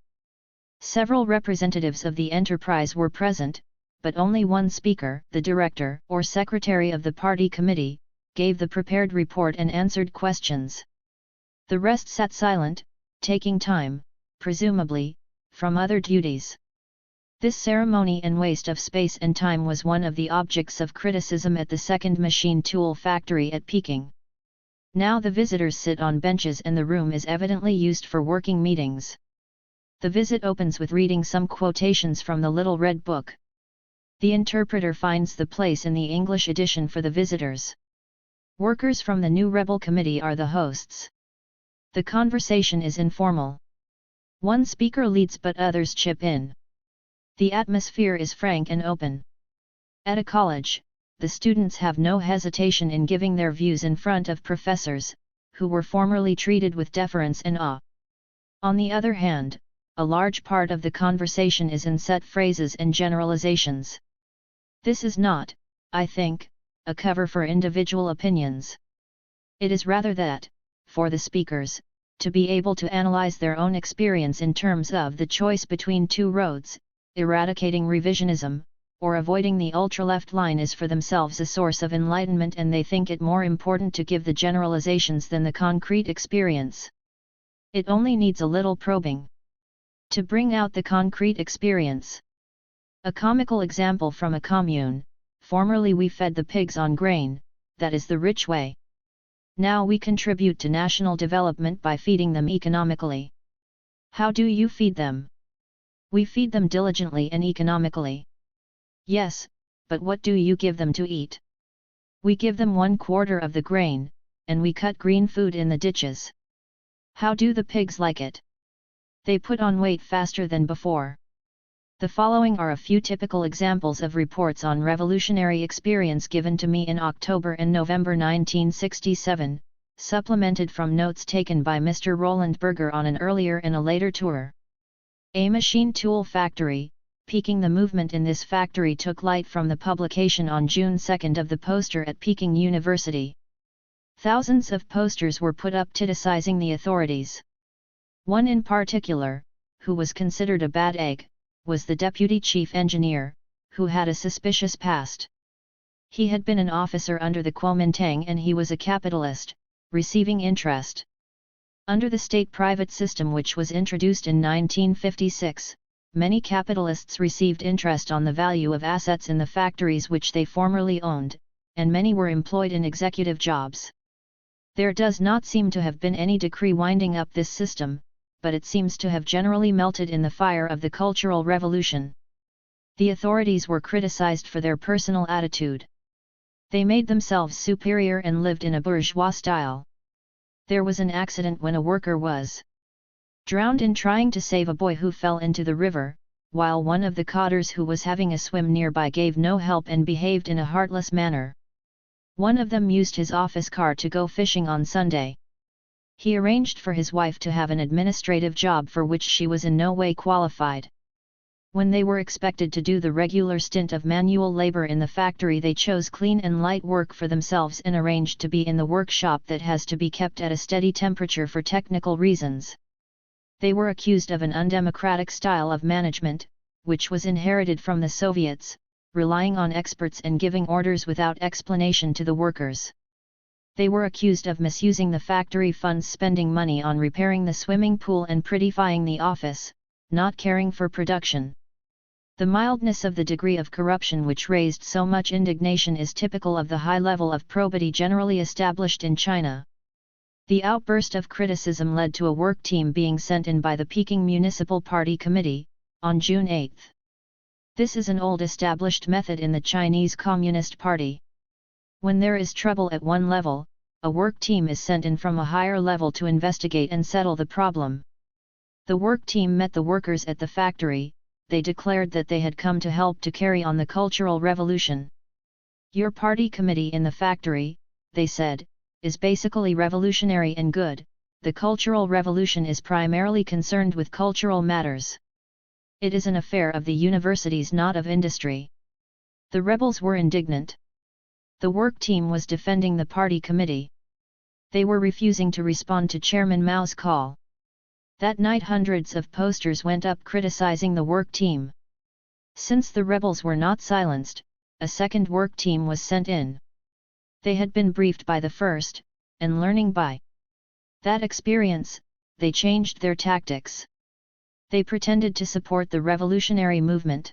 Several representatives of the enterprise were present, but only one speaker, the director or secretary of the party committee, gave the prepared report and answered questions. The rest sat silent, taking time, presumably, from other duties. This ceremony and waste of space and time was one of the objects of criticism at the second machine tool factory at Peking. Now the visitors sit on benches and the room is evidently used for working meetings. The visit opens with reading some quotations from the Little Red Book. The interpreter finds the place in the English edition for the visitors. Workers from the new rebel committee are the hosts. The conversation is informal. One speaker leads but others chip in. The atmosphere is frank and open. At a college, the students have no hesitation in giving their views in front of professors, who were formerly treated with deference and awe. On the other hand, a large part of the conversation is in set phrases and generalizations. This is not, I think, a cover for individual opinions. It is rather that, for the speakers, to be able to analyze their own experience in terms of the choice between two roads, eradicating revisionism, or avoiding the ultra-left line is for themselves a source of enlightenment, and they think it more important to give the generalizations than the concrete experience. It only needs a little probing to bring out the concrete experience. A comical example from a commune: formerly we fed the pigs on grain, that is the rich way. Now we contribute to national development by feeding them economically. How do you feed them? We feed them diligently and economically. Yes, but what do you give them to eat? We give them 1/4 of the grain, and we cut green food in the ditches. How do the pigs like it? They put on weight faster than before. The following are a few typical examples of reports on revolutionary experience given to me in October and November 1967, supplemented from notes taken by Mr. Roland Berger on an earlier and a later tour. A machine tool factory. Peking. The movement in this factory took light from the publication on June 2 of the poster at Peking University. Thousands of posters were put up criticizing the authorities. One in particular, who was considered a bad egg, was the deputy chief engineer, who had a suspicious past. He had been an officer under the Kuomintang and he was a capitalist, receiving interest. Under the state-private system which was introduced in 1956, many capitalists received interest on the value of assets in the factories which they formerly owned, and many were employed in executive jobs. There does not seem to have been any decree winding up this system, but it seems to have generally melted in the fire of the Cultural Revolution. The authorities were criticized for their personal attitude. They made themselves superior and lived in a bourgeois style. There was an accident when a worker was drowned in trying to save a boy who fell into the river, while one of the cotters who was having a swim nearby gave no help and behaved in a heartless manner. One of them used his office car to go fishing on Sunday. He arranged for his wife to have an administrative job for which she was in no way qualified. When they were expected to do the regular stint of manual labor in the factory, they chose clean and light work for themselves and arranged to be in the workshop that has to be kept at a steady temperature for technical reasons. They were accused of an undemocratic style of management, which was inherited from the Soviets, relying on experts and giving orders without explanation to the workers. They were accused of misusing the factory funds, spending money on repairing the swimming pool and prettifying the office, not caring for production. The mildness of the degree of corruption which raised so much indignation is typical of the high level of probity generally established in China. The outburst of criticism led to a work team being sent in by the Peking Municipal Party Committee, on June 8. This is an old established method in the Chinese Communist Party. When there is trouble at one level, a work team is sent in from a higher level to investigate and settle the problem. The work team met the workers at the factory. They declared that they had come to help to carry on the Cultural Revolution. Your party committee in the factory, they said, is basically revolutionary and good. The Cultural Revolution is primarily concerned with cultural matters. It is an affair of the universities, not of industry. The rebels were indignant. The work team was defending the party committee. They were refusing to respond to Chairman Mao's call. That night hundreds of posters went up criticizing the work team. Since the rebels were not silenced, a second work team was sent in. They had been briefed by the first, and learning by that experience, they changed their tactics. They pretended to support the revolutionary movement.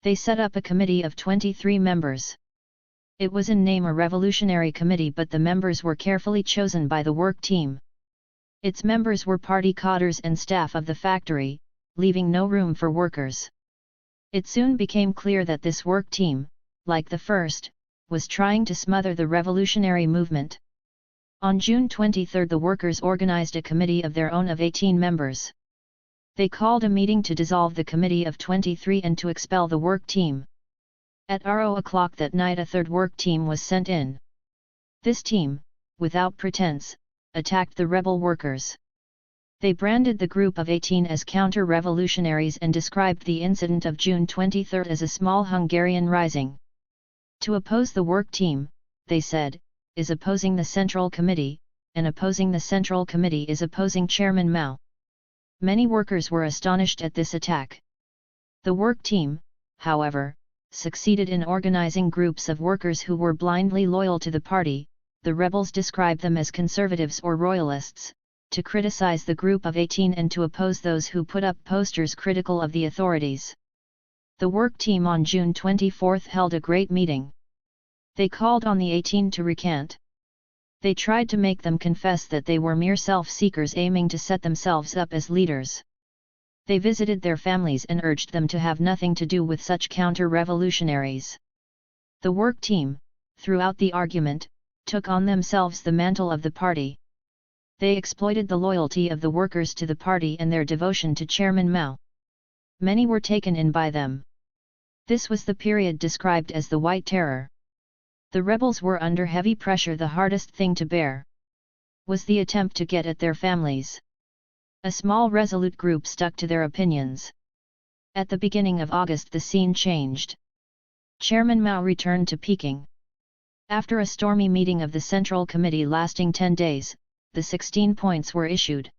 They set up a committee of 23 members. It was in name a revolutionary committee, but the members were carefully chosen by the work team. Its members were party cotters and staff of the factory, leaving no room for workers. It soon became clear that this work team, like the first, was trying to smother the revolutionary movement. On June 23 the workers organized a committee of their own of 18 members. They called a meeting to dissolve the committee of 23 and to expel the work team. At 00:00 that night a third work team was sent in. This team, without pretense, attacked the rebel workers. They branded the group of 18 as counter-revolutionaries and described the incident of June 23 as a small Hungarian rising. To oppose the work team, they said, is opposing the Central Committee, and opposing the Central Committee is opposing Chairman Mao. Many workers were astonished at this attack. The work team, however, succeeded in organizing groups of workers who were blindly loyal to the party. The rebels described them as conservatives or royalists, to criticize the group of 18 and to oppose those who put up posters critical of the authorities. The work team on June 24 held a great meeting. They called on the 18 to recant. They tried to make them confess that they were mere self-seekers aiming to set themselves up as leaders. They visited their families and urged them to have nothing to do with such counter-revolutionaries. The work team, throughout the argument, took on themselves the mantle of the party. They exploited the loyalty of the workers to the party and their devotion to Chairman Mao. Many were taken in by them. This was the period described as the White Terror. The rebels were under heavy pressure. The hardest thing to bear was the attempt to get at their families. A small resolute group stuck to their opinions. At the beginning of August the scene changed. Chairman Mao returned to Peking. After a stormy meeting of the Central Committee lasting 10 days, the 16 points were issued.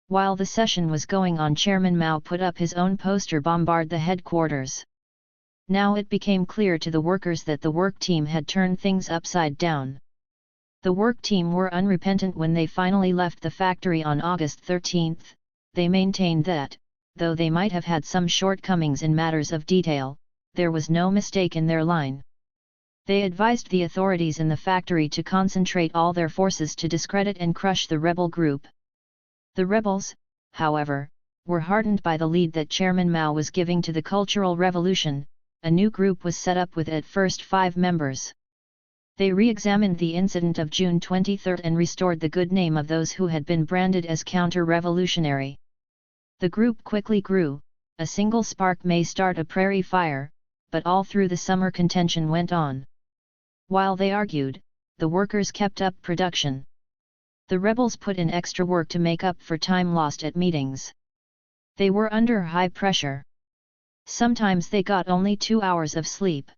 While the session was going on, Chairman Mao put up his own poster bombard the headquarters. Now it became clear to the workers that the work team had turned things upside down. The work team were unrepentant when they finally left the factory on August 13. They maintained that, though they might have had some shortcomings in matters of detail, there was no mistake in their line. They advised the authorities in the factory to concentrate all their forces to discredit and crush the rebel group. The rebels, however, were heartened by the lead that Chairman Mao was giving to the Cultural Revolution. A new group was set up with at first 5 members. They re-examined the incident of June 23 and restored the good name of those who had been branded as counter-revolutionary. The group quickly grew. A single spark may start a prairie fire, but all through the summer contention went on. While they argued, the workers kept up production. The rebels put in extra work to make up for time lost at meetings. They were under high pressure. Sometimes they got only 2 hours of sleep.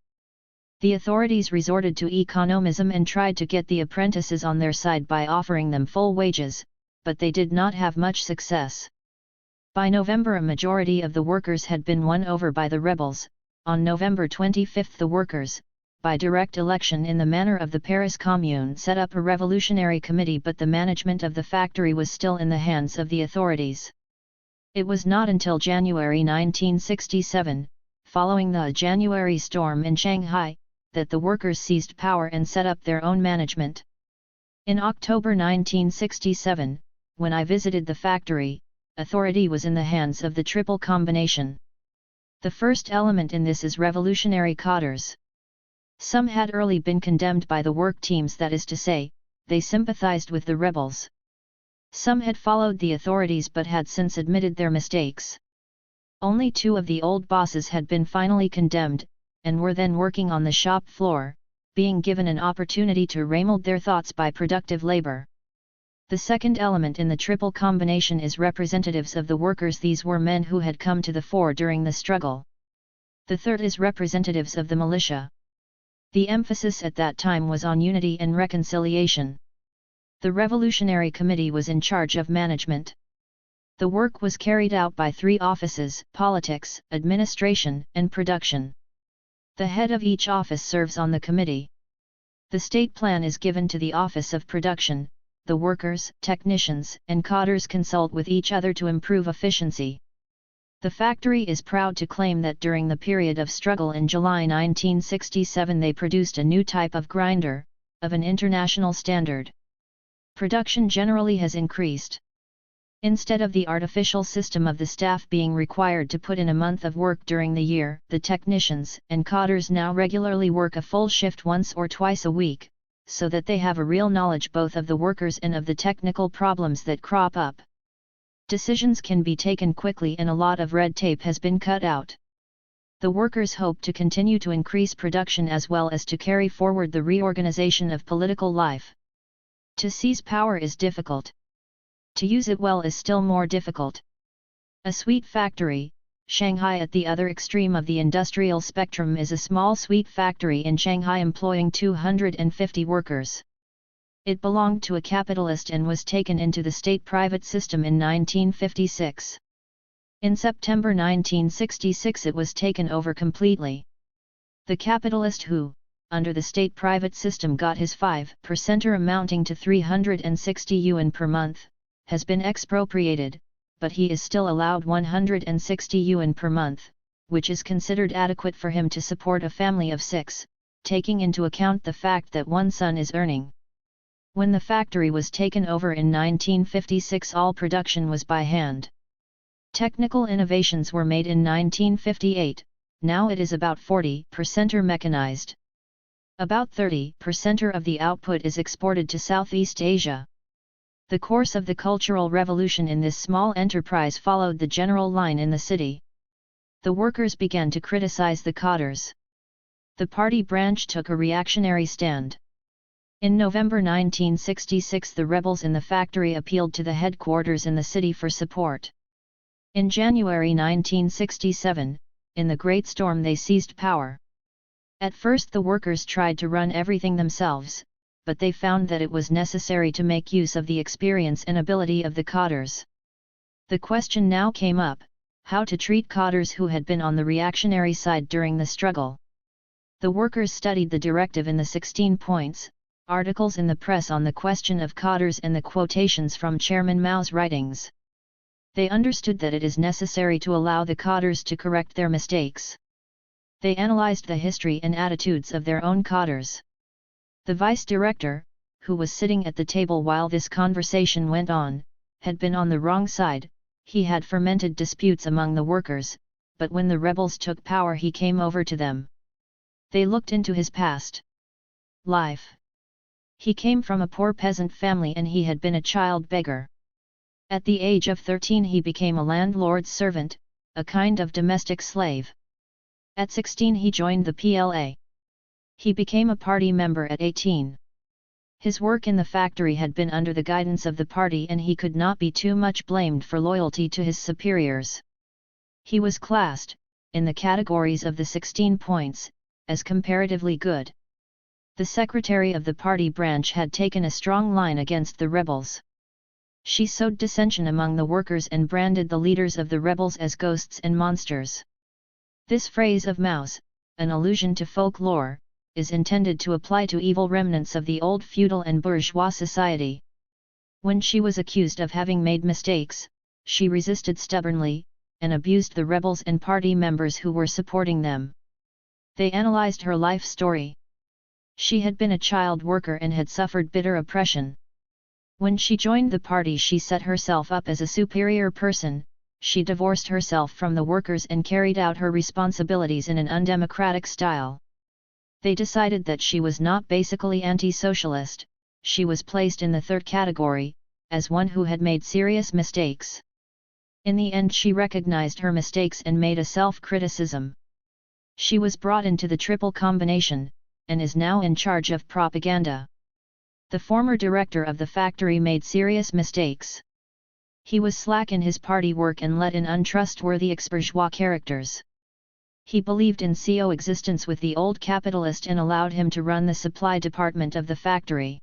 The authorities resorted to economism and tried to get the apprentices on their side by offering them full wages, but they did not have much success. By November a majority of the workers had been won over by the rebels. On November 25 the workers, by direct election in the manner of the Paris Commune, set up a revolutionary committee, but the management of the factory was still in the hands of the authorities. It was not until January 1967, following the January storm in Shanghai, that the workers seized power and set up their own management. In October 1967, when I visited the factory, authority was in the hands of the triple combination. The first element in this is revolutionary cadres. Some had early been condemned by the work teams, that is to say, they sympathized with the rebels. Some had followed the authorities but had since admitted their mistakes. Only 2 of the old bosses had been finally condemned, and were then working on the shop floor, being given an opportunity to remold their thoughts by productive labor. The second element in the triple combination is representatives of the workers. These were men who had come to the fore during the struggle. The third is representatives of the militia. The emphasis at that time was on unity and reconciliation. The Revolutionary Committee was in charge of management. The work was carried out by 3 offices: politics, administration, and production. The head of each office serves on the committee. The state plan is given to the office of production. The workers, technicians, and cadres consult with each other to improve efficiency. The factory is proud to claim that during the period of struggle in July 1967 they produced a new type of grinder, of an international standard. Production generally has increased. Instead of the artificial system of the staff being required to put in a month of work during the year, the technicians and cotters now regularly work a full shift once or twice a week, so that they have a real knowledge both of the workers and of the technical problems that crop up. Decisions can be taken quickly and a lot of red tape has been cut out. The workers hope to continue to increase production as well as to carry forward the reorganization of political life. To seize power is difficult. To use it well is still more difficult. A sweet factory, Shanghai at the other extreme of the industrial spectrum, is a small sweet factory in Shanghai employing 250 workers. It belonged to a capitalist and was taken into the state-private system in 1956. In September 1966 it was taken over completely. The capitalist who, under the state-private system, got his 5%er amounting to 360 yuan per month, has been expropriated, but he is still allowed 160 yuan per month, which is considered adequate for him to support a family of 6, taking into account the fact that one son is earning. When the factory was taken over in 1956, all production was by hand. Technical innovations were made in 1958, now it is about 40% mechanized. About 30% of the output is exported to Southeast Asia. The course of the Cultural Revolution in this small enterprise followed the general line in the city. The workers began to criticize the cotters. The party branch took a reactionary stand. In November 1966 the rebels in the factory appealed to the headquarters in the city for support. In January 1967, in the Great Storm, they seized power. At first the workers tried to run everything themselves, but they found that it was necessary to make use of the experience and ability of the cotters. The question now came up, how to treat cotters who had been on the reactionary side during the struggle. The workers studied the directive in the 16 points, articles in the press on the question of cotters and the quotations from Chairman Mao's writings. They understood that it is necessary to allow the cotters to correct their mistakes. They analyzed the history and attitudes of their own cotters. The vice director, who was sitting at the table while this conversation went on, had been on the wrong side. He had fermented disputes among the workers, but when the rebels took power he came over to them. They looked into his past life. He came from a poor peasant family and he had been a child beggar. At the age of 13 he became a landlord's servant, a kind of domestic slave. At 16 he joined the PLA. He became a party member at 18. His work in the factory had been under the guidance of the party and he could not be too much blamed for loyalty to his superiors. He was classed, in the categories of the 16 points, as comparatively good. The secretary of the party branch had taken a strong line against the rebels. She sowed dissension among the workers and branded the leaders of the rebels as ghosts and monsters. This phrase of Mao's, an allusion to folklore, is intended to apply to evil remnants of the old feudal and bourgeois society. When she was accused of having made mistakes, she resisted stubbornly, and abused the rebels and party members who were supporting them. They analyzed her life story. She had been a child worker and had suffered bitter oppression. When she joined the party she set herself up as a superior person. She divorced herself from the workers and carried out her responsibilities in an undemocratic style. They decided that she was not basically anti-socialist, she was placed in the third category, as one who had made serious mistakes. In the end she recognized her mistakes and made a self-criticism. She was brought into the triple combination, and is now in charge of propaganda. The former director of the factory made serious mistakes. He was slack in his party work and let in untrustworthy ex-bourgeois characters. He believed in coexistence with the old capitalist and allowed him to run the supply department of the factory.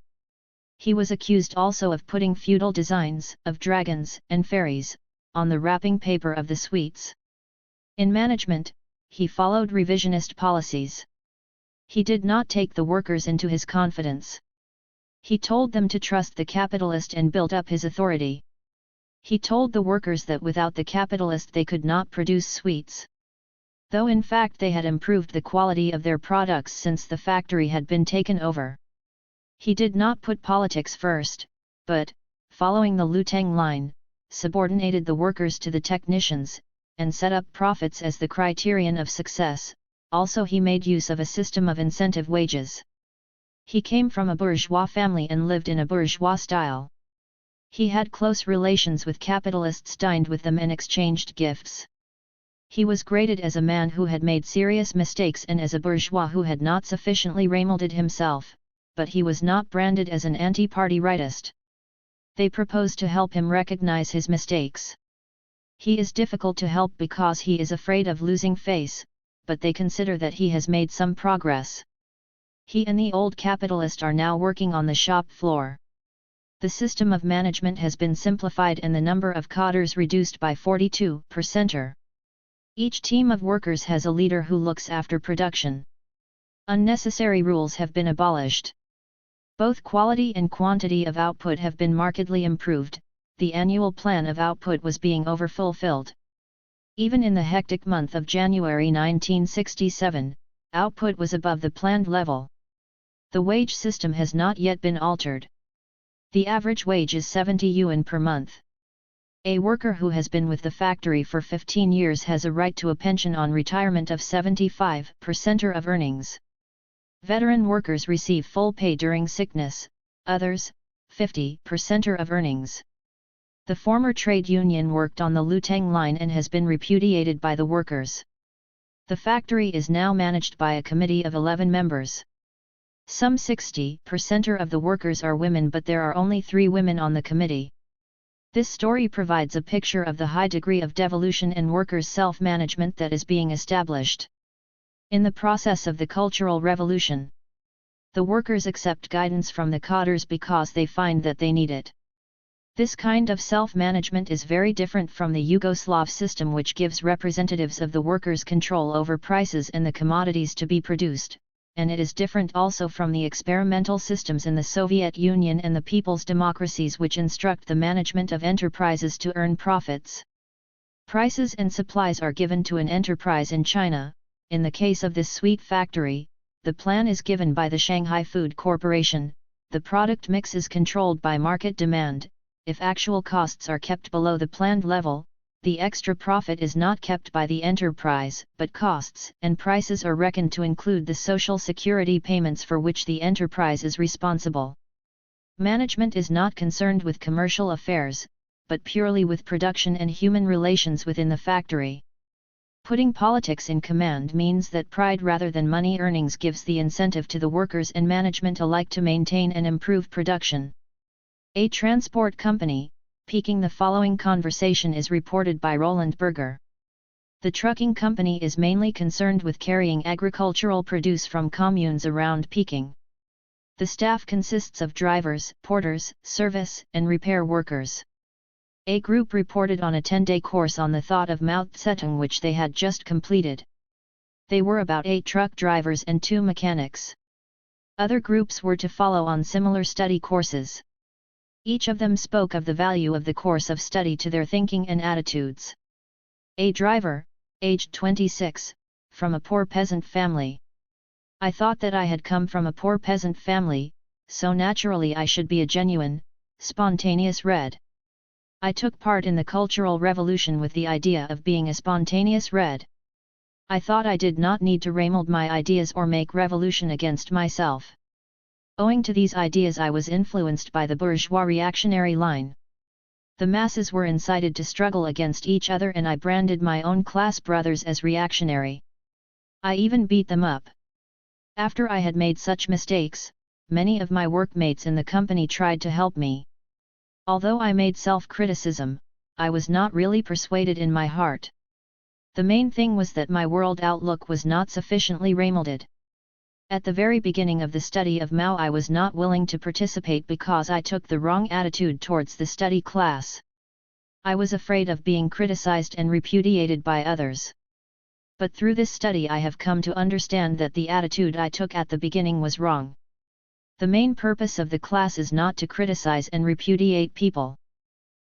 He was accused also of putting feudal designs of dragons and fairies on the wrapping paper of the sweets. In management, he followed revisionist policies. He did not take the workers into his confidence. He told them to trust the capitalist and built up his authority. He told the workers that without the capitalist they could not produce sweets. Though in fact they had improved the quality of their products since the factory had been taken over. He did not put politics first, but, following the Luteng line, subordinated the workers to the technicians, and set up profits as the criterion of success. Also he made use of a system of incentive wages. He came from a bourgeois family and lived in a bourgeois style. He had close relations with capitalists, dined with them and exchanged gifts. He was graded as a man who had made serious mistakes and as a bourgeois who had not sufficiently remolded himself, but he was not branded as an anti-party rightist. They proposed to help him recognize his mistakes. He is difficult to help because he is afraid of losing face, but they consider that he has made some progress. He and the old capitalist are now working on the shop floor. The system of management has been simplified and the number of cadres reduced by 42%. Each team of workers has a leader who looks after production. Unnecessary rules have been abolished. Both quality and quantity of output have been markedly improved. The annual plan of output was being overfulfilled. Even in the hectic month of January 1967, output was above the planned level. The wage system has not yet been altered. The average wage is 70 yuan per month. A worker who has been with the factory for 15 years has a right to a pension on retirement of 75% of earnings. Veteran workers receive full pay during sickness, others, 50% of earnings. The former trade union worked on the Lutang line and has been repudiated by the workers. The factory is now managed by a committee of 11 members. Some 60% of the workers are women, but there are only 3 women on the committee. This story provides a picture of the high degree of devolution and workers' self-management that is being established. In the process of the Cultural Revolution, the workers accept guidance from the cadres because they find that they need it. This kind of self-management is very different from the Yugoslav system, which gives representatives of the workers control over prices and the commodities to be produced, and it is different also from the experimental systems in the Soviet Union and the people's democracies, which instruct the management of enterprises to earn profits. Prices and supplies are given to an enterprise in China. In the case of this sweet factory, the plan is given by the Shanghai Food Corporation. The product mix is controlled by market demand. If actual costs are kept below the planned level, the extra profit is not kept by the enterprise, but costs and prices are reckoned to include the social security payments for which the enterprise is responsible. Management is not concerned with commercial affairs, but purely with production and human relations within the factory. Putting politics in command means that pride rather than money earnings gives the incentive to the workers and management alike to maintain and improve production. A transport company, Peking. The following conversation is reported by Roland Berger. The trucking company is mainly concerned with carrying agricultural produce from communes around Peking. The staff consists of drivers, porters, service, and repair workers. A group reported on a 10-day course on the thought of Mao Zedong which they had just completed. They were about 8 truck drivers and 2 mechanics. Other groups were to follow on similar study courses. Each of them spoke of the value of the course of study to their thinking and attitudes. A driver, aged 26, from a poor peasant family. I thought that I had come from a poor peasant family, so naturally I should be a genuine, spontaneous red. I took part in the Cultural Revolution with the idea of being a spontaneous red. I thought I did not need to remold my ideas or make revolution against myself. Owing to these ideas I was influenced by the bourgeois reactionary line. The masses were incited to struggle against each other and I branded my own class brothers as reactionary. I even beat them up. After I had made such mistakes, many of my workmates in the company tried to help me. Although I made self-criticism, I was not really persuaded in my heart. The main thing was that my world outlook was not sufficiently remolded. At the very beginning of the study of Mao I was not willing to participate because I took the wrong attitude towards the study class. I was afraid of being criticized and repudiated by others. But through this study I have come to understand that the attitude I took at the beginning was wrong. The main purpose of the class is not to criticize and repudiate people.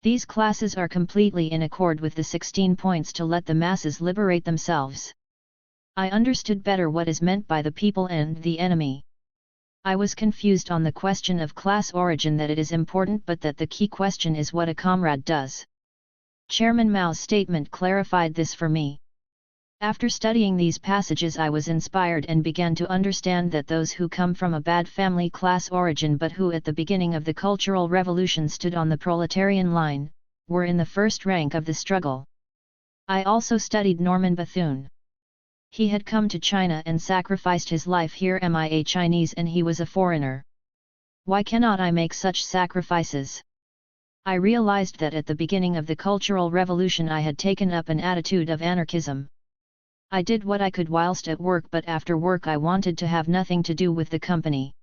These classes are completely in accord with the 16 points to let the masses liberate themselves. I understood better what is meant by the people and the enemy. I was confused on the question of class origin, that it is important but that the key question is what a comrade does. Chairman Mao's statement clarified this for me. After studying these passages I was inspired and began to understand that those who come from a bad family class origin but who at the beginning of the Cultural Revolution stood on the proletarian line, were in the first rank of the struggle. I also studied Norman Bethune. He had come to China and sacrificed his life here. Am I a Chinese and he was a foreigner? Why cannot I make such sacrifices? I realized that at the beginning of the Cultural Revolution I had taken up an attitude of anarchism. I did what I could whilst at work, but after work I wanted to have nothing to do with the company.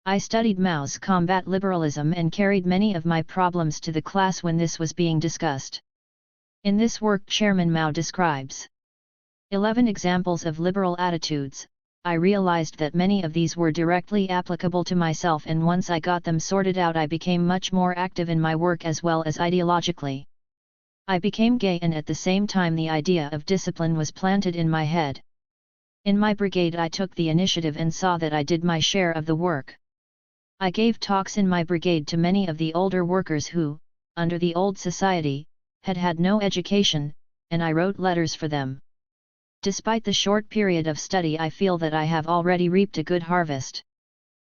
I studied Mao's combat liberalism and carried many of my problems to the class when this was being discussed. In this work Chairman Mao describes 11 examples of liberal attitudes. I realized that many of these were directly applicable to myself, and once I got them sorted out I became much more active in my work as well as ideologically. I became gay, and at the same time the idea of discipline was planted in my head. In my brigade I took the initiative and saw that I did my share of the work. I gave talks in my brigade to many of the older workers who, under the old society, had had no education, and I wrote letters for them. Despite the short period of study I feel that I have already reaped a good harvest.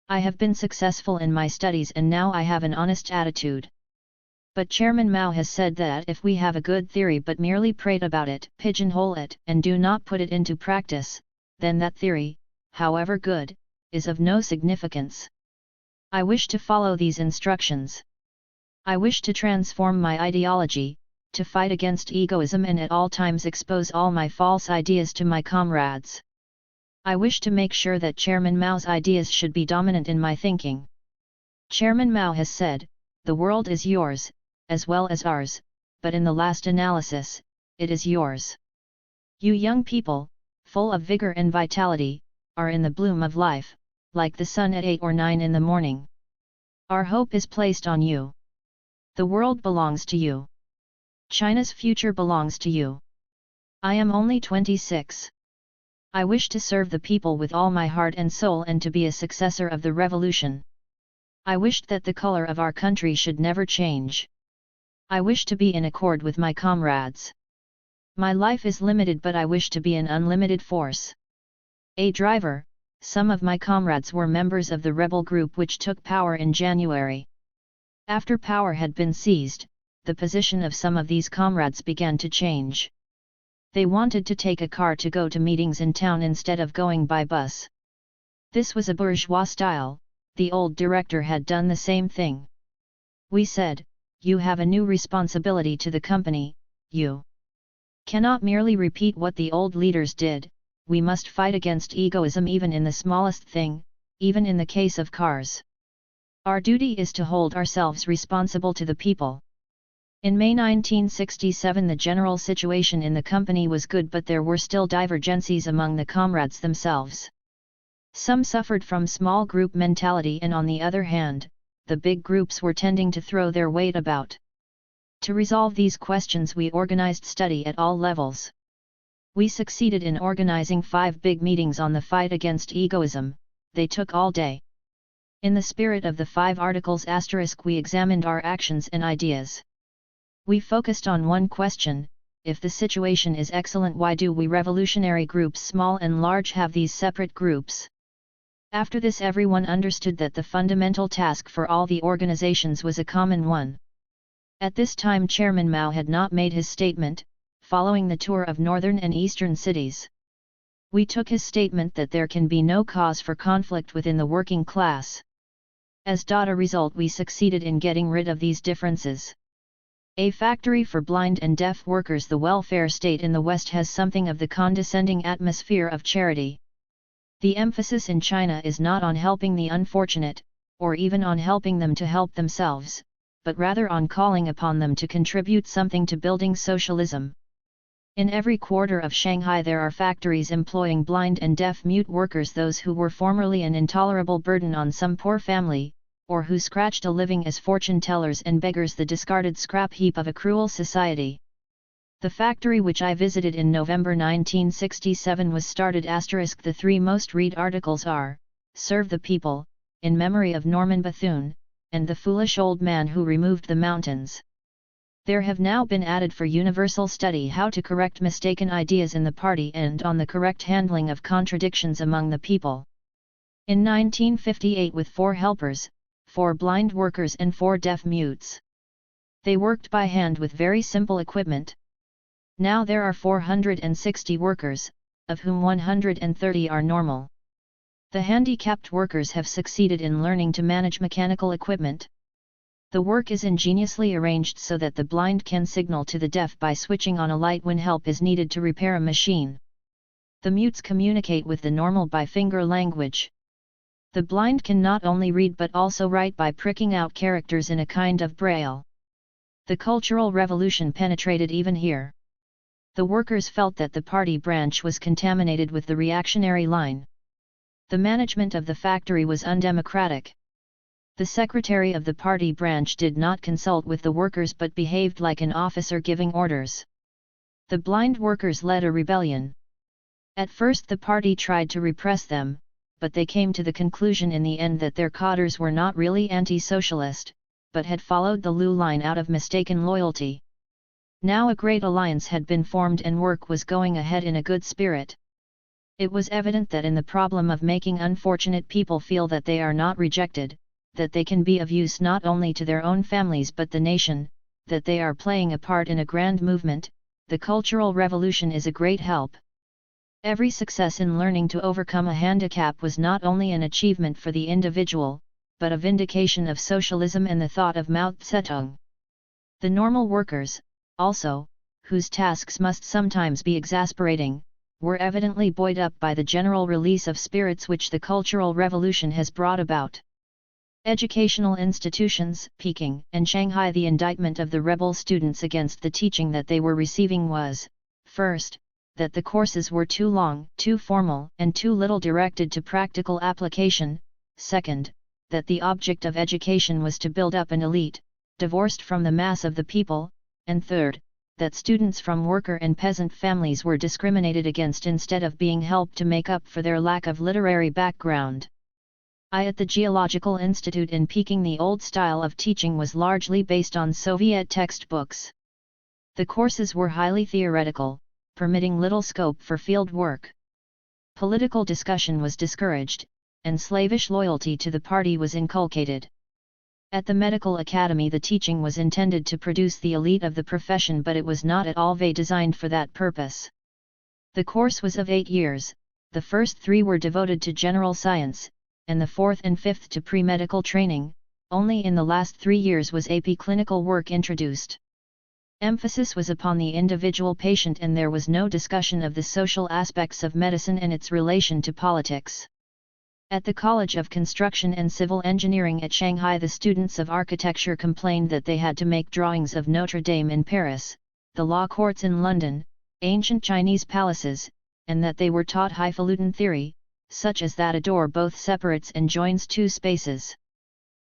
I have been successful in my studies and now I have an honest attitude. But Chairman Mao has said that if we have a good theory but merely prate about it, pigeonhole it, and do not put it into practice, then that theory, however good, is of no significance. I wish to follow these instructions. I wish to transform my ideology, to fight against egoism and at all times expose all my false ideas to my comrades. I wish to make sure that Chairman Mao's ideas should be dominant in my thinking. Chairman Mao has said, "The world is yours, as well as ours, but in the last analysis, it is yours. You young people, full of vigor and vitality, are in the bloom of life, like the sun at 8 or 9 in the morning. Our hope is placed on you. The world belongs to you. China's future belongs to you. I am only 26. I wish to serve the people with all my heart and soul and to be a successor of the revolution. I wished that the color of our country should never change. I wish to be in accord with my comrades. My life is limited, but I wish to be an unlimited force. A driver, some of my comrades were members of the rebel group which took power in January. After power had been seized, the position of some of these comrades began to change. They wanted to take a car to go to meetings in town instead of going by bus. This was a bourgeois style. The old director had done the same thing. We said, "You have a new responsibility to the company, you cannot merely repeat what the old leaders did, we must fight against egoism even in the smallest thing, even in the case of cars. Our duty is to hold ourselves responsible to the people." In May 1967 the general situation in the company was good, but there were still divergencies among the comrades themselves. Some suffered from small group mentality, and on the other hand, the big groups were tending to throw their weight about. To resolve these questions we organized study at all levels. We succeeded in organizing 5 big meetings on the fight against egoism. They took all day. In the spirit of the 5 articles * we examined our actions and ideas. We focused on one question: if the situation is excellent, why do we revolutionary groups small and large have these separate groups? After this everyone understood that the fundamental task for all the organizations was a common one. At this time Chairman Mao had not made his statement, following the tour of northern and eastern cities. We took his statement that there can be no cause for conflict within the working class. As a result we succeeded in getting rid of these differences. A factory for blind and deaf workers. The welfare state in the West has something of the condescending atmosphere of charity. The emphasis in China is not on helping the unfortunate, or even on helping them to help themselves, but rather on calling upon them to contribute something to building socialism. In every quarter of Shanghai there are factories employing blind and deaf-mute workers, those who were formerly an intolerable burden on some poor family, or who scratched a living as fortune tellers and beggars, the discarded scrap heap of a cruel society. The factory which I visited in November 1967 was started *. The 3 most read articles are, "Serve the People," in memory of Norman Bethune, and "The Foolish Old Man Who Removed the Mountains." There have now been added for universal study how to correct mistaken ideas in the party and on the correct handling of contradictions among the people. In 1958 with 4 helpers, 4 blind workers and 4 deaf mutes. They worked by hand with very simple equipment. Now there are 460 workers, of whom 130 are normal. The handicapped workers have succeeded in learning to manage mechanical equipment. The work is ingeniously arranged so that the blind can signal to the deaf by switching on a light when help is needed to repair a machine. The mutes communicate with the normal by finger language. The blind can not only read but also write by pricking out characters in a kind of braille. The Cultural Revolution penetrated even here. The workers felt that the party branch was contaminated with the reactionary line. The management of the factory was undemocratic. The secretary of the party branch did not consult with the workers but behaved like an officer giving orders. The blind workers led a rebellion. At first the party tried to repress them, but they came to the conclusion in the end that their cadres were not really anti-socialist, but had followed the Lu line out of mistaken loyalty. Now a great alliance had been formed and work was going ahead in a good spirit. It was evident that in the problem of making unfortunate people feel that they are not rejected, that they can be of use not only to their own families but the nation, that they are playing a part in a grand movement, the Cultural Revolution is a great help. Every success in learning to overcome a handicap was not only an achievement for the individual, but a vindication of socialism and the thought of Mao Zedong. The normal workers, also, whose tasks must sometimes be exasperating, were evidently buoyed up by the general release of spirits which the Cultural Revolution has brought about. Educational institutions, Peking and Shanghai. The indictment of the rebel students against the teaching that they were receiving was, first, that the courses were too long, too formal, and too little directed to practical application, second, that the object of education was to build up an elite, divorced from the mass of the people, and third, that students from worker and peasant families were discriminated against instead of being helped to make up for their lack of literary background. At the Geological Institute in Peking the old style of teaching was largely based on Soviet textbooks. The courses were highly theoretical, permitting little scope for field work. Political discussion was discouraged, and slavish loyalty to the party was inculcated. At the medical academy the teaching was intended to produce the elite of the profession, but it was not at all designed for that purpose. The course was of 8 years, the first 3 were devoted to general science, and the 4th and 5th to pre-medical training. Only in the last 3 years was AP clinical work introduced. Emphasis was upon the individual patient and there was no discussion of the social aspects of medicine and its relation to politics. At the College of Construction and Civil Engineering at Shanghai the students of architecture complained that they had to make drawings of Notre Dame in Paris, the law courts in London, ancient Chinese palaces, and that they were taught highfalutin theory, such as that a door both separates and joins 2 spaces.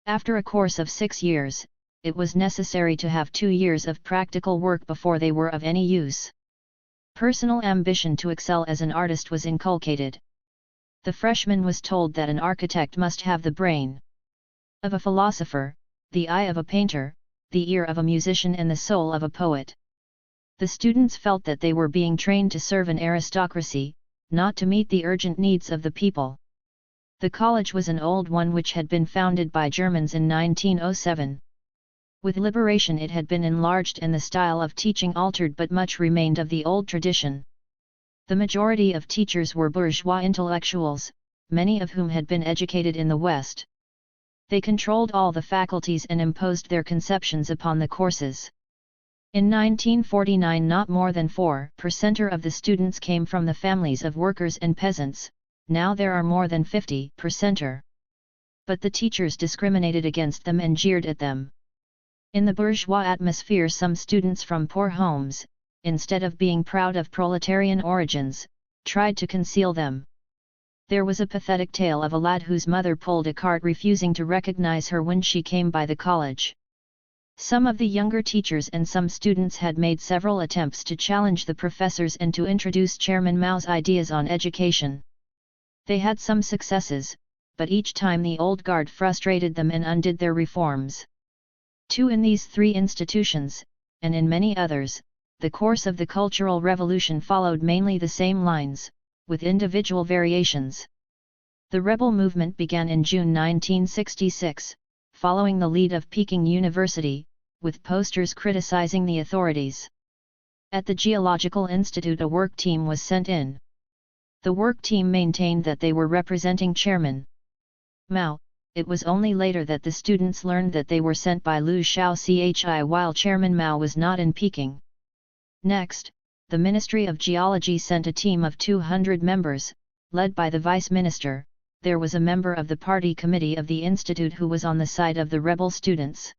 After a course of 6 years, it was necessary to have 2 years of practical work before they were of any use. Personal ambition to excel as an artist was inculcated. The freshman was told that an architect must have the brain of a philosopher, the eye of a painter, the ear of a musician and the soul of a poet. The students felt that they were being trained to serve an aristocracy, not to meet the urgent needs of the people. The college was an old one which had been founded by Germans in 1907. With liberation it had been enlarged and the style of teaching altered, but much remained of the old tradition. The majority of teachers were bourgeois intellectuals, many of whom had been educated in the West. They controlled all the faculties and imposed their conceptions upon the courses. In 1949 not more than 4% of the students came from the families of workers and peasants, now there are more than 50%. But the teachers discriminated against them and jeered at them. In the bourgeois atmosphere some students from poor homes, instead of being proud of proletarian origins, tried to conceal them. There was a pathetic tale of a lad whose mother pulled a cart refusing to recognize her when she came by the college. Some of the younger teachers and some students had made several attempts to challenge the professors and to introduce Chairman Mao's ideas on education. They had some successes, but each time the old guard frustrated them and undid their reforms. In these 3 institutions, and in many others, the course of the Cultural Revolution followed mainly the same lines, with individual variations. The rebel movement began in June 1966, following the lead of Peking University, with posters criticizing the authorities. At the Geological Institute, a work team was sent in. The work team maintained that they were representing Chairman Mao. It was only later that the students learned that they were sent by Liu Shaochi while Chairman Mao was not in Peking. Next, the Ministry of Geology sent a team of 200 members, led by the Vice Minister. There was a member of the party committee of the institute who was on the side of the rebel students.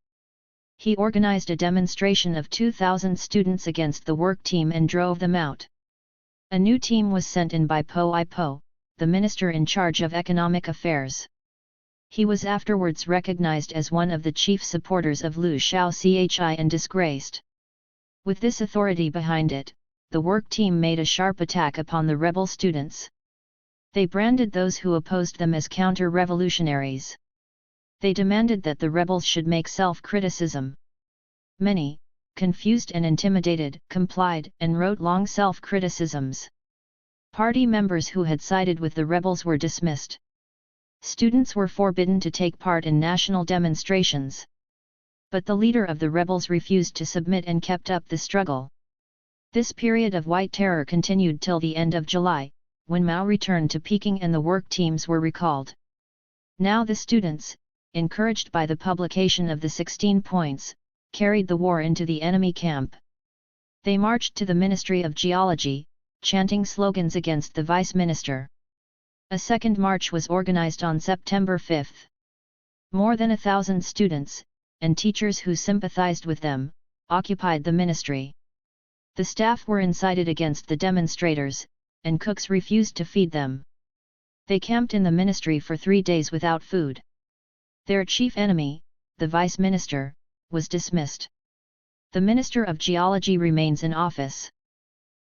He organized a demonstration of 2,000 students against the work team and drove them out. A new team was sent in by Po I-po, the minister in charge of economic affairs. He was afterwards recognized as one of the chief supporters of Liu Shaochi and disgraced. With this authority behind it, the work team made a sharp attack upon the rebel students. They branded those who opposed them as counter-revolutionaries. They demanded that the rebels should make self-criticism. Many, confused and intimidated, complied and wrote long self-criticisms. Party members who had sided with the rebels were dismissed. Students were forbidden to take part in national demonstrations. But the leader of the rebels refused to submit and kept up the struggle. This period of white terror continued till the end of July, when Mao returned to Peking and the work teams were recalled. Now the students, encouraged by the publication of the 16 points, carried the war into the enemy camp. They marched to the Ministry of Geology, chanting slogans against the Vice Minister. A second march was organized on September 5. More than 1,000 students, and teachers who sympathized with them, occupied the ministry. The staff were incited against the demonstrators, and cooks refused to feed them. They camped in the ministry for 3 days without food. Their chief enemy, the Vice Minister, was dismissed. The Minister of Geology remains in office.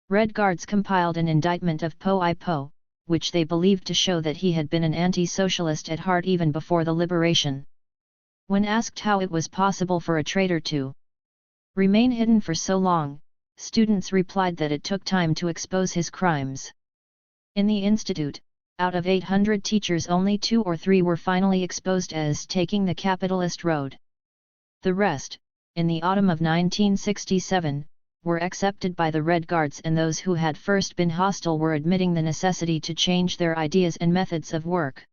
Red Guards compiled an indictment of Po I-po, which they believed to show that he had been an anti-socialist at heart even before the liberation. When asked how it was possible for a traitor to remain hidden for so long, students replied that it took time to expose his crimes. In the institute, out of 800 teachers only 2 or 3 were finally exposed as taking the capitalist road. The rest, in the autumn of 1967, were accepted by the Red Guards, and those who had first been hostile were admitting the necessity to change their ideas and methods of work.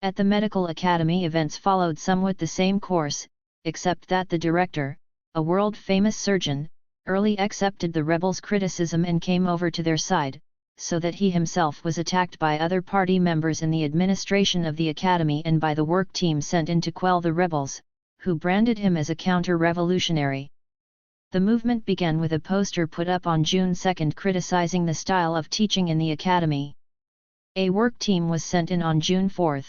At the Medical Academy, events followed somewhat the same course, except that the director, a world-famous surgeon, early accepted the rebels' criticism and came over to their side, so that he himself was attacked by other party members in the administration of the academy and by the work team sent in to quell the rebels, who branded him as a counter-revolutionary. The movement began with a poster put up on June 2 criticizing the style of teaching in the academy. A work team was sent in on June 4.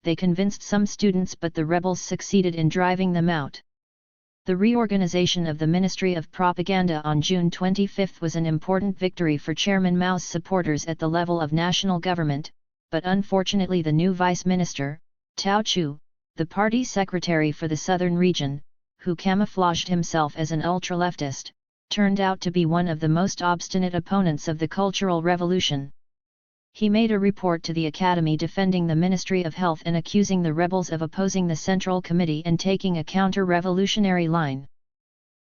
They convinced some students, but the rebels succeeded in driving them out. The reorganization of the Ministry of Propaganda on June 25 was an important victory for Chairman Mao's supporters at the level of national government, but unfortunately the new Vice Minister, Tao Chu, the party secretary for the southern region, who camouflaged himself as an ultra-leftist, turned out to be one of the most obstinate opponents of the Cultural Revolution. He made a report to the Academy defending the Ministry of Health and accusing the rebels of opposing the Central Committee and taking a counter-revolutionary line.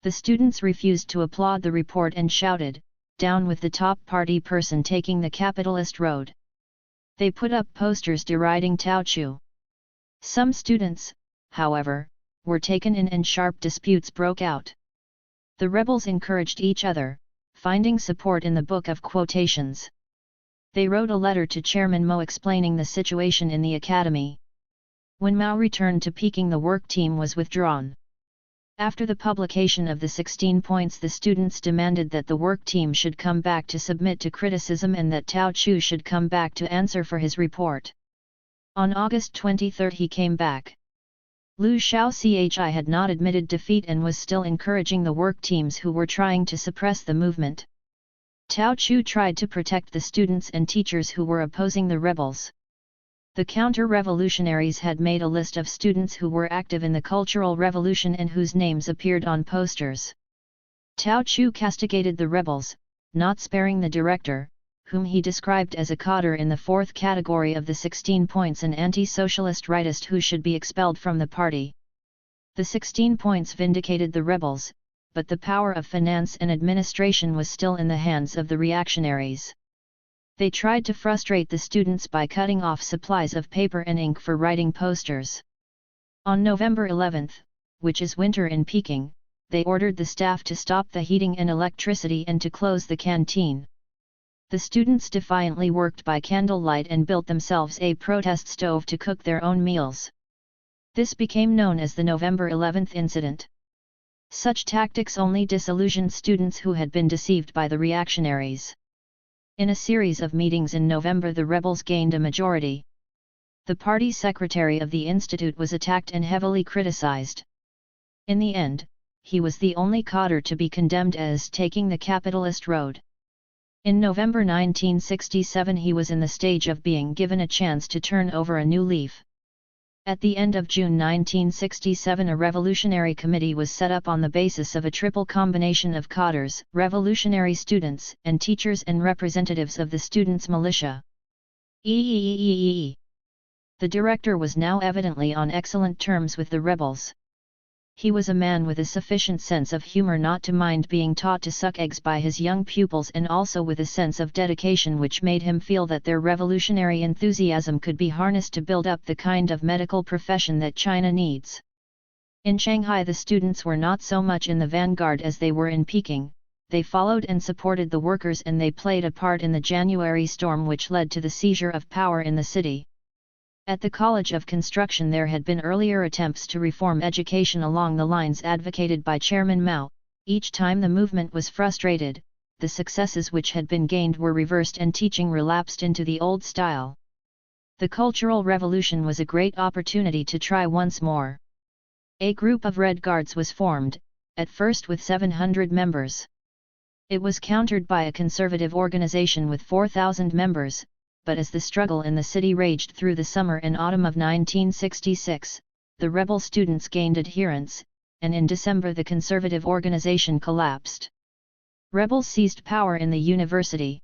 The students refused to applaud the report and shouted, "Down with the top party person taking the capitalist road." They put up posters deriding Tao Chu. Some students, however, were taken in and sharp disputes broke out. The rebels encouraged each other, finding support in the Book of Quotations. They wrote a letter to Chairman Mao explaining the situation in the academy. When Mao returned to Peking, the work team was withdrawn. After the publication of the 16 points, the students demanded that the work team should come back to submit to criticism and that Tao Chu should come back to answer for his report. On August 23 he came back. Liu Shaochi had not admitted defeat and was still encouraging the work teams who were trying to suppress the movement. Tao Chu tried to protect the students and teachers who were opposing the rebels. The counter-revolutionaries had made a list of students who were active in the Cultural Revolution and whose names appeared on posters. Tao Chu castigated the rebels, not sparing the director, whom he described as a cadre in the fourth category of the 16 points, an anti-socialist rightist who should be expelled from the party. The 16 points vindicated the rebels, but the power of finance and administration was still in the hands of the reactionaries. They tried to frustrate the students by cutting off supplies of paper and ink for writing posters. On November 11, which is winter in Peking, they ordered the staff to stop the heating and electricity and to close the canteen. The students defiantly worked by candlelight and built themselves a protest stove to cook their own meals. This became known as the November 11 incident. Such tactics only disillusioned students who had been deceived by the reactionaries. In a series of meetings in November, the rebels gained a majority. The party secretary of the institute was attacked and heavily criticized. In the end, he was the only cadre to be condemned as taking the capitalist road. In November 1967 he was in the stage of being given a chance to turn over a new leaf. At the end of June 1967 a revolutionary committee was set up on the basis of a triple combination of cadres, revolutionary students, and teachers and representatives of the students' militia. The director was now evidently on excellent terms with the rebels. He was a man with a sufficient sense of humor not to mind being taught to suck eggs by his young pupils, and also with a sense of dedication which made him feel that their revolutionary enthusiasm could be harnessed to build up the kind of medical profession that China needs. In Shanghai the students were not so much in the vanguard as they were in Peking. They followed and supported the workers, and they played a part in the January storm which led to the seizure of power in the city. At the College of Construction there had been earlier attempts to reform education along the lines advocated by Chairman Mao. Each time the movement was frustrated, the successes which had been gained were reversed and teaching relapsed into the old style. The Cultural Revolution was a great opportunity to try once more. A group of Red Guards was formed, at first with 700 members. It was countered by a conservative organization with 4,000 members, but as the struggle in the city raged through the summer and autumn of 1966, the rebel students gained adherents, and in December the conservative organization collapsed. Rebels seized power in the university.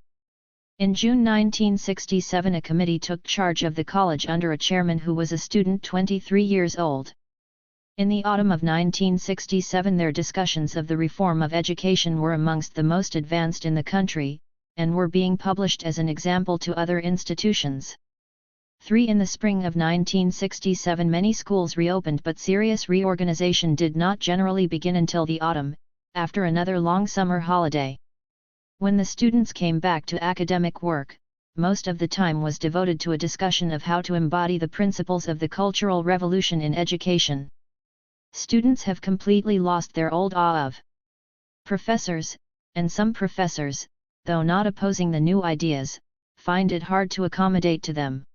In June 1967 a committee took charge of the college under a chairman who was a student 23 years old. In the autumn of 1967 their discussions of the reform of education were amongst the most advanced in the country, and were being published as an example to other institutions. In the spring of 1967 many schools reopened, but serious reorganization did not generally begin until the autumn, after another long summer holiday. When the students came back to academic work, most of the time was devoted to a discussion of how to embody the principles of the Cultural Revolution in education. Students have completely lost their old awe of professors, and some professors, though not opposing the new ideas, find it hard to accommodate to them.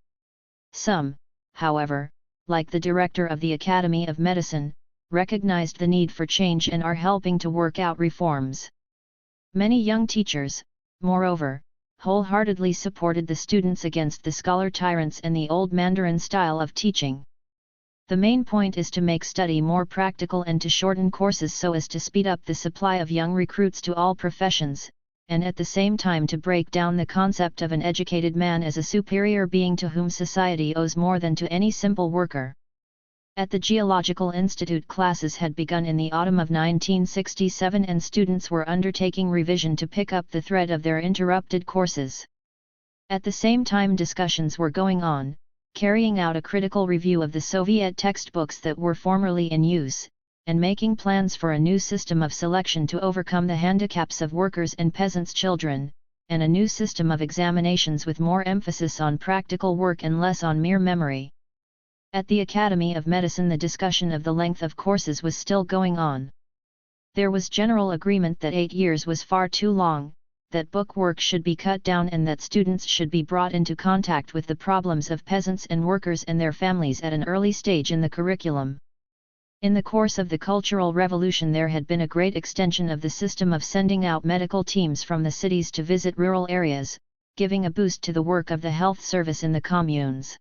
Some, however, like the director of the Academy of Medicine, recognized the need for change and are helping to work out reforms. Many young teachers, moreover, wholeheartedly supported the students against the scholar tyrants and the old Mandarin style of teaching. The main point is to make study more practical and to shorten courses so as to speed up the supply of young recruits to all professions, and at the same time to break down the concept of an educated man as a superior being to whom society owes more than to any simple worker. At the Geological Institute classes had begun in the autumn of 1967 and students were undertaking revision to pick up the thread of their interrupted courses. At the same time discussions were going on, carrying out a critical review of the Soviet textbooks that were formerly in use, and making plans for a new system of selection to overcome the handicaps of workers' and peasants' children, and a new system of examinations with more emphasis on practical work and less on mere memory. At the Academy of Medicine the discussion of the length of courses was still going on. There was general agreement that 8 years was far too long, that book work should be cut down and that students should be brought into contact with the problems of peasants and workers and their families at an early stage in the curriculum. In the course of the Cultural Revolution there had been a great extension of the system of sending out medical teams from the cities to visit rural areas, giving a boost to the work of the health service in the communes.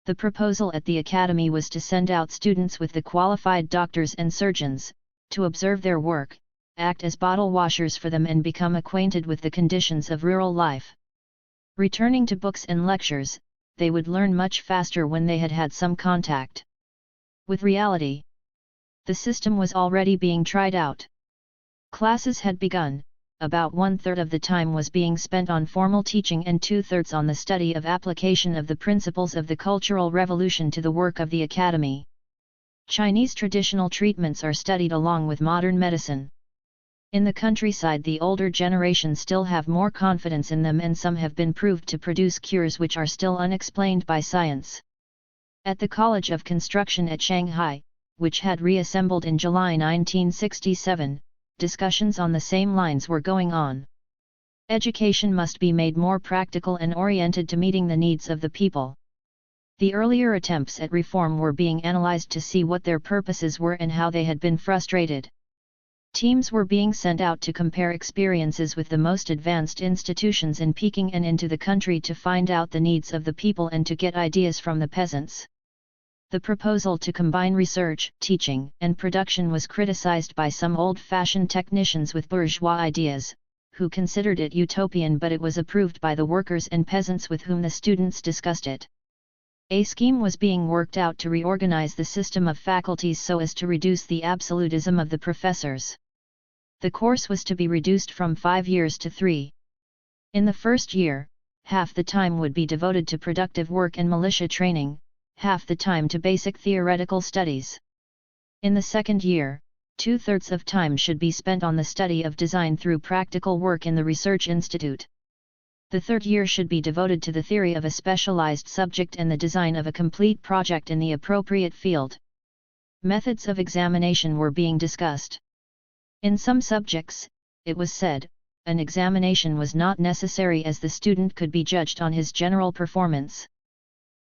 The proposal at the academy was to send out students with the qualified doctors and surgeons, to observe their work, act as bottle washers for them and become acquainted with the conditions of rural life. Returning to books and lectures, they would learn much faster when they had had some contact with reality. The system was already being tried out. Classes had begun. About 1/3 of the time was being spent on formal teaching and 2/3 on the study of application of the principles of the Cultural Revolution to the work of the Academy. Chinese traditional treatments are studied along with modern medicine. In the countryside, the older generation still have more confidence in them, and some have been proved to produce cures which are still unexplained by science. At the College of Construction at Shanghai, which had reassembled in July 1967, discussions on the same lines were going on. Education must be made more practical and oriented to meeting the needs of the people. The earlier attempts at reform were being analyzed to see what their purposes were and how they had been frustrated. Teams were being sent out to compare experiences with the most advanced institutions in Peking and into the country to find out the needs of the people and to get ideas from the peasants. The proposal to combine research, teaching, and production was criticized by some old-fashioned technicians with bourgeois ideas, who considered it utopian, but it was approved by the workers and peasants with whom the students discussed it. A scheme was being worked out to reorganize the system of faculties so as to reduce the absolutism of the professors. The course was to be reduced from 5 years to 3. In the first year, half the time would be devoted to productive work and militia training, half the time to basic theoretical studies. In the second year, 2/3 of time should be spent on the study of design through practical work in the research institute. The third year should be devoted to the theory of a specialized subject and the design of a complete project in the appropriate field. Methods of examination were being discussed. In some subjects, it was said, an examination was not necessary as the student could be judged on his general performance.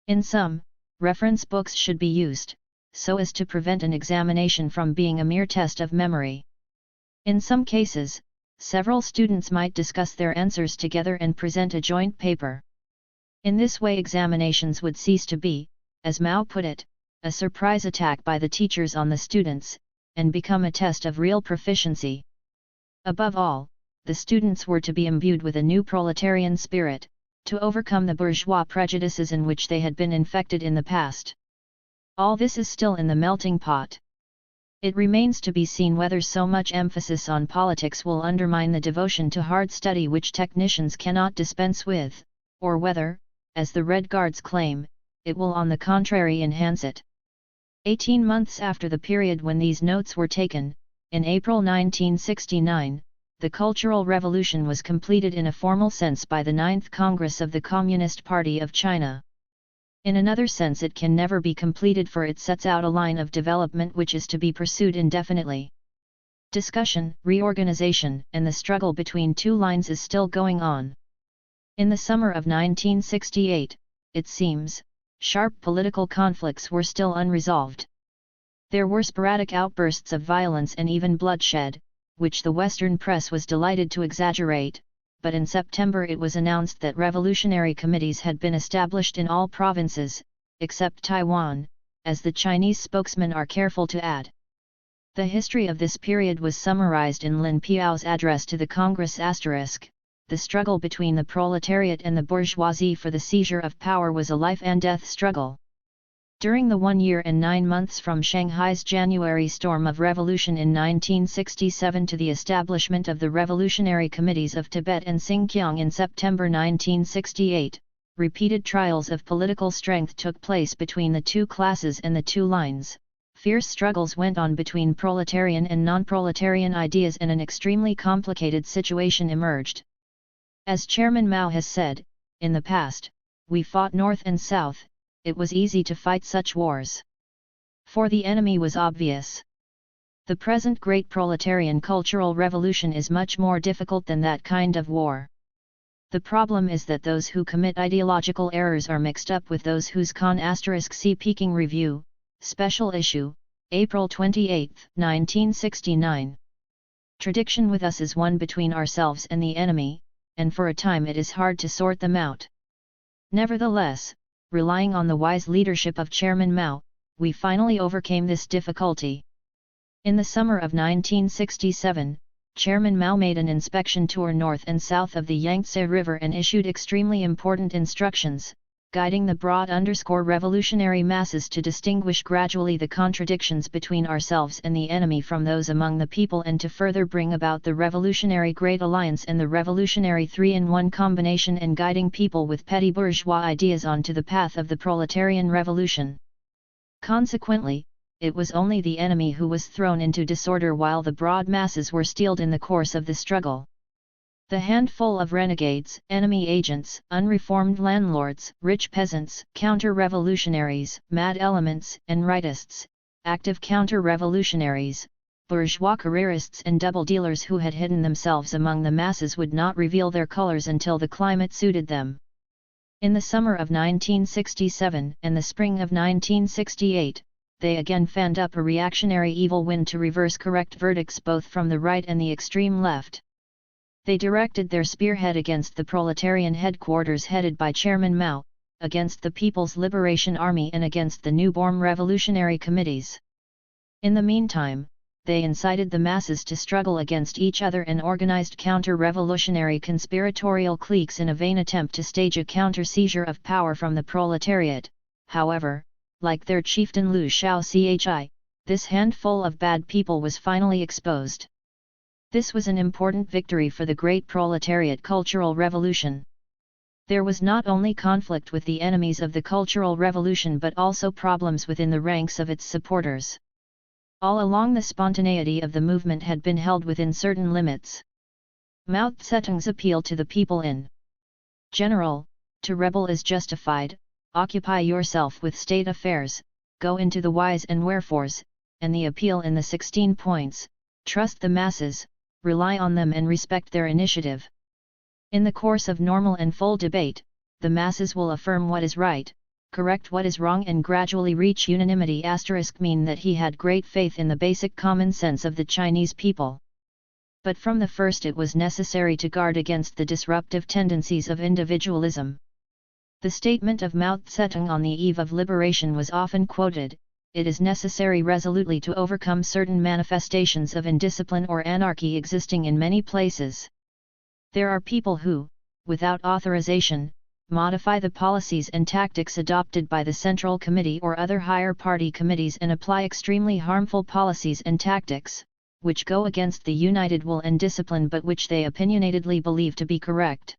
In some, reference books should be used, so as to prevent an examination from being a mere test of memory. In some cases, several students might discuss their answers together and present a joint paper. In this way examinations would cease to be, as Mao put it, a surprise attack by the teachers on the students, and become a test of real proficiency. Above all, the students were to be imbued with a new proletarian spirit, to overcome the bourgeois prejudices in which they had been infected in the past. All this is still in the melting pot. It remains to be seen whether so much emphasis on politics will undermine the devotion to hard study which technicians cannot dispense with, or whether, as the Red Guards claim, it will on the contrary enhance it. 18 months after the period when these notes were taken, in April 1969, the Cultural Revolution was completed in a formal sense by the 9th Congress of the Communist Party of China. In another sense it can never be completed, for it sets out a line of development which is to be pursued indefinitely. Discussion, reorganization, and the struggle between two lines is still going on. In the summer of 1968, it seems, sharp political conflicts were still unresolved. There were sporadic outbursts of violence and even bloodshed, which the Western press was delighted to exaggerate, but in September it was announced that revolutionary committees had been established in all provinces, except Taiwan, as the Chinese spokesmen are careful to add. The history of this period was summarized in Lin Piao's address to the Congress *. The struggle between the proletariat and the bourgeoisie for the seizure of power was a life and death struggle. During the 1 year and 9 months from Shanghai's January storm of revolution in 1967 to the establishment of the Revolutionary Committees of Tibet and Xinjiang in September 1968, repeated trials of political strength took place between the two classes and the two lines. Fierce struggles went on between proletarian and non-proletarian ideas, and an extremely complicated situation emerged. As Chairman Mao has said, in the past, we fought north and south. It was easy to fight such wars, for the enemy was obvious. The present great proletarian cultural revolution is much more difficult than that kind of war. The problem is that those who commit ideological errors are mixed up with those whose see Peking Review, Special Issue, April 28, 1969. Tradiction with us is one between ourselves and the enemy, and for a time it is hard to sort them out. Nevertheless, relying on the wise leadership of Chairman Mao, we finally overcame this difficulty. In the summer of 1967, Chairman Mao made an inspection tour north and south of the Yangtze River and issued extremely important instructions, guiding the broad revolutionary masses to distinguish gradually the contradictions between ourselves and the enemy from those among the people, and to further bring about the revolutionary Great Alliance and the revolutionary 3-in-1 combination, and guiding people with petty bourgeois ideas onto the path of the proletarian revolution. Consequently, it was only the enemy who was thrown into disorder while the broad masses were steeled in the course of the struggle. The handful of renegades, enemy agents, unreformed landlords, rich peasants, counter-revolutionaries, mad elements, and rightists, active counter-revolutionaries, bourgeois careerists and double-dealers who had hidden themselves among the masses would not reveal their colors until the climate suited them. In the summer of 1967 and the spring of 1968, they again fanned up a reactionary evil wind to reverse correct verdicts both from the right and the extreme left. They directed their spearhead against the proletarian headquarters headed by Chairman Mao, against the People's Liberation Army and against the newborn revolutionary committees. In the meantime, they incited the masses to struggle against each other and organized counter-revolutionary conspiratorial cliques in a vain attempt to stage a counter-seizure of power from the proletariat. However, like their chieftain Liu Shaochi, this handful of bad people was finally exposed. This was an important victory for the great proletariat cultural revolution. There was not only conflict with the enemies of the Cultural Revolution but also problems within the ranks of its supporters. All along the spontaneity of the movement had been held within certain limits. Mao Zedong's appeal to the people in general, to rebel is justified, occupy yourself with state affairs, go into the whys and wherefores, and the appeal in the 16 points, trust the masses, rely on them and respect their initiative. In the course of normal and full debate, the masses will affirm what is right, correct what is wrong and gradually reach unanimity * mean that he had great faith in the basic common sense of the Chinese people. But from the first it was necessary to guard against the disruptive tendencies of individualism. The statement of Mao Zedong on the eve of liberation was often quoted: "It is necessary resolutely to overcome certain manifestations of indiscipline or anarchy existing in many places. There are people who, without authorization, modify the policies and tactics adopted by the Central Committee or other higher party committees and apply extremely harmful policies and tactics, which go against the united will and discipline but which they opinionatedly believe to be correct.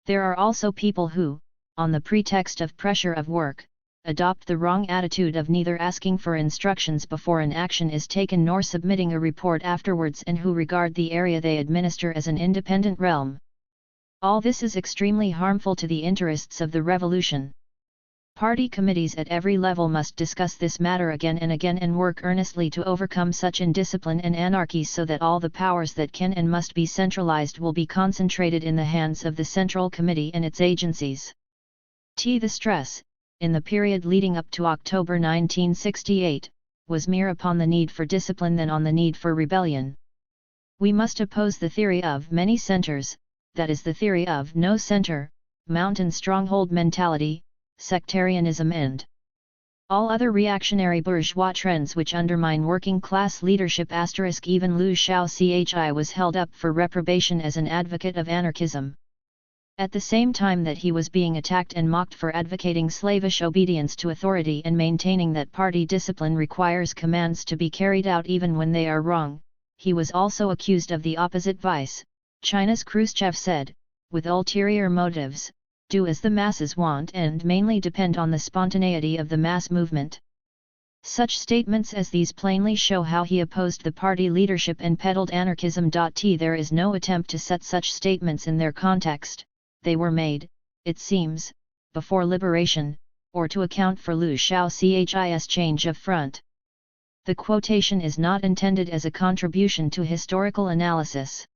There are also people who, on the pretext of pressure of work, adopt the wrong attitude of neither asking for instructions before an action is taken nor submitting a report afterwards and who regard the area they administer as an independent realm. All this is extremely harmful to the interests of the revolution. Party committees at every level must discuss this matter again and again and work earnestly to overcome such indiscipline and anarchy so that all the powers that can and must be centralized will be concentrated in the hands of the Central Committee and its agencies. The stress, in the period leading up to October 1968, was more upon the need for discipline than on the need for rebellion. We must oppose the theory of many centers, that is the theory of no center, mountain stronghold mentality, sectarianism and all other reactionary bourgeois trends which undermine working class leadership. Even Liu Shaochi was held up for reprobation as an advocate of anarchism. At the same time that he was being attacked and mocked for advocating slavish obedience to authority and maintaining that party discipline requires commands to be carried out even when they are wrong, he was also accused of the opposite vice. China's Khrushchev said, with ulterior motives, do as the masses want and mainly depend on the spontaneity of the mass movement. Such statements as these plainly show how he opposed the party leadership and peddled anarchism. There is no attempt to set such statements in their context. They were made, it seems, before liberation, or to account for Liu Shaochi's change of front. The quotation is not intended as a contribution to historical analysis.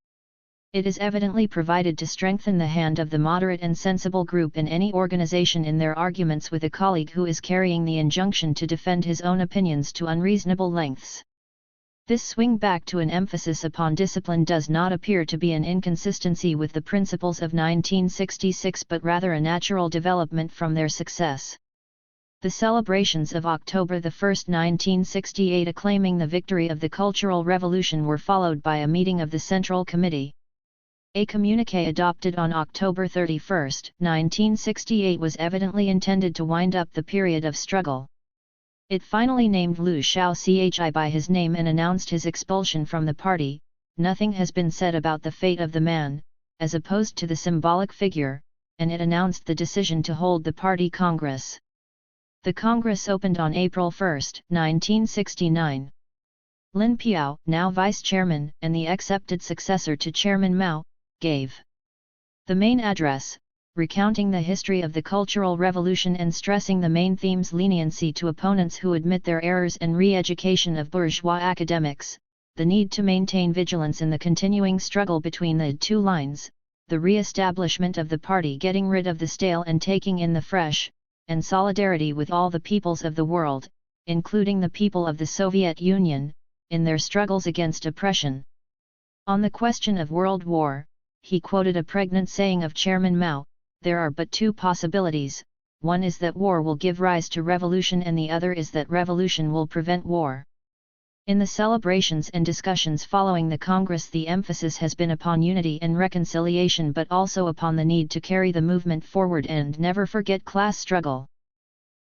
It is evidently provided to strengthen the hand of the moderate and sensible group in any organization in their arguments with a colleague who is carrying the injunction to defend his own opinions to unreasonable lengths. This swing back to an emphasis upon discipline does not appear to be an inconsistency with the principles of 1966 but rather a natural development from their success. The celebrations of October 1, 1968 acclaiming the victory of the Cultural Revolution were followed by a meeting of the Central Committee. A communiqué adopted on October 31, 1968 was evidently intended to wind up the period of struggle. It finally named Liu Shaochi by his name and announced his expulsion from the party. Nothing has been said about the fate of the man, as opposed to the symbolic figure, and it announced the decision to hold the party congress. The Congress opened on April 1, 1969. Lin Piao, now vice chairman and the accepted successor to Chairman Mao, gave the main address, recounting the history of the Cultural Revolution and stressing the main themes: leniency to opponents who admit their errors and re-education of bourgeois academics, the need to maintain vigilance in the continuing struggle between the two lines, the re-establishment of the party getting rid of the stale and taking in the fresh, and solidarity with all the peoples of the world, including the people of the Soviet Union, in their struggles against oppression. On the question of world war, he quoted a pregnant saying of Chairman Mao: "There are but two possibilities, one is that war will give rise to revolution and the other is that revolution will prevent war." In the celebrations and discussions following the Congress, the emphasis has been upon unity and reconciliation, but also upon the need to carry the movement forward and never forget class struggle.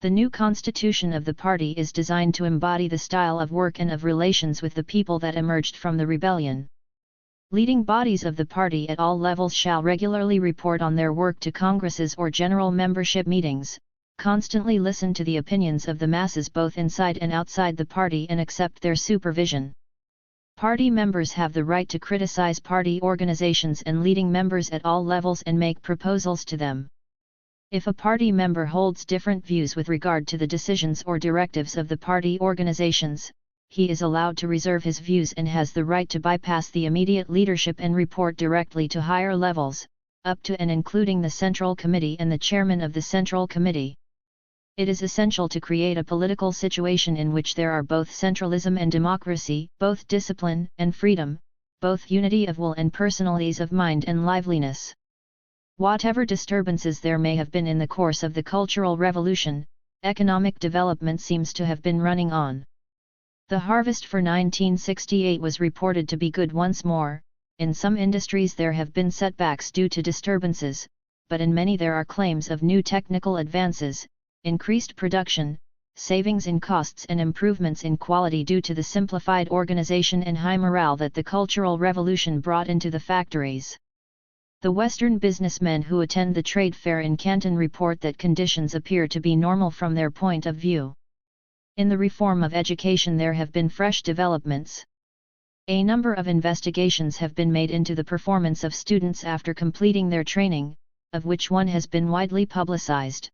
The new constitution of the party is designed to embody the style of work and of relations with the people that emerged from the rebellion. Leading bodies of the party at all levels shall regularly report on their work to congresses or general membership meetings, constantly listen to the opinions of the masses both inside and outside the party and accept their supervision. Party members have the right to criticize party organizations and leading members at all levels and make proposals to them. If a party member holds different views with regard to the decisions or directives of the party organizations, he is allowed to reserve his views and has the right to bypass the immediate leadership and report directly to higher levels, up to and including the Central Committee and the chairman of the Central Committee. It is essential to create a political situation in which there are both centralism and democracy, both discipline and freedom, both unity of will and personal ease of mind and liveliness. Whatever disturbances there may have been in the course of the Cultural Revolution, economic development seems to have been running on. The harvest for 1968 was reported to be good once more. In some industries there have been setbacks due to disturbances, but in many there are claims of new technical advances, increased production, savings in costs and improvements in quality due to the simplified organization and high morale that the Cultural Revolution brought into the factories. The Western businessmen who attend the trade fair in Canton report that conditions appear to be normal from their point of view. In the reform of education there have been fresh developments. A number of investigations have been made into the performance of students after completing their training, of which one has been widely publicized.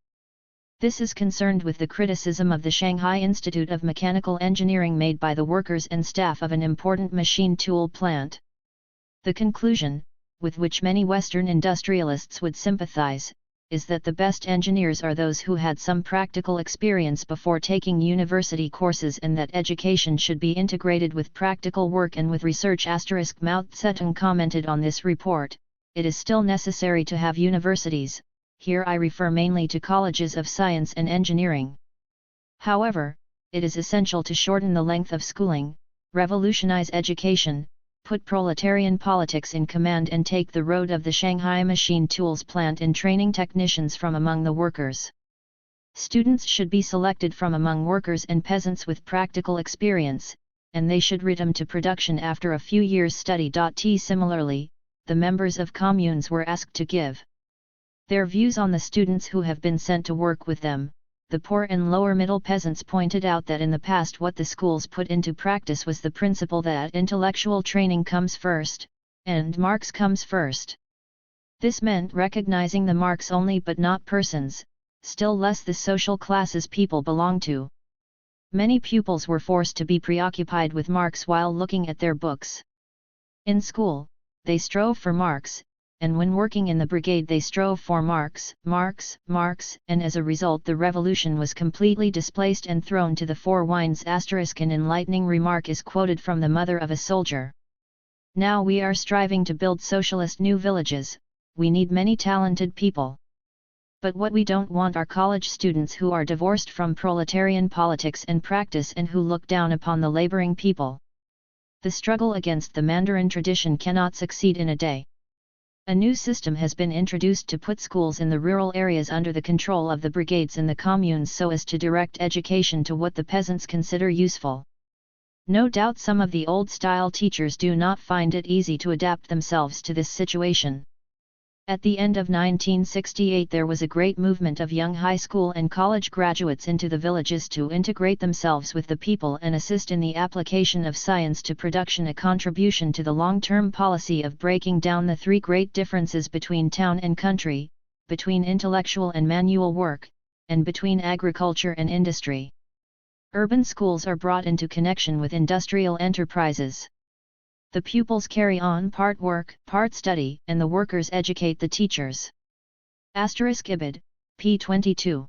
This is concerned with the criticism of the Shanghai Institute of Mechanical Engineering made by the workers and staff of an important machine tool plant. The conclusion, with which many Western industrialists would sympathize, is that the best engineers are those who had some practical experience before taking university courses and that education should be integrated with practical work and with research. Mao Zedong commented on this report, "It is still necessary to have universities. Here I refer mainly to colleges of science and engineering. However, it is essential to shorten the length of schooling, revolutionize education, put proletarian politics in command and take the road of the Shanghai machine tools plant in training technicians from among the workers. Students should be selected from among workers and peasants with practical experience, and they should return to production after a few years' study. Similarly, the members of communes were asked to give their views on the students who have been sent to work with them. The poor and lower middle peasants pointed out that in the past what the schools put into practice was the principle that intellectual training comes first, and marks comes first. This meant recognizing the marks only but not persons, still less the social classes people belong to. Many pupils were forced to be preoccupied with marks while looking at their books. In school, they strove for marks, and when working in the brigade they strove for marks, and as a result the revolution was completely displaced and thrown to the four winds. An enlightening remark is quoted from the mother of a soldier. "Now we are striving to build socialist new villages, we need many talented people. But what we don't want are college students who are divorced from proletarian politics and practice and who look down upon the laboring people. The struggle against the Mandarin tradition cannot succeed in a day. A new system has been introduced to put schools in the rural areas under the control of the brigades in the communes so as to direct education to what the peasants consider useful. No doubt some of the old-style teachers do not find it easy to adapt themselves to this situation. At the end of 1968 there was a great movement of young high school and college graduates into the villages to integrate themselves with the people and assist in the application of science to production, a contribution to the long-term policy of breaking down the three great differences between town and country, between intellectual and manual work, and between agriculture and industry. Urban schools are brought into connection with industrial enterprises. The pupils carry on part work, part study, and the workers educate the teachers. *Ibid, p. 22.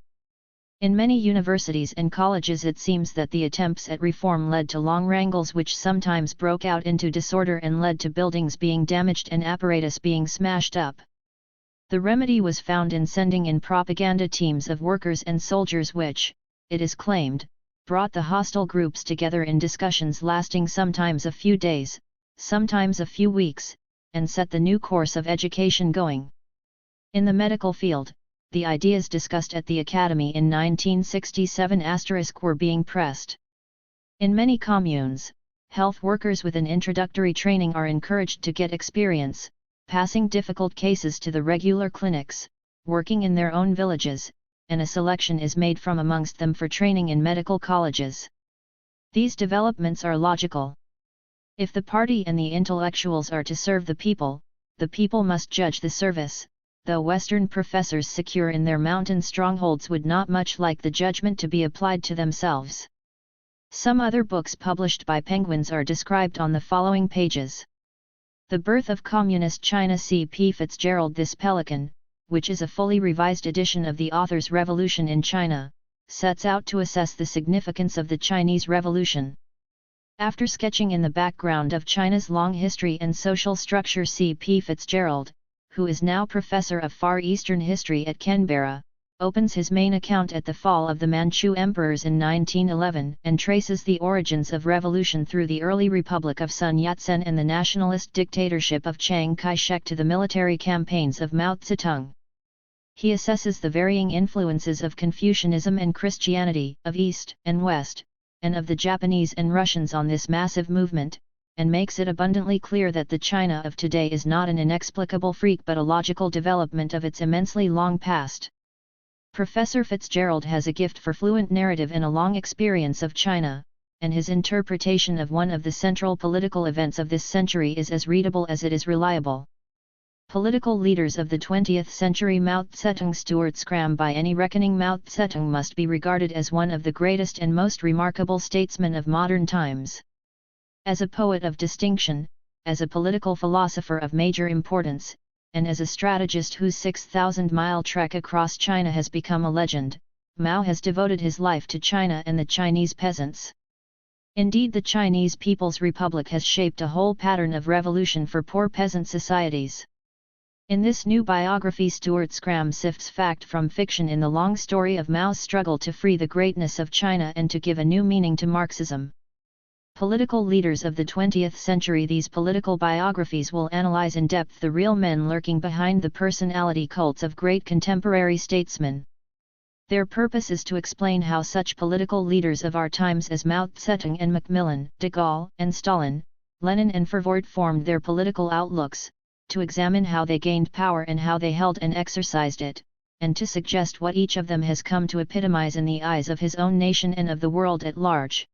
In many universities and colleges it seems that the attempts at reform led to long wrangles which sometimes broke out into disorder and led to buildings being damaged and apparatus being smashed up. The remedy was found in sending in propaganda teams of workers and soldiers which, it is claimed, brought the hostile groups together in discussions lasting sometimes a few days, sometimes a few weeks, and set the new course of education going. In the medical field, the ideas discussed at the Academy in 1967 were being pressed. In many communes, health workers with an introductory training are encouraged to get experience, passing difficult cases to the regular clinics, working in their own villages, and a selection is made from amongst them for training in medical colleges. These developments are logical. If the party and the intellectuals are to serve the people must judge the service, though Western professors secure in their mountain strongholds would not much like the judgment to be applied to themselves. Some other books published by Penguins are described on the following pages. The Birth of Communist China, C. P. Fitzgerald. This Pelican, which is a fully revised edition of the author's Revolution in China, sets out to assess the significance of the Chinese Revolution. After sketching in the background of China's long history and social structure, C. P. Fitzgerald, who is now Professor of Far Eastern History at Canberra, opens his main account at the fall of the Manchu emperors in 1911 and traces the origins of revolution through the early Republic of Sun Yat-sen and the nationalist dictatorship of Chiang Kai-shek to the military campaigns of Mao Zedong. He assesses the varying influences of Confucianism and Christianity, of East and West, and of the Japanese and Russians on this massive movement, and makes it abundantly clear that the China of today is not an inexplicable freak but a logical development of its immensely long past. Professor Fitzgerald has a gift for fluent narrative and a long experience of China, and his interpretation of one of the central political events of this century is as readable as it is reliable. Political leaders of the 20th century. Mao Zedong. Stuart Scram. By any reckoning, Mao Zedong must be regarded as one of the greatest and most remarkable statesmen of modern times. As a poet of distinction, as a political philosopher of major importance, and as a strategist whose 6,000-mile trek across China has become a legend, Mao has devoted his life to China and the Chinese peasants. Indeed, the Chinese People's Republic has shaped a whole pattern of revolution for poor peasant societies. In this new biography, Stuart Scram sifts fact from fiction in the long story of Mao's struggle to free the greatness of China and to give a new meaning to Marxism. Political leaders of the 20th century. These political biographies will analyze in depth the real men lurking behind the personality cults of great contemporary statesmen. Their purpose is to explain how such political leaders of our times as Mao Zedong and Macmillan, de Gaulle and Stalin, Lenin and Verwoerd formed their political outlooks, to examine how they gained power and how they held and exercised it, and to suggest what each of them has come to epitomize in the eyes of his own nation and of the world at large.